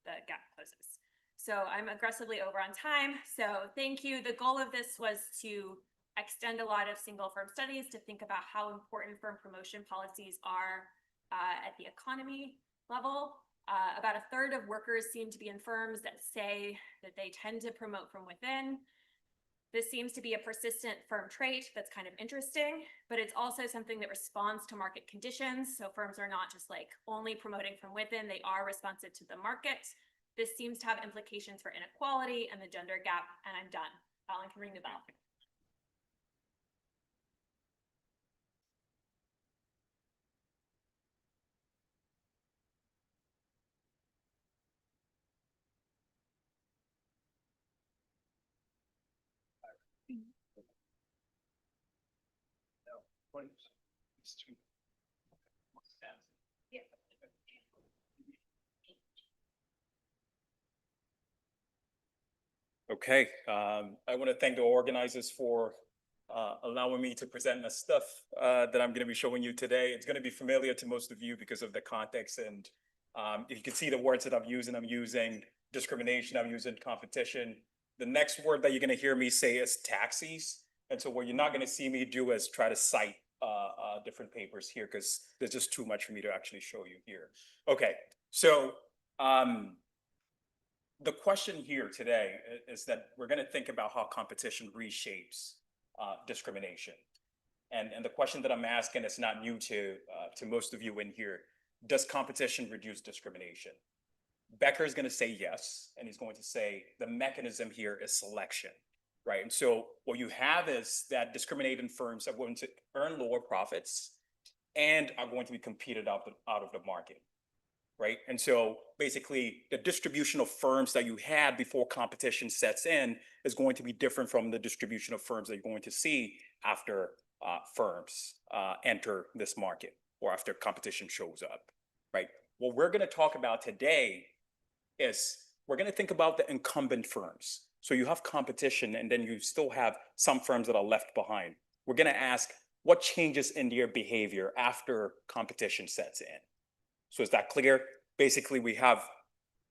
the gap closes. So I'm aggressively over on time. So thank you. The goal of this was to extend a lot of single firm studies to think about how important firm promotion policies are at the economy level. About a third of workers seem to be in firms that say that they tend to promote from within. This seems to be a persistent firm trait that's kind of interesting, but it's also something that responds to market conditions. So firms are not just like only promoting from within, they are responsive to the market. This seems to have implications for inequality and the gender gap, and I'm done. Alan can ring the bell. Okay, I want to thank the organizers for allowing me to present the stuff that I'm going to be showing you today. It's going to be familiar to most of you because of the context, and you can see the words that I'm using discrimination, I'm using competition. The next word that you're going to hear me say is taxis. And so what you're not going to see me do is try to cite different papers here because there's just too much for me to actually show you here. Okay, so the question here today is that we're going to think about how competition reshapes discrimination. And the question that I'm asking is not new to most of you in here. Does competition reduce discrimination? Becker is going to say yes, and he's going to say the mechanism here is selection, right? And so what you have is that discriminating firms are going to earn lower profits and are going to be competed out of the market, right? And so basically the distribution of firms that you had before competition sets in is going to be different from the distribution of firms that you're going to see after firms enter this market or after competition shows up, right? What we're going to talk about today is we're going to think about the incumbent firms. So you have competition and then you still have some firms that are left behind. We're going to ask what changes in their behavior after competition sets in. So is that clear? Basically, we have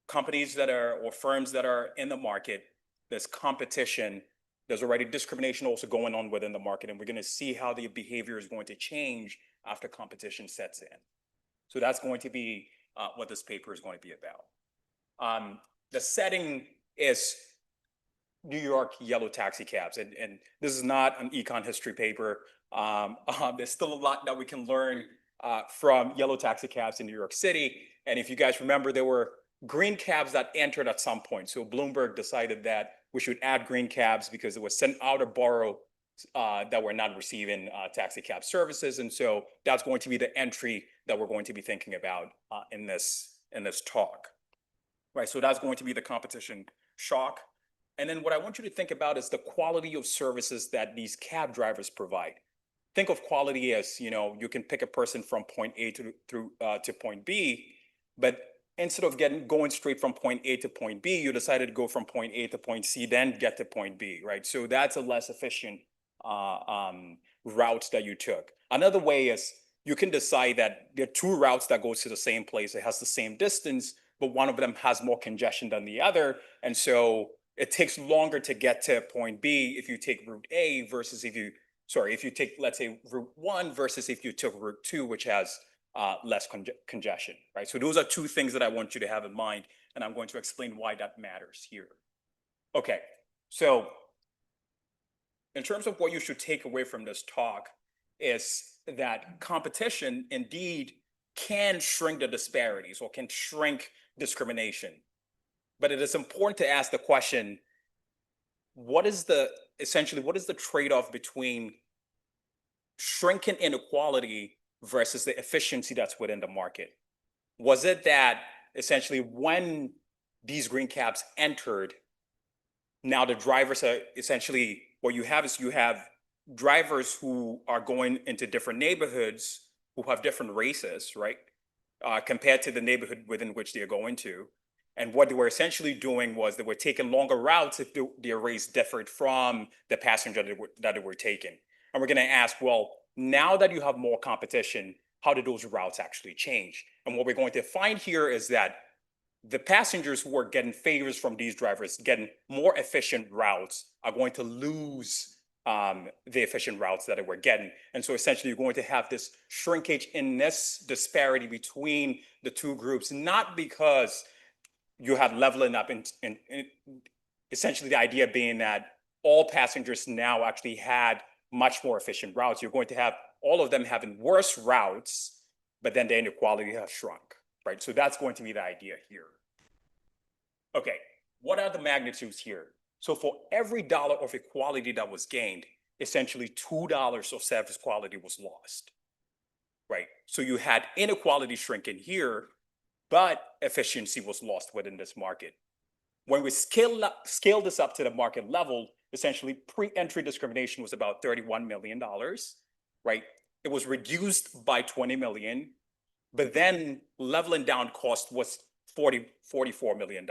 companies that are, or firms that are in the market. There's competition. There's already discrimination also going on within the market. And we're going to see how the behavior is going to change after competition sets in. So that's going to be what this paper is going to be about. The setting is New York yellow taxi cabs. And this is not an econ history paper. There's still a lot that we can learn from yellow taxi cabs in New York City. And if you guys remember, there were green cabs that entered at some point. So Bloomberg decided that we should add green cabs because it was sent out of borough that were not receiving taxi cab services. And so that's going to be the entry that we're going to be thinking about in this talk. Right, so that's going to be the competition shock. And then what I want you to think about is the quality of services that these cab drivers provide. Think of quality as, you know, you can pick a person from point A to point B, but instead of going straight from point A to point B, you decided to go from point A to point C, then get to point B, right? So that's a less efficient route that you took. Another way is you can decide that there are two routes that go to the same place. It has the same distance, but one of them has more congestion than the other. And so it takes longer to get to point B if you take route A versus if you take, let's say, route 1 versus if you took route 2, which has less congestion, right? So those are two things that I want you to have in mind, and I'm going to explain why that matters here. Okay, so in terms of what you should take away from this talk is that competition indeed can shrink the disparities or can shrink discrimination. But it is important to ask the question, what is the trade-off between shrinking inequality versus the efficiency that's within the market? Was it that essentially when these green cabs entered, now the drivers are essentially, what you have is you have drivers who are going into different neighborhoods who have different races, right? Compared to the neighborhood within which they are going to. And what they were essentially doing was they were taking longer routes if their race differed from the passenger that they were taking. And we're going to ask, well, now that you have more competition, how did those routes actually change? And what we're going to find here is that the passengers who are getting favors from these drivers, getting more efficient routes, are going to lose the efficient routes that we're getting. And so essentially, you're going to have this shrinkage in this disparity between the two groups, not because you have leveling up in essentially the idea being that all passengers now actually had much more efficient routes. You're going to have all of them having worse routes, but then the inequality has shrunk, right? So that's going to be the idea here. Okay, what are the magnitudes here? So for every dollar of equality that was gained, essentially $2 of service quality was lost, right? So you had inequality shrinking here, but efficiency was lost within this market. When we scale this up to the market level, essentially pre-entry discrimination was about $31 million, right? It was reduced by 20 million, but then leveling down cost was $44 million.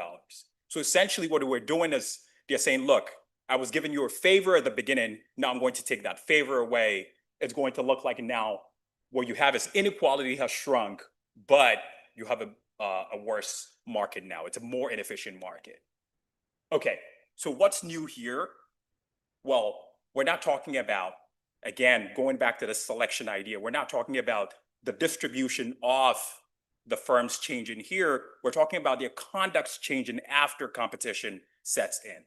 So essentially what we're doing is they're saying, look, I was giving you a favor at the beginning. Now I'm going to take that favor away. It's going to look like now what you have is inequality has shrunk, but you have a worse market now. It's a more inefficient market. Okay, so what's new here? Well, we're not talking about, again, going back to the selection idea, we're not talking about the distribution of the firms changing here. We're talking about their conducts changing after competition sets in.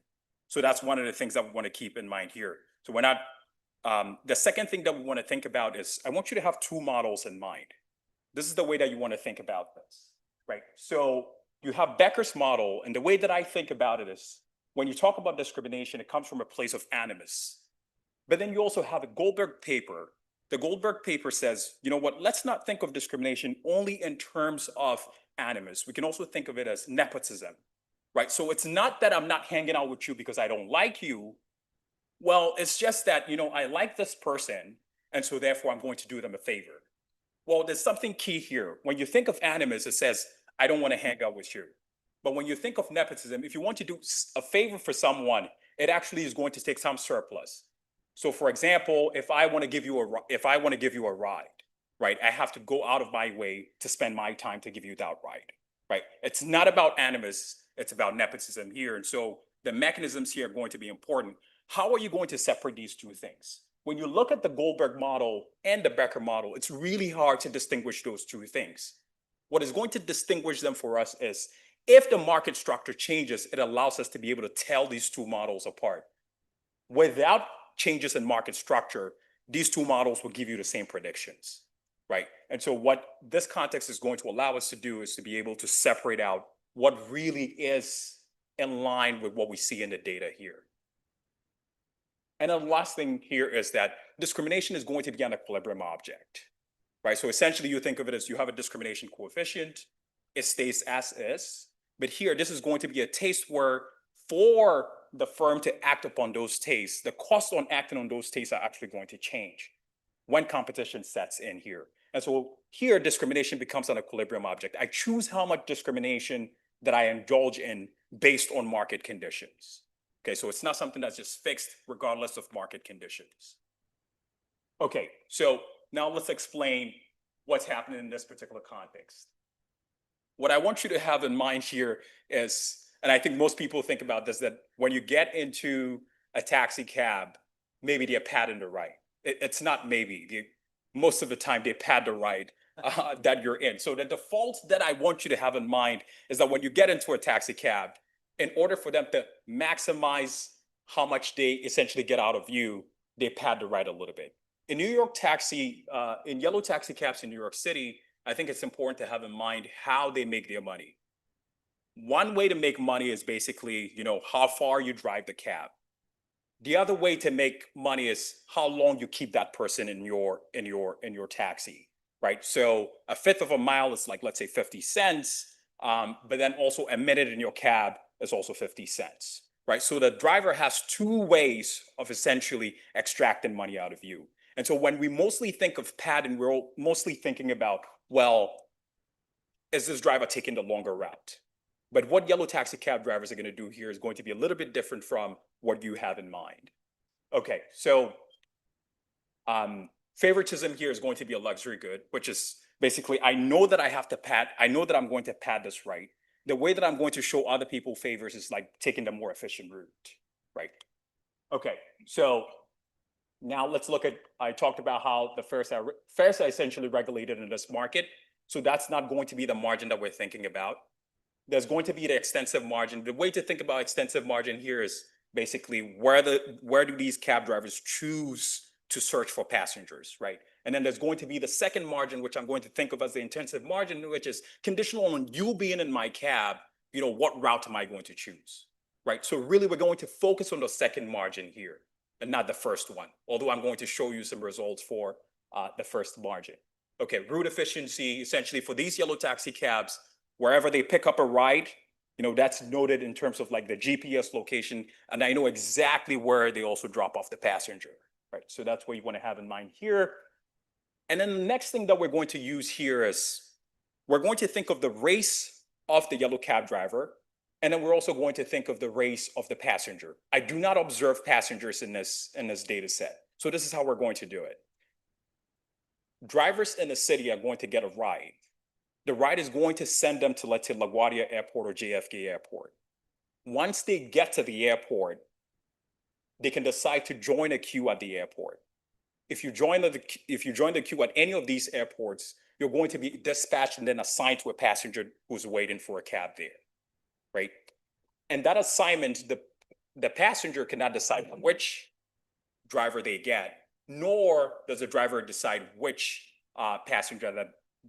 So that's one of the things that we want to keep in mind here. So we're not, the second thing that we want to think about is, I want you to have two models in mind. This is the way that you want to think about this, right? So you have Becker's model, and the way that I think about it is, when you talk about discrimination, it comes from a place of animus. But then you also have a Goldberg paper. The Goldberg paper says, you know what, let's not think of discrimination only in terms of animus. We can also think of it as nepotism, right? So it's not that I'm not hanging out with you because I don't like you. Well, it's just that, you know, I like this person, and so therefore I'm going to do them a favor. Well, there's something key here. When you think of animus, it says, I don't want to hang out with you. But when you think of nepotism, if you want to do a favor for someone, it actually is going to take some surplus. So for example, if I want to give you a ride, right, I have to go out of my way to spend my time to give you that ride, right? It's not about animus, it's about nepotism here. And so the mechanisms here are going to be important. How are you going to separate these two things? When you look at the Goldberg model and the Becker model, it's really hard to distinguish those two things. What is going to distinguish them for us is, if the market structure changes, it allows us to be able to tell these two models apart. Without changes in market structure, these two models will give you the same predictions, right? And so what this context is going to allow us to do is to be able to separate out what really is in line with what we see in the data here. And the last thing here is that discrimination is going to be an equilibrium object, right? So essentially you think of it as you have a discrimination coefficient, it stays as is. But here, this is going to be a taste where for the firm to act upon those tastes, the cost on acting on those tastes are actually going to change when competition sets in here. And so here, discrimination becomes an equilibrium object. I choose how much discrimination that I indulge in based on market conditions. Okay, so it's not something that's just fixed regardless of market conditions. Okay, so now let's explain what's happening in this particular context. What I want you to have in mind here is, and I think most people think about this, that when you get into a taxi cab, maybe they're padding the right. It's not maybe. Most of the time, they pad the right that you're in. So the default that I want you to have in mind is that when you get into a taxi cab, in order for them to maximize how much they essentially get out of you, they pad the right a little bit. In New York taxi, in yellow taxi cabs in New York City, I think it's important to have in mind how they make their money. One way to make money is basically, you know, how far you drive the cab. The other way to make money is how long you keep that person in your taxi, right? So a fifth of a mile is like, let's say 50 cents, but then also a minute in your cab is also 50 cents, right? So the driver has two ways of essentially extracting money out of you. And so when we mostly think of padding, we're mostly thinking about, well, is this driver taking the longer route? But what yellow taxi cab drivers are going to do here is going to be a little bit different from what you have in mind. Okay, so favoritism here is going to be a luxury good, which is basically, I know that I have to pad, I know that I'm going to pad this right. The way that I'm going to show other people favors is like taking the more efficient route, right? Okay, so Now let's look at, I talked about how the fares are essentially regulated in this market. So that's not going to be the margin that we're thinking about. There's going to be the extensive margin. The way to think about extensive margin here is basically where do these cab drivers choose to search for passengers, right? And then there's going to be the second margin, which I'm going to think of as the intensive margin, which is conditional on you being in my cab, you know, what route am I going to choose, right? So really we're going to focus on the second margin here and not the first one, although I'm going to show you some results for the first margin. Okay, route efficiency, essentially for these yellow taxi cabs, wherever they pick up a ride, you know, that's noted in terms of like the GPS location, and I know exactly where they also drop off the passenger, right? So that's what you want to have in mind here. And then the next thing that we're going to use here is we're going to think of the race of the yellow cab driver, and then we're also going to think of the race of the passenger. I do not observe passengers in this data set. So this is how we're going to do it. Drivers in the city are going to get a ride. The ride is going to send them to, let's say, LaGuardia Airport or JFK Airport. Once they get to the airport, they can decide to join a queue at the airport. If you join the queue at any of these airports, you're going to be dispatched and then assigned to a passenger who's waiting for a cab there, right? And that assignment, the passenger cannot decide which driver they get, nor does the driver decide which passenger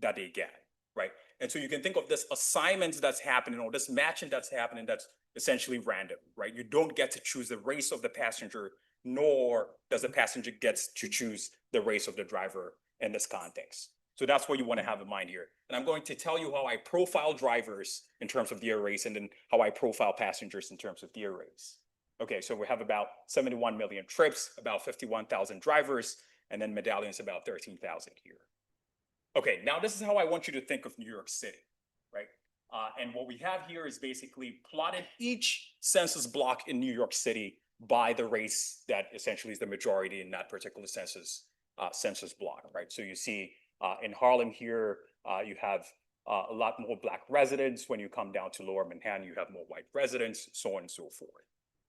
that they get, right? And so you can think of this assignment that's happening or this matching that's happening that's essentially random, right? You don't get to choose the race of the passenger, nor does the passenger get to choose the race of the driver in this context. So that's what you want to have in mind here. And I'm going to tell you how I profile drivers in terms of their race and then how I profile passengers in terms of their race. Okay, so we have about 71 million trips, about 51,000 drivers, and then medallions about 13,000 here. Okay, now this is how I want you to think of New York City, right? And what we have here is basically plotted each census block in New York City by the race that essentially is the majority in that particular census block, right? So you see in Harlem here, you have a lot more Black residents. When you come down to Lower Manhattan, you have more white residents, so on and so forth,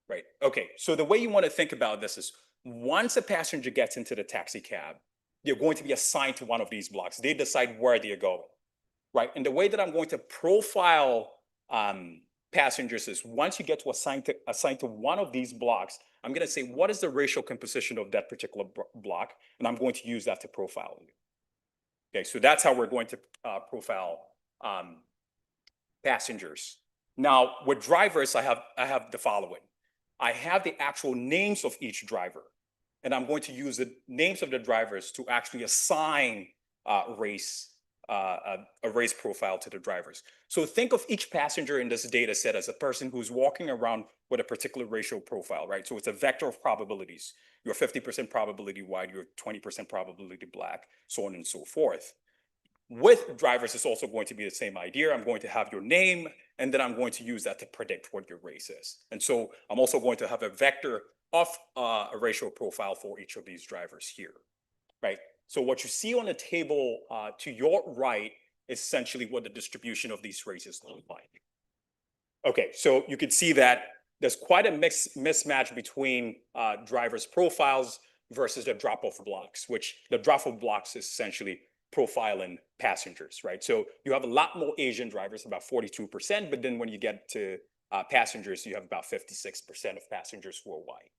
right? Okay, so the way you want to think about this is once a passenger gets into the taxi cab, they're going to be assigned to one of these blocks. They decide where they're going, right? And the way that I'm going to profile passengers is once you get to assigned to one of these blocks, I'm going to say, what is the racial composition of that particular block? And I'm going to use that to profile you. Okay, so that's how we're going to profile passengers. Now, with drivers, I have the following. I have the actual names of each driver, and I'm going to use the names of the drivers to actually assign a race profile to the drivers. So think of each passenger in this data set as a person who's walking around with a particular racial profile, right? So it's a vector of probabilities. You're 50% probability white, you're 20% probability Black, so on and so forth. With drivers, it's also going to be the same idea. I'm going to have your name, and then I'm going to use that to predict what your race is. And so I'm also going to have a vector of a racial profile for each of these drivers here, right? So what you see on the table to your right is essentially what the distribution of these races look like. Okay, so you can see that there's quite a mismatch between drivers' profiles versus the drop-off blocks, which the drop-off blocks is essentially profiling passengers, right? So you have a lot more Asian drivers, about 42%, but then when you get to passengers, you have about 56% of passengers who are white,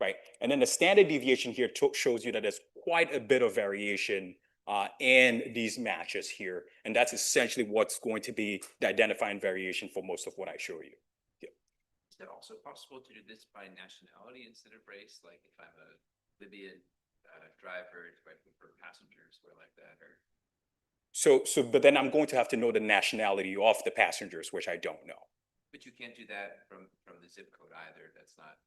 right? And then the standard deviation here shows you that there's quite a bit of variation in these matches here. And that's essentially what's going to be the identifying variation for most of what I show you. Yeah. Is it also possible to do this by nationality instead of race? Like if I'm a Libyan driver, do I prefer passengers or like that? Or But then I'm going to have to know the nationality of the passengers, which I don't know. But you can't do that from the zip code either. That's not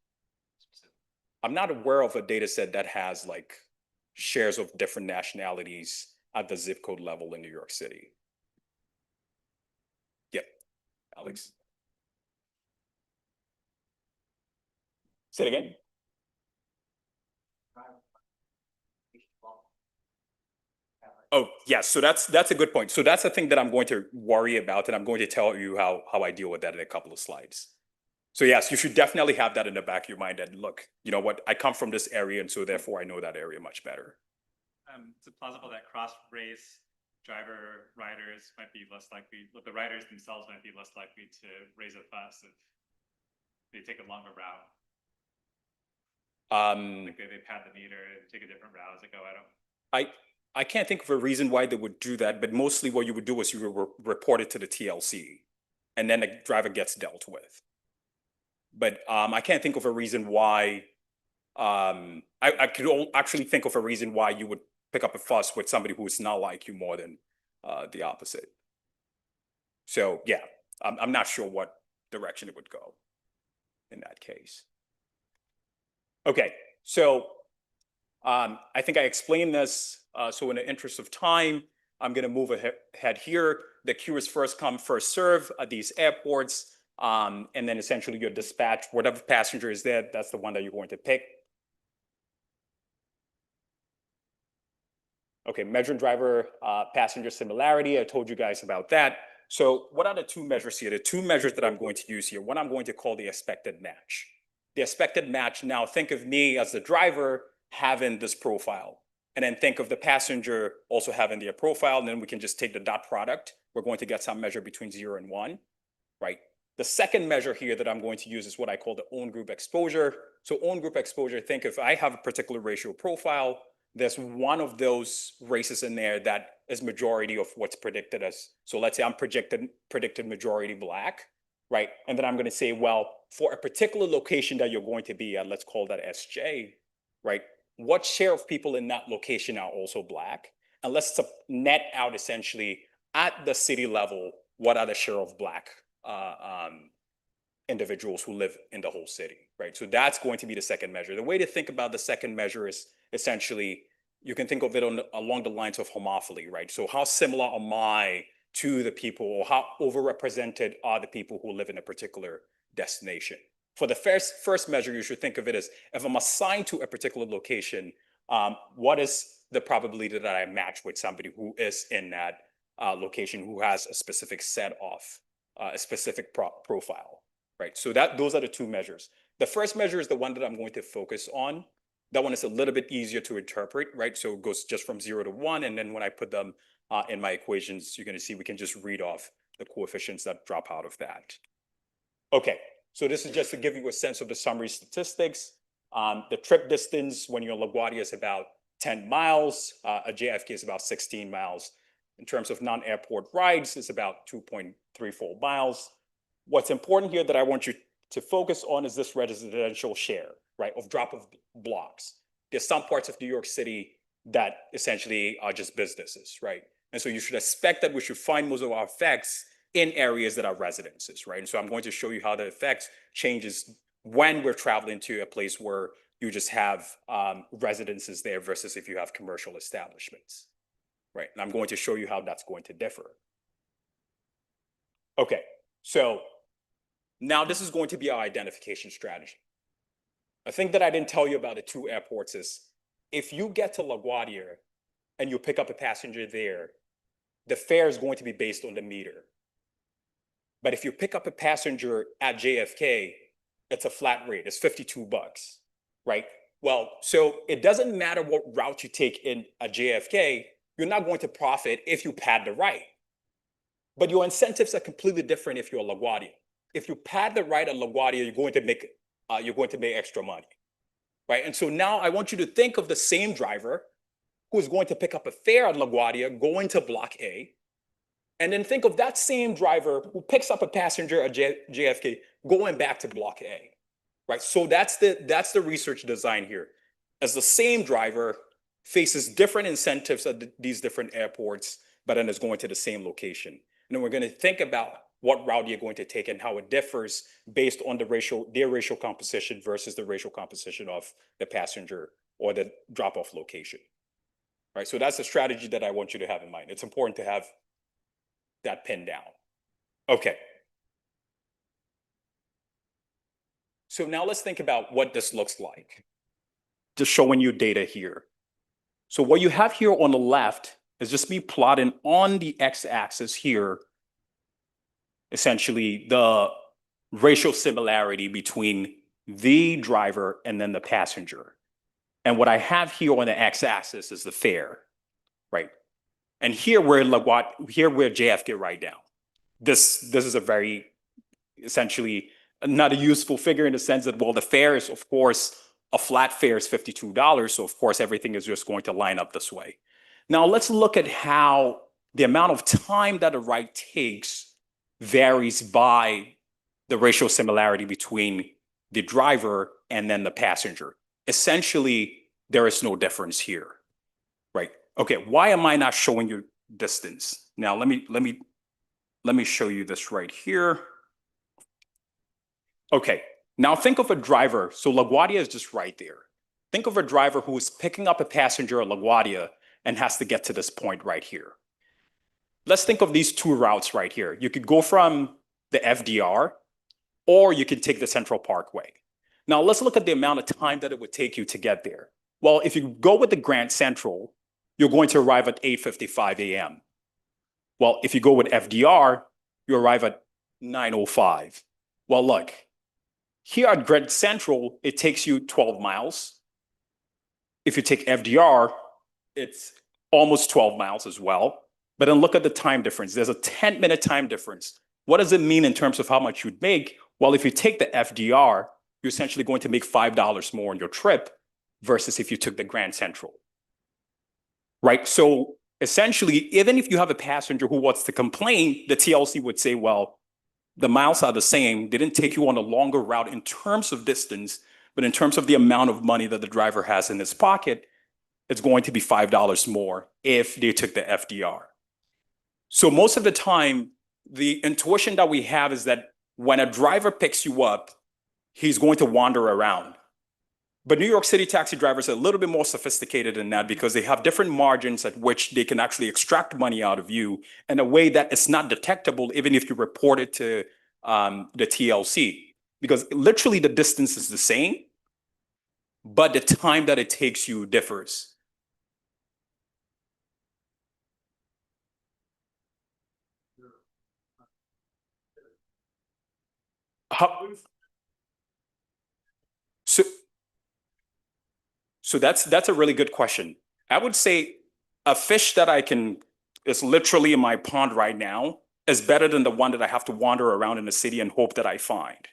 specific. I'm not aware of a data set that has like shares of different nationalities at the zip code level in New York City. Yep, Alex. Say it again. Oh, yes. So that's a good point. So that's the thing that I'm going to worry about, and I'm going to tell you how I deal with that in a couple of slides. So yes, you should definitely have that in the back of your mind and look, you know what, I come from this area and so therefore I know that area much better. Is it plausible that cross-race riders might be less likely, the riders themselves might be less likely to raise a fuss if they take a longer route? Like they pad the meter and take a different route. It's like, oh, I can't think of a reason why they would do that, but mostly what you would do is you would report it to the TLC and then the driver gets dealt with. But I can't think of a reason why, I could actually think of a reason why you would pick up a fuss with somebody who is not like you more than the opposite. So yeah, I'm not sure what direction it would go in that case. Okay, so I think I explained this. So in the interest of time, I'm going to move ahead here. The queue is first come, first serve at these airports. And then essentially your dispatch, whatever passenger is there, that's the one that you're going to pick. Okay, measuring driver passenger similarity. I told you guys about that. So what are the two measures here? The two measures that I'm going to use here, one I'm going to call the expected match. The expected match, now think of me as the driver having this profile, and then think of the passenger also having their profile, and then we can just take the dot product. We're going to get some measure between 0 and 1, right? The second measure here that I'm going to use is what I call the own group exposure. So own group exposure, think if I have a particular racial profile, there's one of those races in there that is majority of what's predicted as. So let's say I'm predicted majority Black, right? And then I'm going to say, well, for a particular location that you're going to be at, let's call that SJ, right? What share of people in that location are also Black? And let's net out essentially at the city level, what are the share of Black individuals who live in the whole city, right? So that's going to be the second measure. The way to think about the second measure is essentially, you can think of it along the lines of homophily, right? So how similar am I to the people, or how overrepresented are the people who live in a particular destination? For the first measure, you should think of it as, if I'm assigned to a particular location, what is the probability that I match with somebody who is in that location, who has a specific set of a specific profile, right? So those are the two measures. The first measure is the one that I'm going to focus on. That one is a little bit easier to interpret, right? So it goes just from 0 to 1. And then when I put them in my equations, you're going to see we can just read off the coefficients that drop out of that. Okay, so this is just to give you a sense of the summary statistics. The trip distance when you're in LaGuardia is about 10 miles. A JFK is about 16 miles. In terms of non-airport rides, it's about 2.34 miles. What's important here that I want you to focus on is this residential share, right, of drop of blocks. There's some parts of New York City that essentially are just businesses, right? And so you should expect that we should find most of our effects in areas that are residences, right? And so I'm going to show you how the effects changes when we're traveling to a place where you just have residences there versus if you have commercial establishments, right? And I'm going to show you how that's going to differ. Okay, so now this is going to be our identification strategy. A thing that I didn't tell you about the two airports is, if you get to LaGuardia and you pick up a passenger there, the fare is going to be based on the meter. But if you pick up a passenger at JFK, it's a flat rate, it's $52, right? Well, so it doesn't matter what route you take in a JFK, you're not going to profit if you pad the right. But your incentives are completely different if you're a LaGuardia. If you pad the right at LaGuardia, you're going to make extra money, right? And so now I want you to think of the same driver who is going to pick up a fare at LaGuardia, going to Block A, and then think of that same driver who picks up a passenger at JFK, going back to Block A, right? So that's the research design here. As the same driver faces different incentives at these different airports, but then is going to the same location. And then we're going to think about what route you're going to take and how it differs based on their racial composition versus the racial composition of the passenger or the drop-off location, right? So that's the strategy that I want you to have in mind. It's important to have that pinned down. Okay. So now let's think about what this looks like. Just showing you data here. So what you have here on the left is just me plotting on the x-axis here, essentially the racial similarity between the driver and then the passenger. And what I have here on the x-axis is the fare, right? And here we're JFK right now. This is a very essentially not a useful figure in the sense that, well, the fare is, of course, a flat fare is $52. So of course, everything is just going to line up this way. Now let's look at how the amount of time that a ride takes varies by the racial similarity between the driver and then the passenger. Essentially, there is no difference here, right? Okay, why am I not showing you distance? Now let me show you this right here. Okay, now think of a driver. So LaGuardia is just right there. Think of a driver who is picking up a passenger at LaGuardia and has to get to this point right here. Let's think of these two routes right here. You could go from the FDR, or you could take the Central Parkway. Now let's look at the amount of time that it would take you to get there. Well, if you go with the Grand Central, you're going to arrive at 8:55 a.m. Well, if you go with FDR, you arrive at 9:05. Well, look, here at Grand Central, it takes you 12 miles. If you take FDR, it's almost 12 miles as well. But then look at the time difference. There's a 10-minute time difference. What does it mean in terms of how much you'd make? Well, if you take the FDR, you're essentially going to make $5 more on your trip versus if you took the Grand Central, right? So essentially, even if you have a passenger who wants to complain, the TLC would say, well, the miles are the same. They didn't take you on a longer route in terms of distance, but in terms of the amount of money that the driver has in his pocket, it's going to be $5 more if they took the FDR. So most of the time, the intuition that we have is that when a driver picks you up, he's going to wander around. But New York City taxi drivers are a little bit more sophisticated than that because they have different margins at which they can actually extract money out of you in a way that is not detectable even if you report it to the TLC. Because literally the distance is the same, but the time that it takes you differs. So that's a really good question. I would say a fish that is literally in my pond right now is better than the one that I have to wander around in the city and hope that I find.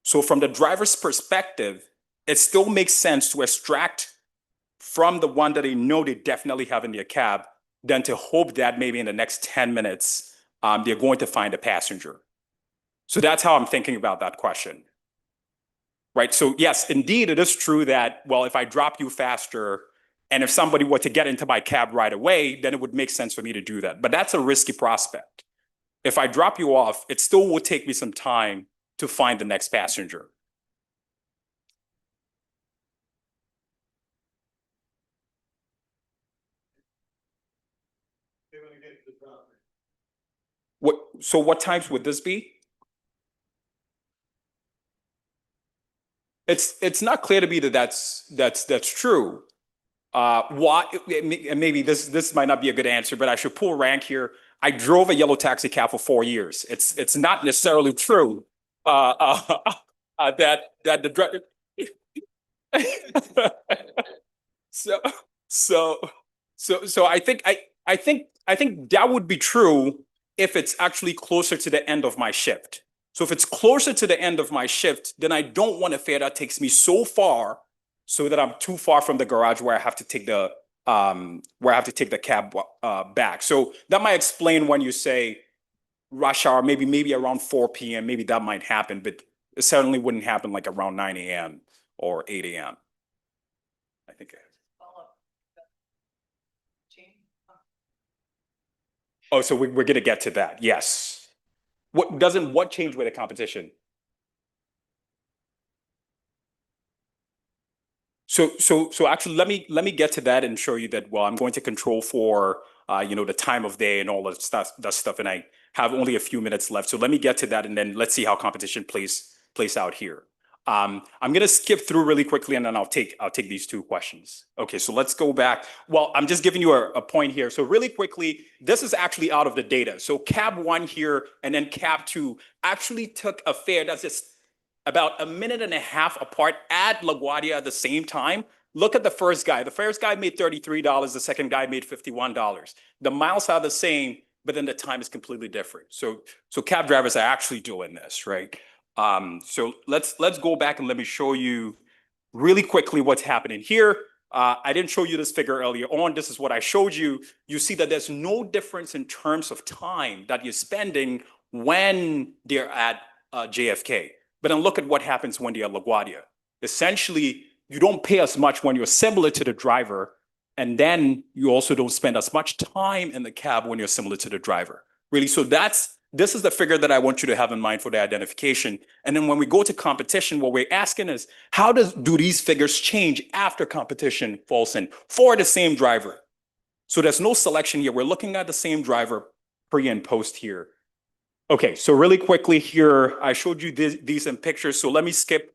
So from the driver's perspective, it still makes sense to extract from the one that they know they definitely have in their cab than to hope that maybe in the next 10 minutes, they're going to find a passenger. So that's how I'm thinking about that question. Right. So yes, indeed, it is true that, well, if I drop you faster and if somebody were to get into my cab right away, then it would make sense for me to do that. But that's a risky prospect. If I drop you off, it still will take me some time to find the next passenger. So what times would this be? It's not clear to me that that's true. Why? And maybe this might not be a good answer, but I should pull rank here. I drove a yellow taxi cab for 4 years. It's not necessarily true that the driver. So I think that would be true if it's actually closer to the end of my shift. So if it's closer to the end of my shift, then I don't want a fare that takes me so far so that I'm too far from the garage where I have to take the cab back. So that might explain when you say rush hour, maybe around 4 p.m. Maybe that might happen, but it certainly wouldn't happen like around 9 a.m. or 8 a.m. I think. Oh, so we're gonna get to that. Yes. What changed with the competition? So actually, let me get to that and show you that. Well, I'm going to control for the time of day and all that stuff, and I have only a few minutes left. So let me get to that, and then let's see how competition plays out here. I'm gonna skip through really quickly and then I'll take these two questions. Okay, so let's go back. Well, I'm just giving you a point here. So really quickly, this is actually out of the data. So cab 1 here and then cab 2 actually took a fare that's just about a minute and a half apart at LaGuardia at the same time. Look at the first guy. The first guy made $33. The second guy made $51. The miles are the same, but then the time is completely different. So cab drivers are actually doing this, right? So let's go back and let me show you really quickly what's happening here. I didn't show you this figure earlier on. This is what I showed you. You see that there's no difference in terms of time that you're spending when they're at JFK. But then look at what happens when they're at LaGuardia. Essentially, you don't pay as much when you're similar to the driver, and then you also don't spend as much time in the cab when you're similar to the driver. Really, so this is the figure that I want you to have in mind for the identification. And then when we go to competition, what we're asking is, how do these figures change after competition falls in for the same driver? So there's no selection here. We're looking at the same driver pre and post here. Okay, so really quickly here, I showed you these in pictures. So let me skip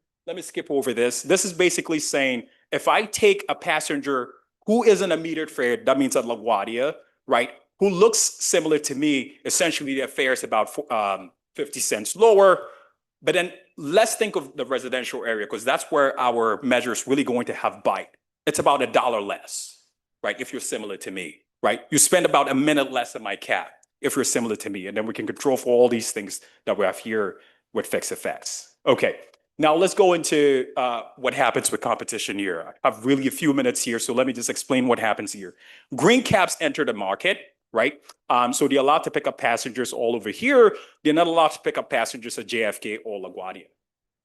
over this. This is basically saying, if I take a passenger who isn't a metered fare, that means at LaGuardia, right? Who looks similar to me, essentially their fare is about 50 cents lower. But then let's think of the residential area, because that's where our measure is really going to have bite. It's about $1 less, right? If you're similar to me, right? You spend about a minute less in my cab if you're similar to me. And then we can control for all these things that we have here with fixed effects. Okay, now let's go into what happens with competition here. I have really a few minutes here, so let me just explain what happens here. Green cabs enter the market, right? So they're allowed to pick up passengers all over here. They're not allowed to pick up passengers at JFK or LaGuardia,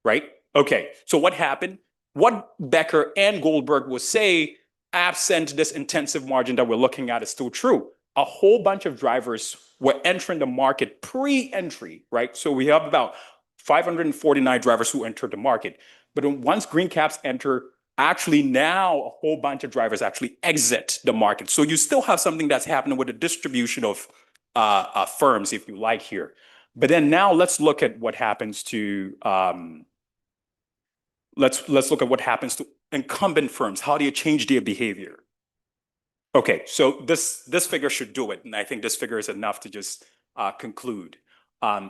right? Okay, so what happened? What Becker and Goldberg will say, absent this intensive margin that we're looking at, is still true. A whole bunch of drivers were entering the market pre-entry, right? So we have about 549 drivers who entered the market. But once green cabs enter, actually now a whole bunch of drivers actually exit the market. So you still have something that's happening with the distribution of firms, if you like, here. But then now let's look at what happens to let's look at what happens to incumbent firms. How do you change their behavior? Okay, so this figure should do it, and I think this figure is enough to just conclude.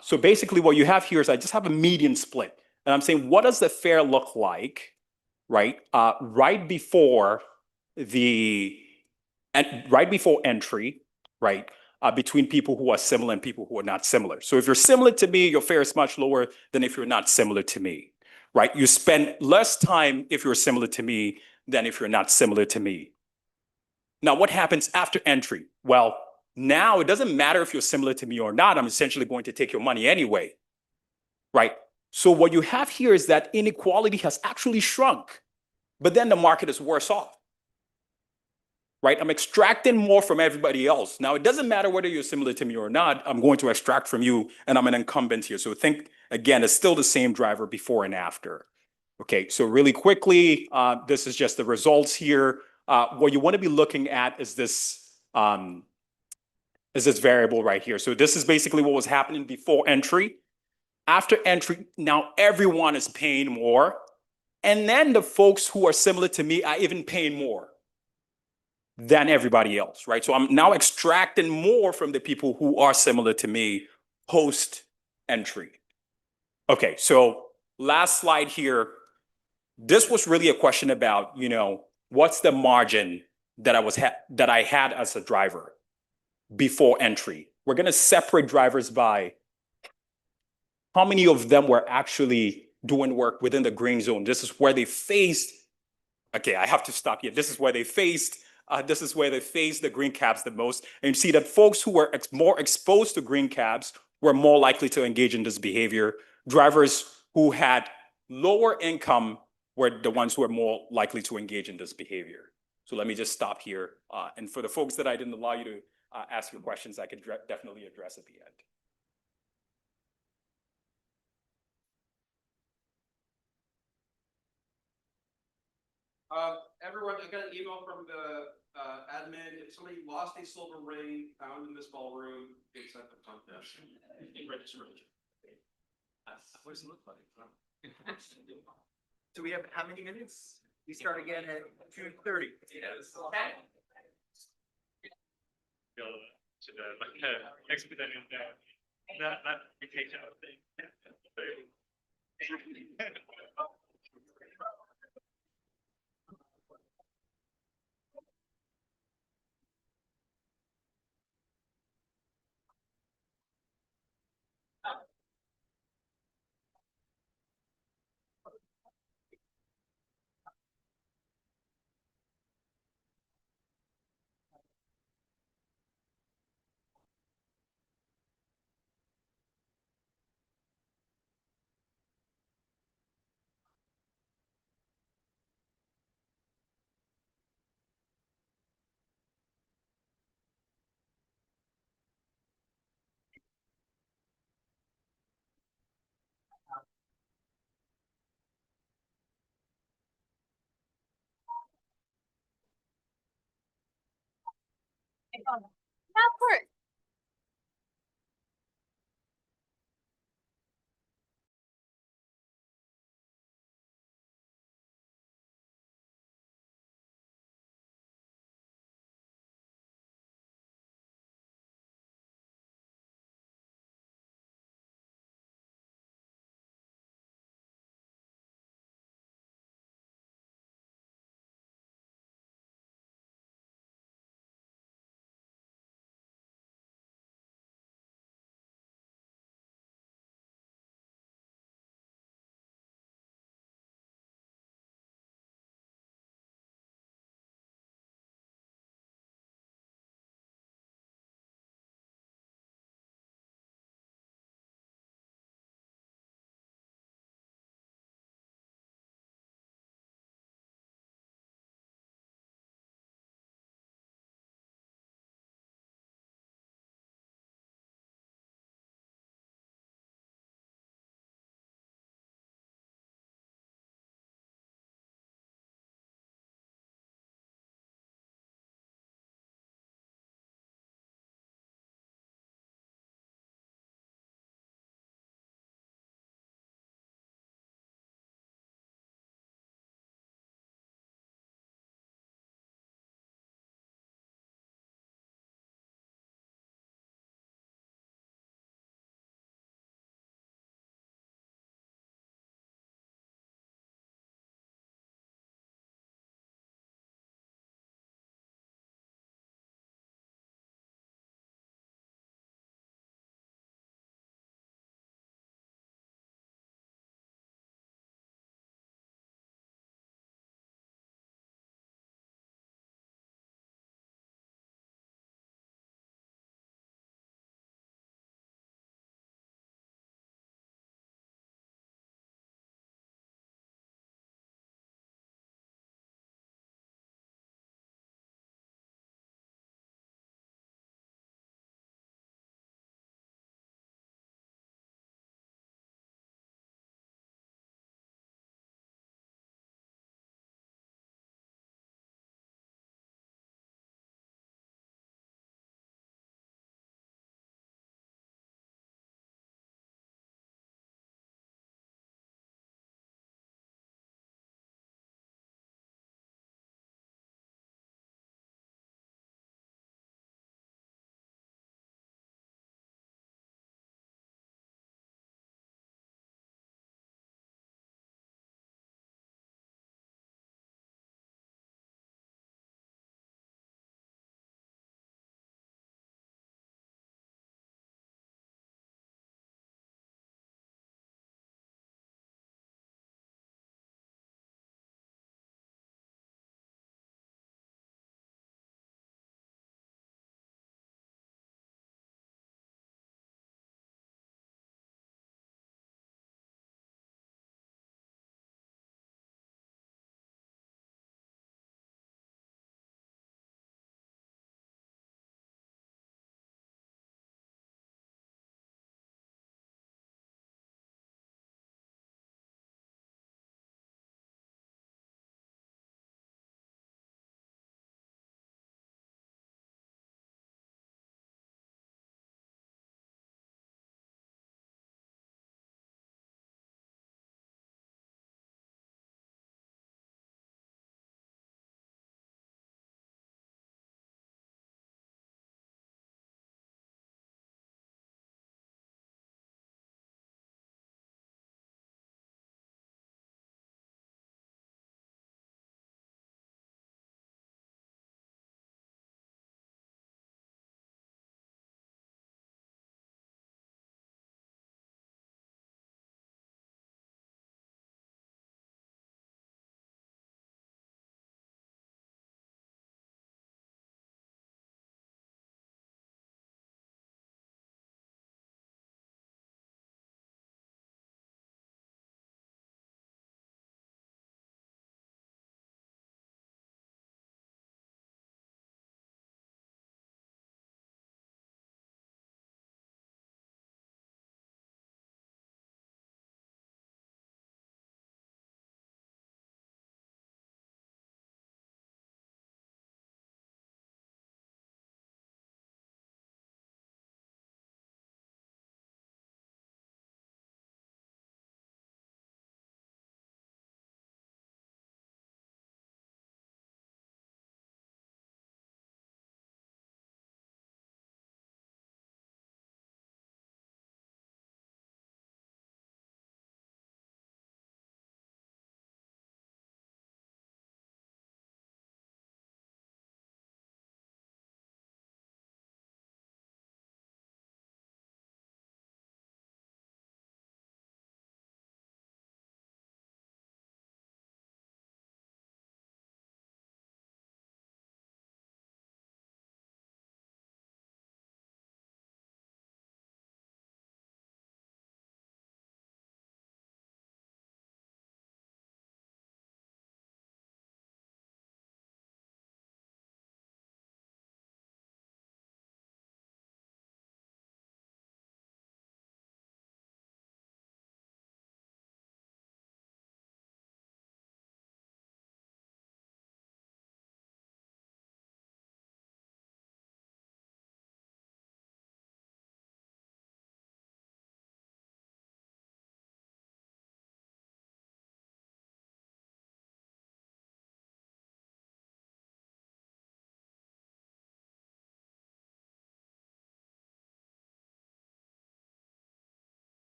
So basically, what you have here is I just have a median split, and I'm saying, what does the fare look like, right? Right before entry, right? Between people who are similar and people who are not similar. So if you're similar to me, your fare is much lower than if you're not similar to me, right? You spend less time if you're similar to me than if you're not similar to me. Now, what happens after entry? Well, now it doesn't matter if you're similar to me or not. I'm essentially going to take your money anyway, right? So what you have here is that inequality has actually shrunk, but then the market is worse off, right? I'm extracting more from everybody else. Now, it doesn't matter whether you're similar to me or not. I'm going to extract from you, and I'm an incumbent here. So think, again, it's still the same driver before and after. Okay, so really quickly, this is just the results here. What you want to be looking at is this variable right here. So this is basically what was happening before entry. After entry, now everyone is paying more. And then the folks who are similar to me are even paying more than everybody else, right? So I'm now extracting more from the people who are similar to me post entry. Okay, so last slide here. This was really a question about, what's the margin that I had as a driver before entry. We're going to separate drivers by how many of them were actually doing work within the green zone. This is where they faced. Okay, I have to stop here. This is where they faced. This is where they faced the green cabs the most. And you see that folks who were more exposed to green cabs were more likely to engage in this behavior. Drivers who had lower income were the ones who are more likely to engage in this behavior. So let me just stop here. And for the folks that I didn't allow you to ask your questions, I could definitely address at the end. Everyone, I got an email from the admin. If somebody lost a silver ring found in this ballroom, they sent the contest. Registration. What does it look like? So we have how many minutes? We start again at 2:30. Yes. Should like expedite that vacation thing.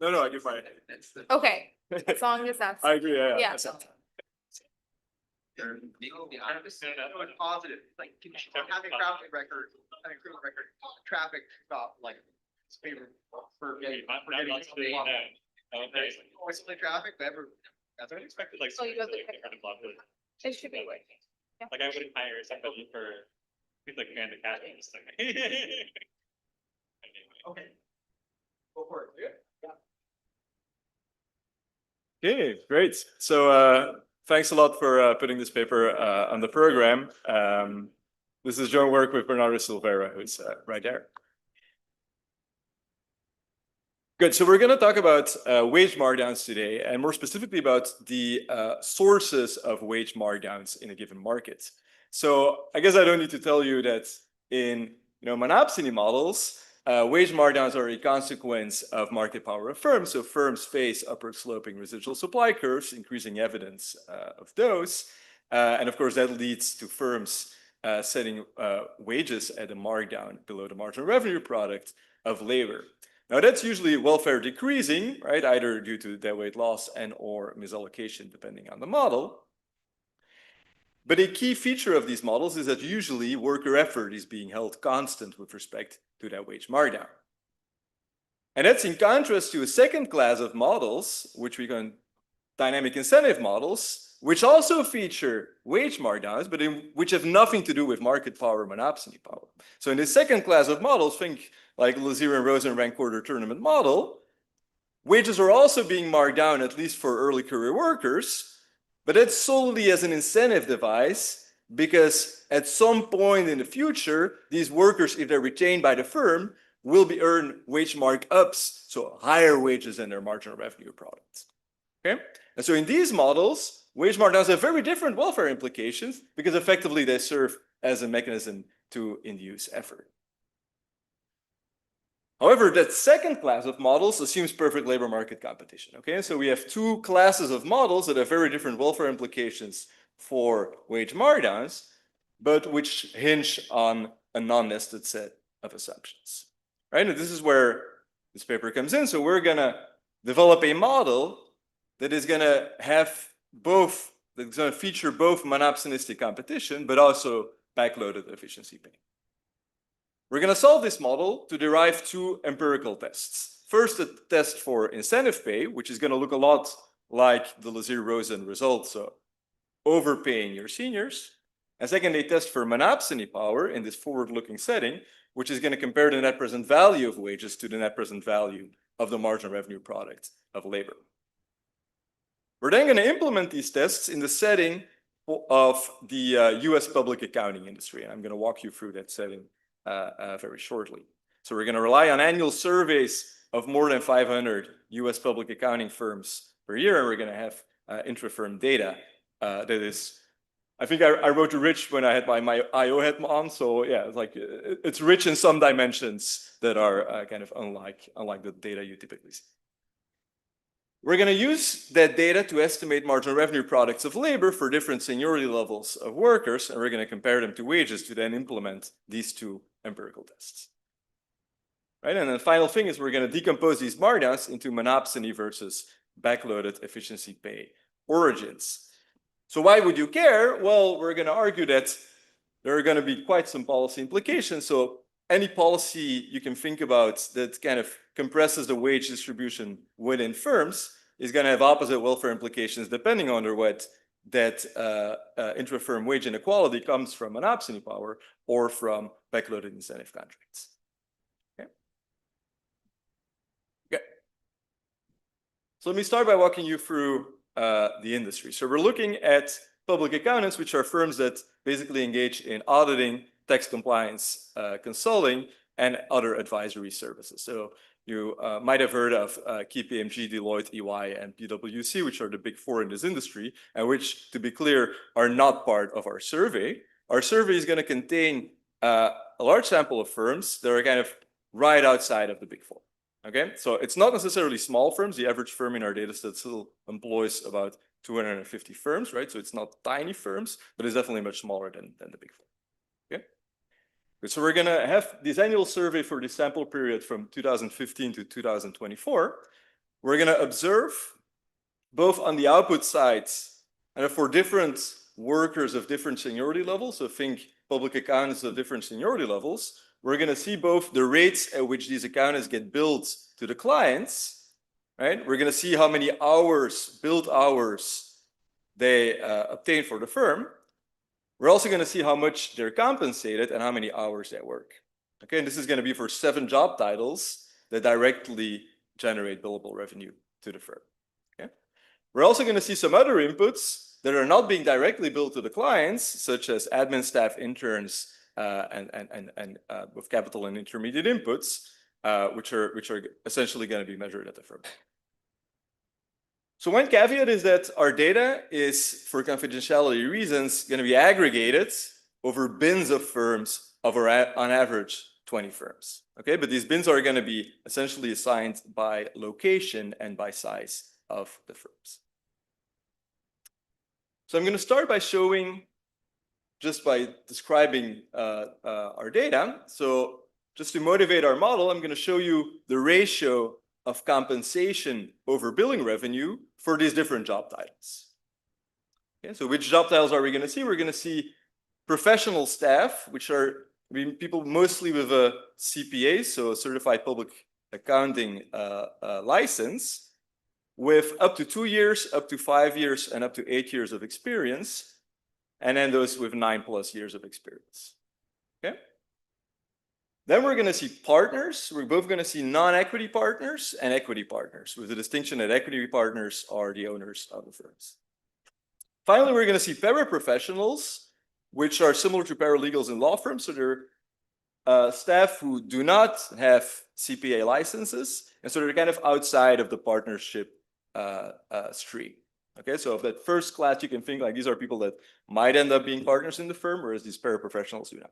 No, I get my. Okay, as long as that's. I agree, yeah. Yeah. That's- Positive, like having traffic record, traffic stop, like it's favorable for getting. Always play traffic, but ever. That's what I expected, like. Oh, you have the like, different blockers. It should be working. Like I wouldn't hire somebody for, he's like man the cat. Okay. Go for it. Okay, great. So thanks a lot for putting this paper on the program. This is joint work with Bernardo Silveira, who's right there. Good. So we're going to talk about wage markdowns today, and more specifically about the sources of wage markdowns in a given market. So I guess I don't need to tell you that in monopsony models, wage markdowns are a consequence of market power of firms. So firms face upward sloping residual supply curves, increasing evidence of those. And of course, that leads to firms setting wages at a markdown below the marginal revenue product of labor. Now that's usually welfare decreasing, right? Either due to deadweight loss and or misallocation, depending on the model. But a key feature of these models is that usually worker effort is being held constant with respect to that wage markdown. And that's in contrast to a second class of models, which we call dynamic incentive models, which also feature wage markdowns, but which have nothing to do with market power or monopsony power. So in the second class of models, think like Lazier and Rosen rank order tournament model, wages are also being marked down, at least for early career workers, but that's solely as an incentive device, because at some point in the future, these workers, if they're retained by the firm, will be earn wage markups, so higher wages than their marginal revenue products. Okay? And so in these models, wage markdowns have very different welfare implications because effectively they serve as a mechanism to induce effort. However, that second class of models assumes perfect labor market competition. Okay, so we have two classes of models that have very different welfare implications for wage markdowns, but which hinge on a non-nested set of assumptions. Right, and this is where this paper comes in. So we're gonna develop a model that is gonna have both, that's gonna feature both monopsonistic competition, but also backloaded efficiency pay. We're going to solve this model to derive two empirical tests. First, a test for incentive pay, which is going to look a lot like the Lazier-Rosen result, so overpaying your seniors. And second, a test for monopsony power in this forward-looking setting, which is going to compare the net present value of wages to the net present value of the marginal revenue product of labor. We're then going to implement these tests in the setting of the US public accounting industry. And I'm going to walk you through that setting very shortly. So we're going to rely on annual surveys of more than 500 US public accounting firms per year, and we're going to have intra-firm data that is, I think I wrote to Rich when I had my IO hat on, so yeah, it's like it's rich in some dimensions that are kind of unlike the data you typically see. We're going to use that data to estimate marginal revenue products of labor for different seniority levels of workers, and we're going to compare them to wages to then implement these two empirical tests. Right, and then the final thing is we're going to decompose these markdowns into monopsony versus backloaded efficiency pay origins. So why would you care? Well, we're going to argue that there are going to be quite some policy implications. So any policy you can think about that kind of compresses the wage distribution within firms is going to have opposite welfare implications depending on what that intra-firm wage inequality comes from monopsony power or from backloaded incentive contracts. Okay. Okay. So let me start by walking you through the industry. So we're looking at public accountants, which are firms that basically engage in auditing, tax compliance, consulting, and other advisory services. So you might have heard of KPMG, Deloitte, EY, and PwC, which are the big four in this industry, and which, to be clear, are not part of our survey. Our survey is going to contain a large sample of firms that are kind of right outside of the big four. Okay, so it's not necessarily small firms. The average firm in our data set still employs about 250 firms, right? So it's not tiny firms, but it's definitely much smaller than the big four. Okay. So we're going to have this annual survey for the sample period from 2015 to 2024. we're going to observe both on the output side and for different workers of different seniority levels, so think public accountants of different seniority levels, we're going to see both the rates at which these accountants get billed to the clients, right? We're going to see how many hours, billed hours, they obtain for the firm. We're also going to see how much they're compensated and how many hours they work. Okay, and this is going to be for 7 job titles that directly generate billable revenue to the firm. Okay, we're also going to see some other inputs that are not being directly billed to the clients, such as admin staff, interns, and with capital and intermediate inputs, which are essentially going to be measured at the firm. So one caveat is that our data is, for confidentiality reasons, going to be aggregated over bins of firms of on average 20 firms. Okay, but these bins are going to be essentially assigned by location and by size of the firms. So I'm going to start by showing, just by describing our data. So just to motivate our model, I'm going to show you the ratio of compensation over billing revenue for these different job titles. Okay, so which job titles are we going to see? We're going to see professional staff, which are people mostly with a CPA, so a certified public accounting license, with up to 2 years, up to 5 years, and up to 8 years of experience, and then those with 9+ years of experience. Okay. Then we're going to see partners. We're both going to see non-equity partners and equity partners, with the distinction that equity partners are the owners of the firms. Finally, we're going to see paraprofessionals, which are similar to paralegals in law firms. So they're staff who do not have CPA licenses, and so they're kind of outside of the partnership stream. Okay, so of that first class, you can think like these are people that might end up being partners in the firm, whereas these paraprofessionals do not.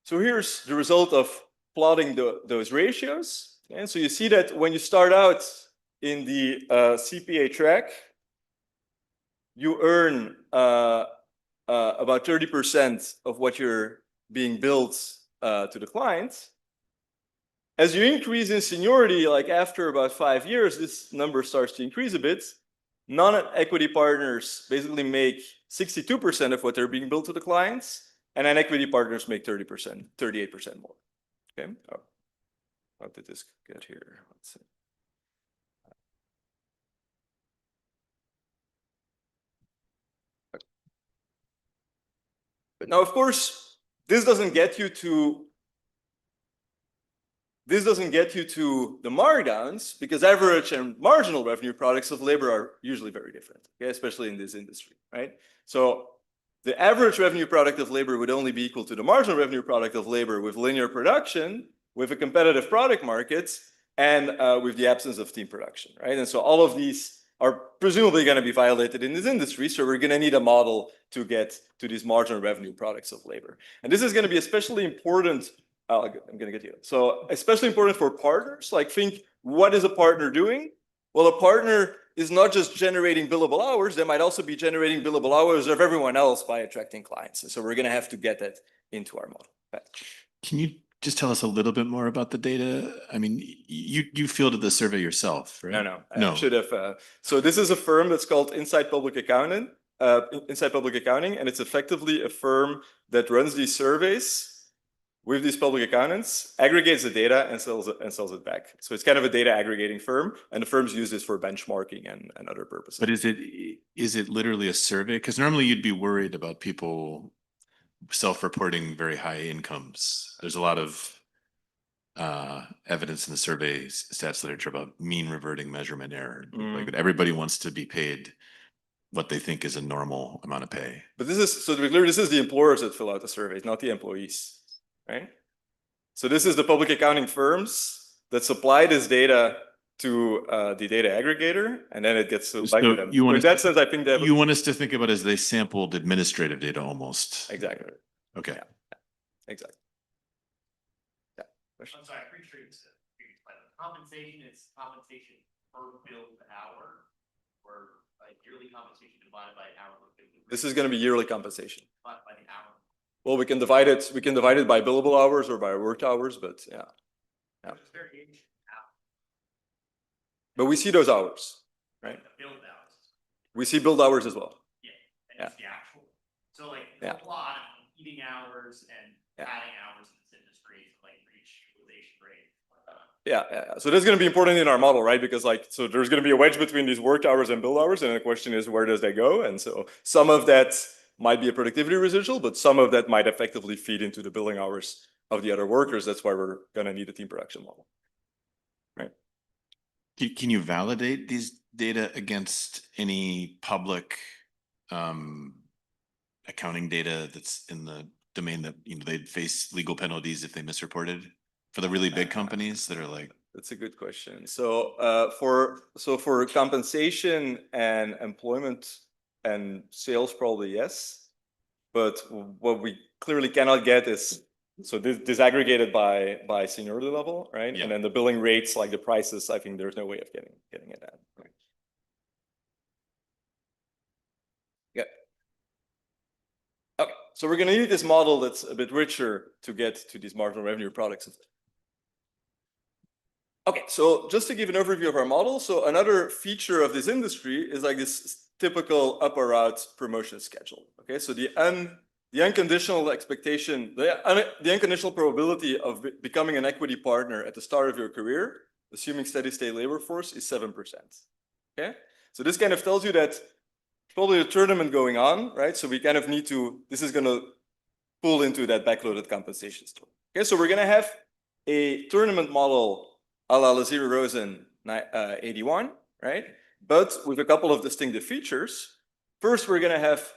So here's the result of plotting those ratios. And so you see that when you start out in the CPA track, you earn about 30% of what you're being billed to the client. As you increase in seniority, like after about 5 years, this number starts to increase a bit. Non-equity partners basically make 62% of what they're being billed to the clients, and then equity partners make 30%, 38% more. Okay, how did this get here? Let's see. But now, of course, this doesn't get you to the markdowns, because average and marginal revenue products of labor are usually very different, okay, especially in this industry, right? So the average revenue product of labor would only be equal to the marginal revenue product of labor with linear production, with a competitive product market, and with the absence of team production, right? And so all of these are presumably going to be violated in this industry, so we're going to need a model to get to these marginal revenue products of labor. And this is going to be especially important. I'm going to get to it. So especially important for partners. Like, think, what is a partner doing? Well, a partner is not just generating billable hours, they might also be generating billable hours of everyone else by attracting clients. And so we're going to have to get that into our model. Okay. Can you just tell us a little bit more about the data? I mean, you fielded the survey yourself, right? No. I should have. So this is a firm that's called Inside Public Accounting, and it's effectively a firm that runs these surveys with these public accountants, aggregates the data, and sells it back. So it's kind of a data aggregating firm, and the firms use this for benchmarking and other purposes. But is it literally a survey? Because normally you'd be worried about people self-reporting very high incomes. There's a lot of evidence in the survey stats literature about mean reverting measurement error. Like everybody wants to be paid what they think is a normal amount of pay. But this is, so to be clear, this is the employers that fill out the surveys, not the employees. Right? So this is the public accounting firms that supply this data to the data aggregator, and then it gets back to them. So in that sense, I think that you want us to think about as they sampled administrative data almost. Exactly. Okay. Yeah. Exactly. Yeah. I'm sorry, I'm pretty sure you said compensation is compensation per billed hour, or like yearly compensation divided by hour. This is going to be yearly compensation. Divided by the hour. Well, we can divide it by billable hours or by worked hours, but yeah. Yeah. There's variation out. But we see those hours, right? The build hours. We see build hours as well. Yeah, and it's the actual. So like, Yeah. there's a lot of eating hours and Yeah. adding hours in this industry to like reach utilization rate. Yeah. So that's going to be important in our model, right? Because like, so there's going to be a wedge between these worked hours and build hours. And the question is, where does that go? And so some of that might be a productivity residual, but some of that might effectively feed into the billing hours of the other workers. That's why we're going to need a team production model. Right. Can you validate these data against any public accounting data that's in the domain that, you know, they'd face legal penalties if they misreported for the really big companies that are like? That's a good question. So for compensation and employment and sales, probably yes. But what we clearly cannot get is, so this disaggregated by seniority level, right? Yeah. And then the billing rates, like the prices, I think there's no way of getting it at. Right? Yeah. Okay, so we're gonna need this model that's a bit richer to get to these marginal revenue products. Okay, so just to give an overview of our model, so another feature of this industry is like this typical up or out promotion schedule. Okay, so the unconditional expectation, the unconditional probability of becoming an equity partner at the start of your career, assuming steady state labor force, is 7%. Okay, so this kind of tells you that probably a tournament going on, right? So we kind of need to, this is going to pull into that backloaded compensation story. Okay, so we're going to have a tournament model a la Lazire Rosen 81, right? But with a couple of distinctive features. First, we're going to have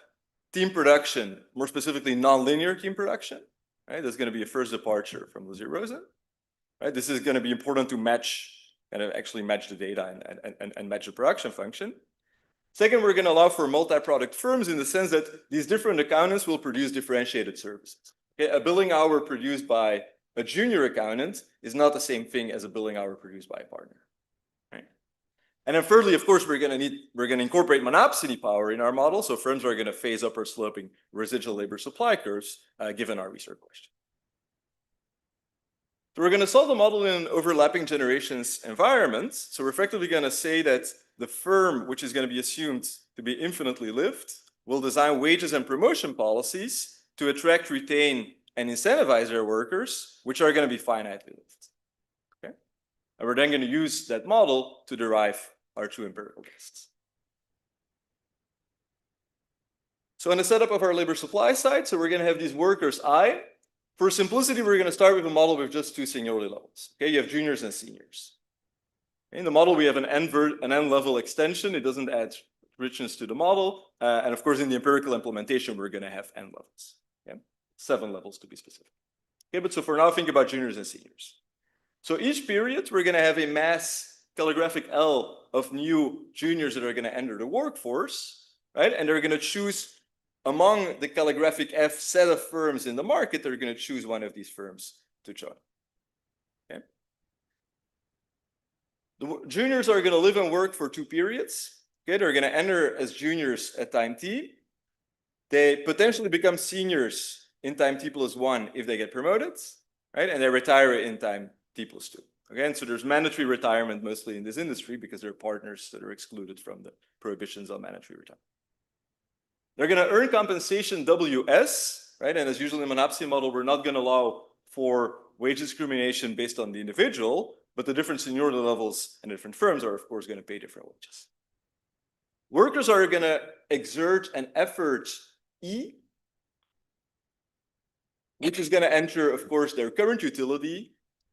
team production, more specifically nonlinear team production, right? That's going to be a first departure from Lazire Rosen, right? This is going to be important to match, kind of actually match the data and match the production function. Second, we're going to allow for multi-product firms in the sense that these different accountants will produce differentiated services. Okay? A billing hour produced by a junior accountant is not the same thing as a billing hour produced by a partner. Right? And then thirdly, of course, we're going to incorporate monopsony power in our model. So firms are going to phase upward sloping residual labor supply curves given our research question. So we're going to solve the model in an overlapping generations environment. So we're effectively going to say that the firm, which is going to be assumed to be infinitely lived, will design wages and promotion policies to attract, retain, and incentivize their workers, which are going to be finitely lived. Okay? And we're then going to use that model to derive our two empirical tests. So in the setup of our labor supply side, so we're going to have these workers I. For simplicity, we're going to start with a model with just two seniority levels. Okay, you have juniors and seniors. In the model, we have an N level extension. It doesn't add richness to the model. And of course, in the empirical implementation, we're going to have N levels. Okay? 7 levels to be specific. Okay, but so for now, think about juniors and seniors. So each period, we're going to have a mass calligraphic L of new juniors that are going to enter the workforce, right? And they're going to choose among the calligraphic F set of firms in the market, they're going to choose one of these firms to join. Okay. The juniors are going to live and work for 2 periods. Okay, they're going to enter as juniors at time t. They potentially become seniors in time t plus 1 if they get promoted, right? And they retire in time t plus 2. Okay, and so there's mandatory retirement mostly in this industry because there are partners that are excluded from the prohibitions on mandatory retirement. They're going to earn compensation WS, right? And as usually in the monopsony model, we're not going to allow for wage discrimination based on the individual, but the different seniority levels and different firms are, of course, going to pay different wages. Workers are going to exert an effort E, which is going to enter, of course, their current utility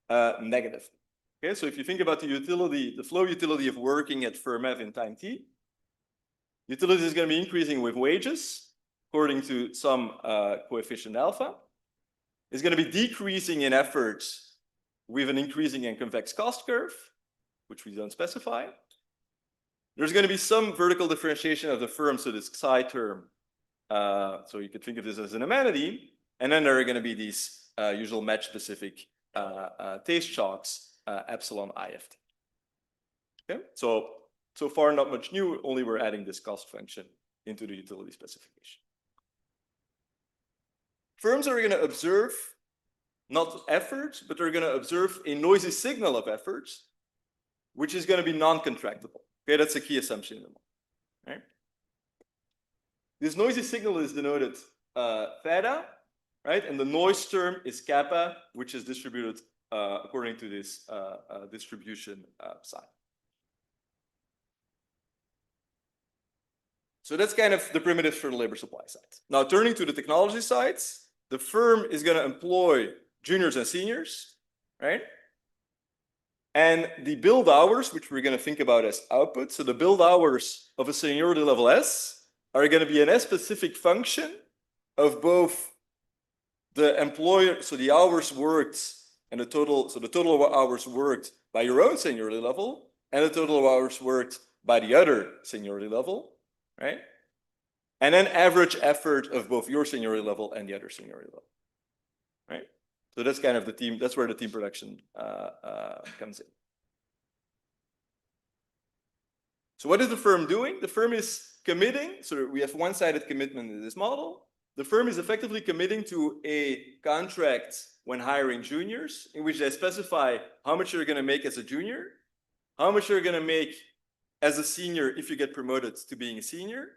negatively. Okay, so if you think about the utility, the flow utility of working at firm F in time t, utility is going to be increasing with wages, according to some coefficient alpha. It's going to be decreasing in efforts with an increasing and convex cost curve, which we don't specify. There's going to be some vertical differentiation of the firm, so this psi term. So you could think of this as an amenity. And then there are going to be these usual match-specific taste shocks, epsilon IFT. Okay, so far not much new, only we're adding this cost function into the utility specification. Firms are going to observe not effort, but they're going to observe a noisy signal of effort, which is going to be non-contractible. Okay, that's a key assumption in the model. Right? This noisy signal is denoted theta, right? And the noise term is kappa, which is distributed according to this distribution sign. So that's kind of the primitives for the labor supply side. Now turning to the technology sides, the firm is going to employ juniors and seniors, right? And the build hours, which we're going to think about as output, so the build hours of a seniority level S are going to be an S-specific function of both the employer, so the hours worked and the total, so the total of hours worked by your own seniority level and the total of hours worked by the other seniority level, right? And then average effort of both your seniority level and the other seniority level, right? So that's kind of the team, that's where the team production comes in. So what is the firm doing? The firm is committing, so we have one-sided commitment in this model. The firm is effectively committing to a contract when hiring juniors in which they specify how much you're going to make as a junior, how much you're going to make as a senior if you get promoted to being a senior,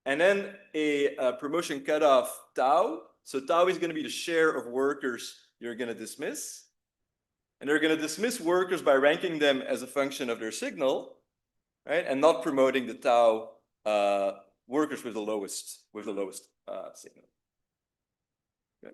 and then a promotion cutoff tau. So tau is going to be the share of workers you're going to dismiss. And they're going to dismiss workers by ranking them as a function of their signal, right? And not promoting the tau workers with the lowest signal. Good.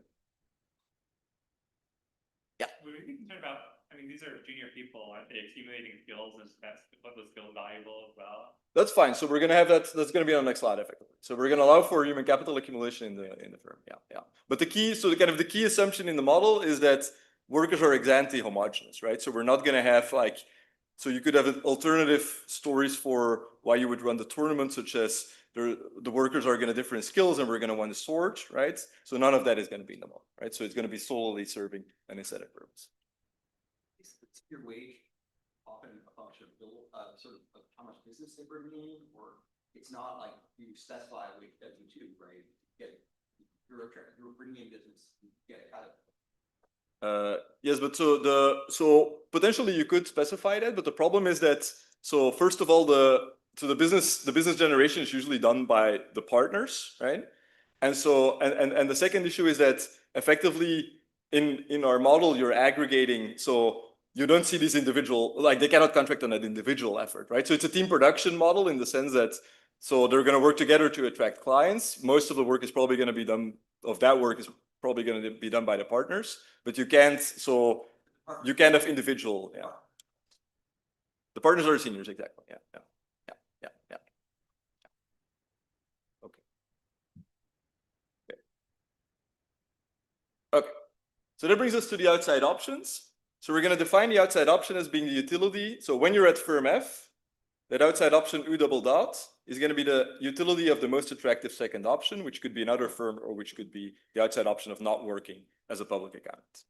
Yeah. Would we be concerned about, I mean, these are junior people, aren't they accumulating skills, and that's what those skills valuable as well? That's fine. So we're going to have that. That's going to be on the next slide, effectively. So we're going to allow for human capital accumulation in the firm. Yeah. But the key, so the key assumption in the model is that workers are ex ante homogeneous, right? So we're not going to have like, so you could have alternative stories for why you would run the tournament, such as the workers are going to different skills and we're going to want to sort, right? So none of that is going to be in the model, right? So it's going to be solely serving an aesthetic purpose. Is your wage often a function of sort of how much business they bring in, or it's not like you specify a wage W-2, right? You're bringing in business, you get it out of it. Yes, but so potentially you could specify that, but the problem is that, so first of all, the business generation is usually done by the partners, right? And so and the second issue is that effectively in our model you're aggregating, so you don't see these individual, like they cannot contract on that individual effort, right? So it's a team production model in the sense that, so they're going to work together to attract clients. Most of the work is probably going to be done, of that work is probably going to be done by the partners, but you can't, so you can't have individual, yeah. The partners are the seniors, exactly, yeah. Okay, so that brings us to the outside options. So we're going to define the outside option as being the utility. So when you're at firm F, that outside option U double dot is going to be the utility of the most attractive second option, which could be another firm or which could be the outside option of not working as a public accountant.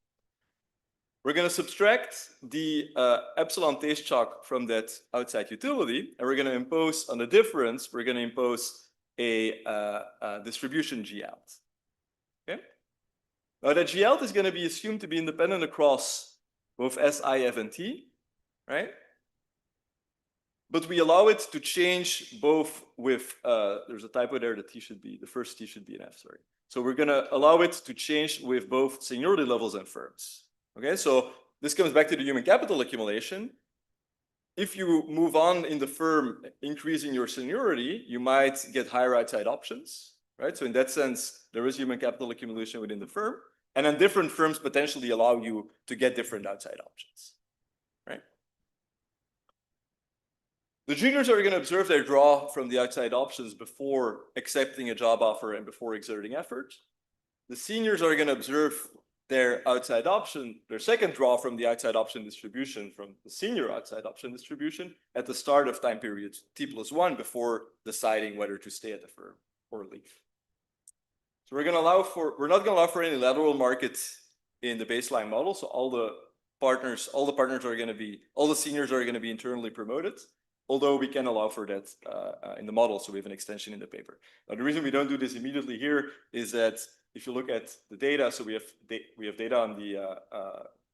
We're going to subtract the epsilon taste chalk from that outside utility, and we're going to impose on the difference, we're going to impose a distribution G out. Okay? Now that G out is going to be assumed to be independent across both S, I, F, and T, right? But we allow it to change both with, there's a typo there, the first T should be an F, sorry. So we're going to allow it to change with both seniority levels and firms. Okay, so this comes back to the human capital accumulation. If you move on in the firm, increasing your seniority, you might get higher outside options, right? So in that sense, there is human capital accumulation within the firm. And then different firms potentially allow you to get different outside options, right? The juniors are going to observe their draw from the outside options before accepting a job offer and before exerting effort. The seniors are going to observe their outside option, their second draw from the outside option distribution, from the senior outside option distribution at the start of time period T+1 before deciding whether to stay at the firm or leave. So we're not going to allow for any lateral market in the baseline model. So all the seniors are going to be internally promoted. although we can allow for that in the model, so we have an extension in the paper. Now, the reason we don't do this immediately here is that if you look at the data, so we have data on the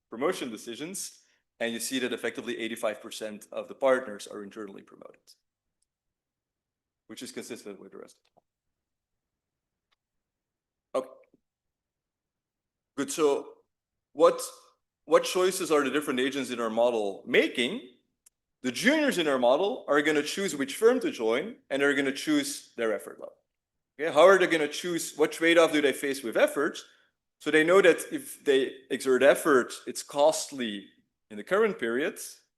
promotion decisions, and you see that effectively 85% of the partners are internally promoted, which is consistent with the rest of the model. Okay. Good. So what choices are the different agents in our model making? The juniors in our model are going to choose which firm to join, and they're going to choose their effort level. Okay, how are they going to choose? What trade-off do they face with effort? So they know that if they exert effort, it's costly in the current period,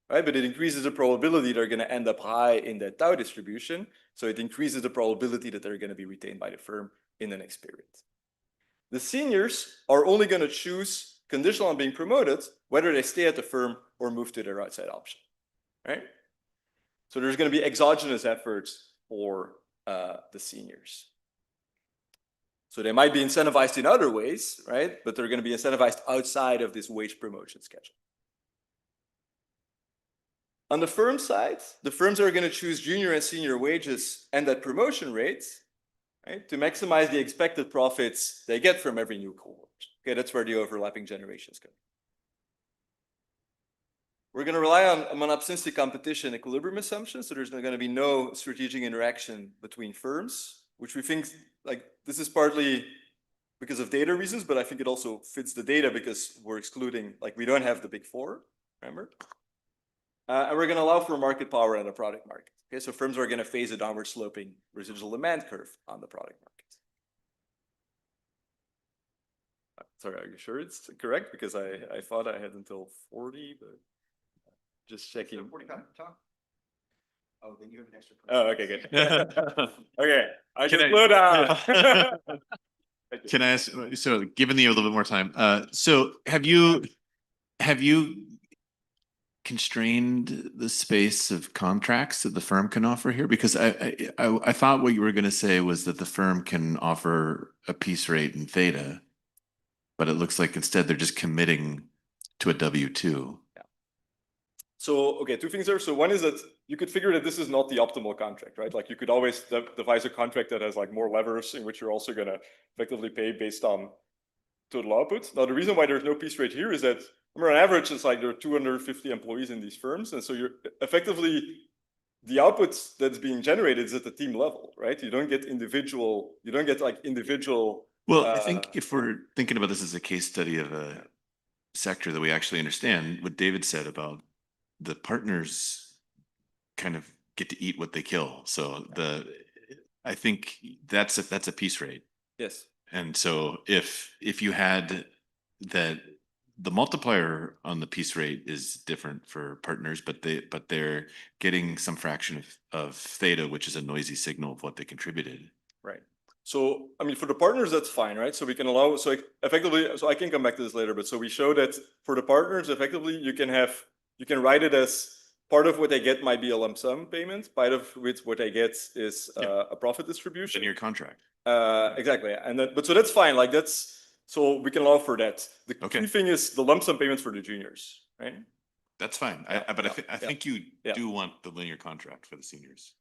right? But it increases the probability they're going to end up high in that tau distribution. So it increases the probability that they're going to be retained by the firm in the next period. The seniors are only going to choose, conditional on being promoted, whether they stay at the firm or move to their outside option, right? So there's going to be exogenous efforts for the seniors. So they might be incentivized in other ways, right? But they're going to be incentivized outside of this wage promotion schedule. On the firm side, the firms are going to choose junior and senior wages and that promotion rate, right, to maximize the expected profits they get from every new cohort. Okay, that's where the overlapping generations go. We're going to rely on monopsystic competition equilibrium assumptions, so there's going to be no strategic interaction between firms, which we think, like, this is partly because of data reasons, but I think it also fits the data because we're excluding, like, we don't have the big four, remember? And we're going to allow for market power in the product market. Okay, so firms are going to face a downward sloping residual demand curve on the product market. Sorry, are you sure it's correct? Because I thought I had until 40, but just checking. 45 talk? Oh, then you have an extra. Oh, okay, good. Okay, I can slow down. Can I ask, so giving you a little bit more time, so have you constrained the space of contracts that the firm can offer here? Because I thought what you were going to say was that the firm can offer a piece rate in theta, but it looks like instead they're just committing to a W-2. Yeah. So, okay, two things there. So one is that you could figure that this is not the optimal contract, right? Like you could always devise a contract that has like more levers in which you're also going to effectively pay based on total output. Now, the reason why there's no piece rate here is that, remember, on average, it's like there are 250 employees in these firms. And so you're effectively, the output that's being generated is at the team level, right? You don't get like individual. Well, I think if we're thinking about this as a case study of a sector that we actually understand, what David said about the partners kind of get to eat what they kill. So I think that's a piece rate. Yes. And so if you had that, the multiplier on the piece rate is different for partners, but they're getting some fraction of theta, which is a noisy signal of what they contributed. Right. So, I mean, for the partners, that's fine, right? So we can allow, so effectively, so I can come back to this later, but so we show that for the partners, effectively, you can write it as part of what they get might be a lump sum payment, part of which what they get is a profit distribution. In your contract. Exactly. And then, but so that's fine. Like so we can allow for that. The key thing is the lump sum payments for the juniors, right? That's fine. But I think you do want the linear contract for the seniors.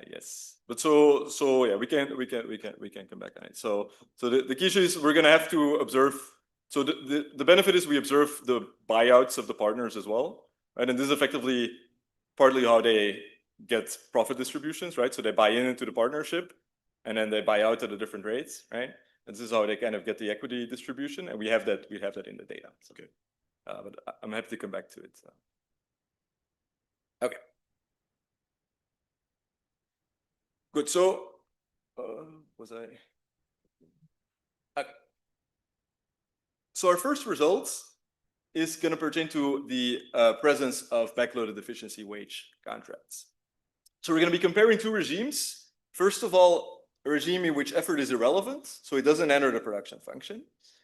Yes, but so yeah, we can come back on it. So the key issue is we're gonna have to observe. So the benefit is we observe the buyouts of the partners as well, right? And this is effectively partly how they get profit distributions, right? So they buy into the partnership, and then they buy out at a different rates, right? And this is how they kind of get the equity distribution, and we have that in the data. So, okay, but I'm happy to come back to it. So. Okay. Good. So, was I? Okay. So our first results is going to pertain to the presence of backloaded efficiency wage contracts. So we're going to be comparing two regimes. First of all, a regime in which effort is irrelevant, so it doesn't enter the production function,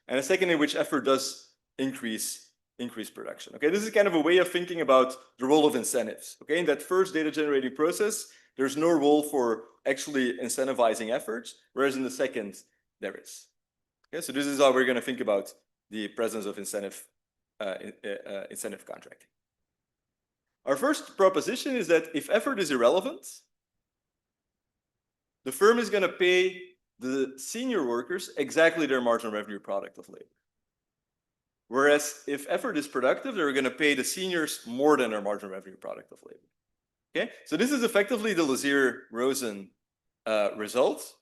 and a second in which effort does increase production. Okay, this is kind of a way of thinking about the role of incentives. Okay, in that first data generating process, there's no role for actually incentivizing efforts, whereas in the second, there is. Okay, so this is how we're going to think about the presence of incentive contracting. Our first proposition is that if effort is irrelevant, the firm is going to pay the senior workers exactly their marginal revenue product of labor. Whereas if effort is productive, they're going to pay the seniors more than their marginal revenue product of labor. Okay, so this is effectively the Lazier-Rosen result,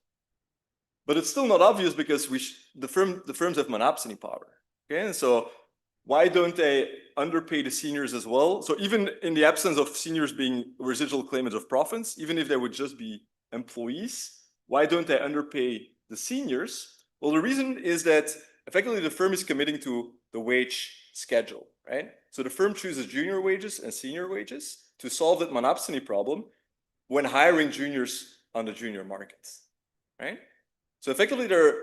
but it's still not obvious because the firms have monopsony power. Okay, and so why don't they underpay the seniors as well? So even in the absence of seniors being residual claimants of profits, even if they would just be employees, why don't they underpay the seniors? Well, the reason is that effectively the firm is committing to the wage schedule, right? So the firm chooses junior wages and senior wages to solve that monopsony problem when hiring juniors on the junior markets, right? So effectively there are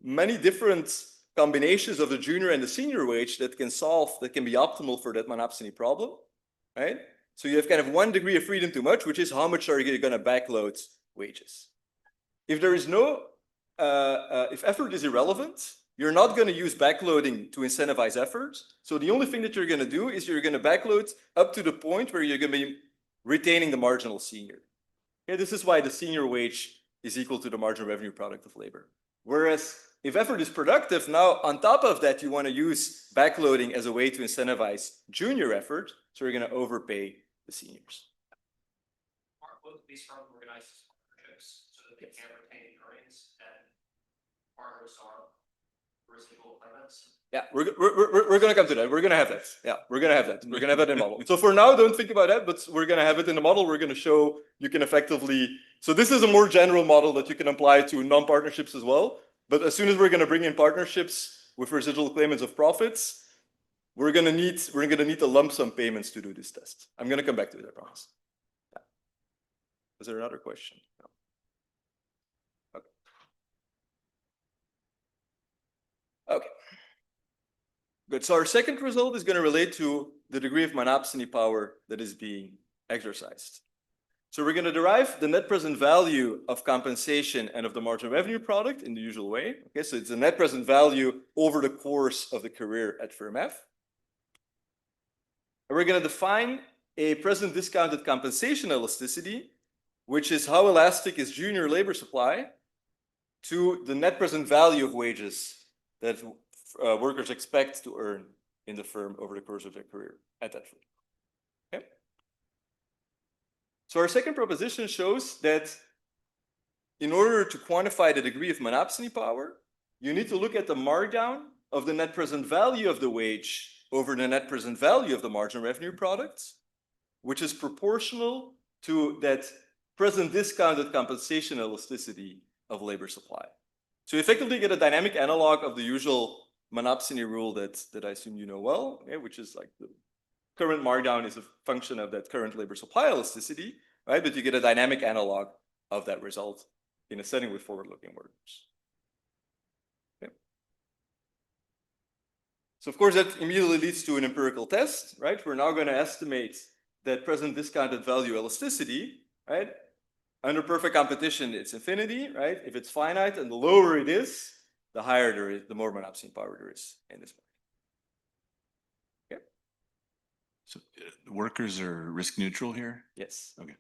many different combinations of the junior and the senior wage that can be optimal for that monopsony problem, right? So you have kind of 1 degree of freedom too much, which is how much are you going to backload wages. If there is no, if effort is irrelevant, you're not going to use backloading to incentivize effort. So the only thing that you're going to do is you're going to backload up to the point where you're going to be retaining the marginal senior. Okay, this is why the senior wage is equal to the marginal revenue product of labor. Whereas if effort is productive, now on top of that, you want to use backloading as a way to incentivize junior effort. So you're going to overpay the seniors. Both of these firms organize partnerships so that they can retain earnings and partners are residual claimants. Yeah, we're going to come to that. We're going to have that. Yeah, we're going to have that. We're going to have that in the model. So for now, don't think about that, but we're going to have it in the model. We're going to show you can effectively, so this is a more general model that you can apply to non-partnerships as well. But as soon as we're going to bring in partnerships with residual claimants of profits, we're going to need the lump sum payments to do this test. I'm going to come back to it, I promise. Yeah. Is there another question? No. Okay. Okay. Good. So our second result is going to relate to the degree of monopsony power that is being exercised. So we're going to derive the net present value of compensation and of the marginal revenue product in the usual way. Okay, so it's the net present value over the course of the career at firm F. And we're going to define a present discounted compensation elasticity, which is how elastic is junior labor supply to the net present value of wages that workers expect to earn in the firm over the course of their career at that firm. Okay. So our second proposition shows that in order to quantify the degree of monopsony power, you need to look at the markdown of the net present value of the wage over the net present value of the marginal revenue product, which is proportional to that present discounted compensation elasticity of labor supply. So you effectively get a dynamic analog of the usual monopsony rule that I assume you know well, okay, which is like the current markdown is a function of that current labor supply elasticity, right? But you get a dynamic analog of that result in a setting with forward-looking workers. Okay. So of course that immediately leads to an empirical test, right? We're now going to estimate that present discounted value elasticity, right? Under perfect competition, it's infinity, right? If it's finite and the lower it is, the higher there is, the more monopsony power there is in this market. Okay. So workers are risk neutral here? Yes. Okay.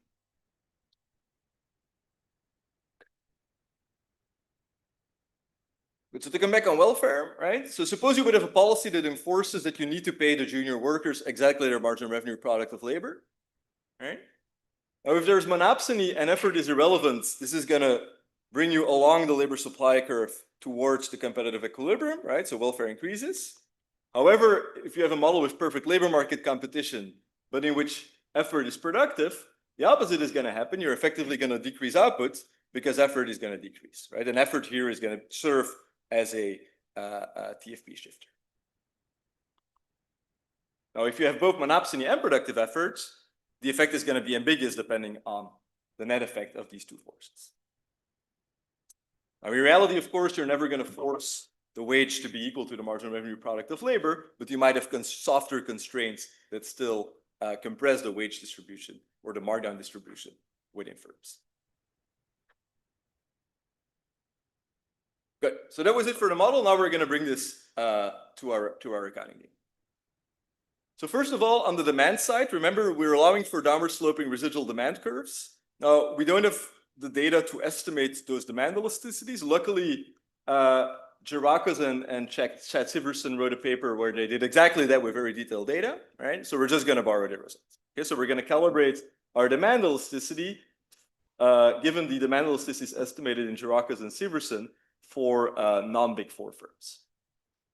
Good. So to come back on welfare, right? So suppose you would have a policy that enforces that you need to pay the junior workers exactly their marginal revenue product of labor, right? Now, if there's monopsony and effort is irrelevant, this is going to bring you along the labor supply curve towards the competitive equilibrium, right? So welfare increases. However, if you have a model with perfect labor market competition, but in which effort is productive, the opposite is going to happen. You're effectively going to decrease output because effort is going to decrease, right? And effort here is going to serve as a TFP shifter. Now, if you have both monopsony and productive efforts, the effect is going to be ambiguous depending on the net effect of these two forces. Now, in reality, of course, you're never going to force the wage to be equal to the marginal revenue product of labor, but you might have softer constraints that still compress the wage distribution or the markdown distribution within firms. Good. So that was it for the model. Now we're going to bring this to our accounting game. So first of all, on the demand side, remember we're allowing for downward sloping residual demand curves. Now, we don't have the data to estimate those demand elasticities. Luckily, Girakos and Chad Siverson wrote a paper where they did exactly that with very detailed data, right? So we're just going to borrow their results. Okay, so we're going to calibrate our demand elasticity given the demand elasticity estimated in Girakos and Siverson for non-Big Four firms.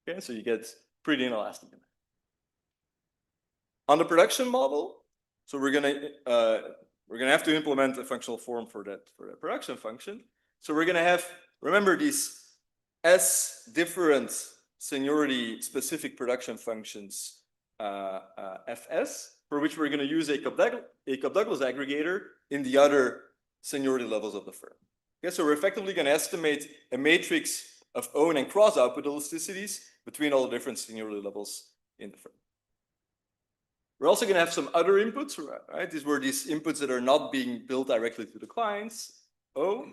Okay, so you get pretty inelastic demand. On the production model, so we're gonna have to implement a functional form for that production function. So we're gonna have, remember, these S different seniority specific production functions, FS, for which we're gonna use a Cobb-Douglas aggregator in the other seniority levels of the firm. Okay, so we're effectively gonna estimate a matrix of own and cross output elasticities between all the different seniority levels in the firm. We're also going to have some other inputs, right? These were these inputs that are not being billed directly to the clients, O.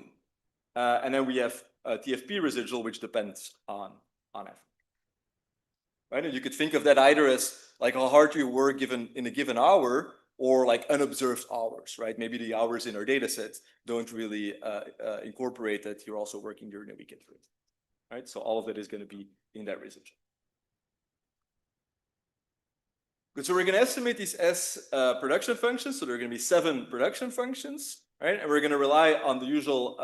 And then we have TFP residual, which depends on F. Right? And you could think of that either as like how hard you work in a given hour or like unobserved hours, right? Maybe the hours in our data set don't really incorporate that you're also working during the weekend, right? So all of that is going to be in that residual. Good, so we're going to estimate these S production functions. So there are going to be 7 production functions, right? And we're going to rely on the usual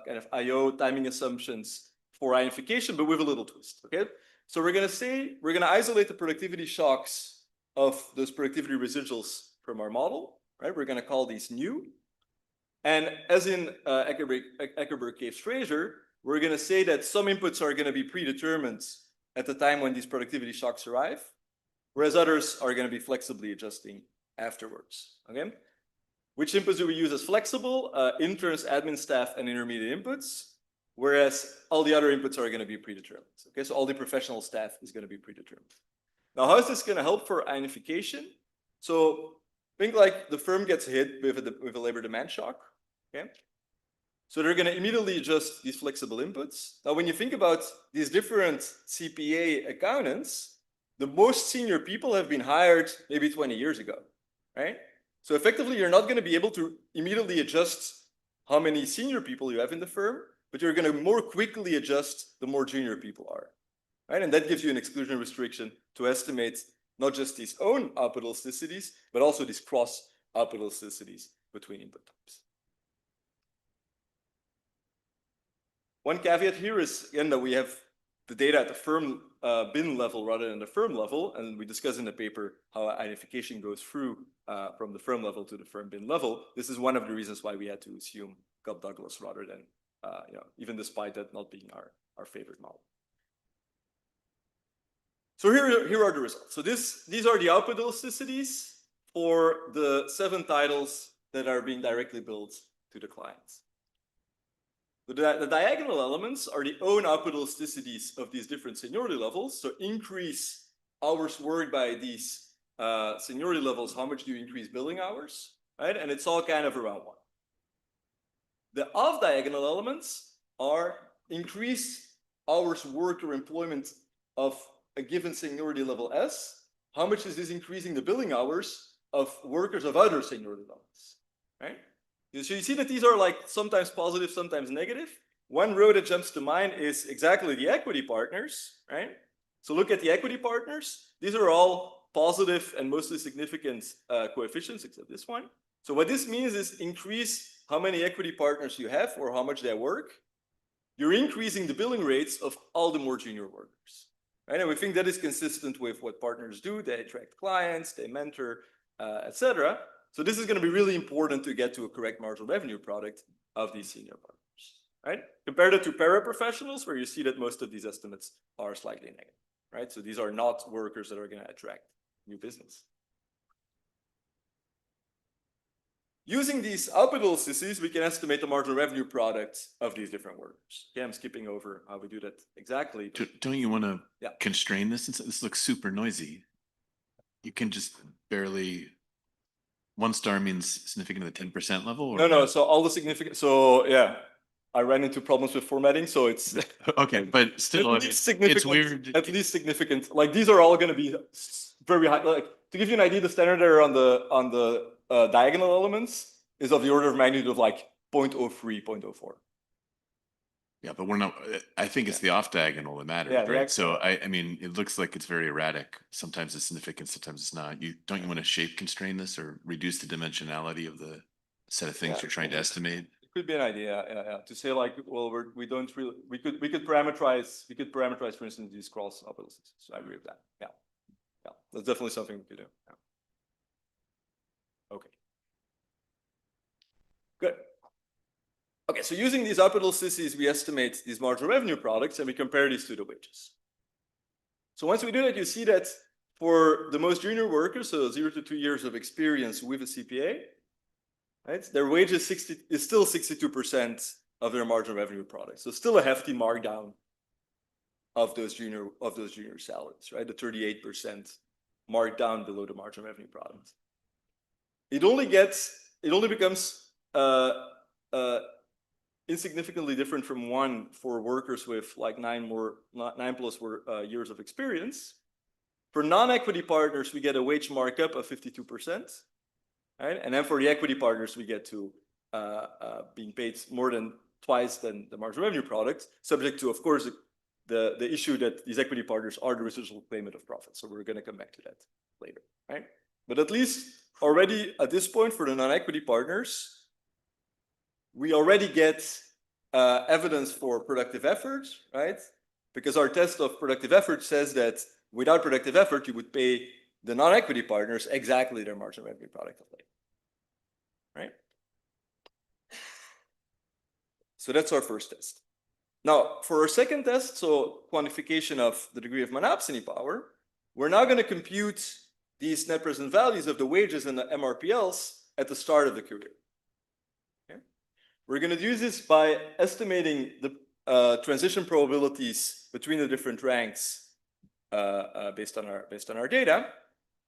kind of IO timing assumptions for ionification, but with a little twist, okay? So we're going to isolate the productivity shocks of those productivity residuals from our model, right? We're going to call these new. And as in Eckerberg, Caves, Fraser, we're going to say that some inputs are going to be predetermined at the time when these productivity shocks arrive, whereas others are going to be flexibly adjusting afterwards, okay? Which inputs do we use as flexible? Interns, admin staff, and intermediate inputs, whereas all the other inputs are going to be predetermined, okay? So all the professional staff is going to be predetermined. Now, how is this going to help for ionification? So think like the firm gets hit with a labor demand shock, okay? So they're going to immediately adjust these flexible inputs. Now, when you think about these different CPA accountants, the most senior people have been hired maybe 20 years ago, right? So effectively, you're not going to be able to immediately adjust how many senior people you have in the firm, but you're going to more quickly adjust the more junior people are, right? And that gives you an exclusion restriction to estimate not just these own output elasticities, but also these cross output elasticities between input types. One caveat here is, again, that we have the data at the firm bin level rather than the firm level, and we discuss in the paper how ionification goes through from the firm level to the firm bin level. This is one of the reasons why we had to assume Cobb-Douglas rather than, even despite that not being our favorite model. So here are the results. So these are the output elasticities for the 7 titles that are being directly billed to the clients. The diagonal elements are the own output elasticities of these different seniority levels. So increase hours worked by these seniority levels. How much do you increase billing hours, right? And it's all kind of around 1. The off diagonal elements are increase hours worked or employment of a given seniority level S. How much is this increasing the billing hours of workers of other seniority levels, right? So you see that these are like sometimes positive, sometimes negative. One row that jumps to mind is exactly the equity partners, right? So look at the equity partners. These are all positive and mostly significant coefficients, except this one. So what this means is increase how many equity partners you have or how much they work. You're increasing the billing rates of all the more junior workers, right? And we think that is consistent with what partners do. They attract clients, they mentor, etc. So this is going to be really important to get to a correct marginal revenue product of these senior partners, right? Compared it to paraprofessionals, where you see that most of these estimates are slightly negative, right? So these are not workers that are going to attract new business. Using these output elasticities, we can estimate the marginal revenue product of these different workers. Okay, I'm skipping over how we do that exactly. Don't you want to constrain this? This looks super noisy. You can just barely... 1 star means significant at the 10% level? Or? No. So all the significant. So yeah, I ran into problems with formatting. So it's okay, but still, at least significant. It's weird. At least significant. Like these are all going to be very high. Like to give you an idea, the standard error on the diagonal elements is of the order of magnitude of like 0.03, 0.04. Yeah, but we're not, I think it's the off diagonal that matters, Yeah, the right? X- So I mean, it looks like it's very erratic. Sometimes it's significant, sometimes it's not. Don't you want to shape constrain this or reduce the dimensionality of the set of things Yeah. you're trying to estimate? It could be an idea, to say like, well, we don't really, we could parameterize, for instance, these cross hypotheses. So I agree with that. Yeah. Yeah, that's definitely something we could do. Yeah. Okay. Good. Okay, so using these hypotheses, we estimate these marginal revenue products and we compare these to the wages. So once we do that, you see that for the most junior workers, so 0 to 2 years of experience with a CPA, right, their wages is still 62% of their marginal revenue products. So still a hefty markdown of those junior salaries, right? The 38% marked down below the marginal revenue product. It only becomes insignificantly different from one for workers with like 9+ years of experience. For non-equity partners, we get a wage markup of 52%, right? And then for the equity partners, we get to being paid more than twice than the marginal revenue product, subject to, of course, the issue that these equity partners are the residual claimant of profit. So we're going to come back to that later, right? But at least already at this point for the non-equity partners, we already get evidence for productive effort, right? Because our test of productive effort says that without productive effort, you would pay the non-equity partners exactly their marginal revenue product of labor, right? So that's our first test. Now, for our second test, so quantification of the degree of monopsony power, we're now going to compute these net present values of the wages and the MRPLs at the start of the career. Okay? We're going to use this by estimating the transition probabilities between the different ranks based on our data,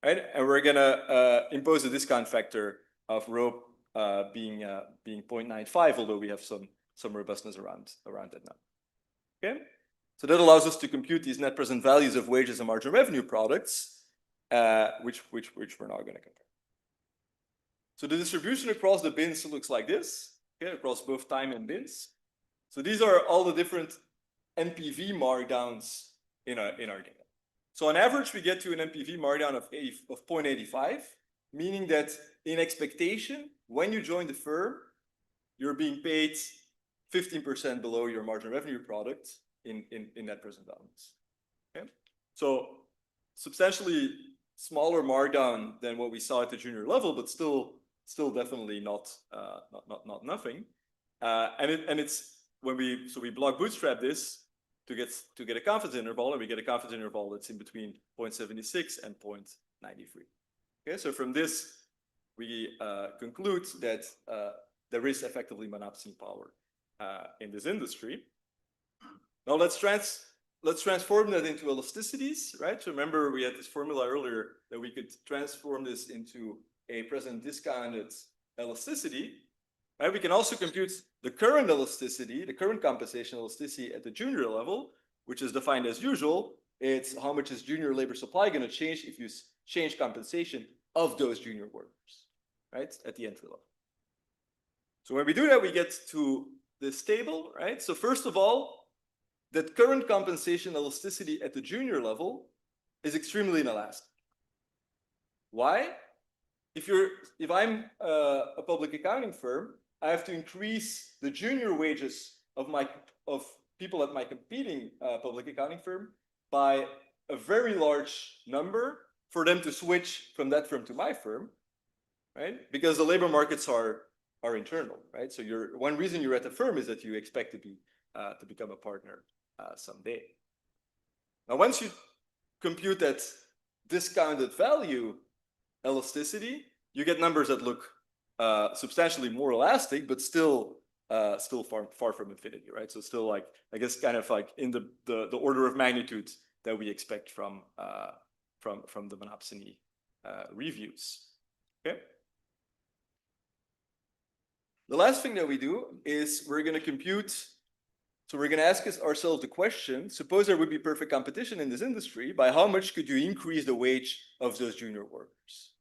right? And we're going to impose a discount factor of rho being 0.95, although we have some robustness around that now. Okay, so that allows us to compute these net present values of wages and marginal revenue products, which we're now going to compare. So the distribution across the bins looks like this, okay, across both time and bins. So these are all the different NPV markdowns in our data. So on average, we get to an NPV markdown of 0.85, meaning that in expectation, when you join the firm, you're being paid 15% below your marginal revenue product in net present values. Okay, so substantially smaller markdown than what we saw at the junior level, but still definitely not nothing. And it's when we block bootstrap this to get a confidence interval, and we get a confidence interval that's in between 0.76 and 0.93. Okay, so from this we conclude that there is effectively monopsony power in this industry. Now let's transform that into elasticities, right? So remember we had this formula earlier that we could transform this into a present discounted elasticity, right? We can also compute the current elasticity, the current compensation elasticity at the junior level, which is defined as usual. It's how much is junior labor supply going to change if you change compensation of those junior workers, right? At the entry level. So when we do that, we get to this table, right? So first of all, that current compensation elasticity at the junior level is extremely inelastic. Why? If I'm a public accounting firm, I have to increase the junior wages of people at my competing public accounting firm by a very large number for them to switch from that firm to my firm, right? Because the labor markets are internal, right? So one reason you're at the firm is that you expect to become a partner someday. Now, once you compute that discounted value elasticity, you get numbers that look substantially more elastic, but still far from infinity, right? So still like, I guess, kind of like in the order of magnitude that we expect from the monopsony reviews. Okay. The last thing that we do is we're going to compute. So we're gonna ask ourselves the question, suppose there would be perfect competition in this industry, by how much could you increase the wage of those junior workers,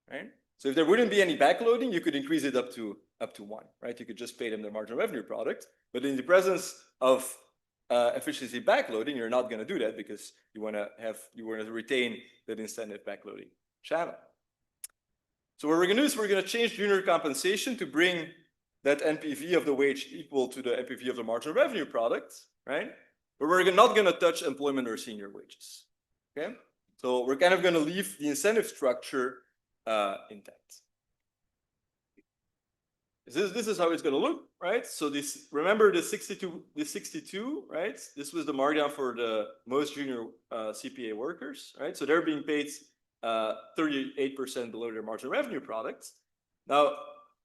right? So if there wouldn't be any backloading, you could increase it up to 1, right? You could just pay them their marginal revenue product. But in the presence of efficiency backloading, you're not gonna do that because you wanna retain that incentive backloading channel. So what we're gonna do is we're gonna change junior compensation to bring that NPV of the wage equal to the NPV of the marginal revenue product, right? But we're not gonna touch employment or senior wages, okay? So we're kind of gonna leave the incentive structure intact. This is how it's gonna look, right? So this, remember the 62, right? This was the markdown for the most junior CPA workers, right? So they're being paid 38% below their marginal revenue products. Now,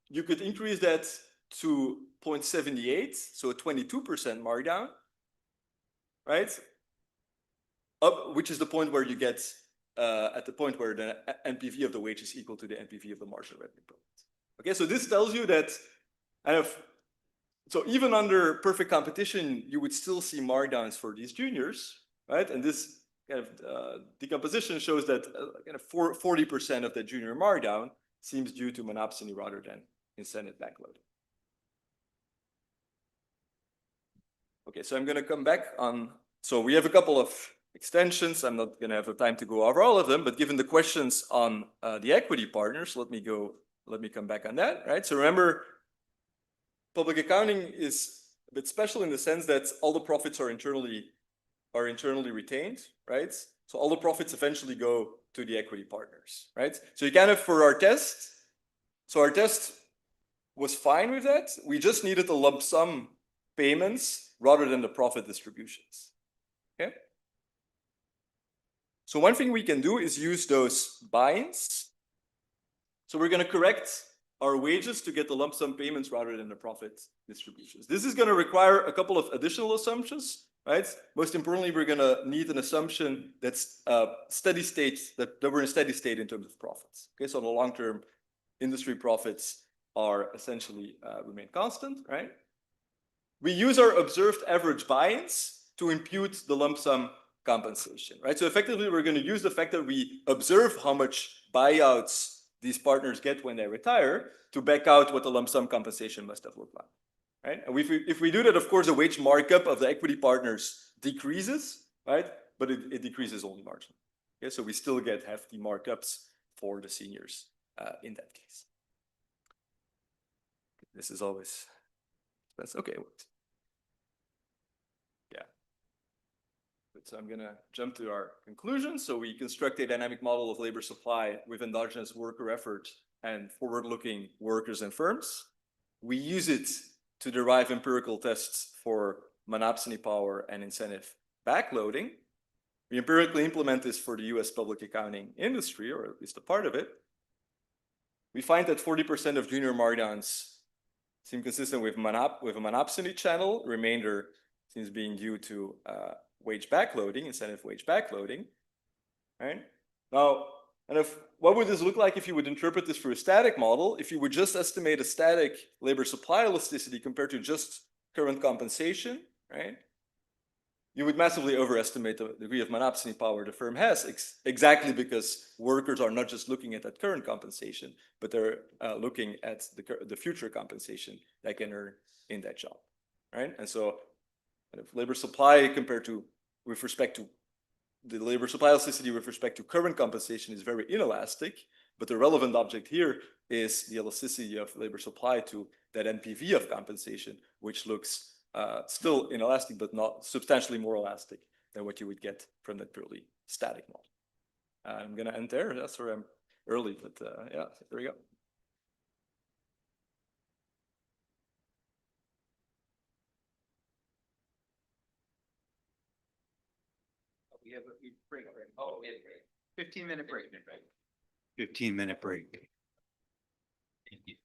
you could increase that to 0.78, so a 22% markdown, right? Which is the point where you get at the point where the NPV of the wage is equal to the NPV of the marginal revenue product. Okay, so this tells you that so even under perfect competition, you would still see markdowns for these juniors, right? And this kind of decomposition shows that kind of 40% of the junior markdown seems due to monopsony rather than incentive backloading. Okay, so I'm going to come back on. So we have a couple of extensions. I'm not going to have the time to go over all of them, but given the questions on the equity partners, let me come back on that, right? So remember, public accounting is a bit special in the sense that all the profits are internally retained, right? So all the profits eventually go to the equity partners, right? So you kind of, for our test, so our test was fine with that. We just needed the lump sum payments rather than the profit distributions, okay? So one thing we can do is use those buy-ins. So we're going to correct our wages to get the lump sum payments rather than the profit distributions. This is going to require a couple of additional assumptions, right? Most importantly, we're going to need an assumption that's steady state, that we're in steady state in terms of profits. Okay, so in the long term, industry profits are essentially remain constant, right? We use our observed average buy-ins to impute the lump sum compensation, right? So effectively, we're going to use the fact that we observe how much buyouts these partners get when they retire to back out what the lump sum compensation must have looked like, right? And if we do that, of course, the wage markup of the equity partners decreases, right? But it decreases only marginally. Okay, so we still get hefty markups for the seniors in that case. This is always, that's okay. Yeah. So I'm gonna jump to our conclusion. So we construct a dynamic model of labor supply with endogenous worker effort and forward-looking workers and firms. We use it to derive empirical tests for monopsony power and incentive backloading. We empirically implement this for the US public accounting industry, or at least a part of it. We find that 40% of junior markdowns seem consistent with a monopsony channel. Remainder seems being due to wage backloading, incentive wage backloading, right? Now, what would this look like if you would interpret this through a static model? If you would just estimate a static labor supply elasticity compared to just current compensation, right? You would massively overestimate the degree of monopsony power the firm has, exactly because workers are not just looking at that current compensation, but they're looking at the future compensation they can earn in that job, right? And so labor supply compared to, with respect to the labor supply elasticity with respect to current compensation is very inelastic, but the relevant object here is the elasticity of labor supply to that NPV of compensation, which looks still inelastic, but not substantially more elastic than what you would get from that purely static model. I'm gonna end there. That's where I'm early, but yeah, there we go. We have a break. Oh, we have a break. 15-minute break. 15-minute break. Thank you.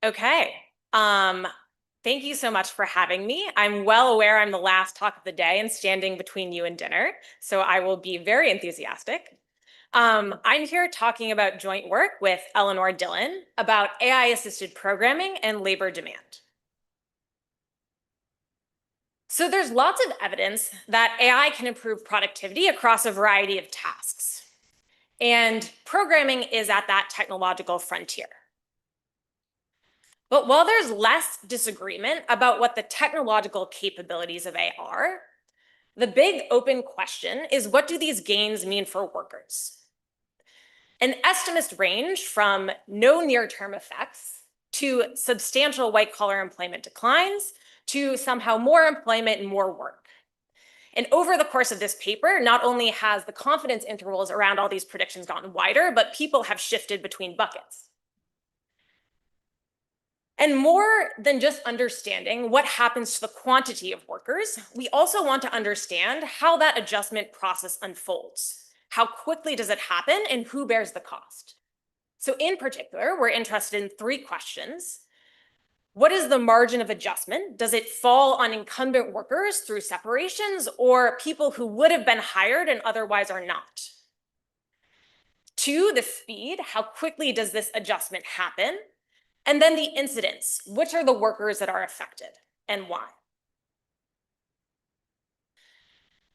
Okay, thank you so much for having me. I'm well aware I'm the last talk of the day and standing between you and dinner, so I will be very enthusiastic. I'm here talking about joint work with Eleanor Dillon about AI-assisted programming and labor demand. So there's lots of evidence that AI can improve productivity across a variety of tasks. And programming is at that technological frontier. But while there's less disagreement about what the technological capabilities of AI are, the big open question is, what do these gains mean for workers? And estimates range from no near-term effects to substantial white-collar employment declines to somehow more employment and more work. And over the course of this paper, not only has the confidence intervals around all these predictions gotten wider, but people have shifted between buckets. And more than just understanding what happens to the quantity of workers, we also want to understand how that adjustment process unfolds. How quickly does it happen and who bears the cost? So in particular, we're interested in three questions. What is the margin of adjustment? Does it fall on incumbent workers through separations or people who would have been hired and otherwise are not? Two, the speed. How quickly does this adjustment happen? And then the incidence. Which are the workers that are affected and why?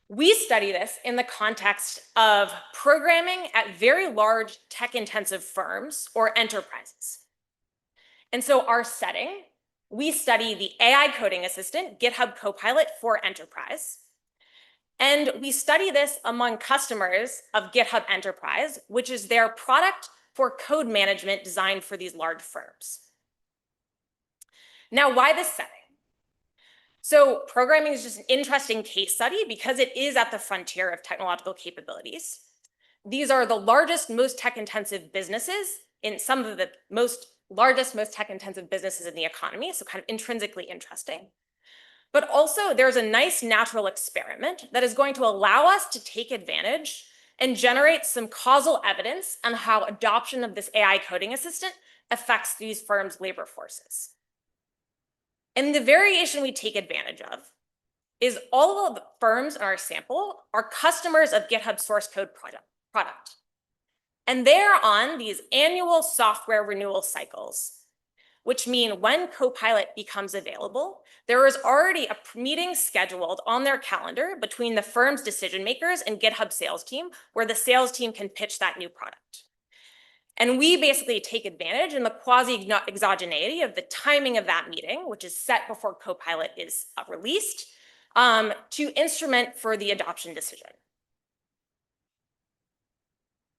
We study this in the context of programming at very large tech-intensive firms or enterprises. And so our setting, we study the AI coding assistant, GitHub Copilot for Enterprise. And we study this among customers of GitHub Enterprise, which is their product for code management designed for these large firms. Now, why this setting? So programming is just an interesting case study because it is at the frontier of technological capabilities. These are the largest, most tech-intensive businesses in some of the largest, most tech-intensive businesses in the economy, so kind of intrinsically interesting. But also there's a nice natural experiment that is going to allow us to take advantage and generate some causal evidence on how adoption of this AI coding assistant affects these firms' labor forces. And the variation we take advantage of is all of the firms in our sample are customers of GitHub source code product. And they're on these annual software renewal cycles, which mean when Copilot becomes available, there is already a meeting scheduled on their calendar between the firm's decision makers and GitHub sales team, where the sales team can pitch that new product. And we basically take advantage in the quasi-exogeneity of the timing of that meeting, which is set before Copilot is released, to instrument for the adoption decision.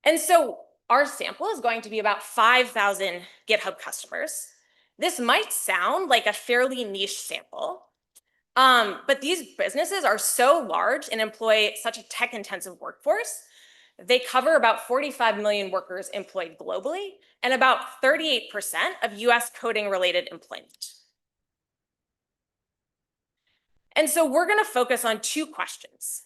And so our sample is going to be about 5,000 GitHub customers. This might sound like a fairly niche sample, but these businesses are so large and employ such a tech-intensive workforce. They cover about 45 million workers employed globally and about 38% of US coding-related employment. And so we're going to focus on two questions.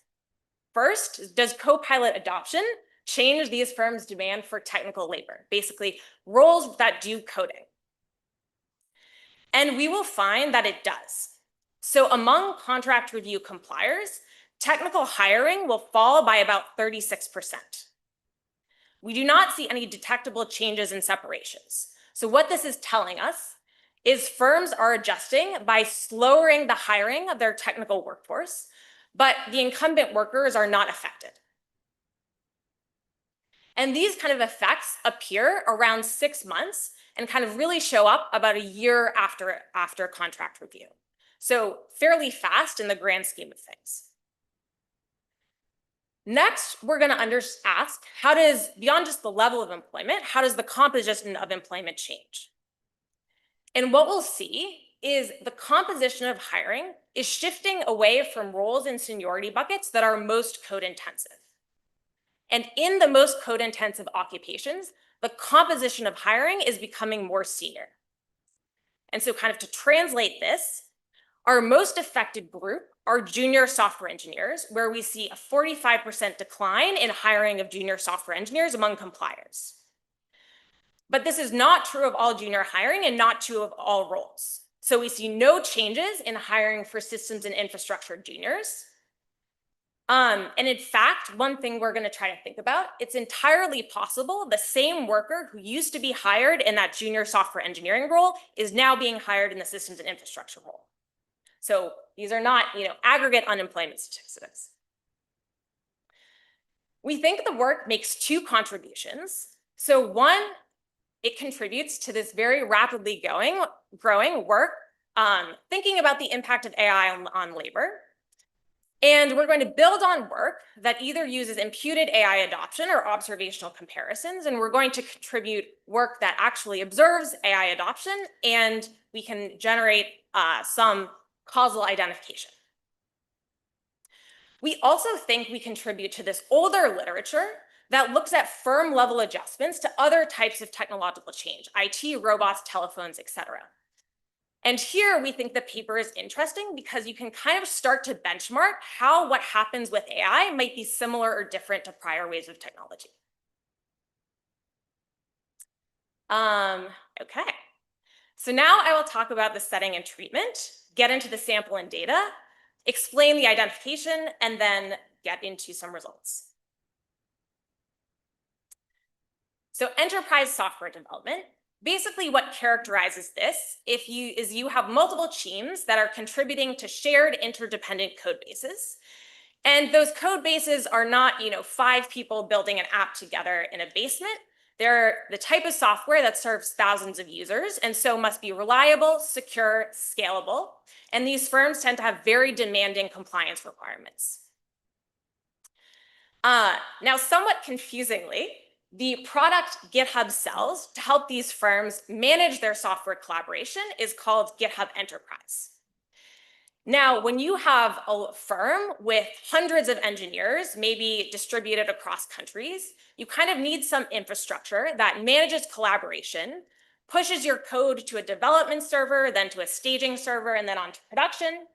First, does Copilot adoption change these firms' demand for technical labor, basically roles that do coding? And we will find that it does. So among contract review compliers, technical hiring will fall by about 36%. We do not see any detectable changes in separations. So what this is telling us is firms are adjusting by slowing the hiring of their technical workforce, but the incumbent workers are not affected. And these kind of effects appear around 6 months and kind of really show up about a year after contract review. So fairly fast in the grand scheme of things. Next, we're going to ask, how does, beyond just the level of employment, how does the composition of employment change? And what we'll see is the composition of hiring is shifting away from roles and seniority buckets that are most code intensive. And in the most code intensive occupations, the composition of hiring is becoming more senior. And so kind of to translate this, Our most affected group are junior software engineers, where we see a 45% decline in hiring of junior software engineers among compliers. But this is not true of all junior hiring and not true of all roles. So we see no changes in hiring for systems and infrastructure juniors. And in fact, one thing we're going to try to think about, it's entirely possible the same worker who used to be hired in that junior software engineering role is now being hired in the systems and infrastructure role. So these are not, aggregate unemployment statistics. We think the work makes two contributions. So one, it contributes to this very rapidly growing work, thinking about the impact of AI on labor. And we're going to build on work that either uses imputed AI adoption or observational comparisons, and we're going to contribute work that actually observes AI adoption, and we can generate some causal identification. We also think we contribute to this older literature that looks at firm-level adjustments to other types of technological change, IT, robots, telephones, etc. And here we think the paper is interesting because you can kind of start to benchmark how what happens with AI might be similar or different to prior waves of technology. Okay, so now I will talk about the setting and treatment, get into the sample and data, explain the identification, and then get into some results. So enterprise software development. Basically, what characterizes this is you have multiple teams that are contributing to shared interdependent code bases. And those code bases are not 5 people building an app together in a basement. They're the type of software that serves thousands of users and so must be reliable, secure, scalable. And these firms tend to have very demanding compliance requirements. Now, somewhat confusingly, the product GitHub sells to help these firms manage their software collaboration is called GitHub Enterprise. Now, when you have a firm with hundreds of engineers, maybe distributed across countries, you kind of need some infrastructure that manages collaboration, pushes your code to a development server, then to a staging server, and then on to production.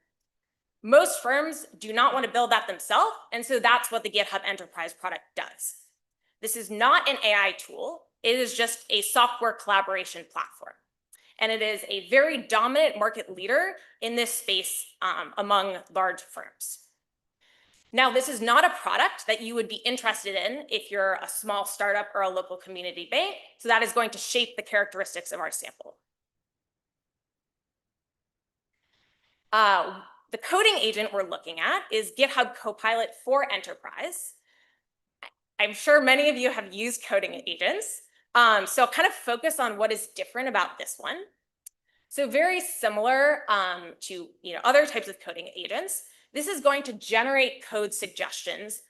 Most firms do not want to build that themselves, and so that's what the GitHub Enterprise product does. This is not an AI tool. It is just a software collaboration platform. And it is a very dominant market leader in this space among large firms. Now, this is not a product that you would be interested in if you're a small startup or a local community bank. So that is going to shape the characteristics of our sample. The coding agent we're looking at is GitHub Copilot for Enterprise. I'm sure many of you have used coding agents. So I'll kind of focus on what is different about this one. So very similar to other types of coding agents, this is going to generate code suggestions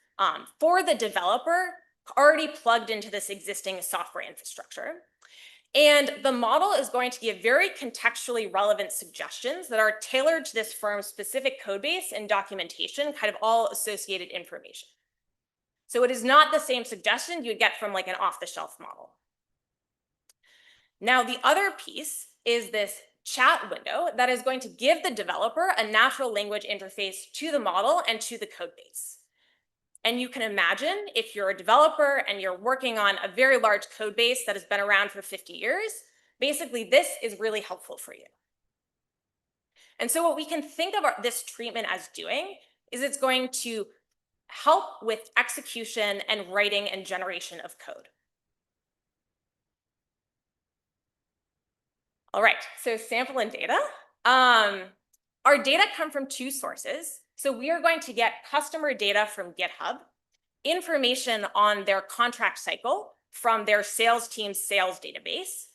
for the developer already plugged into this existing software infrastructure. And the model is going to give very contextually relevant suggestions that are tailored to this firm's specific code base and documentation, kind of all associated information. So it is not the same suggestion you would get from like an off-the-shelf model. Now, the other piece is this chat window that is going to give the developer a natural language interface to the model and to the code base. And you can imagine if you're a developer and you're working on a very large code base that has been around for 50 years, basically this is really helpful for you. And so what we can think about this treatment as doing is it's going to help with execution and writing and generation of code. All right, so sample and data. Our data come from 2 sources. So we are going to get customer data from GitHub, information on their contract cycle from their sales team's sales database,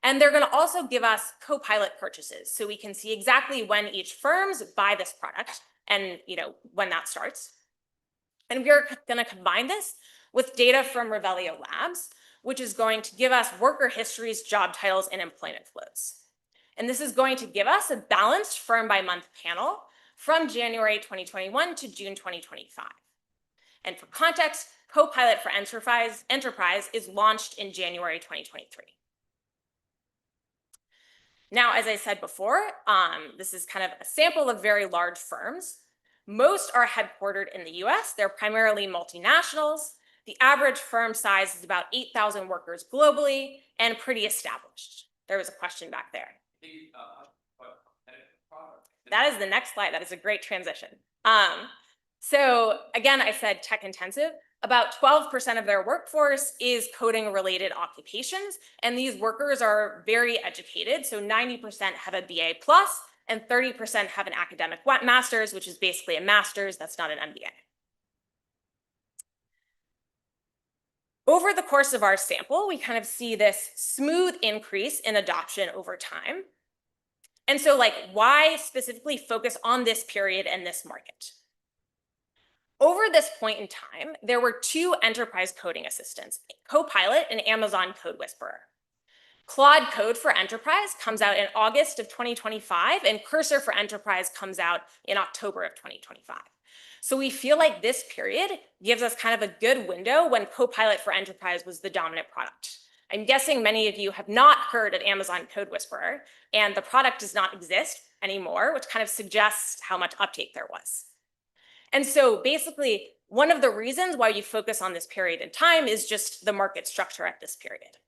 and they're going to also give us Copilot purchases so we can see exactly when each firms buy this product and when that starts. And we're going to combine this with data from Revelio Labs, which is going to give us worker histories, job titles, and employment flows. And this is going to give us a balanced firm-by-month panel from January 2021 to June 2025. And for context, Copilot for Enterprise is launched in January 2023. Now, as I said before, this is kind of a sample of very large firms. Most are headquartered in the US. They're primarily multinationals. The average firm size is about 8,000 workers globally and pretty established. There was a question back there. That is the next slide. That is a great transition. So again, I said tech intensive. About 12% of their workforce is coding related occupations, and these workers are very educated. So 90% have a BA plus and 30% have an academic master's, which is basically a master's, that's not an MBA. Over the course of our sample, we kind of see this smooth increase in adoption over time. And so like, why specifically focus on this period and this market? Over this point in time, there were two enterprise coding assistants, Copilot and Amazon Code Whisperer. Claude Code for Enterprise comes out in August of 2025, and Cursor for Enterprise comes out in October of 2025. So we feel like this period gives us kind of a good window when Copilot for Enterprise was the dominant product. I'm guessing many of you have not heard of Amazon Code Whisperer, and the product does not exist anymore, which kind of suggests how much uptake there was. And so basically, one of the reasons why you focus on this period in time is just the market structure at this period.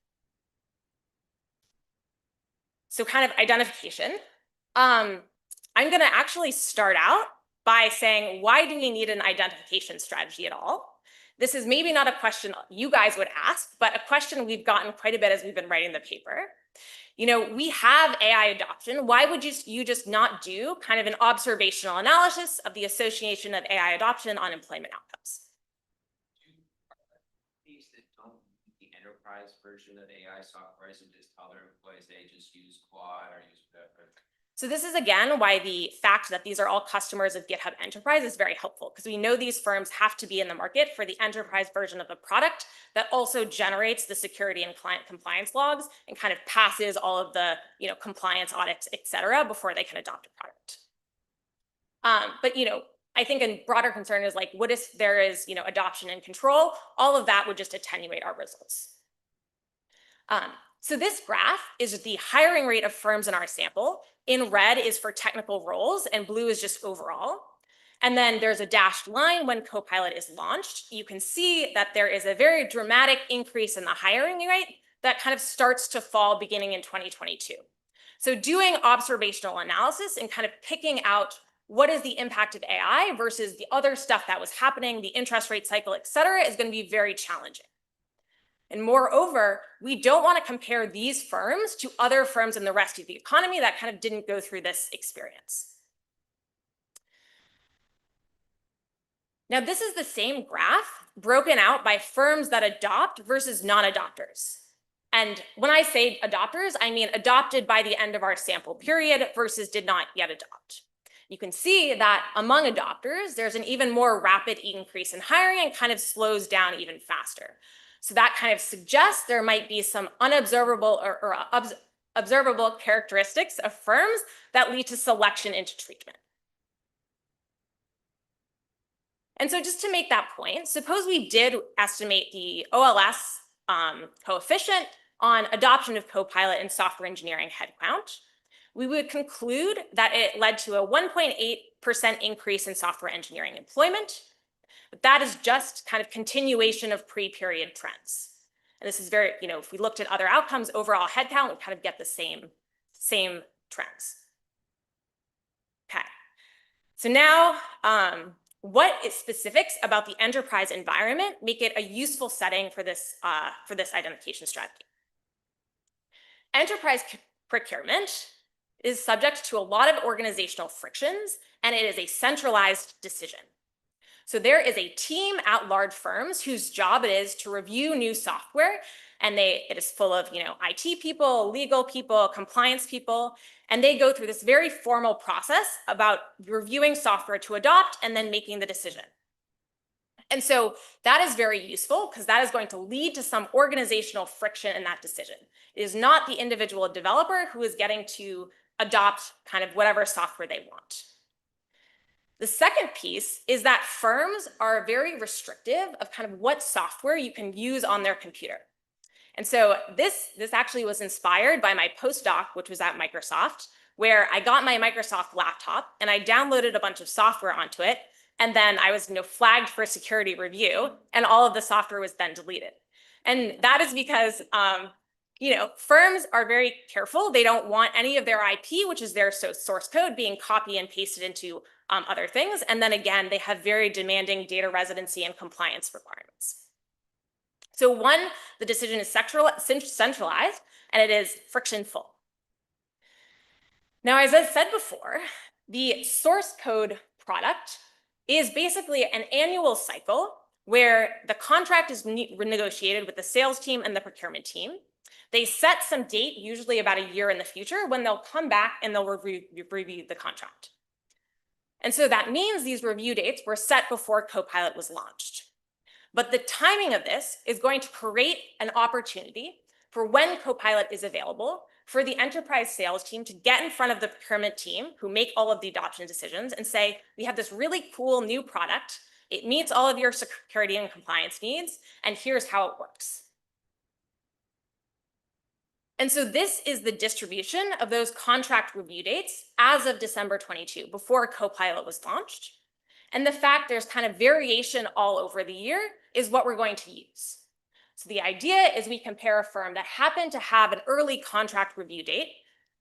So kind of identification. I'm going to actually start out by saying, why do we need an identification strategy at all? This is maybe not a question you guys would ask, but a question we've gotten quite a bit as we've been writing the paper. You know, we have AI adoption. Why would you just not do kind of an observational analysis of the association of AI adoption on employment outcomes? These that don't use the enterprise version of AI software and just tell their employees they just use Claude or use whatever. So this is again why the fact that these are all customers of GitHub Enterprise is very helpful, because we know these firms have to be in the market for the enterprise version of the product that also generates the security and client compliance logs and kind of passes all of the compliance audits, et cetera, before they can adopt a product. But I think a broader concern is like, what if there is adoption and control? All of that would just attenuate our results. So this graph is the hiring rate of firms in our sample. In red is for technical roles, and blue is just overall. And then there's a dashed line when Copilot is launched. You can see that there is a very dramatic increase in the hiring rate that kind of starts to fall beginning in 2022. So doing observational analysis and kind of picking out what is the impact of AI versus the other stuff that was happening, the interest rate cycle, et cetera, is going to be very challenging. And moreover, we don't want to compare these firms to other firms in the rest of the economy that kind of didn't go through this experience. Now, this is the same graph broken out by firms that adopt versus non-adopters. And when I say adopters, I mean adopted by the end of our sample period versus did not yet adopt. You can see that among adopters, there's an even more rapid increase in hiring and kind of slows down even faster. So that kind of suggests there might be some unobservable or observable characteristics of firms that lead to selection into treatment. And so just to make that point, suppose we did estimate the OLS coefficient on adoption of Copilot in software engineering headcount. We would conclude that it led to a 1.8% increase in software engineering employment. But that is just kind of continuation of pre-period trends. And this is very, if we looked at other outcomes, overall headcount would kind of get the same trends. Okay. So now, what specifics about the enterprise environment make it a useful setting for this identification strategy? Enterprise procurement is subject to a lot of organizational frictions, and it is a centralized decision. So there is a team at large firms whose job it is to review new software, and it is full of IT people, legal people, compliance people, and they go through this very formal process about reviewing software to adopt and then making the decision. And so that is very useful because that is going to lead to some organizational friction in that decision. It is not the individual developer who is getting to adopt kind of whatever software they want. The second piece is that firms are very restrictive of kind of what software you can use on their computer. And so this actually was inspired by my postdoc, which was at Microsoft, where I got my Microsoft laptop and I downloaded a bunch of software onto it. And then I was, flagged for security review, and all of the software was then deleted. And that is because, firms are very careful. They don't want any of their IP, which is their source code, being copied and pasted into other things. And then again, they have very demanding data residency and compliance requirements. So one, the decision is centralized, and it is frictionful. Now, as I said before, the source code product is basically an annual cycle where the contract is renegotiated with the sales team and the procurement team. They set some date, usually about a year in the future, when they'll come back and they'll review the contract. And so that means these review dates were set before Copilot was launched. But the timing of this is going to create an opportunity for when Copilot is available for the enterprise sales team to get in front of the procurement team who make all of the adoption decisions and say, we have this really cool new product. It meets all of your security and compliance needs, and here's how it works. And so this is the distribution of those contract review dates as of December 22, before Copilot was launched. And the fact there's kind of variation all over the year is what we're going to use. So the idea is we compare a firm that happened to have an early contract review date,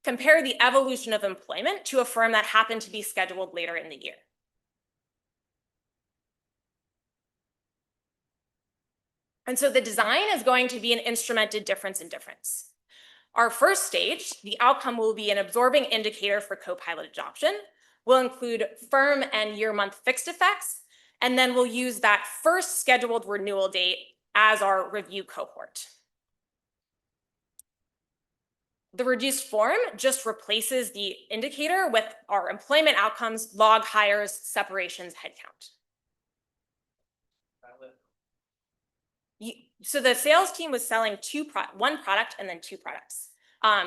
compare the evolution of employment to a firm that happened to be scheduled later in the year. And so the design is going to be an instrumented difference in difference. Our first stage, the outcome will be an absorbing indicator for Copilot adoption. We'll include firm and year-month fixed effects, and then we'll use that first scheduled renewal date as our review cohort. The reduced form just replaces the indicator with our employment outcomes, log hires, separations, headcount. So the sales team was selling one product and then two products.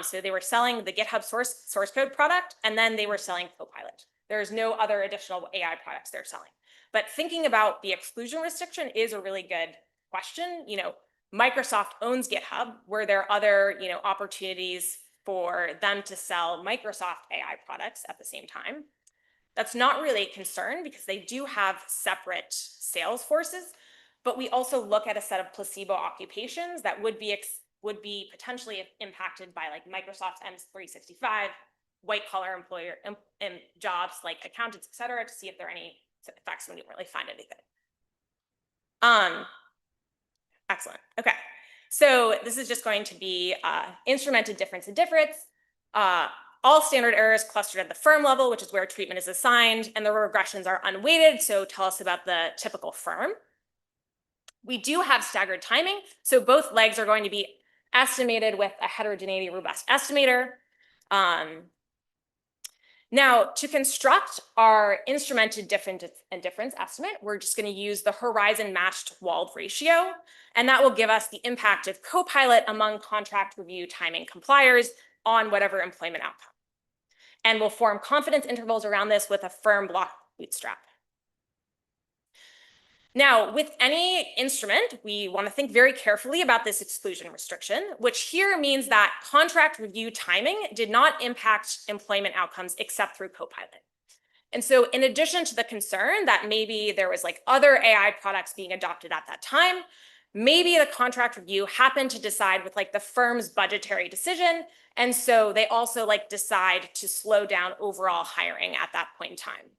So they were selling the GitHub source code product, and then they were selling Copilot. There's no other additional AI products they're selling. But thinking about the exclusion restriction is a really good question. Microsoft owns GitHub. Were there other, opportunities for them to sell Microsoft AI products at the same time? That's not really a concern because they do have separate sales forces. But we also look at a set of placebo occupations that would be potentially impacted by like Microsoft's M365, white collar employer jobs like accountants, et cetera, to see if there are any effects, and we didn't really find anything. Excellent. Okay. So this is just going to be instrumented difference in difference. All standard errors clustered at the firm level, which is where treatment is assigned, and the regressions are unweighted. So tell us about the typical firm. We do have staggered timing. So both legs are going to be estimated with a heterogeneity robust estimator. Now, to construct our instrumented difference estimate, we're just going to use the horizon matched walled ratio, and that will give us the impact of Copilot among contract review timing compliers on whatever employment outcome. And we'll form confidence intervals around this with a firm block bootstrap. Now, with any instrument, we want to think very carefully about this exclusion restriction, which here means that contract review timing did not impact employment outcomes except through Copilot. And so in addition to the concern that maybe there was like other AI products being adopted at that time, maybe the contract review happened to decide with like the firm's budgetary decision. And so they also like decide to slow down overall hiring at that point in time.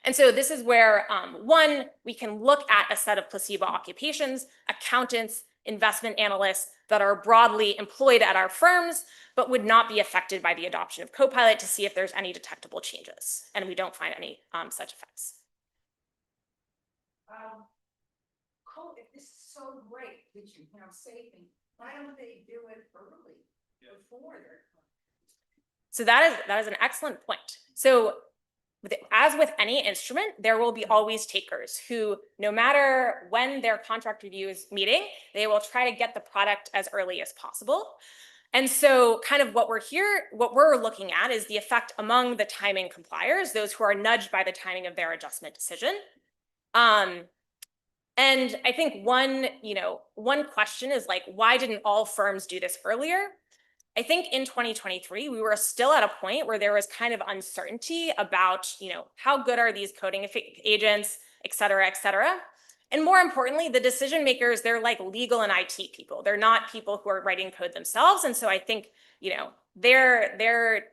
And so this is where, one, we can look at a set of placebo occupations, accountants, investment analysts that are broadly employed at our firms, but would not be affected by the adoption of Copilot to see if there's any detectable changes. And we don't find any such effects. Cool, if this is so great that you have saving, why don't they do it early before they're? So that is an excellent point. So as with any instrument, there will be always takers who, no matter when their contract review is meeting, they will try to get the product as early as possible. And so kind of what we're looking at is the effect among the timing compliers, those who are nudged by the timing of their adjustment decision. And I think one question is like, why didn't all firms do this earlier? I think in 2023, we were still at a point where there was kind of uncertainty about, how good are these coding agents, et cetera, et cetera. And more importantly, the decision makers, they're like legal and IT people. They're not people who are writing code themselves. And so I think, their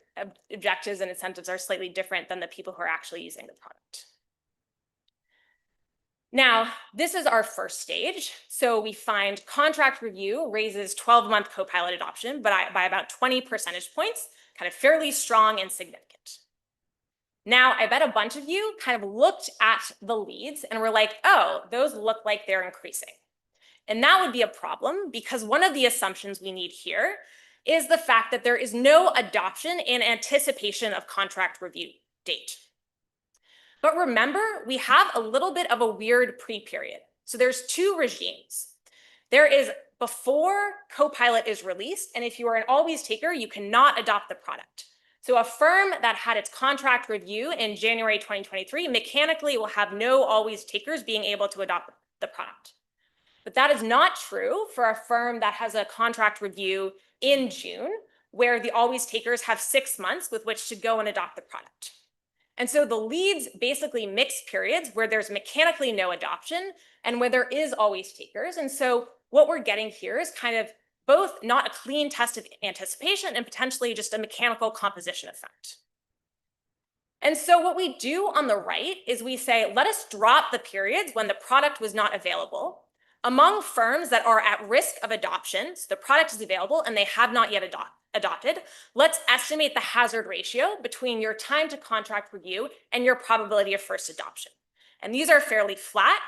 objectives and incentives are slightly different than the people who are actually using the product. Now, this is our first stage. So we find contract review raises 12-month Copilot adoption, but by about 20 percentage points, kind of fairly strong and significant. Now, I bet a bunch of you kind of looked at the leads and were like, oh, those look like they're increasing. And that would be a problem because one of the assumptions we need here is the fact that there is no adoption in anticipation of contract review date. But remember, we have a little bit of a weird pre-period. So there's two regimes. There is before Copilot is released, and if you are an always taker, you cannot adopt the product. So a firm that had its contract review in January 2023 mechanically will have no always takers being able to adopt the product. But that is not true for a firm that has a contract review in June, where the always takers have 6 months with which to go and adopt the product. And so the leads basically mix periods where there's mechanically no adoption and where there is always takers. And so what we're getting here is kind of both not a clean test of anticipation and potentially just a mechanical composition effect. And so what we do on the right is we say, let us drop the periods when the product was not available. Among firms that are at risk of adoption, so the product is available and they have not yet adopted, let's estimate the hazard ratio between your time to contract review and your probability of first adoption. And these are fairly flat,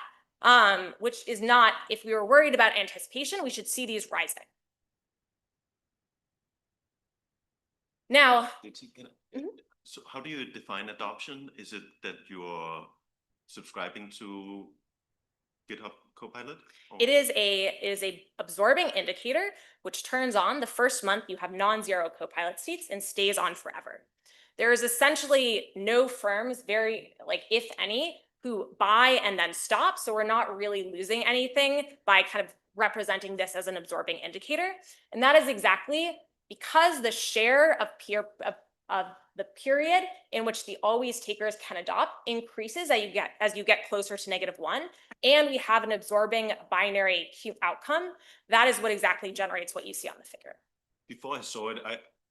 which is not, if we were worried about anticipation, we should see these rising. Now, so how do you define adoption? Is it that you're subscribing to GitHub Copilot? It is a absorbing indicator, which turns on the first month you have non-zero Copilot seats and stays on forever. There is essentially no firms, if any, who buy and then stop. So we're not really losing anything by kind of representing this as an absorbing indicator. And that is exactly because the share of the period in which the always takers can adopt increases as you get closer to -1, and we have an absorbing binary cube outcome. That is what exactly generates what you see on the figure. Before I saw it,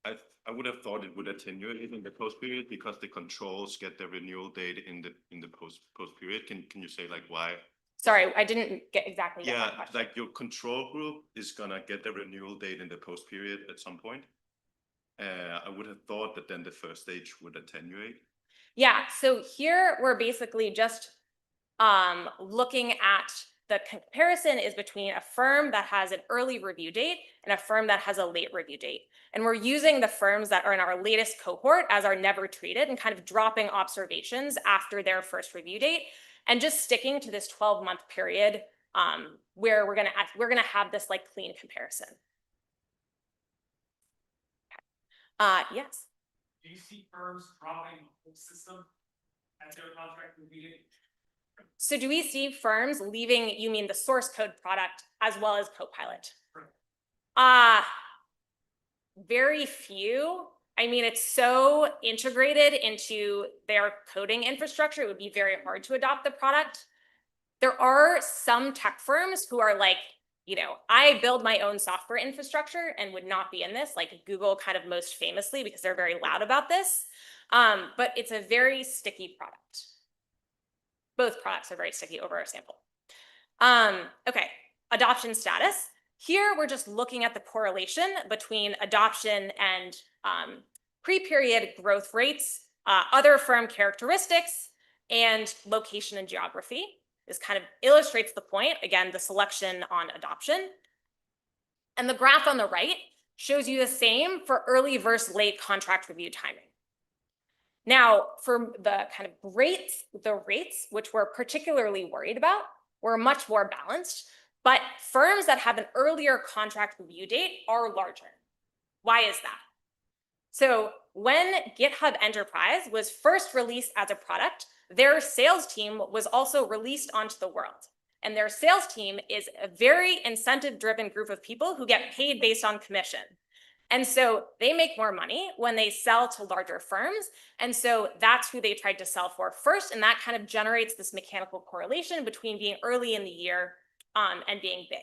I would have thought it would attenuate in the post period because the controls get the renewal date in the post period. Can you say like why? Sorry, I didn't get exactly. Yeah, like your control group is gonna get the renewal date in the post period at some point. I would have thought that then the first stage would attenuate. Yeah, so here we're basically just looking at the comparison is between a firm that has an early review date and a firm that has a late review date. And we're using the firms that are in our latest cohort as our never treated and kind of dropping observations after their first review date and just sticking to this 12-month period where we're gonna have this like clean comparison. Yes. Do you see firms dropping the whole system as their contract review? So do we see firms leaving, you mean the source code product as well as Copilot? Very few. I mean, it's so integrated into their coding infrastructure, it would be very hard to adopt the product. There are some tech firms who are like, I build my own software infrastructure and would not be in this, like Google kind of most famously because they're very loud about this. But it's a very sticky product. Both products are very sticky over our sample. Okay, adoption status. Here, we're just looking at the correlation between adoption and pre-period growth rates, other firm characteristics, and location and geography. This kind of illustrates the point, again, the selection on adoption. And the graph on the right shows you the same for early versus late contract review timing. Now, for the kind of rates, which we're particularly worried about, were much more balanced, but firms that have an earlier contract review date are larger. Why is that? So when GitHub Enterprise was first released as a product, their sales team was also released onto the world. And their sales team is a very incentive-driven group of people who get paid based on commission. And so they make more money when they sell to larger firms. And so that's who they tried to sell for first. And that kind of generates this mechanical correlation between being early in the year and being big.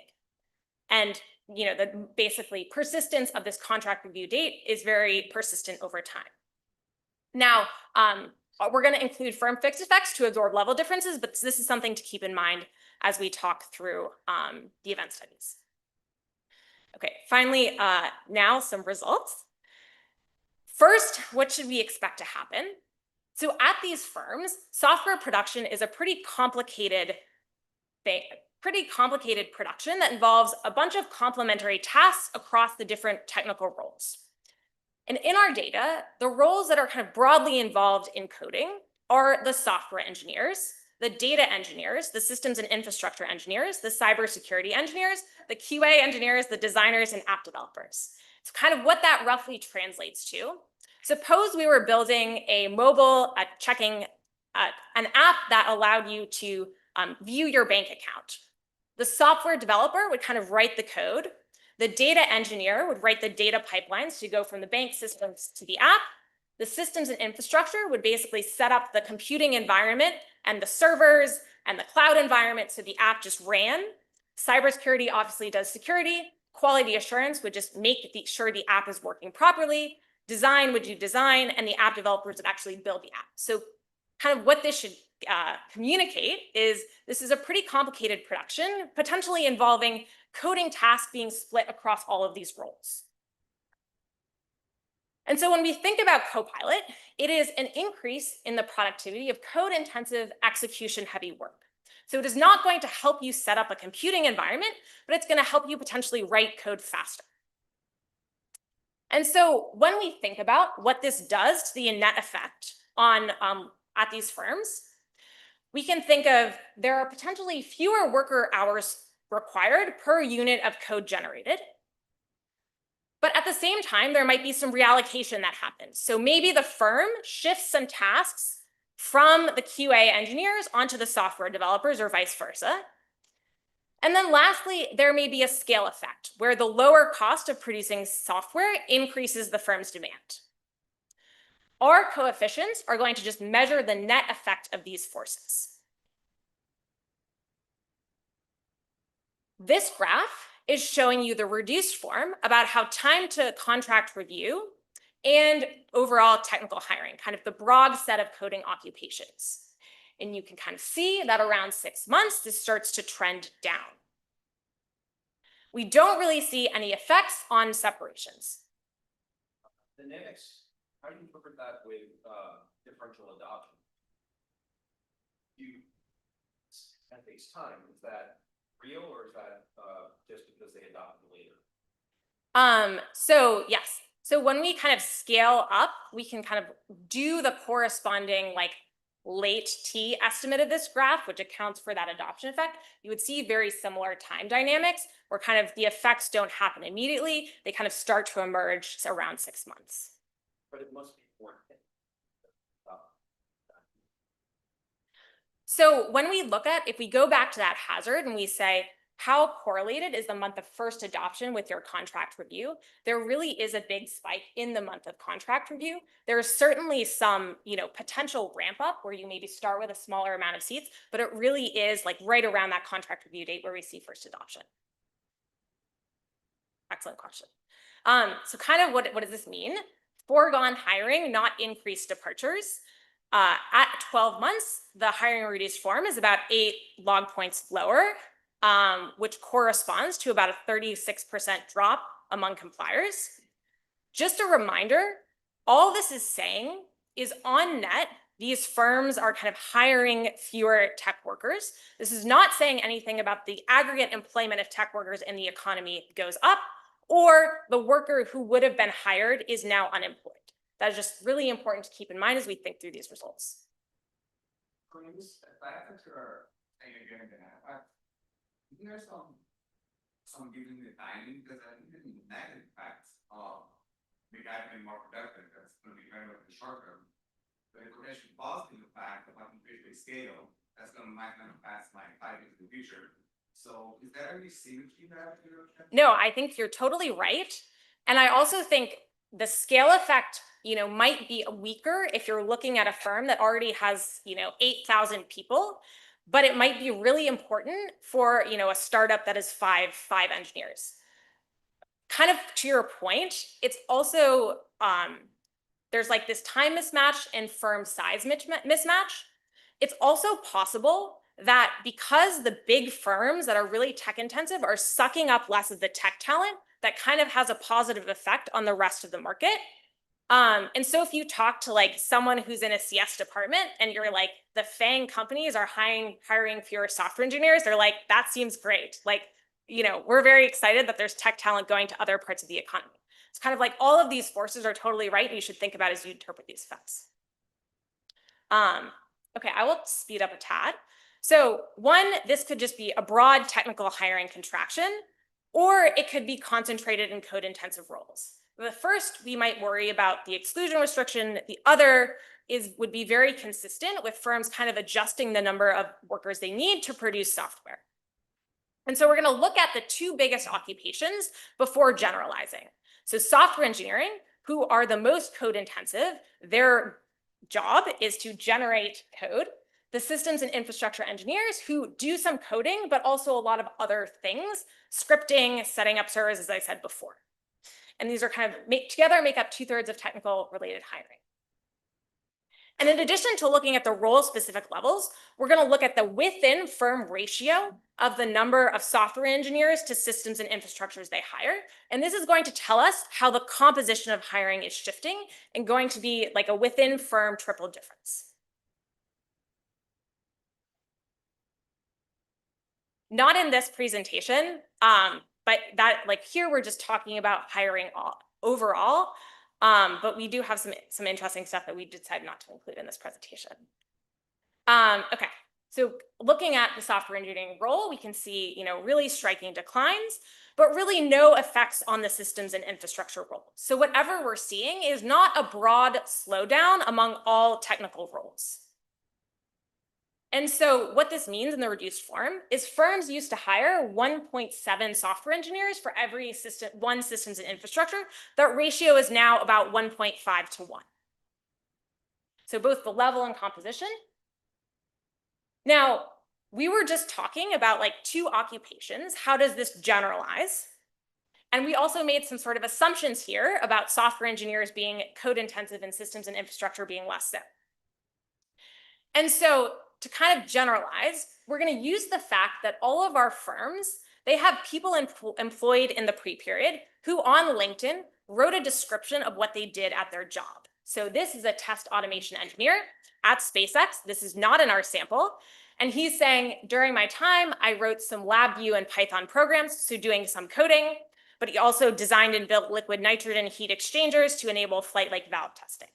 And the basically persistence of this contract review date is very persistent over time. Now, we're going to include firm fixed effects to absorb level differences, but this is something to keep in mind as we talk through the event studies. Okay, finally, now some results. First, what should we expect to happen? So at these firms, software production is a pretty complicated thing, production that involves a bunch of complementary tasks across the different technical roles. And in our data, the roles that are kind of broadly involved in coding are the software engineers, the data engineers, the systems and infrastructure engineers, the cybersecurity engineers, the QA engineers, the designers, and app developers. It's kind of what that roughly translates to. Suppose we were building a mobile an app that allowed you to view your bank account. The software developer would kind of write the code. The data engineer would write the data pipelines to go from the bank systems to the app. The systems and infrastructure would basically set up the computing environment and the servers and the cloud environment so the app just ran. Cybersecurity obviously does security. Quality assurance would just make sure the app is working properly. Design would do design, and the app developers would actually build the app. So kind of what this should communicate is this is a pretty complicated production, potentially involving coding tasks being split across all of these roles. And so when we think about Copilot, it is an increase in the productivity of code-intensive, execution-heavy work. So it is not going to help you set up a computing environment, but it's going to help you potentially write code faster. And so when we think about what this does to the net effect on at these firms, we can think of there are potentially fewer worker hours required per unit of code generated. But at the same time, there might be some reallocation that happens. So maybe the firm shifts some tasks from the QA engineers onto the software developers or vice versa. And then lastly, there may be a scale effect where the lower cost of producing software increases the firm's demand. Our coefficients are going to just measure the net effect of these forces. This graph is showing you the reduced form about how time to contract review and overall technical hiring, kind of the broad set of coding occupations. And you can kind of see that around 6 months, this starts to trend down. We don't really see any effects on separations. Dynamics, how do you interpret that with differential adoption? That takes time. Is that real, or is that just because they adopted later? So yes. So when we kind of scale up, we can kind of do the corresponding late T estimate of this graph, which accounts for that adoption effect. You would see very similar time dynamics where kind of the effects don't happen immediately. They kind of start to emerge around 6 months. But it must be more. So when we look at, if we go back to that hazard and we say, how correlated is the month of first adoption with your contract review? There really is a big spike in the month of contract review. There is certainly some, potential ramp up where you maybe start with a smaller amount of seats, but it really is right around that contract review date where we see first adoption. Excellent question. So kind of what does this mean? Foregone hiring, not increased departures. At 12 months, the hiring reduced form is about 8 log points lower, which corresponds to about a 36% drop among compliers. Just a reminder, all this is saying is on net, these firms are kind of hiring fewer tech workers. This is not saying anything about the aggregate employment of tech workers in the economy goes up, or the worker who would have been hired is now unemployed. That is just really important to keep in mind as we think through these results. Isn't there some given the timing, because I think the negative effects of the guy being more productive, that's going to be very much in the short term. But it could actually positive effect of having visually scale that's might gonna pass my 5 years in the future. So is there any symmetry there? No, I think you're totally right. And I also think the scale effect, might be weaker if you're looking at a firm that already has, 8,000 people, but it might be really important for, a startup that is five engineers. Kind of to your point, it's also, there's like this time mismatch and firm size mismatch. It's also possible that because the big firms that are really tech intensive are sucking up less of the tech talent, that kind of has a positive effect on the rest of the market. And so if you talk to like someone who's in a CS department and you're like, the FANG companies are hiring fewer software engineers, they're like, that seems great. Like, we're very excited that there's tech talent going to other parts of the economy. It's kind of like all of these forces are totally right, and you should think about as you interpret these effects. Okay, I will speed up a tad. So one, this could just be a broad technical hiring contraction, or it could be concentrated in code-intensive roles. The first, we might worry about the exclusion restriction. The other would be very consistent with firms kind of adjusting the number of workers they need to produce software. And so we're going to look at the two biggest occupations before generalizing. So software engineering, who are the most code intensive, their job is to generate code. The systems and infrastructure engineers who do some coding, but also a lot of other things, scripting, setting up servers, as I said before. And these are kind of together make up 2/3 of technical related hiring. And in addition to looking at the role-specific levels, we're going to look at the within-firm ratio of the number of software engineers to systems and infrastructures they hire. And this is going to tell us how the composition of hiring is shifting and going to be like a within-firm triple difference. Not in this presentation, but that like here we're just talking about hiring overall. But we do have some interesting stuff that we decided not to include in this presentation. Okay, so looking at the software engineering role, we can see, really striking declines, but really no effects on the systems and infrastructure role. So whatever we're seeing is not a broad slowdown among all technical roles. And so what this means in the reduced form is firms used to hire 1.7 software engineers for every one systems and infrastructure. That ratio is now about 1.5 to 1. So both the level and composition. Now, we were just talking about like two occupations. How does this generalize? And we also made some sort of assumptions here about software engineers being code intensive and systems and infrastructure being less so. And so to kind of generalize, we're going to use the fact that all of our firms, they have people employed in the pre-period who on LinkedIn wrote a description of what they did at their job. So this is a test automation engineer at SpaceX. This is not in our sample. And he's saying, during my time, I wrote some LabVIEW and Python programs, so doing some coding, but he also designed and built liquid nitrogen heat exchangers to enable flight-like valve testing.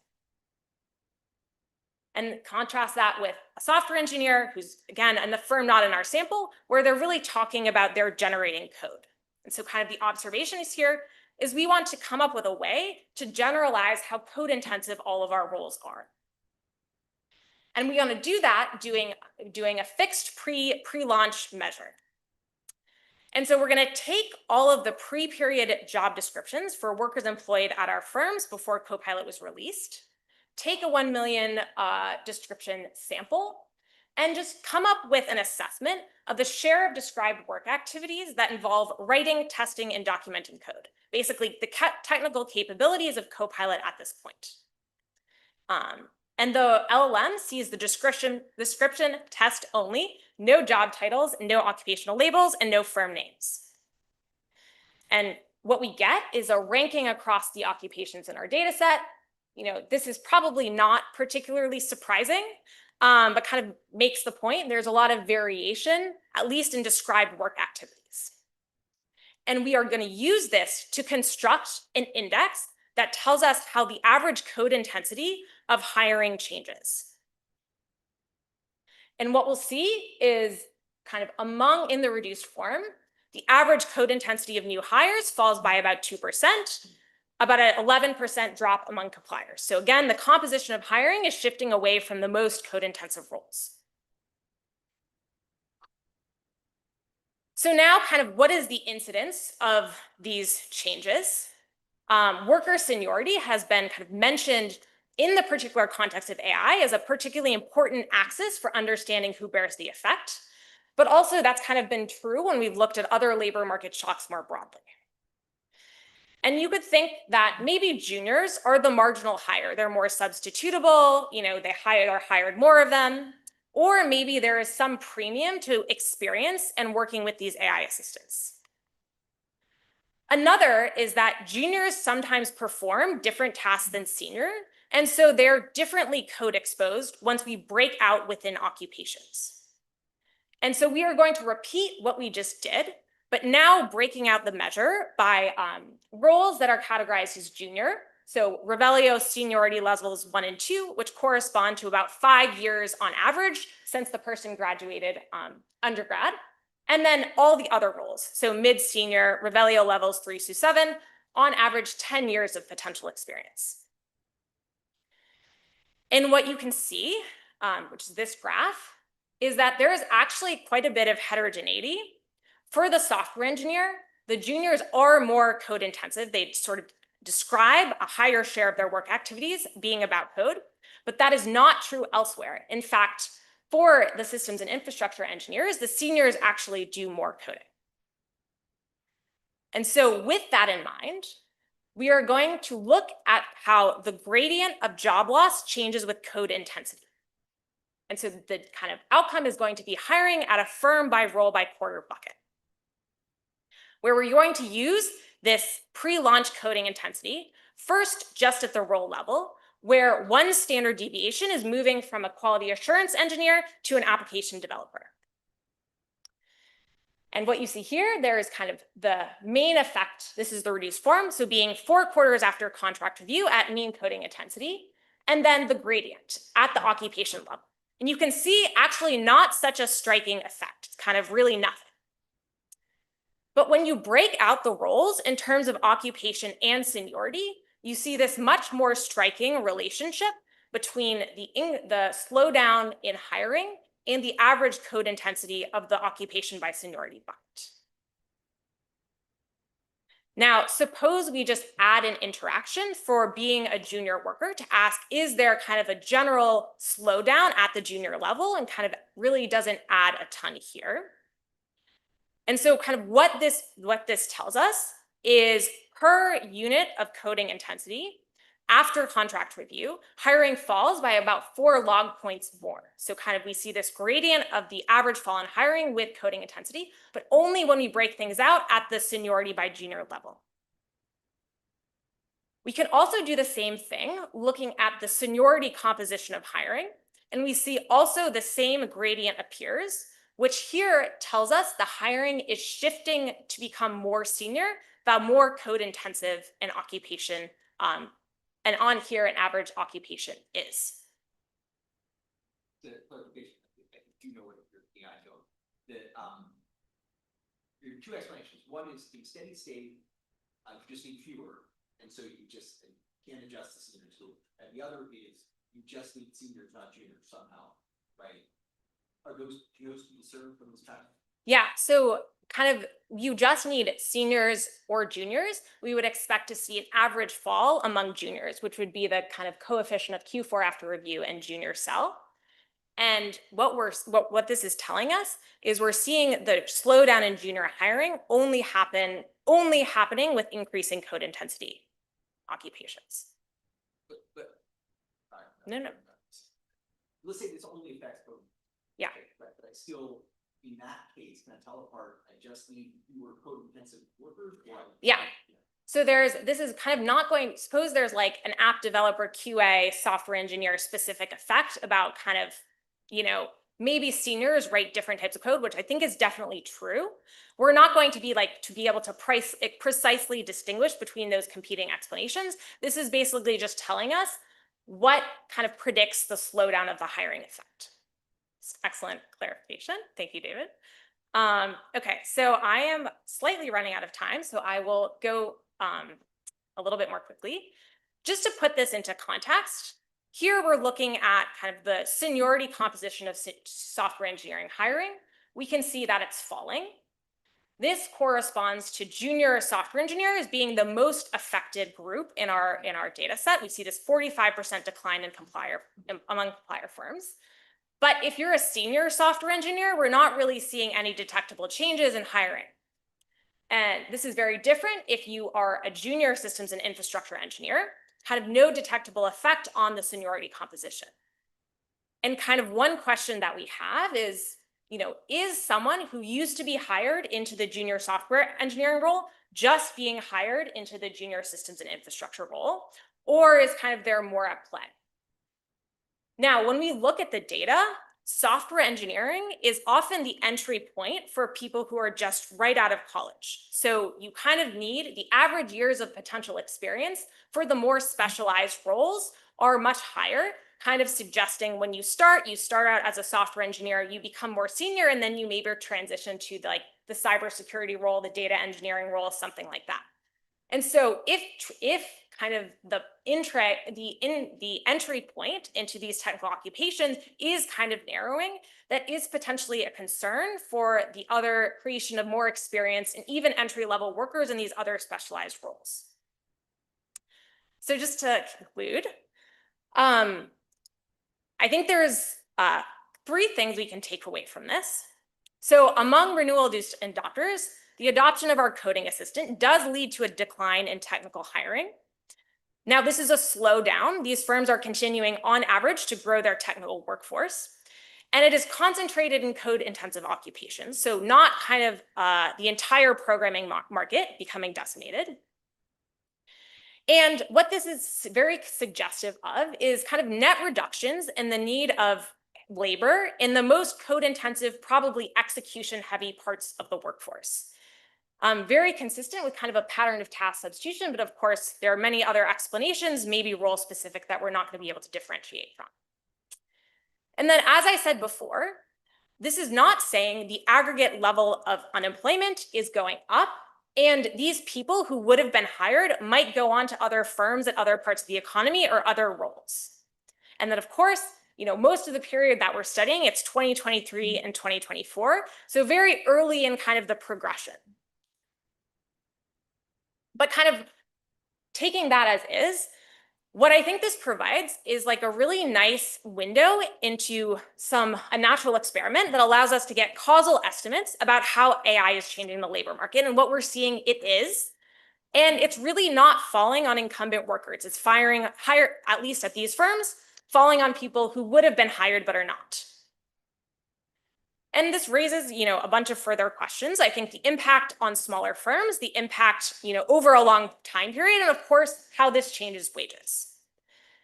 And contrast that with a software engineer who's, again, in the firm not in our sample, where they're really talking about their generating code. And so kind of the observation is here is we want to come up with a way to generalize how code intensive all of our roles are. And we want to do that doing a fixed pre-launch measure. And so we're going to take all of the pre-period job descriptions for workers employed at our firms before Copilot was released, take a 1 million description sample, and just come up with an assessment of the share of described work activities that involve writing, testing, and documenting code. Basically, the technical capabilities of Copilot at this point. And the LLM sees the description test only, no job titles, no occupational labels, and no firm names. And what we get is a ranking across the occupations in our data set. This is probably not particularly surprising, but kind of makes the point. There's a lot of variation, at least in described work activities. And we are going to use this to construct an index that tells us how the average code intensity of hiring changes. And what we'll see is kind of in the reduced form, the average code intensity of new hires falls by about 2%, about an 11% drop among compliers. So again, the composition of hiring is shifting away from the most code intensive roles. So now kind of what is the incidence of these changes? Worker seniority has been kind of mentioned in the particular context of AI as a particularly important axis for understanding who bears the effect. But also that's kind of been true when we've looked at other labor market shocks more broadly. And you could think that maybe juniors are the marginal hire. They're more substitutable, they're hired more of them. Or maybe there is some premium to experience and working with these AI assistants. Another is that juniors sometimes perform different tasks than senior, and so they're differently code exposed once we break out within occupations. And so we are going to repeat what we just did, but now breaking out the measure by roles that are categorized as junior. So Revelio seniority levels 1 and 2, which correspond to about 5 years on average since the person graduated undergrad. And then all the other roles. So mid-senior, Revelio levels 3 through 7, on average 10 years of potential experience. And what you can see, which is this graph, is that there is actually quite a bit of heterogeneity. For the software engineer, the juniors are more code intensive. They sort of describe a higher share of their work activities being about code, but that is not true elsewhere. In fact, for the systems and infrastructure engineers, the seniors actually do more coding. And so with that in mind, we are going to look at how the gradient of job loss changes with code intensity. And so the kind of outcome is going to be hiring at a firm by role by quarter bucket, where we're going to use this pre-launch coding intensity, first just at the role level, where one standard deviation is moving from a quality assurance engineer to an application developer. And what you see here, there is kind of the main effect. This is the reduced form, so being 4 quarters after contract review at mean coding intensity, and then the gradient at the occupation level. And you can see actually not such a striking effect. It's kind of really nothing. But when you break out the roles in terms of occupation and seniority, you see this much more striking relationship between the slowdown in hiring and the average code intensity of the occupation by seniority bucket. Now, suppose we just add an interaction for being a junior worker to ask, is there kind of a general slowdown at the junior level, and kind of really doesn't add a ton here. And so kind of what this tells us is per unit of coding intensity, after contract review, hiring falls by about 4 log points more. So kind of we see this gradient of the average fall in hiring with coding intensity, but only when we break things out at the seniority by junior level. We can also do the same thing looking at the seniority composition of hiring, and we see also the same gradient appears, which here tells us the hiring is shifting to become more senior, the more code intensive an occupation, and on here an average occupation is. The clarification, I do know what you're thinking, I don't. That there are 2 explanations. One is in steady state, you just need fewer, and so you just can't adjust the seniors. And the other is you just need seniors, not juniors somehow, right? Are those be discerned from this time? Yeah, so kind of you just need seniors or juniors. We would expect to see an average fall among juniors, which would be the kind of coefficient of Q4 after review and junior cell. And what this is telling us is we're seeing the slowdown in junior hiring only happening with increasing code intensity occupations. But No. Let's say this only affects code. Yeah. Okay, but I still, in that case, can I tell apart, I just need fewer code intensive workers? Yeah. So this is kind of not going, suppose there's like an app developer QA software engineer specific effect about kind of, maybe seniors write different types of code, which I think is definitely true. We're not going to be able to precisely distinguish between those competing explanations. This is basically just telling us what kind of predicts the slowdown of the hiring effect. Excellent clarification. Thank you, David. Okay, so I am slightly running out of time, so I will go a little bit more quickly. Just to put this into context, here we're looking at kind of the seniority composition of software engineering hiring. We can see that it's falling. this corresponds to junior software engineers being the most affected group in our data set. We see this 45% decline in among complier firms. But if you're a senior software engineer, we're not really seeing any detectable changes in hiring. And this is very different if you are a junior systems and infrastructure engineer, kind of no detectable effect on the seniority composition. And kind of one question that we have is, is someone who used to be hired into the junior software engineering role just being hired into the junior systems and infrastructure role, or is kind of there more at play? Now, when we look at the data, software engineering is often the entry point for people who are just right out of college. So you kind of need the average years of potential experience for the more specialized roles are much higher, kind of suggesting when you start out as a software engineer, you become more senior, and then you maybe transition to the cybersecurity role, the data engineering role, something like that. And so if kind of the entry point into these technical occupations is kind of narrowing, that is potentially a concern for the other creation of more experience and even entry-level workers in these other specialized roles. So just to conclude, I think there's 3 things we can take away from this. So among renewal adopters, the adoption of our coding assistant does lead to a decline in technical hiring. Now, this is a slowdown. These firms are continuing on average to grow their technical workforce, and it is concentrated in code-intensive occupations, so not kind of the entire programming market becoming decimated. And what this is very suggestive of is kind of net reductions in the need of labor in the most code-intensive, probably execution-heavy parts of the workforce. Very consistent with kind of a pattern of task substitution, but of course, there are many other explanations, maybe role-specific, that we're not going to be able to differentiate from. And then, as I said before, this is not saying the aggregate level of unemployment is going up, and these people who would have been hired might go on to other firms at other parts of the economy or other roles. And then, of course, most of the period that we're studying, it's 2023 and 2024, so very early in kind of the progression. But kind of taking that as is, what I think this provides is like a really nice window into a natural experiment that allows us to get causal estimates about how AI is changing the labor market. And what we're seeing it is, and it's really not falling on incumbent workers. It's firing higher, at least at these firms, falling on people who would have been hired but are not. And this raises, a bunch of further questions. I think the impact on smaller firms, the impact, over a long time period, and of course, how this changes wages.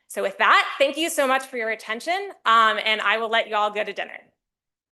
So with that, thank you so much for your attention, and I will let you all go to dinner.